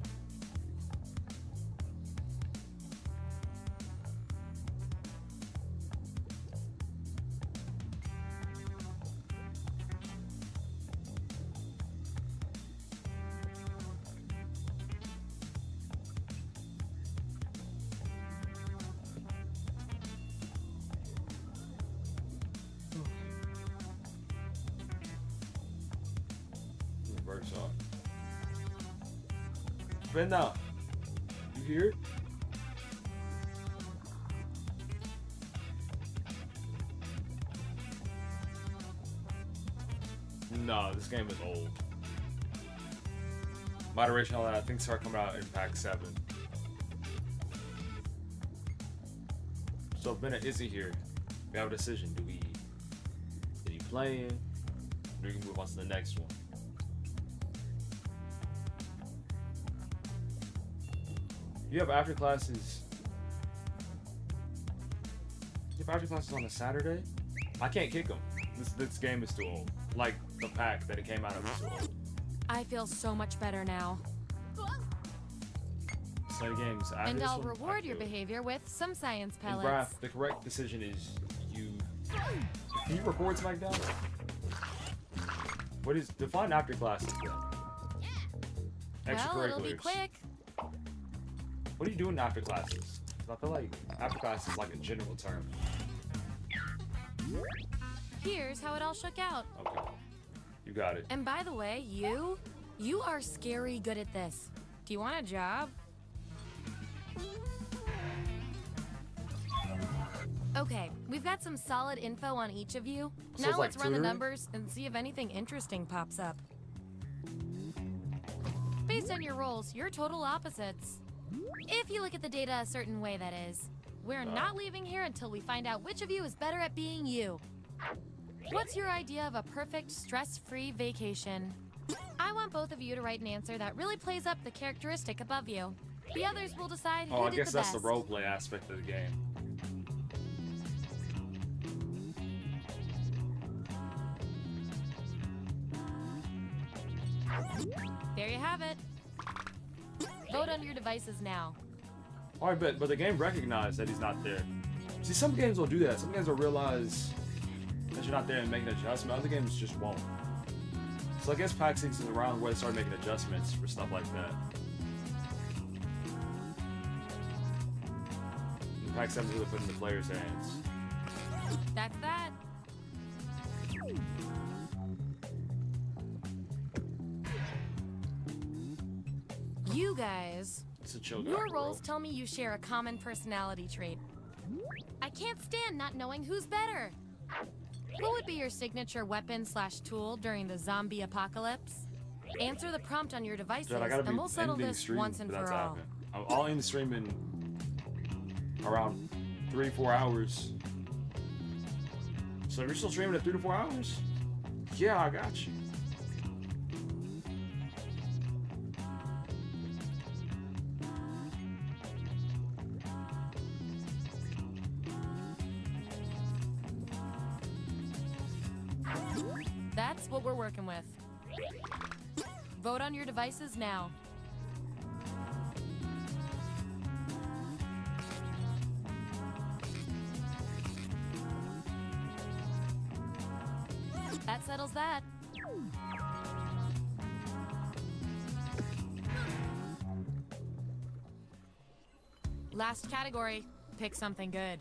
Reverse off. Ben now. You hear it? No, this game is old. Moderation, all that, I think start coming out in pack 7. So Bennett isn't here. We have a decision. Do we play in? Or do we move on to the next one? You have after classes. You have after classes on a Saturday? I can't kick them. This game is too old. Like the pack that it came out of is too old. I feel so much better now. Play the games after And this I'll one, reward I your kill. behavior with some science And pellets. Raph, the correct decision is you. Can you record SmackDown? What is define after classes then? Well, it'll be Extracurriculars. quick. What are you doing after classes? 'Cause I feel like after classes is like a general term. Here's how it all shook out. Okay. You got it. And by the way, you are scary good at this. Do you want a job? Okay, we've got some solid info on each of you. So Now it's like let's run the tutoring? numbers and see if anything interesting pops up. Based on your roles, you're total opposites. If you look at the data a certain way, that is. We're not leaving here until we find out which of you is better at being you. What's your idea of a perfect, stress-free vacation? I want both of you to write an answer that really plays up the characteristic above you. The others will decide who Oh, I did guess the that's best. the roleplay aspect of the game. There you have it. Vote on your devices now. Alright, but the game recognized that he's not there. See, some games will do that. Some games will realize that you're not there and make an adjustment. Other games just won't. So I guess Pack 6 is around where they start making adjustments for stuff like that. And Pack 7 is really put in the players' hands. That's that. You guys, It's a chill your guy, roles tell me you share a common personality trait. I can't stand not knowing who's better. What would be your signature weapon/tool during the zombie apocalypse? Answer the prompt on your devices, Dude, I gotta be and we'll settle ending this stream once and for that for to all. happen. I'll end the stream in around 3-4 hours. So you're still streaming at 3 to 4 hours? Yeah, I got you. That's what we're working with. Vote on your devices now. That settles that. Last category. Pick something good.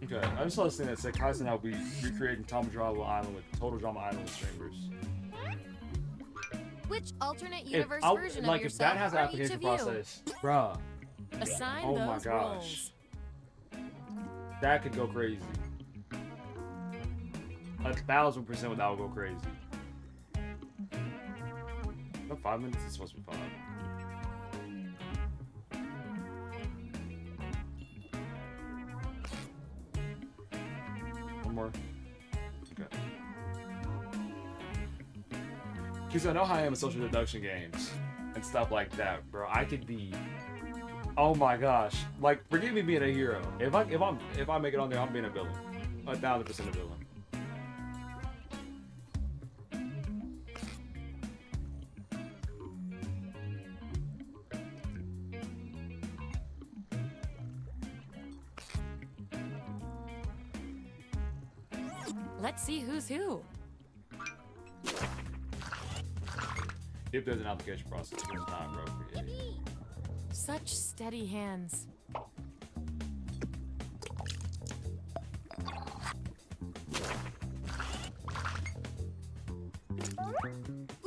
Okay, I just saw this thing that said Kaizen will be recreating Total Drama Island with streamers. Which alternate universe If version like of if yourself that has an are each application of you? process, bruh. Assign Oh those my gosh. roles. That could go crazy. 1,000% that would go crazy. About 5 minutes? It's supposed to be 5. One more. Okay. Because I know how I am in social deduction games and stuff like that, bro. I could be. Oh my gosh! Like, forget me being a hero. If I make it on there, I'm being a villain. 1,000% a villain. Let's see who's who. If there's an application process, there's not, bro. Forget it. Such steady hands.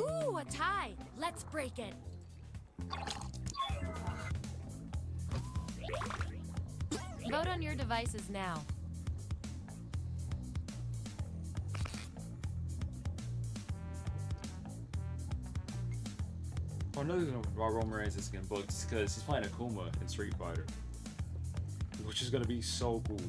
Ooh, a tie. Let's break it. Vote on your devices now. Oh, another reason why Roman Reigns is getting booked is because he's playing Akuma in Street Fighter, which is gonna be so cool.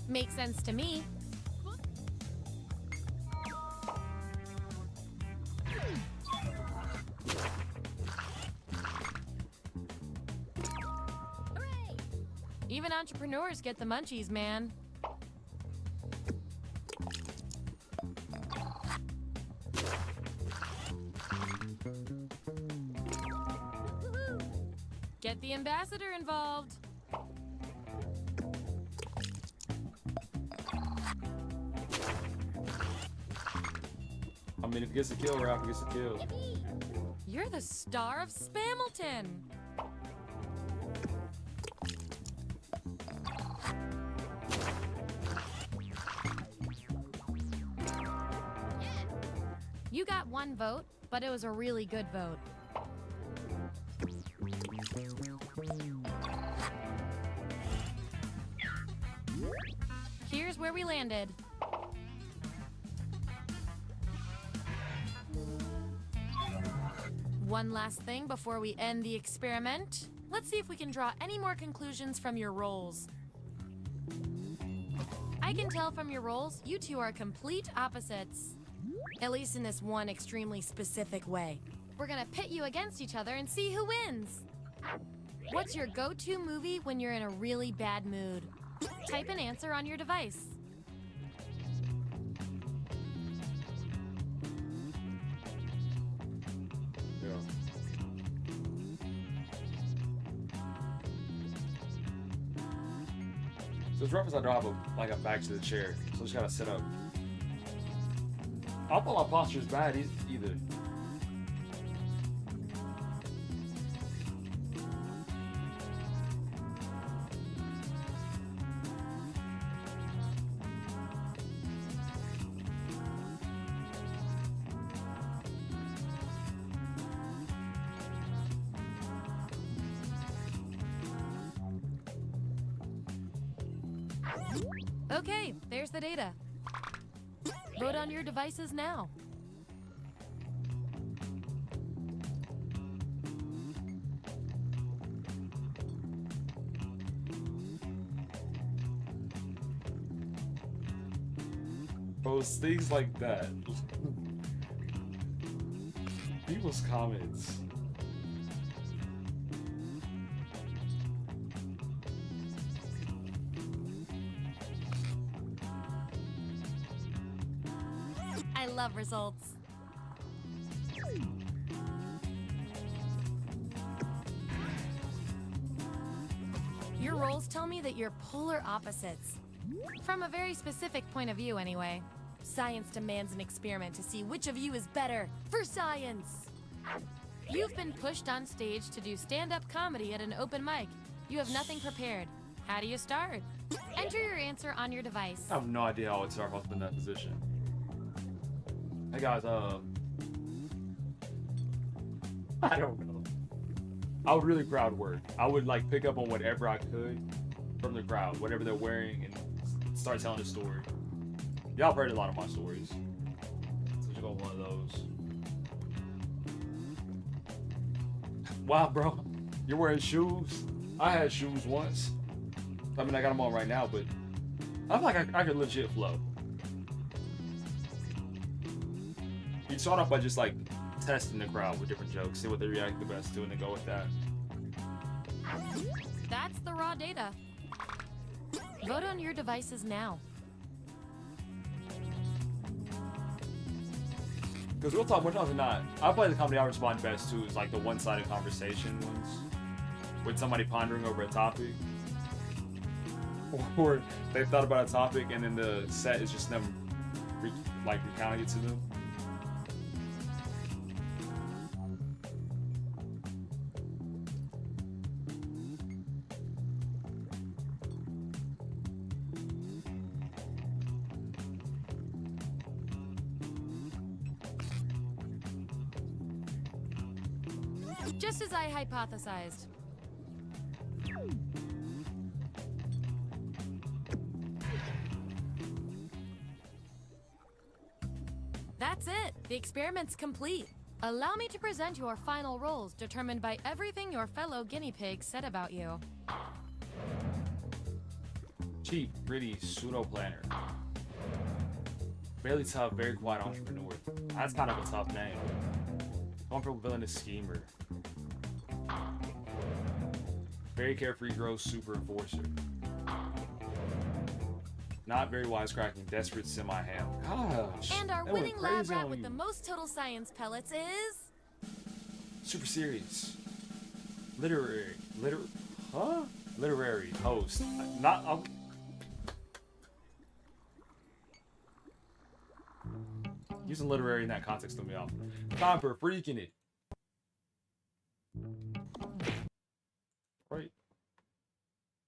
Makes sense to me. Even entrepreneurs get the munchies, man. Get the ambassador involved. I mean, if he gets a kill, Ralph gets a kill. You're the star of Spamilton. You got one vote, but it was a really good vote. Here's where we landed. One last thing before we end the experiment. Let's see if we can draw any more conclusions from your roles. I can tell from your roles, you two are complete opposites. At least in this one extremely specific way. We're gonna pit you against each other and see who wins. What's your go-to movie when you're in a really bad mood? Type an answer on your device. So this reference I don't have a back to the chair, so I just gotta sit up. I thought my posture is bad either. Okay, there's the data. Vote on your devices now. Post things like that. People's comments. I love results. Your roles tell me that you're polar opposites. From a very specific point of view, anyway. Science demands an experiment to see which of you is better for science. You've been pushed on stage to do stand-up comedy at an open mic. You have nothing prepared. How do you start? Enter your answer on your device. I have no idea how I would start off in that position. Hey guys, I don't know. I would really crowd work. I would like pick up on whatever I could from the crowd, whatever they're wearing, and start telling a story. Y'all have heard a lot of my stories. So just go with one of those. Wow, bro. You're wearing shoes? I had shoes once. I mean, I got them on right now, but I'm like, I could legit flow. You start off by just like testing the crowd with different jokes, see what they react the best to, and then go with that. That's the raw data. Vote on your devices now. Because we'll talk more times than not. I play the comedy I respond best to is like the one-sided conversation ones, with somebody pondering over a topic, or they've thought about a topic and then the set is just them recounting it to them. Just as I hypothesized. That's it. The experiment's complete. Allow me to present your final roles, determined by everything your fellow guinea pigs said about you. Cheap, gritty, pseudo-planner. Barely tough, very quiet entrepreneur. That's kind of a tough name. Comfortable villainous schemer. Very carefree, gross, super enforcer. Not very wisecracking, desperate semi-ham. Gosh. And our that went winning lab crazy rat on with you. the most total science pellets is... Super serious. Literary host. Not using literary in that context threw me off. Time for freaking it. Right?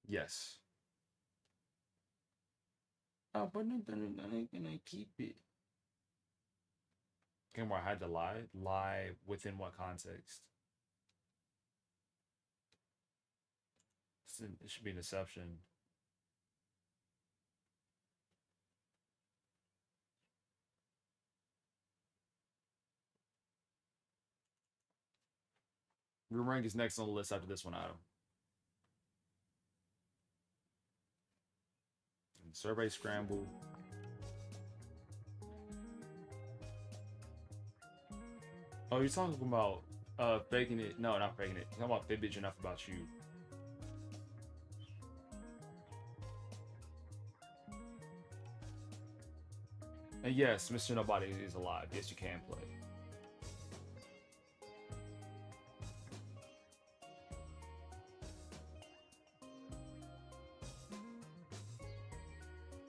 Yes. Oh, but no, can I keep it? Game where I had to lie? Lie within what context? It should be deception. Room rank is next on the list after this one item. And survey scramble. Oh, you're talking about faking it? No, not faking it. You're talking about Fibbage enough about you. And yes, Mr. Nobody is alive. Yes, you can play.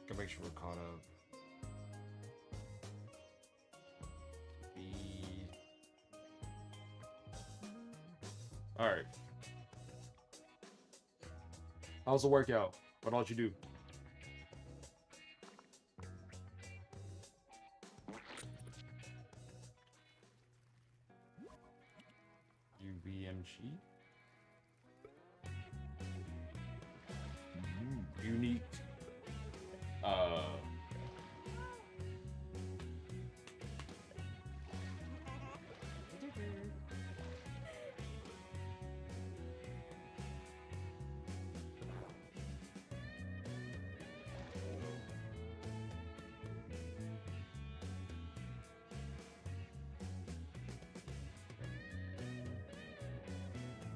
Gotta make sure we're caught up. Alright. How's the workout? What all did you do? UVMG? Unique.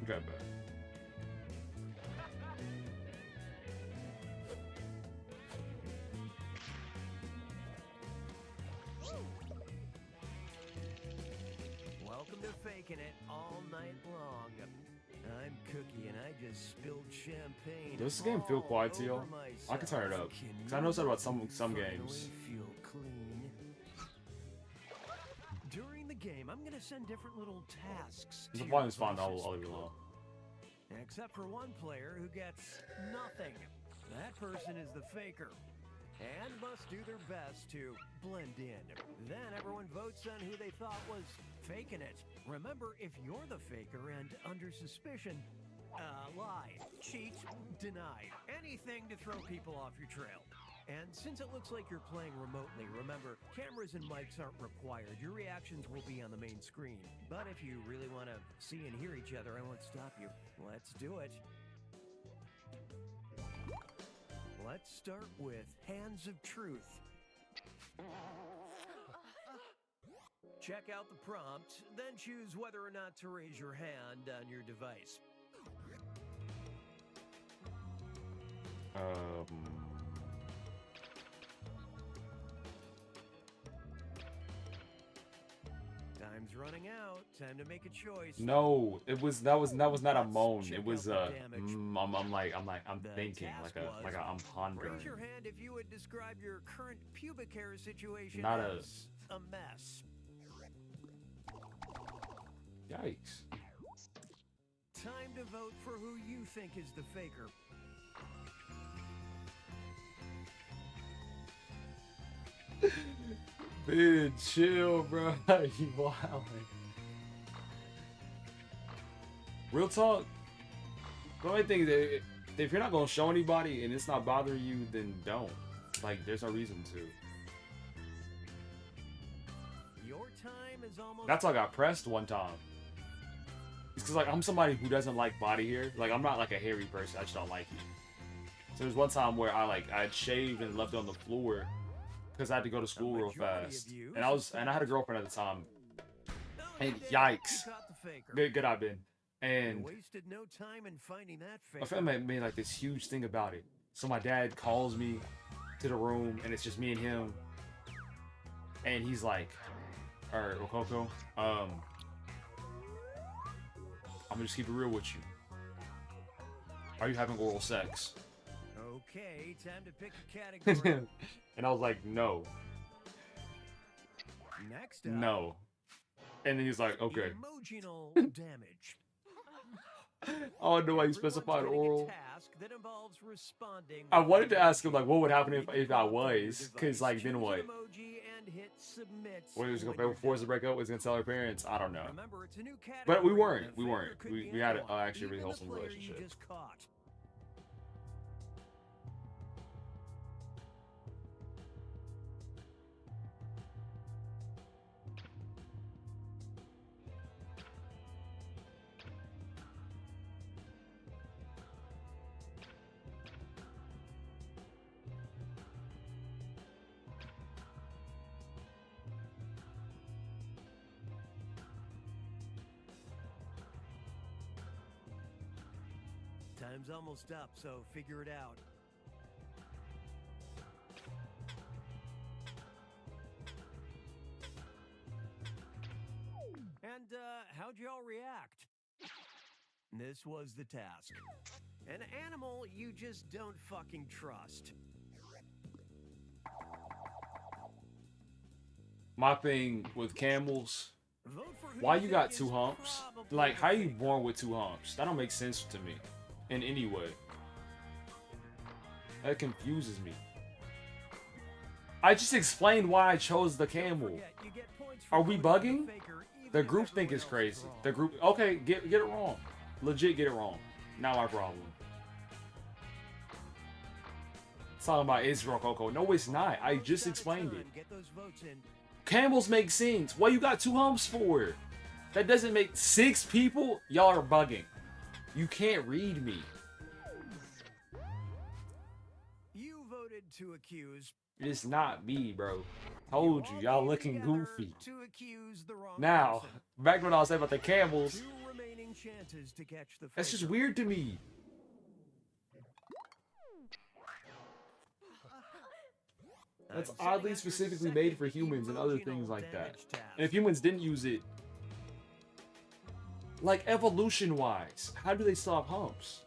Okay, bet. Welcome to Faking It all night long. I'm Cookie and I just spilled champagne. Does this game feel quiet to y'all? all over I can turn it up. myself. Cause I know that about some games. Finally feel clean? send different little tasks. The to volume your is fine. I'll devices. leave it alone. Except for one player who gets nothing. That person is the faker. And must do their best to blend in. Then everyone votes on who they thought was faking it. Remember, if you're the faker and under suspicion, lie, cheat, deny, anything to throw people off your trail. And since it looks like you're playing remotely, remember, cameras and mics aren't required. Your reactions will be on the main screen. But if you really want to see and hear each other, I won't stop you. Let's do it. Let's start with Hands of Truth. Check out the prompt, then choose whether or not to raise your hand on your device. Time's running out. Time to make a choice. No, that was not a moan. It was I'm thinking I'm pondering. Raise your hand if you would describe your current pubic hair situation Not as a mess. Yikes. Time to vote for who you think is the faker. Dude, chill, bro. You wildin'. Real talk. The only thing that if you're not gonna show anybody and it's not bothering you, then don't. Like, there's no reason to. Your time is almost. That's why I got pressed one time. It's because, like, I'm somebody who doesn't like body hair. Like, I'm not like a hairy person. I just don't like it. So there's one time where I had shaved and left it on the floor because I had to go to school real fast. And I had a girlfriend at the time. And yikes. Good I've been. And wasted no time in finding that my family made like this huge thing about it. So my dad calls me to the room and it's just me and him. And he's like, alright, Rococo, I'm gonna just keep it real with you. Are you having oral sex? Okay, time to pick a category. And I was like, no. Next up, no. And then he's like, okay. Emotional damage. I don't know why you specified oral. Task that involves responding. I wanted to ask him, like, what would happen if I was? Because, like, then what? What was going to force the breakup? Was going to tell her parents? I don't know. But we weren't. We weren't. We had actually a really wholesome relationship. Time's almost up, so figure it out. And, how'd y'all react? This was the task. An animal you just don't fucking trust. My thing with camels, why you got two humps? Like, how you born with two humps? That don't make sense to me in any way. That confuses me. I just explained why I chose the camel. Are we bugging? The group think it's crazy. The group, okay, get it wrong. Legit get it wrong. Not my problem. It's talking about is Rococo. No, it's not. I just explained it. Camels make sense. What you got two humps for? That doesn't make 6 people? Y'all are bugging. You can't read me. You voted to accuse. It's not me, bro. Told you, y'all looking goofy. To accuse the wrong now, person. back to what I was saying about the camels. 2 remaining chances to catch the That's just faker. weird to me. That's oddly specifically made for humans and other things like that. And if humans didn't use it, like evolution-wise, how do they still have humps?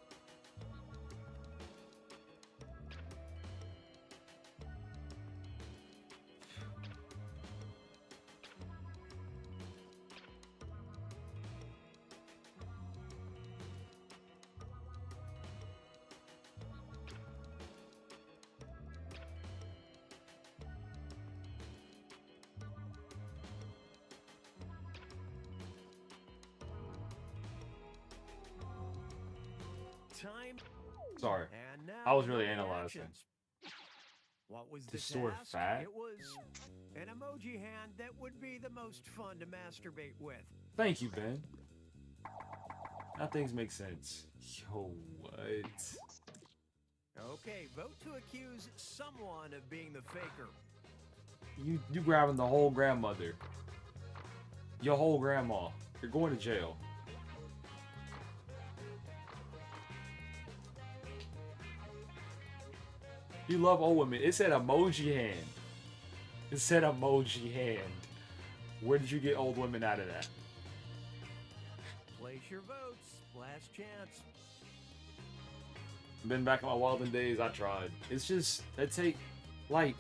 time. Sorry. And now I was really the analyzing. reactions. What was To the store task? fat? It was an emoji hand that would be the most fun to masturbate with. Thank you, Ben. Now things make sense. Yo, what? Okay, vote to accuse someone of being the faker. You grabbing the whole grandmother. Your whole grandma. You're going to jail. You love old women. It said emoji hand. It said emoji hand. Where did you get old women out of that? Place your votes. Last chance. Been back in my wilding days, I tried. It's just, it take, like,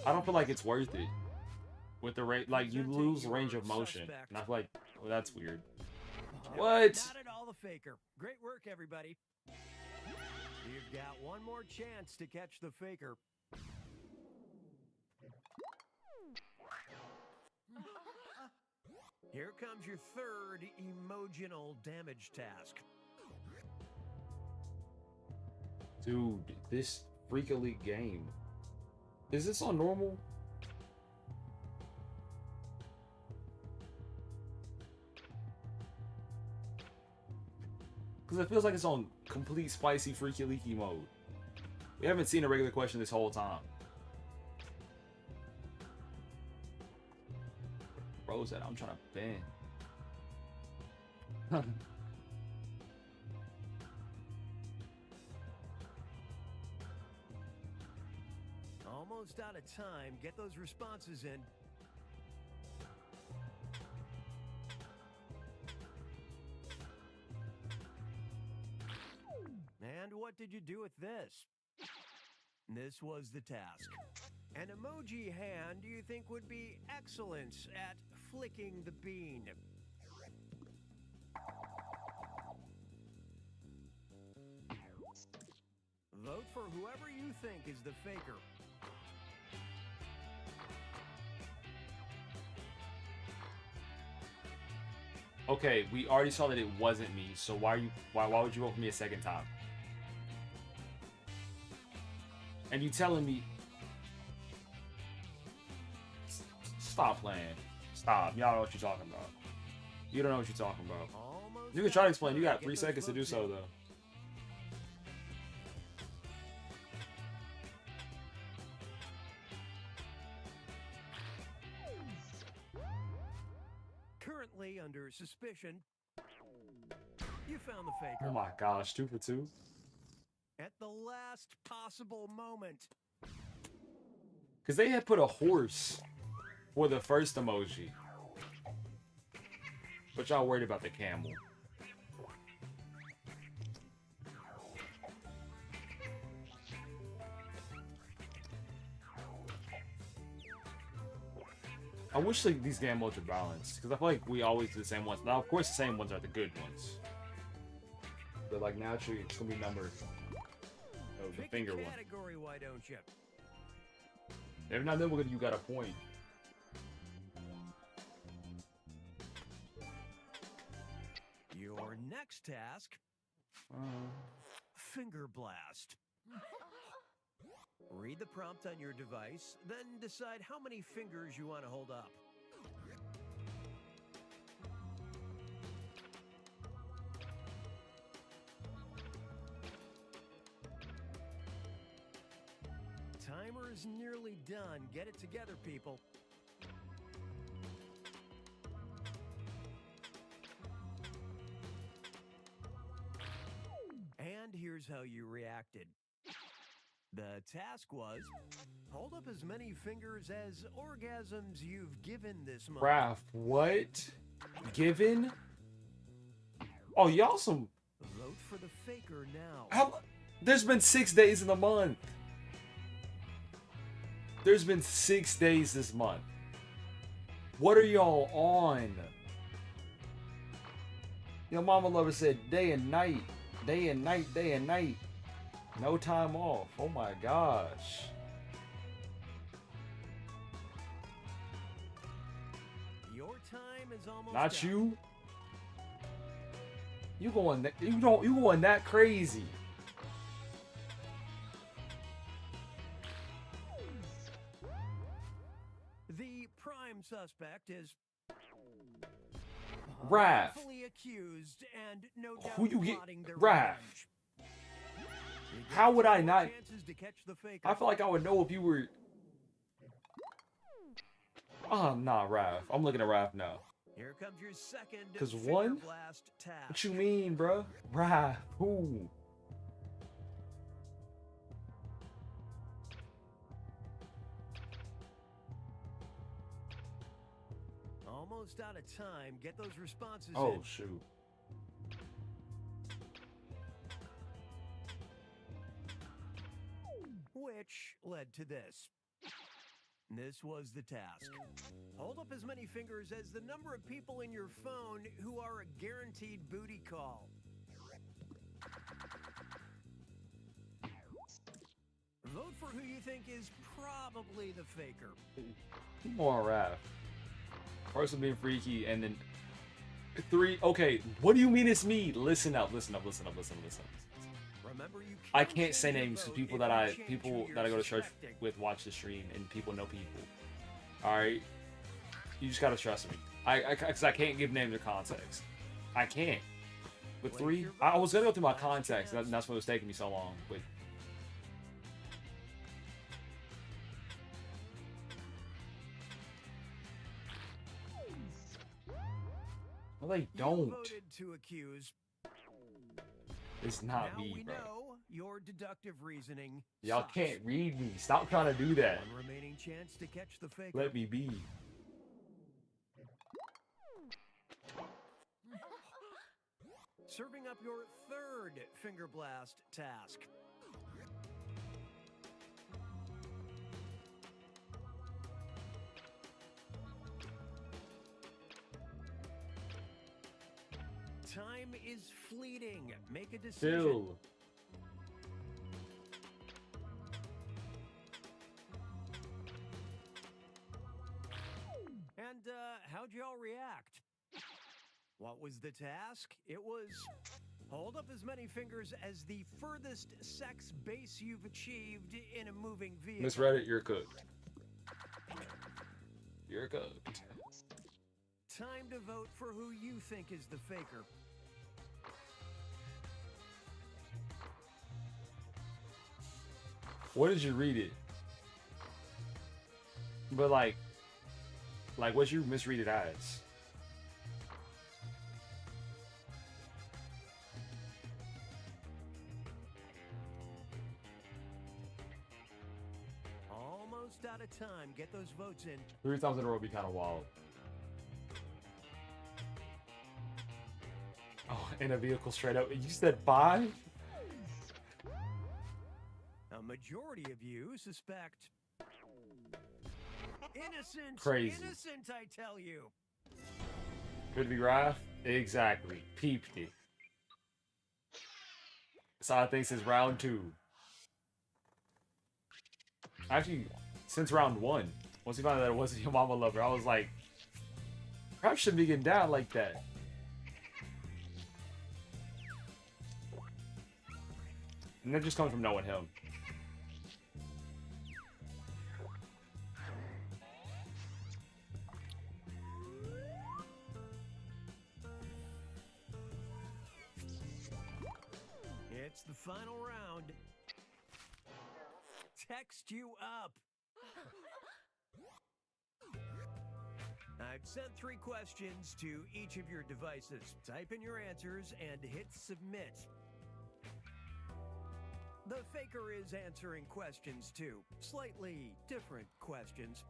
I don't feel like it's worth it. With the rate, like, you lose range of motion. And I feel like, well, that's weird. What? Not at all the faker. Great work, everybody. You've got one more chance to catch the faker. Here comes your third emotional damage task. Dude, this freakily game. Is this on normal? Because it feels like it's on complete spicy freaky leaky mode. We haven't seen a regular question this whole time. Bro said I'm trying to bend. Almost out of time. Get those responses in. And what did you do with this? This was the task. An emoji hand you think would be excellent at flicking the bean. Vote for whoever you think is the faker. Okay, we already saw that it wasn't me, so why would you vote for me a second time? And you telling me stop playing. Stop. Y'all know what you're talking about. You don't know what you're talking about. You can try to explain. You got 3 seconds to do so, though. Currently under suspicion. You found the faker. Oh my gosh, 2 for 2. At the last possible moment. Because they had put a horse for the first emoji. But y'all worried about the camel. I wish like these game modes are balanced, because I feel like we always do the same ones. Now, of course, the same ones are the good ones. But like naturally, it's gonna be numbered. Oh, the finger one. Category, why don't you? Every now and then, you got a point. Your next task. Finger blast. Read the prompt on your device, then decide how many fingers you want to hold up. Timer is nearly done. Get it together, people. And here's how you reacted. The task was, hold up as many fingers as orgasms you've given this month. Raph, what? Given? Oh, y'all some... Vote for the faker now. How... There's been 6 days in the month. There's been 6 days this month. What are y'all on? Your mama lover said day and night. Day and night, day and night. No time off. Oh my gosh. Your time is almost Not up. you. You going that crazy. The prime suspect is Raph. fully accused and no doubt Who you get? plotting their Raph. revenge. How would I not? Chances to catch the faker. I feel like I would know if you were. Oh, nah, Raph. I'm looking at Raph now. Here comes your second Cause finger one? blast task. What you mean, bro? Raph. Who? Almost out of time. Get those responses Oh, in. shoot. Which led to this. This was the task. Hold up as many fingers as the number of people in your phone who are a guaranteed booty call. Vote for who you think is probably the faker. More Raph. Person being freaky, and then 3. Okay, what do you mean it's me? Listen up. Remember, you I can't say names to people that I go to church with, watch the stream, and people know people. All right, you just gotta trust me. Cause I can't give names or context. I can't. With 3, I was gonna go through my contacts. That's what was taking me so long. But well, they don't. voted to accuse. It's not Now me, we bro. know your deductive reasoning. Y'all sucks. can't read me. Stop trying to do that. One remaining chance to catch the faker. Let me be. Serving up your third finger blast task. Time is fleeting. Make a decision. Phil. And how'd y'all react? What was the task? It was hold up as many fingers as the furthest sex base you've achieved in a moving vehicle. Miss Reddit, you're cooked. You're cooked. Time to vote for who you think is the faker. What did you read it? But like what you misread it as? Almost out of time. Get those votes in. 3 times in a row would be kind of wild. Oh, in a vehicle straight up. You said 5? A majority of you suspect innocent. Crazy. Innocent, I tell you. Could be Raph? Exactly. Peeped it. Side thinks it's round 2. Actually, since round 1. Once he found out that it wasn't your mama lover, I was like, Raph shouldn't be getting down like that. And that just comes from knowing him. It's the final round. Text you up. I've sent 3 questions to each of your devices. Type in your answers and hit submit. The faker is answering questions too. Slightly different questions.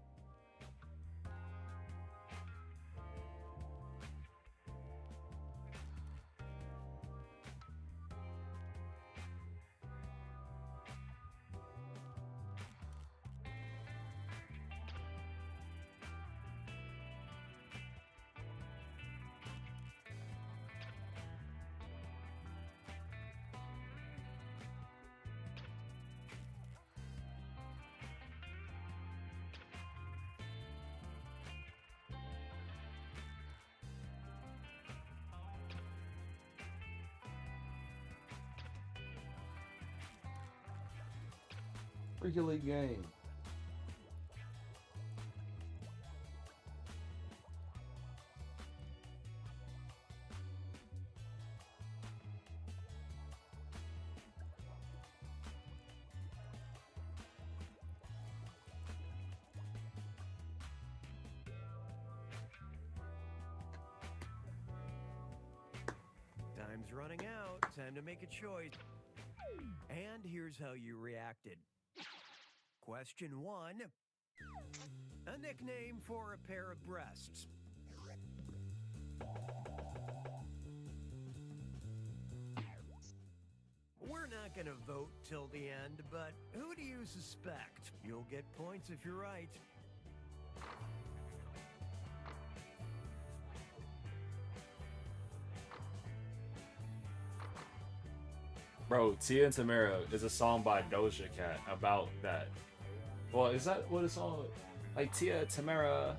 Freaking League game. Time's running out. Time to make a choice. And here's how you reacted. Question 1. A nickname for a pair of breasts. We're not gonna vote till the end, but who do you suspect? You'll get points if you're right. Bro, Tia and Tamara is a song by Doja Cat about that. Well, is that what it's song? Like Tia, Tamara,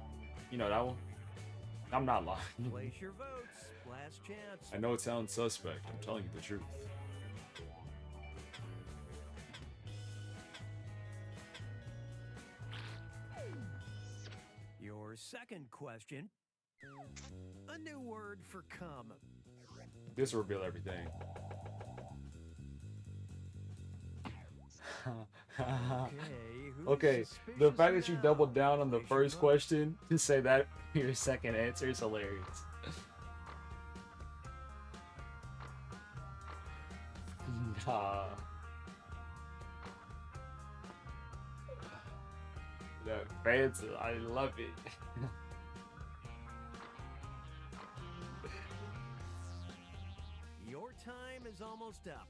you know that one? I'm not lying. Place your votes. Last chance. I know it sounds suspect. I'm telling you the truth. Your second question. A new word for cum. This will reveal everything. Okay, the fact that you doubled down on the first question to say that your second answer is hilarious. Nah. That fancy, I love it. Your time is almost up.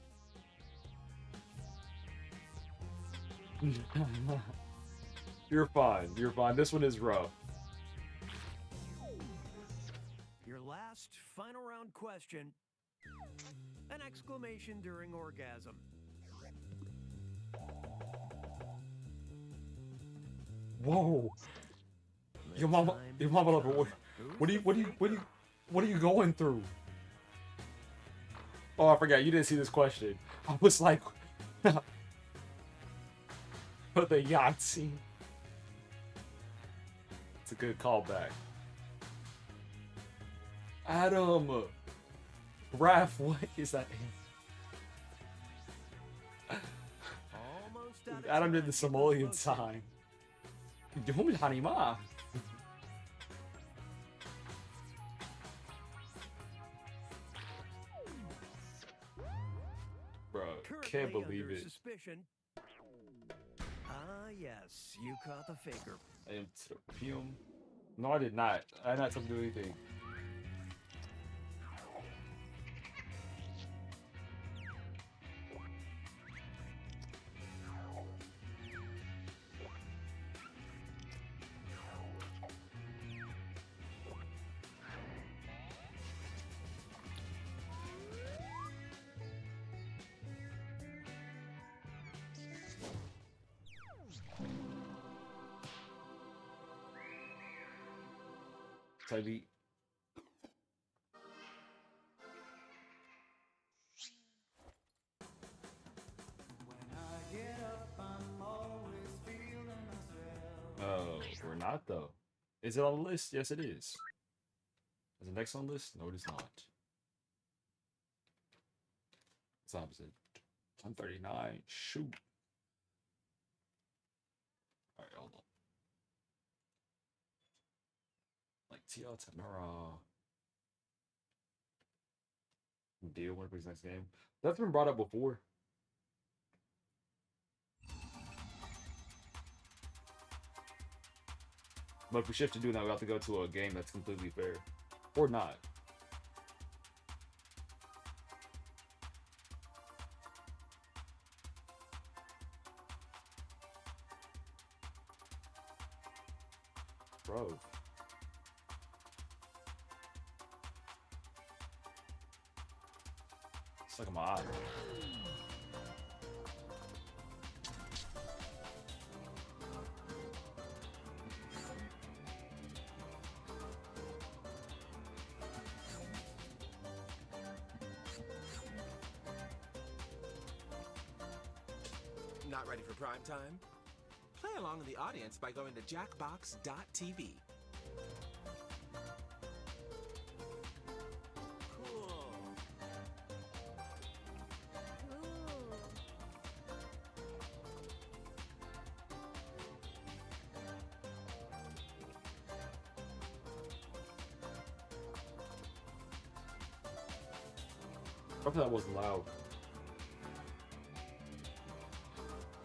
You're fine. You're fine. This one is rough. Your last final round question. An exclamation during orgasm. Whoa. Your mama lover, what are you going through? Oh, I forgot. You didn't see this question. I was like, but the Yahtzee. It's a good callback. Adam. Raph, what is that? Adam did the Somalian sign. Don't Hanima. Bro, can't believe it. Suspicion. Ah, yes, you caught the faker. I am Fume. No, I did not. I did not do anything. Tidy. Oh, we're not though. Is it on the list? Yes, it is. Is it next on the list? No, it is not. It's opposite. 139. Shoot. All right, hold on. Like TL Tamara. Deal when it plays next game. That's been brought up before. But if we shift to doing that, we have to go to a game that's completely fair. Or not. Bro. It's like my eye. Not ready for prime time? Play along in the audience by going to jackbox.tv. Cool. Hopefully that wasn't loud.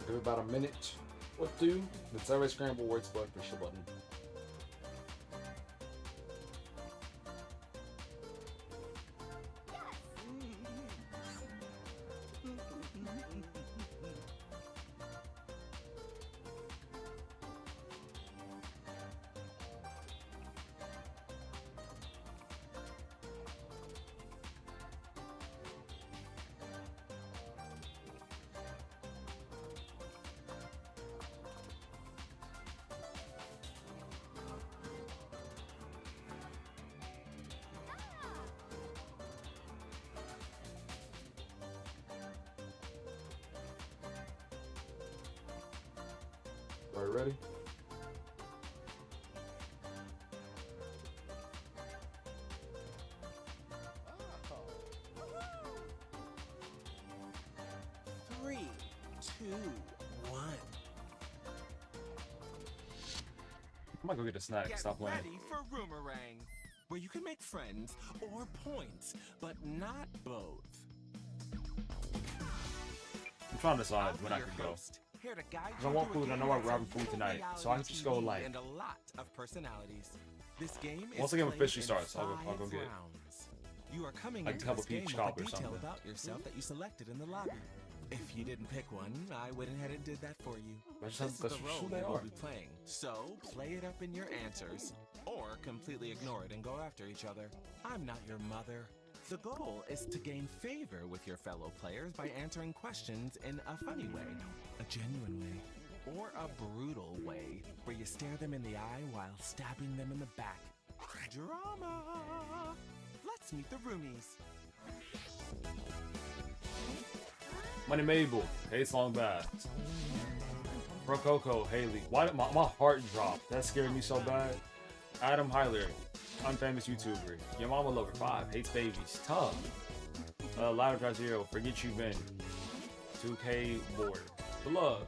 Give it about a minute or two. The survey scramble words button, push the button. Are you ready? Three, two, one. I might go get a snack. Get Stop playing. ready for Roomerang, where you can make friends or points, but not both. I'm trying to decide when I can go. Here to guide I want food. I know I'm grabbing food tonight, so I can just go like. And a lot of personalities. This game is Once the game played officially in starts, I'll go 5 get rounds. You are coming like a into cup this of game peach with a cobbler or detail something. about yourself that you selected in the lobby. If you didn't pick one, I went ahead and did that for you. That's This is the who role they you will are. be playing. So play it up in your answers, or completely ignore it and go after each other. I'm not your mother. The goal is to gain favor with your fellow players by answering questions in a funny way, a genuine way, or a brutal way, where you stare them in the eye while stabbing them in the back. Drama! Let's meet the roomies. Money Mabel, hates long baths. RococoHaley. Why did my heart drop? That scared me so bad. Adam Hyler, unfamous YouTuber. Your mama lover 5, hates babies. Tough. Louder Zero, forget you been. 2K board. Beloved.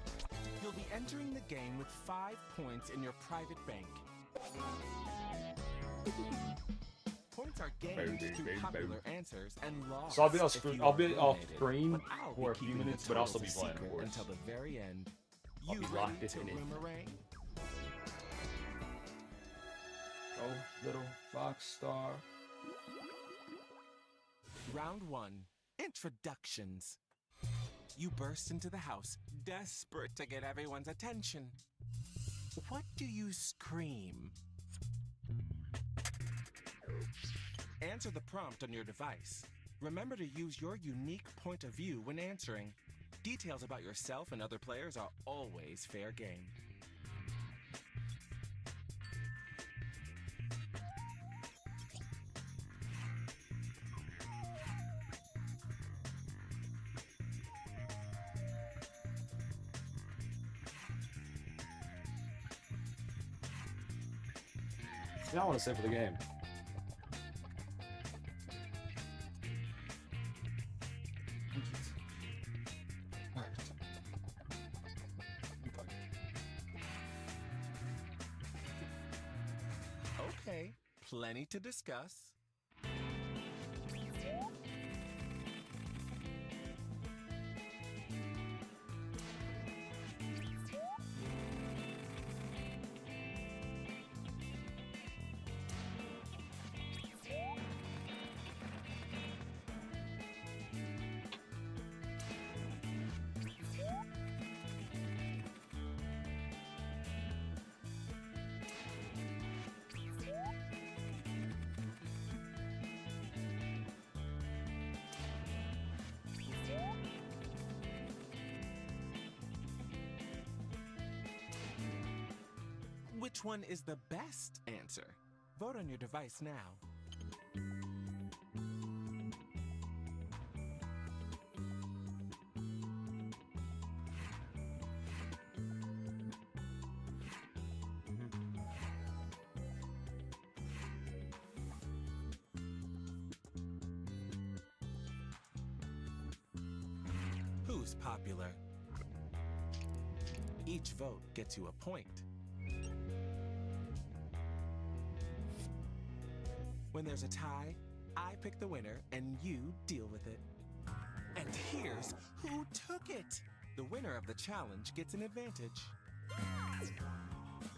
You'll be entering the game with 5 points in your private bank. Points are gained through popular answers and lost. So I'll be off eliminated, screen but I'll for a be few keeping minutes, the but I'll still be totals a playing, of secret course. until the very end. I'll You be ready locked to in it. Roomerang? Oh, little fox star. Round 1. Introductions. You burst into the house, desperate to get everyone's attention. What do you scream? Answer the prompt on your device. Remember to use your unique point of view when answering. Details about yourself and other players are always fair game. Yeah, I want to say for the game. Okay, plenty to discuss. Which one is the best answer? Vote on your device now. most popular. Each vote gets you a point. When there's a tie, I pick the winner and you deal with it. And here's who took it. The winner of the challenge gets an advantage.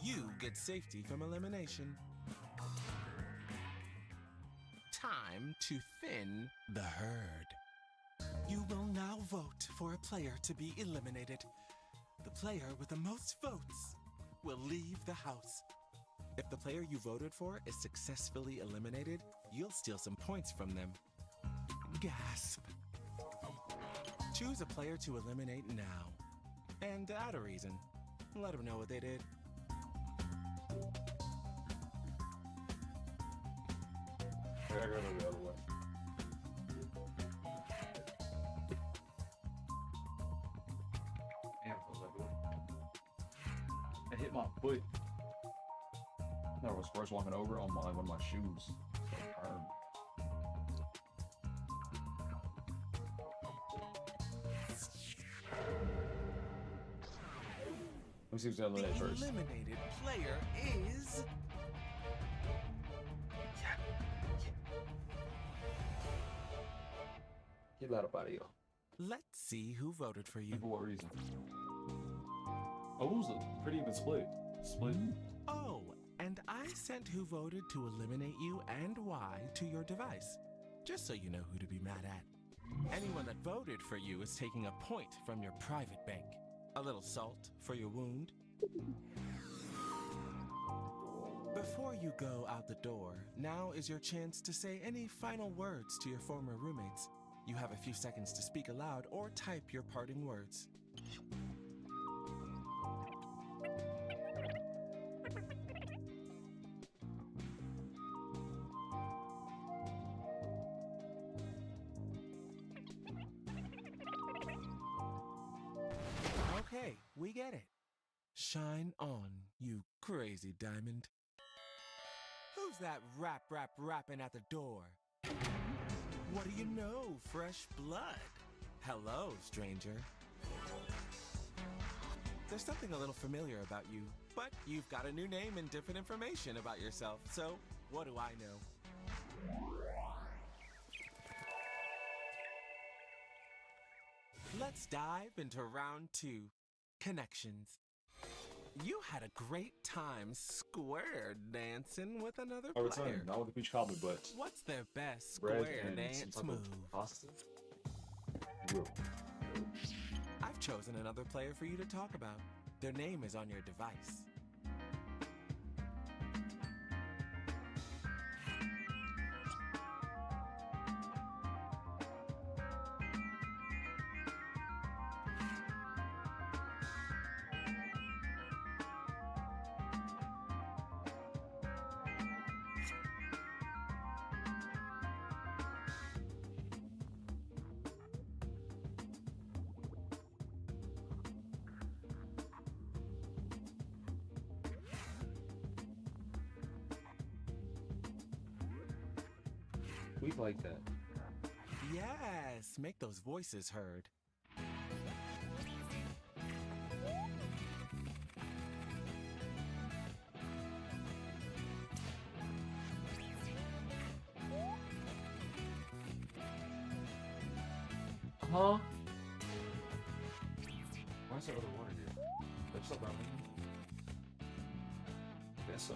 You get safety from elimination. Time to thin the herd. You will now vote for a player to be eliminated. The player with the most votes will leave the house. If the player you voted for is successfully eliminated, you'll steal some points from them. Gasp. Choose a player to eliminate now. And add a reason. Let them know what they did. I gotta go the other way. Damn, what was I doing? I hit my foot. I was first walking over on one of my shoes. So firm. Let me see who's eliminated first. The eliminated player is... Get that up out of here. Let's see who voted for you. And for what reason? Oh, it was a pretty even split. Oh, and I sent who voted to eliminate you and why to your device, just so you know who to be mad at. Anyone that voted for you is taking a point from your private bank. A little salt for your wound. Before you go out the door, now is your chance to say any final words to your former roommates. You have a few seconds to speak aloud or type your parting words. Okay, we get it. Shine on, you crazy diamond. Who's that rapping at the door? What do you know, fresh blood? Hello, stranger. There's something a little familiar about you, but you've got a new name and different information about yourself, so what do I know? Let's dive into round 2, connections. You had a great time square dancing with another Oh, player. return. Not with the peach cobbler, but What's their best bread square and dance some type move? of pasta. Real. I've chosen another player for you to talk about. Their name is on your device. We like that. Yes, make those voices heard. Huh? Why is there other water here? There's stuff around here. Guess so.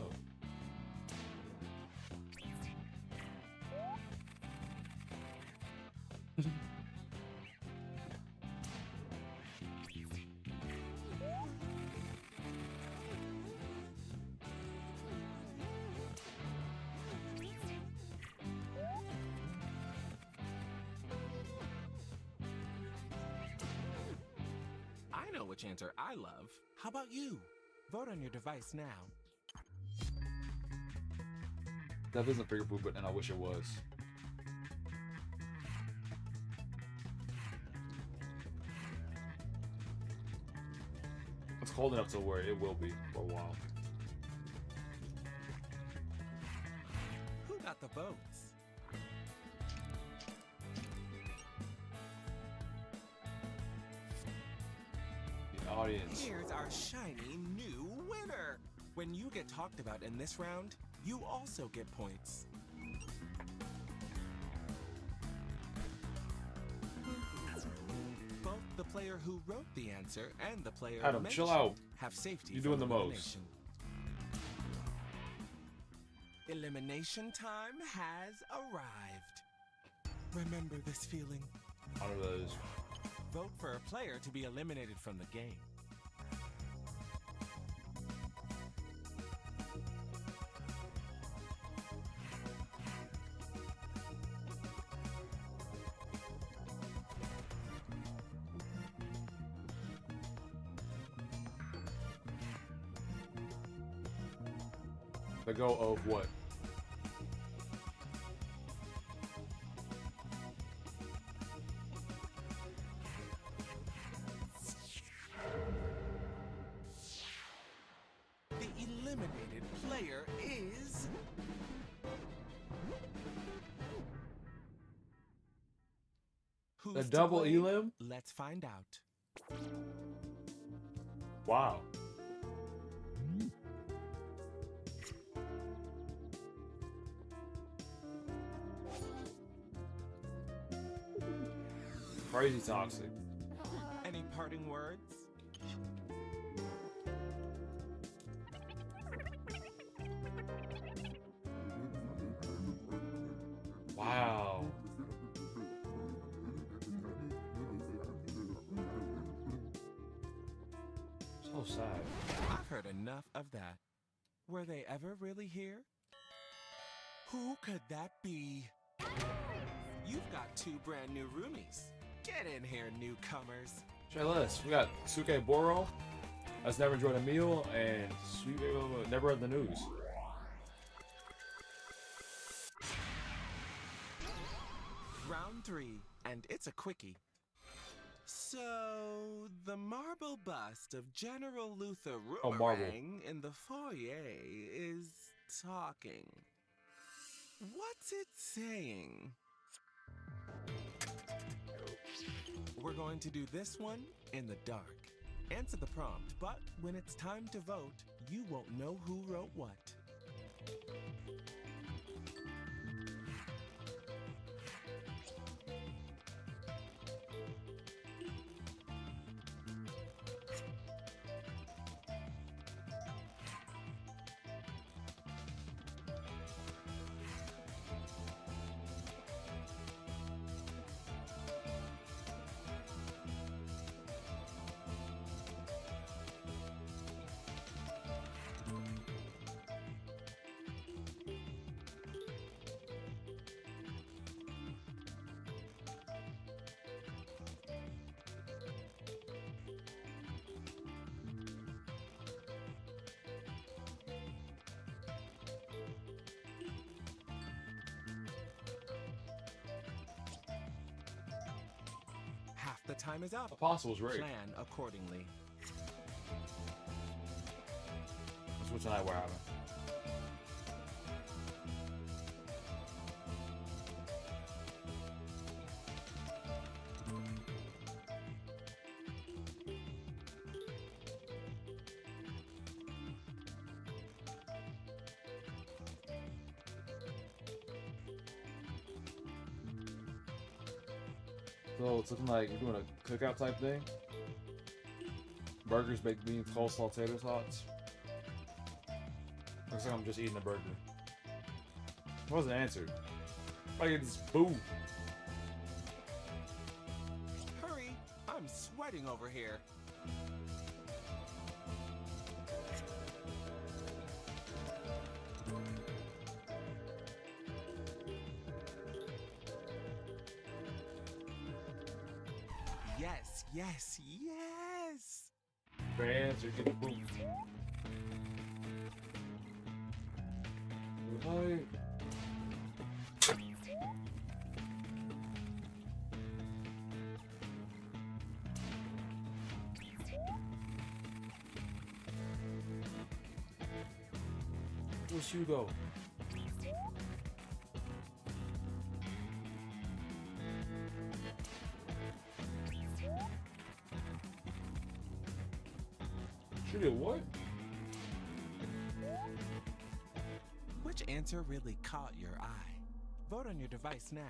I know which answer I love. How about you? Vote on your device now. That isn't fingerprint, but and I wish it was. It's cold enough to where it will be for a while. Who got the votes? audience. Here's our shiny new winner. When you get talked about in this round, you also get points. Both the player who wrote the answer and the player Adam, chill out. have safety. You're doing the from most. elimination. Elimination time has arrived. Remember this feeling. Out of those. Vote for a player to be eliminated from the game. The go of what? The eliminated player is... Who's The to double blame? elim? Let's find out. Wow. Crazy toxic. Any parting words? Wow. So sad. I've heard enough of that. Were they ever really here? Who could that be? You've got two brand new roomies. Get in here, newcomers. Try this. We got Suke Boro, that's never enjoyed a meal, and Sweet never read the news. Round 3, and it's a quickie. So, the marble bust of General Luther Oh, marble. Roomerang in the foyer is talking. What's it saying? We're going to do this one in the dark. Answer the prompt, but when it's time to vote, you won't know who wrote what. Half the time is up. Apostle's right. Plan accordingly. That's what tonight we're having. So it's looking like we're doing a cookout type thing. Burgers, baked beans, coleslaw, tater tots. Looks like I'm just eating a burger. It wasn't answered. I get this boo. Hurry, I'm sweating over here. Yes, yes, yes! Fans are getting booed. Hi. Where's Hugo? She did what? Which answer really caught your eye? Vote on your device now.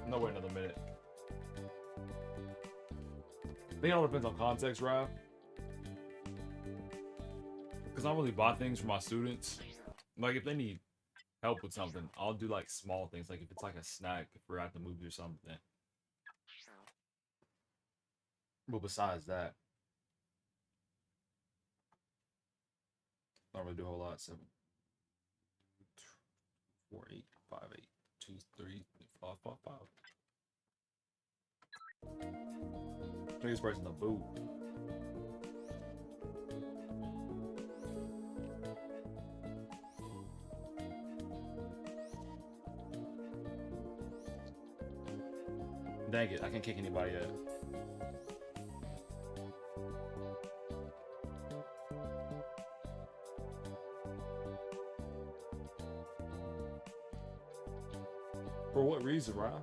No, wait another minute. I think it all depends on context, Ralph. Because I don't really buy things for my students. Like, if they need help with something, I'll do, like, small things. Like, if it's, like, a snack, if we're at the movie or something. But besides that, I don't really do a whole lot. 7, 4, 8, 5, 8, 2, 3, 5, 5, 5. I think this person's a boot. Dang it, I can't kick anybody yet. For what reason, Ryan?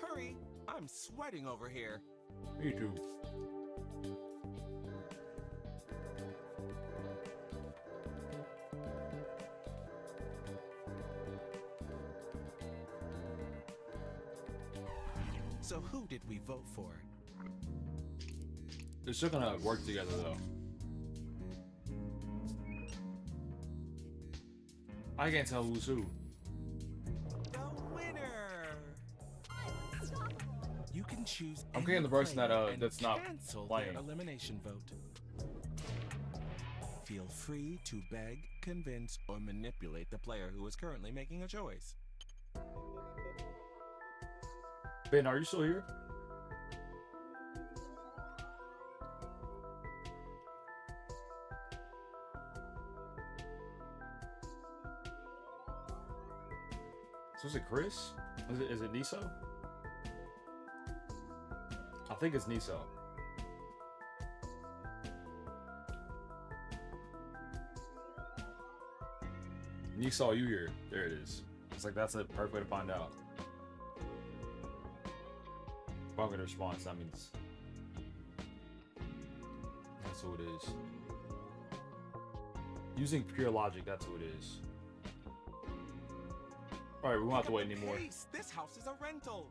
Hurry! I'm sweating over here. Me too. So who did we vote for? They're still gonna work together though. I can't tell who's who. The winner! You can choose. I'm getting the person that that's not cancel playing. their elimination vote. Feel free to beg, convince, or manipulate the player who is currently making a choice. Ben, are you still here? So is it Chris? Is it Niso? I think it's Niso. Niso, you here? There it is. It's like that's a perfect way to find out. If I'm gonna respond, that means that's who it is. Using pure logic, that's who it is. Alright, we won't have to wait anymore. This house is a rental.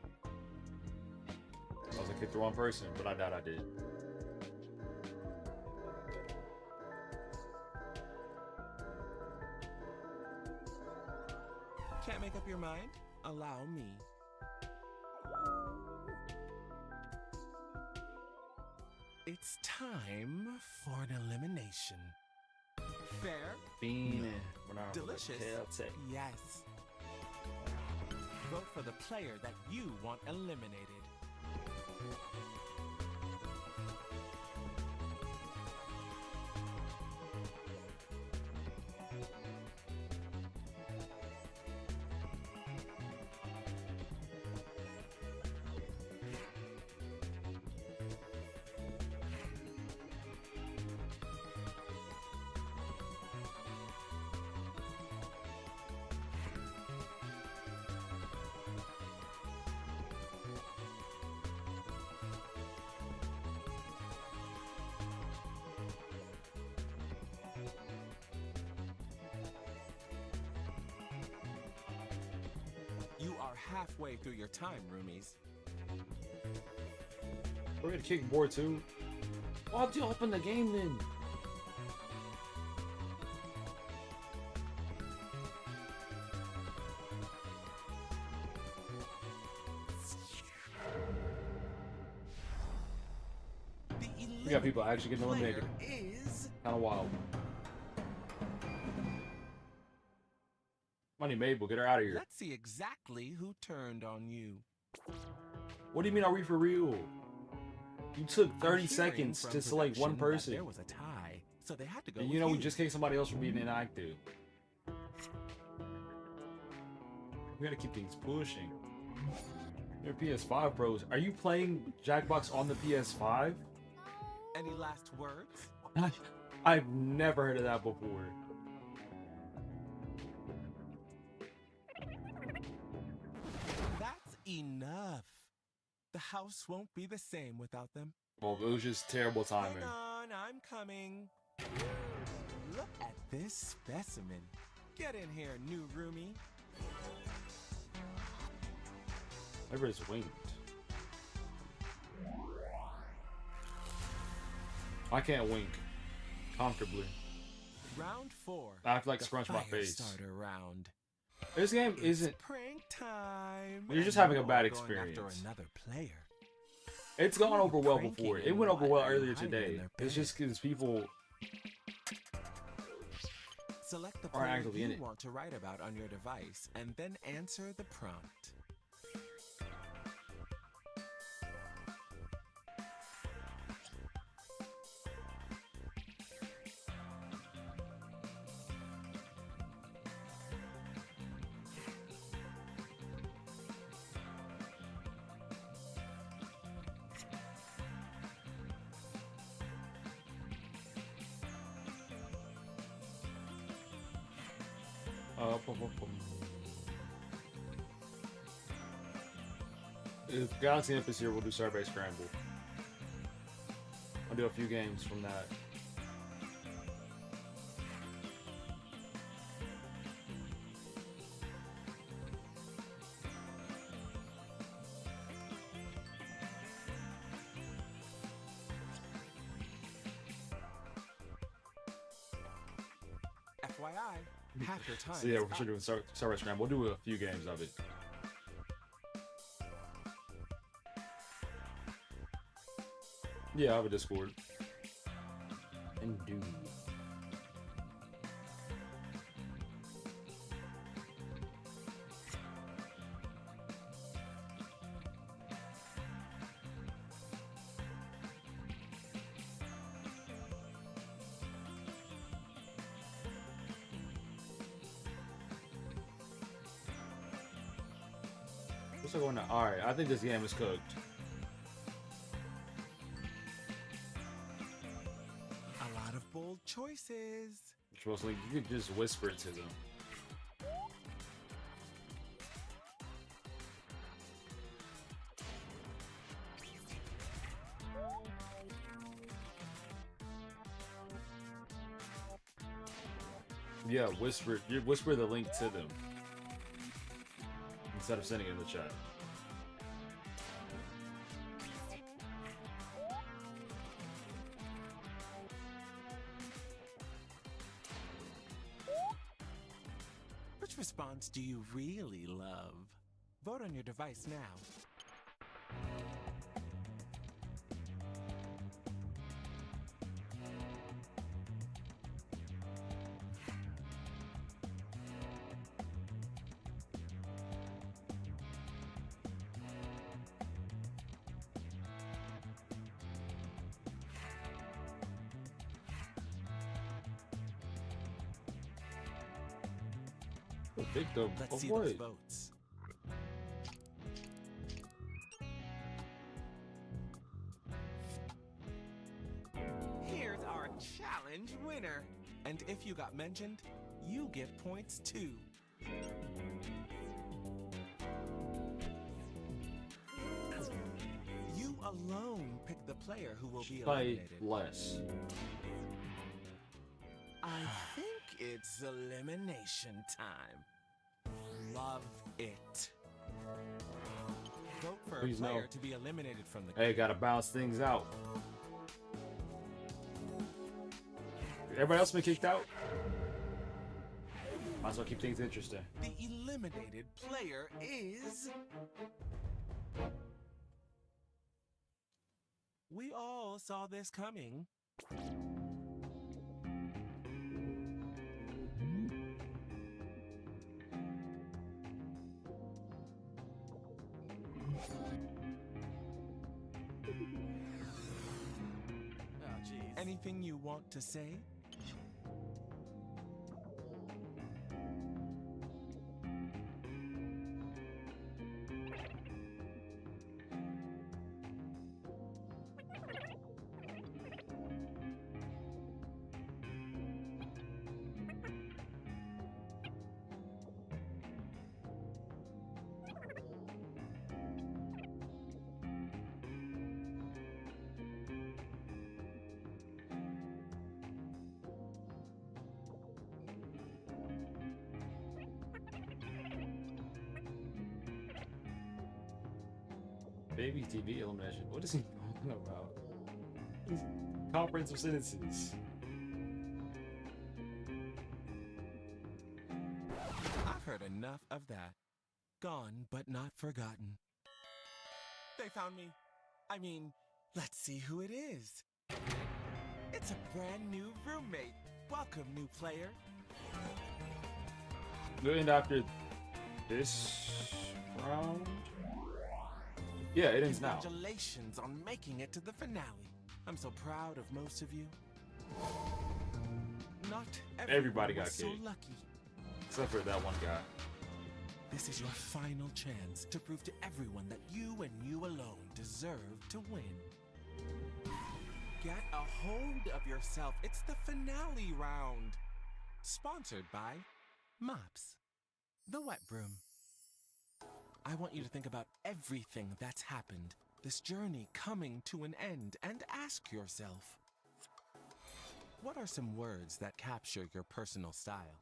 I was like, hit the wrong person, but I doubt I did. Can't make up your mind? Allow me. It's time for an elimination. Fair? Bean. Delicious? Yes. Vote for the player that you want eliminated. You are halfway through your time, roomies. We're gonna kick board too. Why don't you open the game then? We got people actually getting eliminated. Kind of wild. Money Mabel, get her out of here. Let's see exactly who turned on you. What do you mean, are we for real? You took 30 seconds to select one person. There was a tie, so they had to go. And you know, we just kicked somebody else for being inactive. We gotta keep things pushing. They're PS5 pros. Are you playing Jackbox on the PS5? Any last words? I've never heard of that before. That's enough. The house won't be the same without them. Well, it was just terrible timing. Hang on, I'm coming. Look at this specimen. Get in here, new roomie. Everybody's winked. I can't wink comfortably. Round 4. I have to like scrunch my face. Starter round. This game isn't prank time. You're just having a bad experience. After another player. It's gone over well before. It went over well earlier today. It's just because people select the aren't player actively you in it. want to write about on your device, and then answer the prompt. If Galaxy Imp is here, we'll do Survey Scramble. I'll do a few games from that. FYI, half your time. So yeah, we're sure doing Survey Scramble. We'll do a few games of it. Yeah, I have a Discord. And do. What's going on? Alright, I think this game is cooked. Bold choices. Mostly, you could just whisper it to them. Yeah, whisper. You whisper the link to them instead of sending it in the chat. Which response do you really love? Vote on your device now. Victim Let's of see what? those votes. Here's our challenge winner. And if you got mentioned, you get points too. You alone pick the player who will be Play eliminated. less. I think it's elimination time. Love it. Vote for Please a player no. to be eliminated from the Hey, gotta balance things out. Everybody else been kicked out? Might as well keep things interesting. The eliminated player is... We all saw this coming. Anything you want to say? Baby TV elimination. What is he talking about? Comprehensive sentences. I've heard enough of that. Gone, but not forgotten. They found me. I mean, let's see who it is. It's a brand new roommate. Welcome, new player. And after this round? Yeah, it ends now. Congratulations on making it to the finale. I'm so proud of most of you. Not Everybody got was so kicked. lucky. Except for that one guy. This is your final chance to prove to everyone that you and you alone deserve to win. Get a hold of yourself. It's the finale round. Sponsored by Mops, the wet broom. I want you to think about everything that's happened, this journey coming to an end, and ask yourself, what are some words that capture your personal style?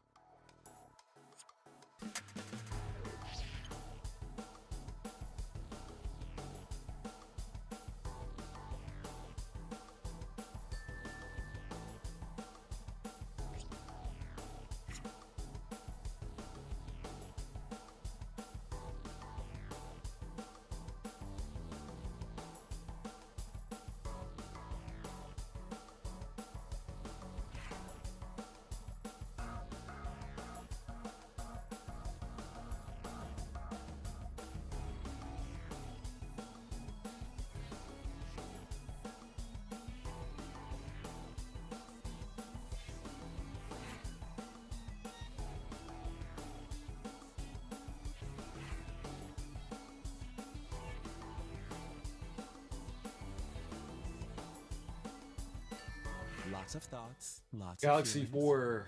Lots of thoughts, lots Galaxy of feelings. 4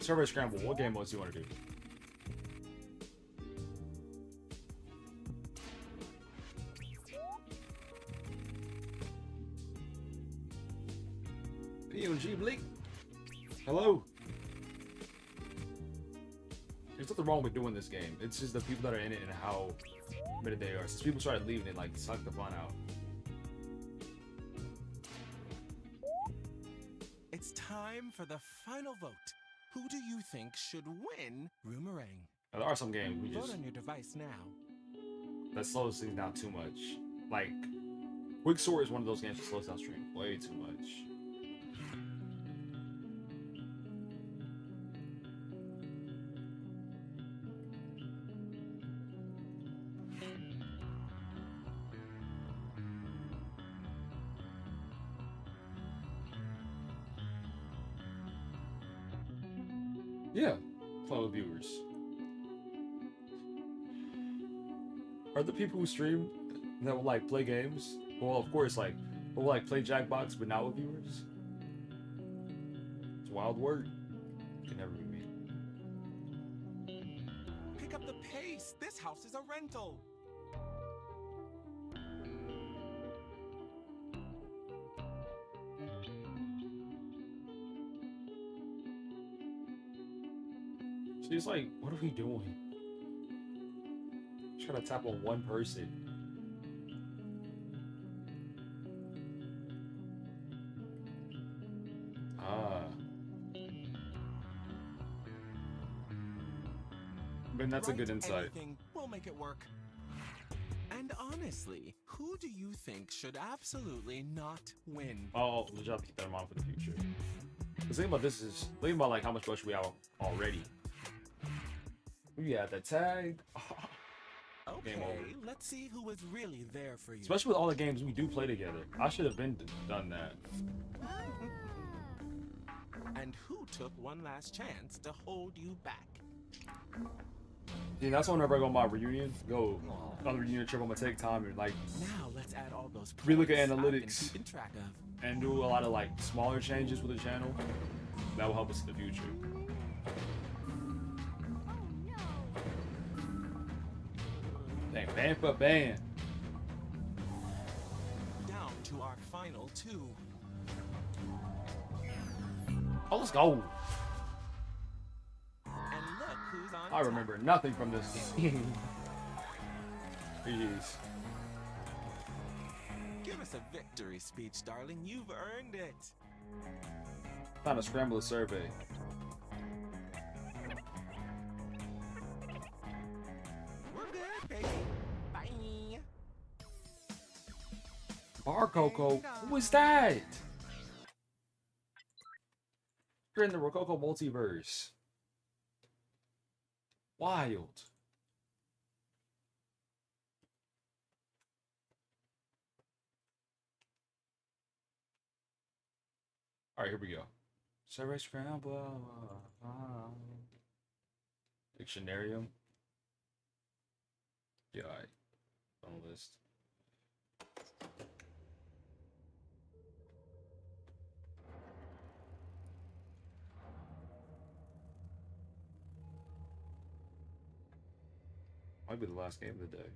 Survey Scramble. What game modes do you want to do? P&G Bleak. Hello. There's nothing wrong with doing this game. It's just the people that are in it and how committed they are. Since people started leaving, it like sucked the fun out. It's time for the final vote. Who do you think should win Roomerang? Now, there are some games we Vote just on your device now. that slows things down too much. Like Quicksort is one of those games that slows down stream way too much. Yeah, fellow viewers. Are the people who stream that will like play games? Well, of course, like will like play Jackbox, but not with viewers. It's a wild word. It can never be me. Pick up the pace. This house is a rental. She's like, what are we doing? Trying to tap on one person. Ah. But that's a good insight. Anything, we'll make it work. And honestly, who do you think should absolutely not win? Oh, we'll just have to keep that in mind for the future. The thing about this is, think about like how much budget we have already. We got the tag. Oh, Game over. Okay, let's see who was really there for you. Especially with all the games we do play together. I should have been done that. And who took one last chance to hold you back? See, that's whenever I go on my reunion, on the reunion trip, I'm gonna take time and like Now let's add all those relook at points I've been analytics keeping track of. and do a lot of like smaller changes with the channel. That will help us in the future. Dang, ban for ban. Down to our final two. Oh, let's go. And look who's on I remember nothing from this game. Jeez. Give us a victory speech, darling. You've earned it. Time to scramble a survey. We're good, baby. Bye. Bar Coco, who is that? You're in the Rococo multiverse. Wild. All right, here we go. Survey scramble. Dictionarium. Yeah, all right. On the list. Might be the last game of the day.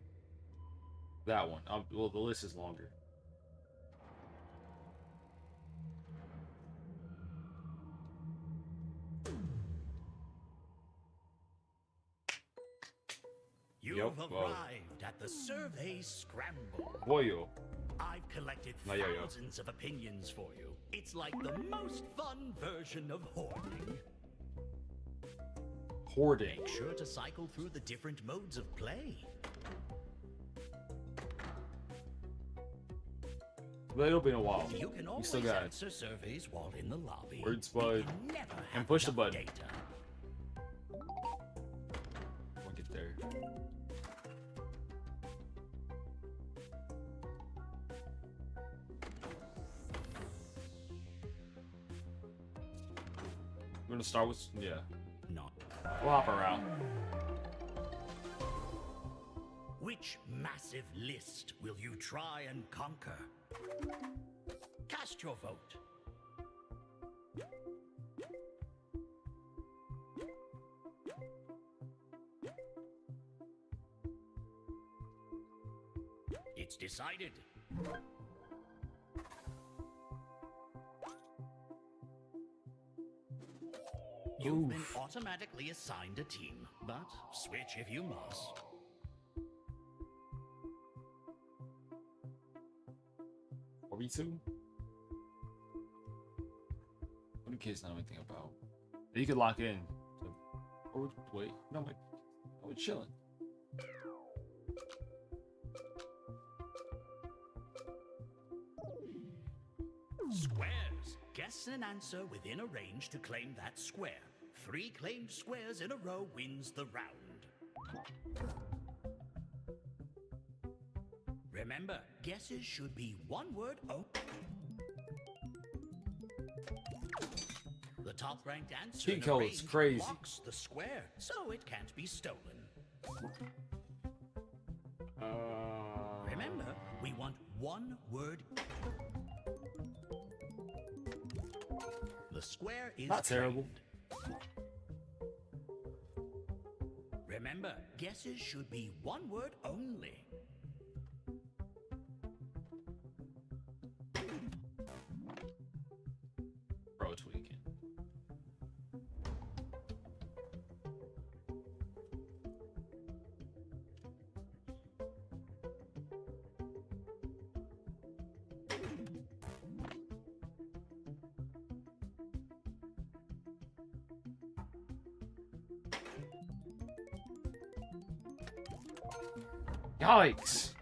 That one. Well, the list is longer. You've arrived at the survey scramble. Boyo. I've collected thousands of opinions for you. It's like the most fun version of hoarding. Hoarding. Make sure to cycle through the different modes of play. But it'll be in a while. You can We always still got answer surveys while in the lobby. Words bud and push the button. We'll get there. We're gonna start with Not. We'll hop around. Which massive list will you try and conquer? Cast your vote. It's decided. You've been automatically assigned a team, but switch if you must. Are we two? What do kids know anything about? You could lock in. Or wait, no, wait. We're chilling. Squares. Guess an answer within a range to claim that square. 3 claimed squares in a row wins the round. Remember, guesses should be one word only. The top-ranked answer Cheat in a code is range crazy. blocks the square, so it can't be stolen. Remember, we want one word. The square is Not terrible. claimed. Remember, guesses should be one word only. Bro, tweaking. Yikes.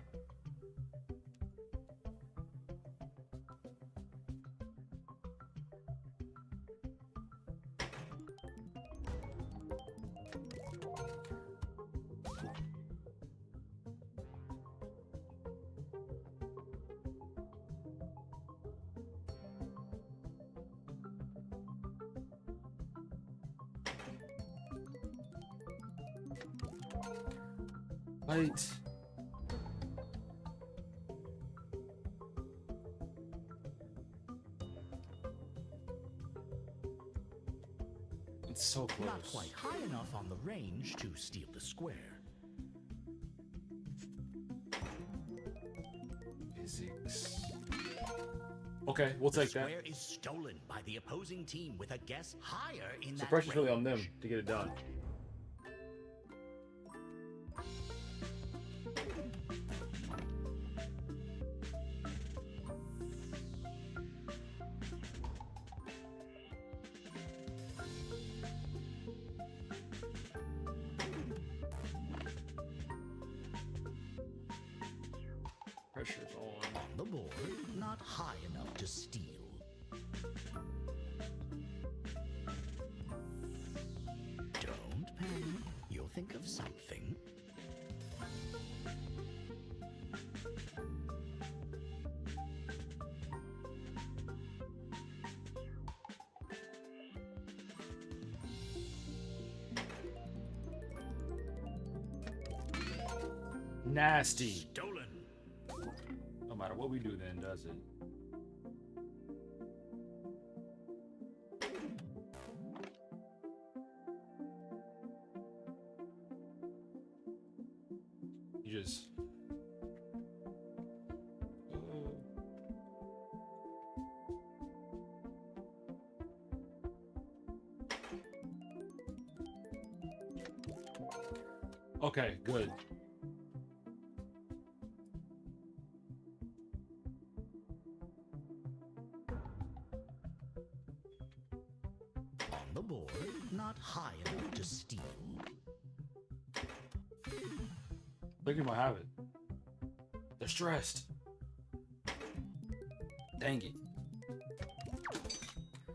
Wait. It's so close. Not quite high enough on the range to steal the square. Physics. Okay, we'll take that. The square is stolen by the opposing team with a guess higher in So that pressure's really on range. them to get it done. Pressure's on. On the board, not high enough to steal. Don't panic. You'll think of something. Nasty. Stolen. No matter what we do then, does it? You just... Okay, good. On the board, not high enough to steal. Think you might have it. They're stressed. Dang it.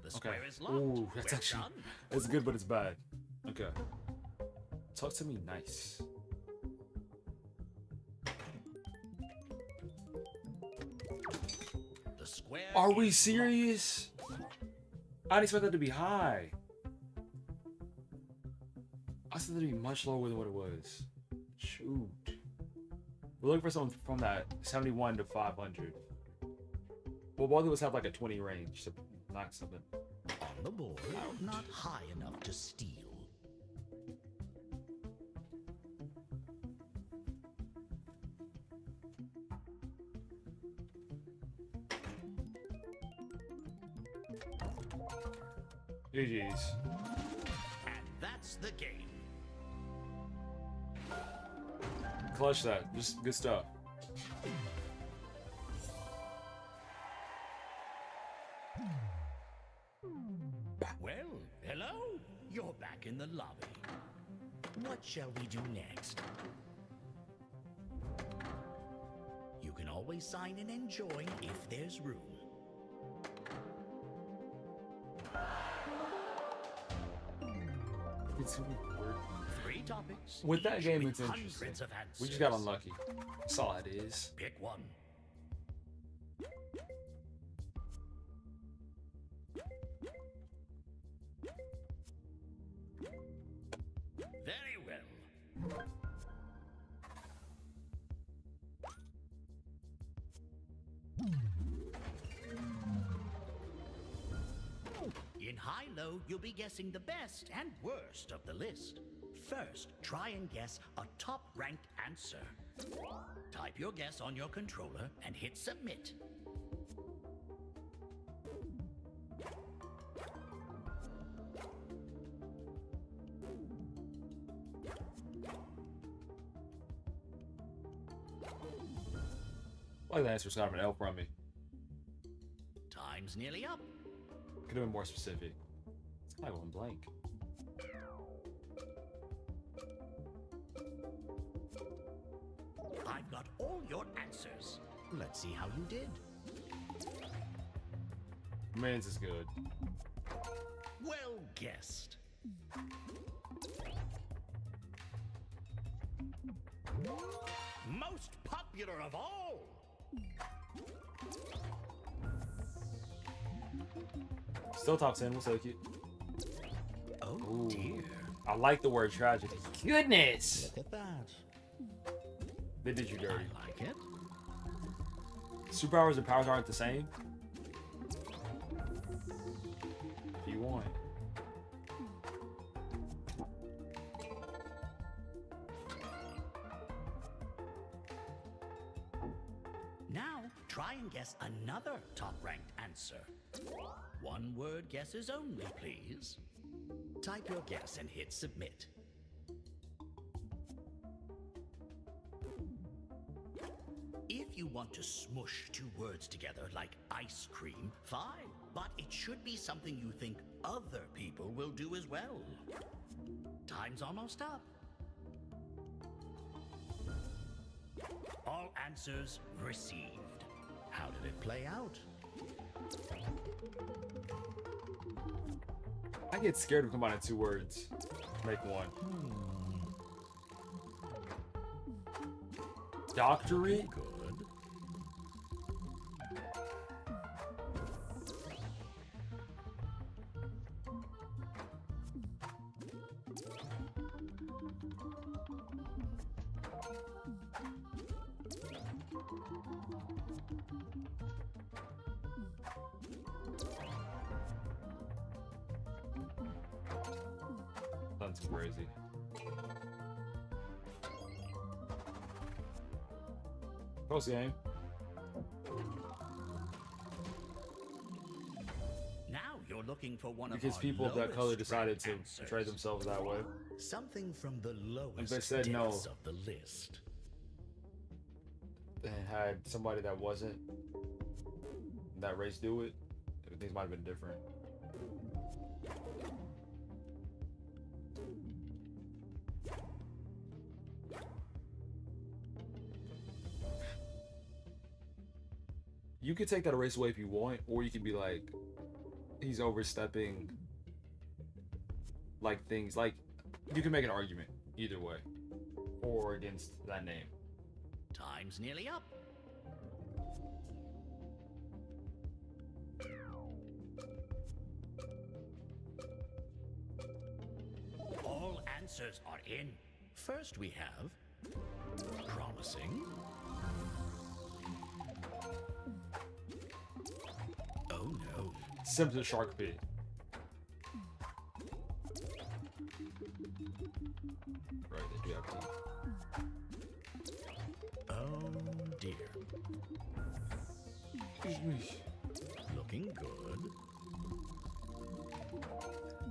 The Okay. square is locked. Ooh, that's Well actually... done. It's good, but it's bad. Okay. Talk to me nice. The square Are we is serious? I didn't expect that to be high. I expected it to be much lower than what it was. Shoot. We're looking for something from that 71 to 500. Well, both of us have like a 20 range, so knock something. on the board, Out. not high enough to steal. GG's. And that's the game. Clutch that. Just good stuff. Well, hello. You're back in the lobby. What shall we do next? You can always sign in and join if there's room. It's weird. 3 topics. With that each game, with it's hundreds interesting. of We just got answers. unlucky. That's all it is. Pick one. Very well. In high-low, you'll be guessing the best and worst of the list. First, try and guess a top-ranked answer. Type your guess on your controller and hit submit. Why the answer's kind of an L from me. Time's nearly up. Could have been more specific. It's kind of going blank. I've got all your answers. Let's see how you did. Man's is good. Well guessed. Most popular of all. Still top 10. We'll take it. Oh Ooh. dear. I like the word tragedy. Goodness. Look at that. They did you dirty. I like it. Superpowers and powers aren't the same. If you want. Now, try and guess another top-ranked answer. One-word guesses only, please. Type your guess and hit submit. If you want to smush two words together like ice cream, fine. But it should be something you think other people will do as well. Time's almost up. All answers received. How did it play out? I get scared of combining two words. Make one. Doctorate? Good. That's crazy. Post game. Now you're looking for one Because of people of that color lowest decided to ranked portray answers. themselves that way. Something from the lowest If they said no, depths of the list. and had somebody that wasn't that race do it, things might have been different. You could take that race away if you want, or you could be like, he's overstepping like things. Like, you can make an argument either way, for or against that name. Time's nearly up. All answers are in. First we have promising. Oh no. Simpson Shark Pit. Right, they do have teeth. Oh dear. Looking good.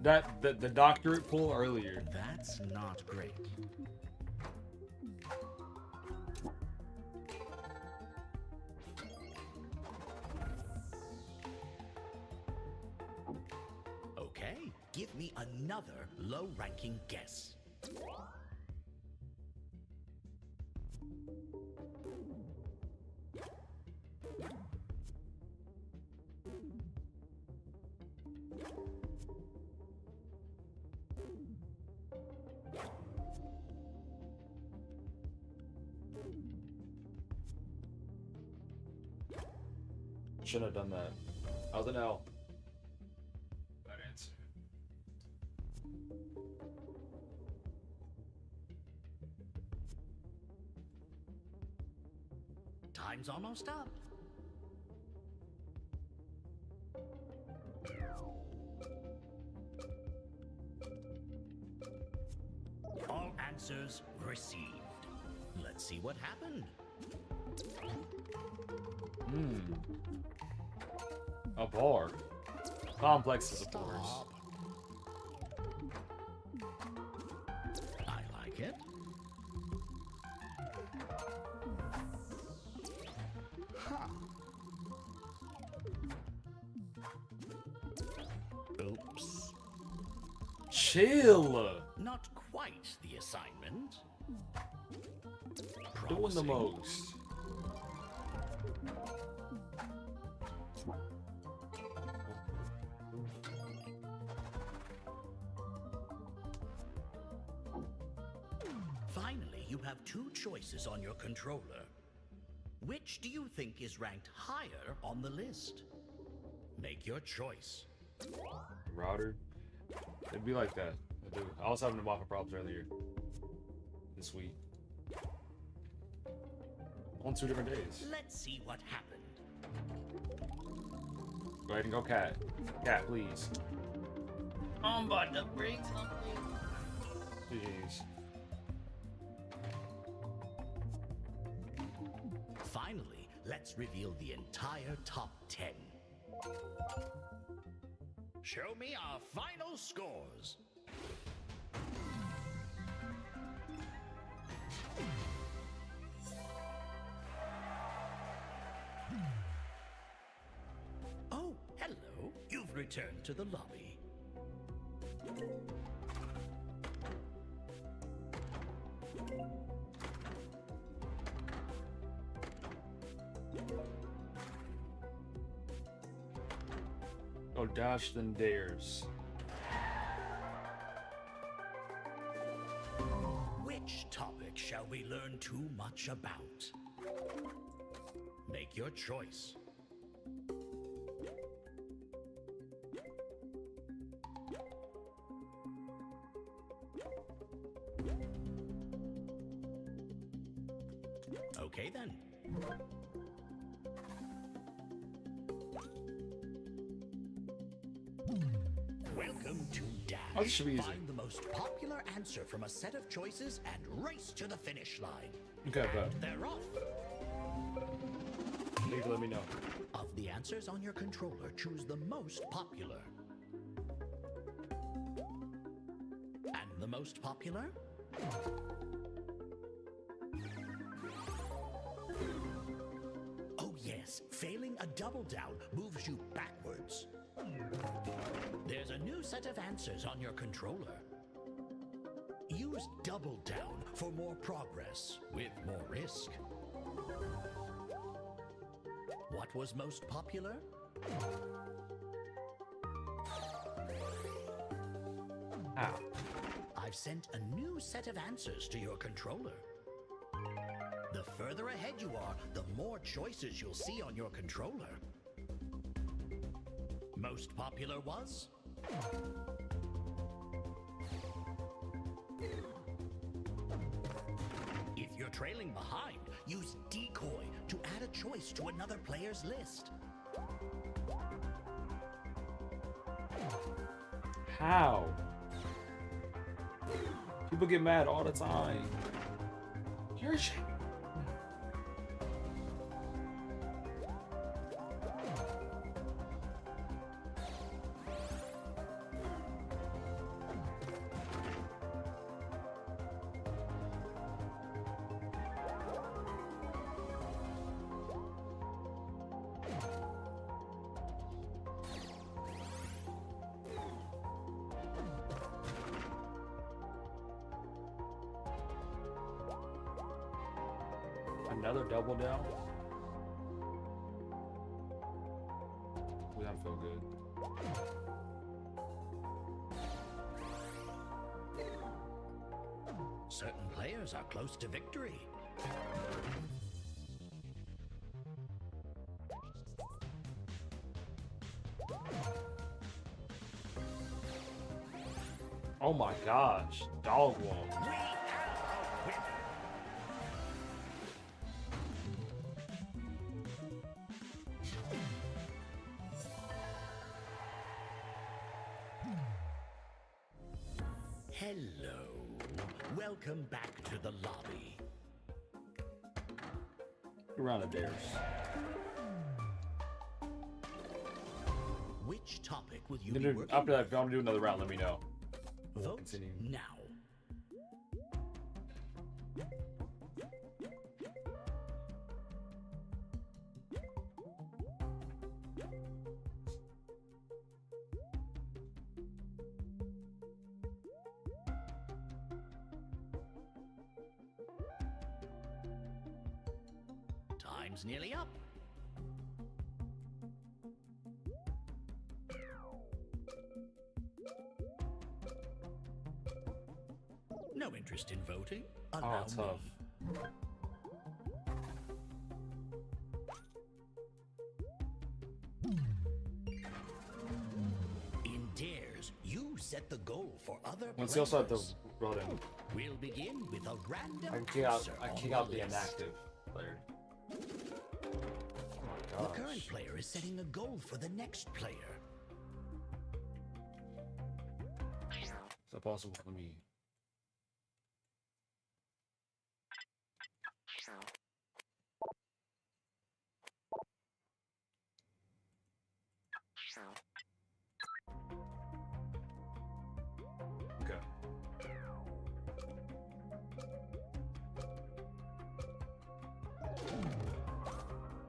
That the doctorate pull earlier. That's not great. Okay, give me another low-ranking guess. Shouldn't have done that. That was an L. Bad answer. Time's almost up. All answers received. Let's see what happened. A bar. Complexes, of course. I like it. Oops. Chill. Not quite the assignment. Doing the most. Finally, you have two choices on your controller. Which do you think is ranked higher on the list? Make your choice. Router. It'd be like that. I was having the Wi-Fi problems earlier this week. On 2 different days. Let's see what happened. Go ahead and go, cat. Cat, please. I'm about to break something. Jeez. Finally, let's reveal the entire top 10. Show me our final scores. Oh, hello. You've returned to the lobby. Oh, dashed and dares. Which topic shall we learn too much about? Make your choice. Okay then. Welcome to Dash. Oh, this should be easy. Find the most popular answer from a set of choices and race to the finish line. Okay, but They're off. please let me know. Of the answers on your controller, choose the most popular. And the most popular? Oh yes, failing a double down moves you backwards. There's a new set of answers on your controller. Use double down for more progress with more risk. What was most popular? Ow. I've sent a new set of answers to your controller. The further ahead you are, the more choices you'll see on your controller. Most popular was? If you're trailing behind, use decoy to add a choice to another player's list. How? People get mad all the time. You're a shit. Another double down? We don't feel good. Certain players are close to victory. Oh my gosh, dog walk. Hello. Welcome back to the lobby. Around the dares. Which topic will you be working After that, if you want to do another round, let me know. Vote Continue. now. Time's nearly up. No interest in voting? Allow tough. me. In dares, you set the goal for other Once players. you also have to run in. We'll begin with a random I can kick out answer the on the list. inactive player. current player is setting a goal for the next player. Is that possible? Let me. Okay.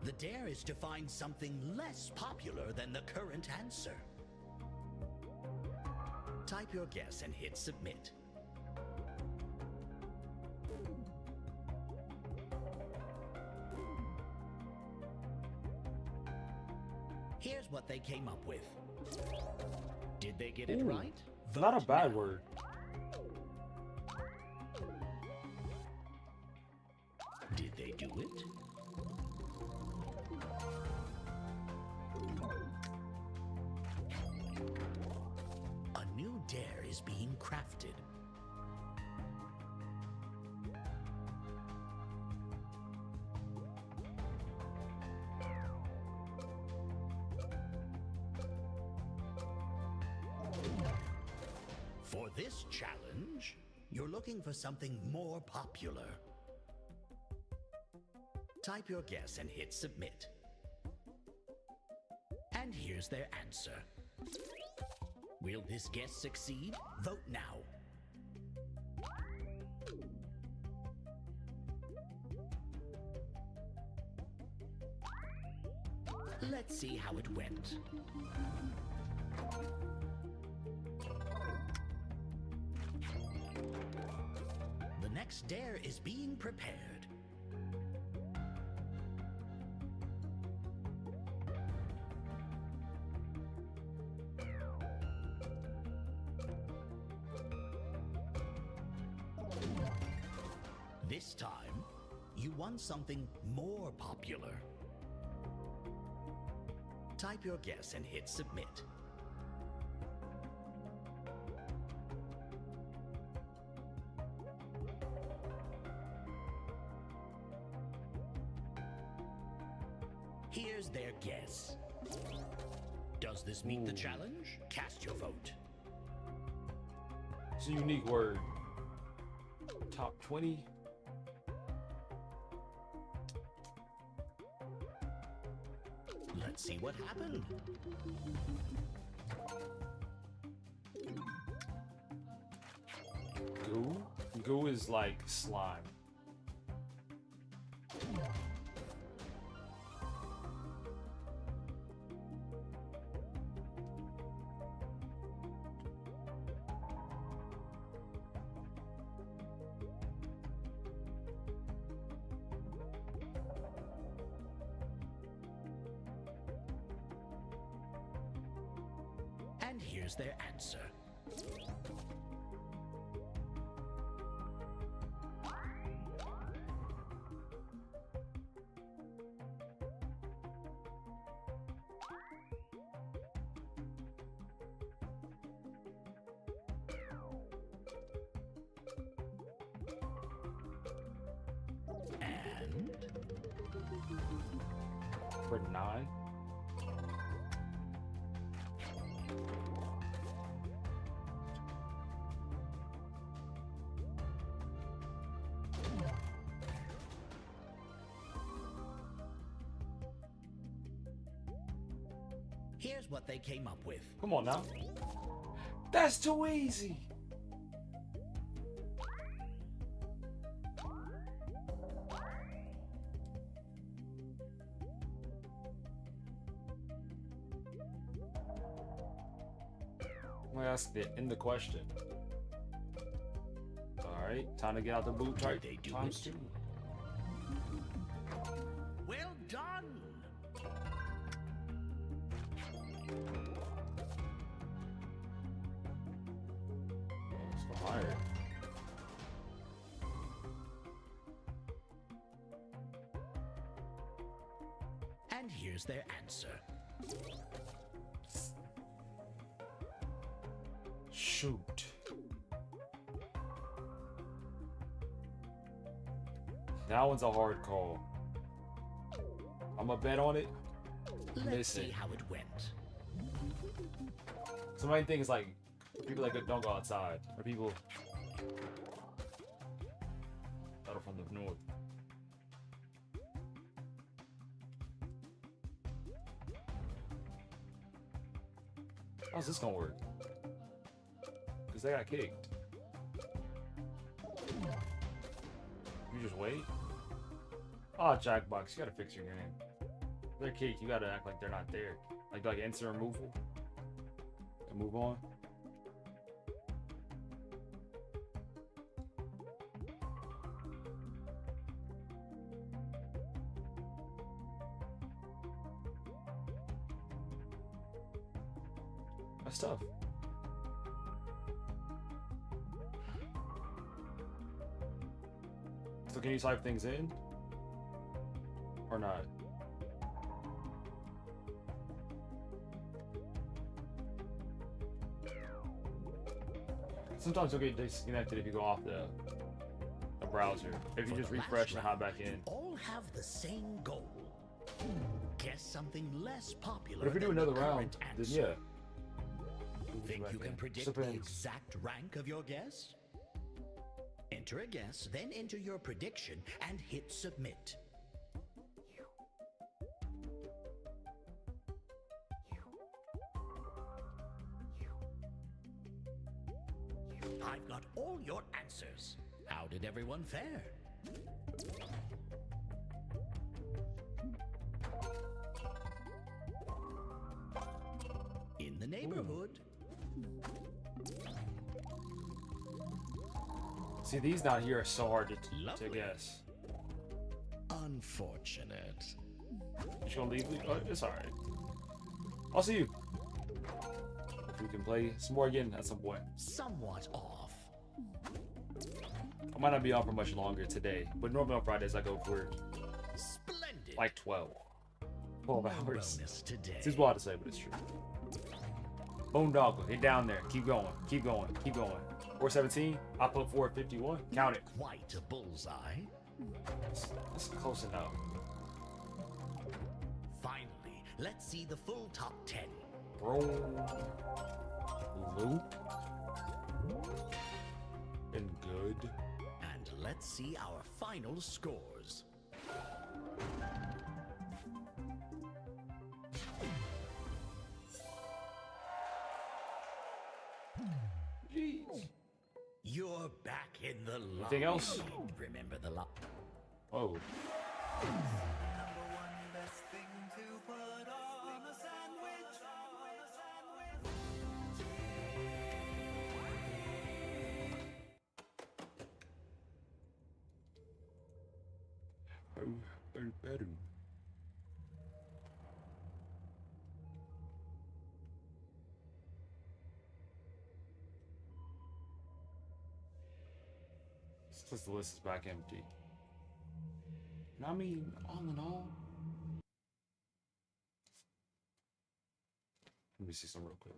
The dare is to find something less popular than the current answer. Type your guess and hit submit. Here's what they came up with. Did they get it Ooh, right? Not a Vote bad now. word. Did they do it? A new dare is being crafted. For this challenge, you're looking for something more popular. Type your guess and hit submit. And here's their answer. Will this guess succeed? Vote now. Let's see how it went. The next dare is being prepared. This time, you want something more popular. Type your guess and hit submit. Here's their guess. Does this meet the challenge? Cast your vote. It's a unique word. Top 20. Let's see what happened. Goo? Goo is like slime. And here's their answer. And For 9. here's what they came up with. Come on now. That's too easy. I'm gonna ask the end the question. Alright, time to get out the boot type. They do Times it. 2. Well done! Let's go higher. And here's their answer. Shoot. That one's a hard call. I'm gonna bet on it. Let's see how it went. So my thing is like, people that don't go outside, or people that are from the north. How's this gonna work? Because they got kicked. You just wait? Oh, Jackbox, you gotta fix your game. If they're kicked, you gotta act like they're not there. Like instant removal. And move on. That's tough. So can you type things in? Or not? Sometimes you'll get disconnected if you go off the browser. If you just refresh and hop back in. All have the same goal. Guess something less popular. But if we do than another the round, current then answer. yeah. Think you can predict the Depends. exact rank of your guess? Enter a guess, then enter your prediction and hit submit. I've got all your answers. How did everyone fare? In the neighborhood. See, these down here are so hard to guess. Unfortunate. You gonna leave? Oh, it's alright. I'll see you. If we can play some more again at some point. Somewhat off. I might not be on for much longer today, but normally on Fridays I go for Splendid. like 12 hours. Bonus today. It's wild to say, but it's true. Boondoggle, get down there. Keep going. Keep going. Keep going. 417. I put 451. Count it. Quite a bullseye. That's close enough. Finally, let's see the full top 10. Bro. Loop. And good. And let's see our final scores. Jeez. You're back in the lobby. Anything else? Remember the lobby. Oh. Since the list is back empty. And I mean, all in all. Let me see some real quick.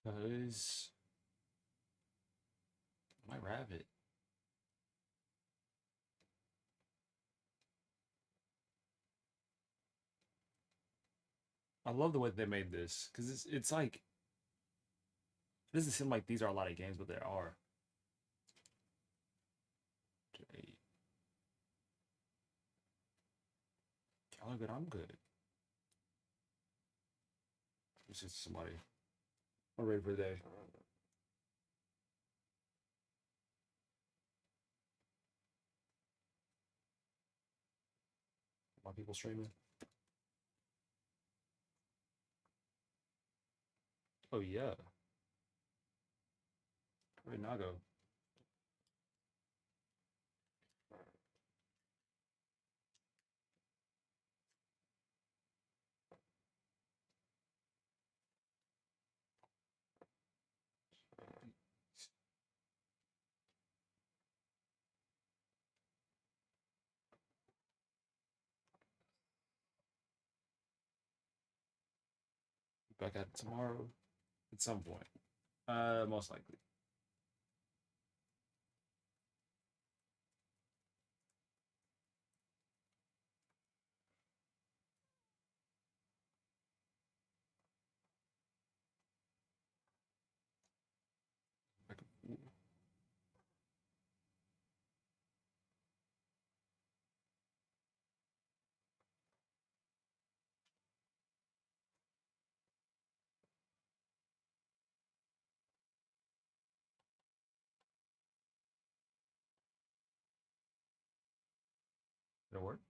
Because my rabbit. I love the way they made this because it's like it doesn't seem like these are a lot of games, but there are. Y'all are good. I'm good. This is somebody. I'm ready for the day. My people streaming. Oh yeah. Where did Nago? Back at it tomorrow at some point. Most likely. It'll work.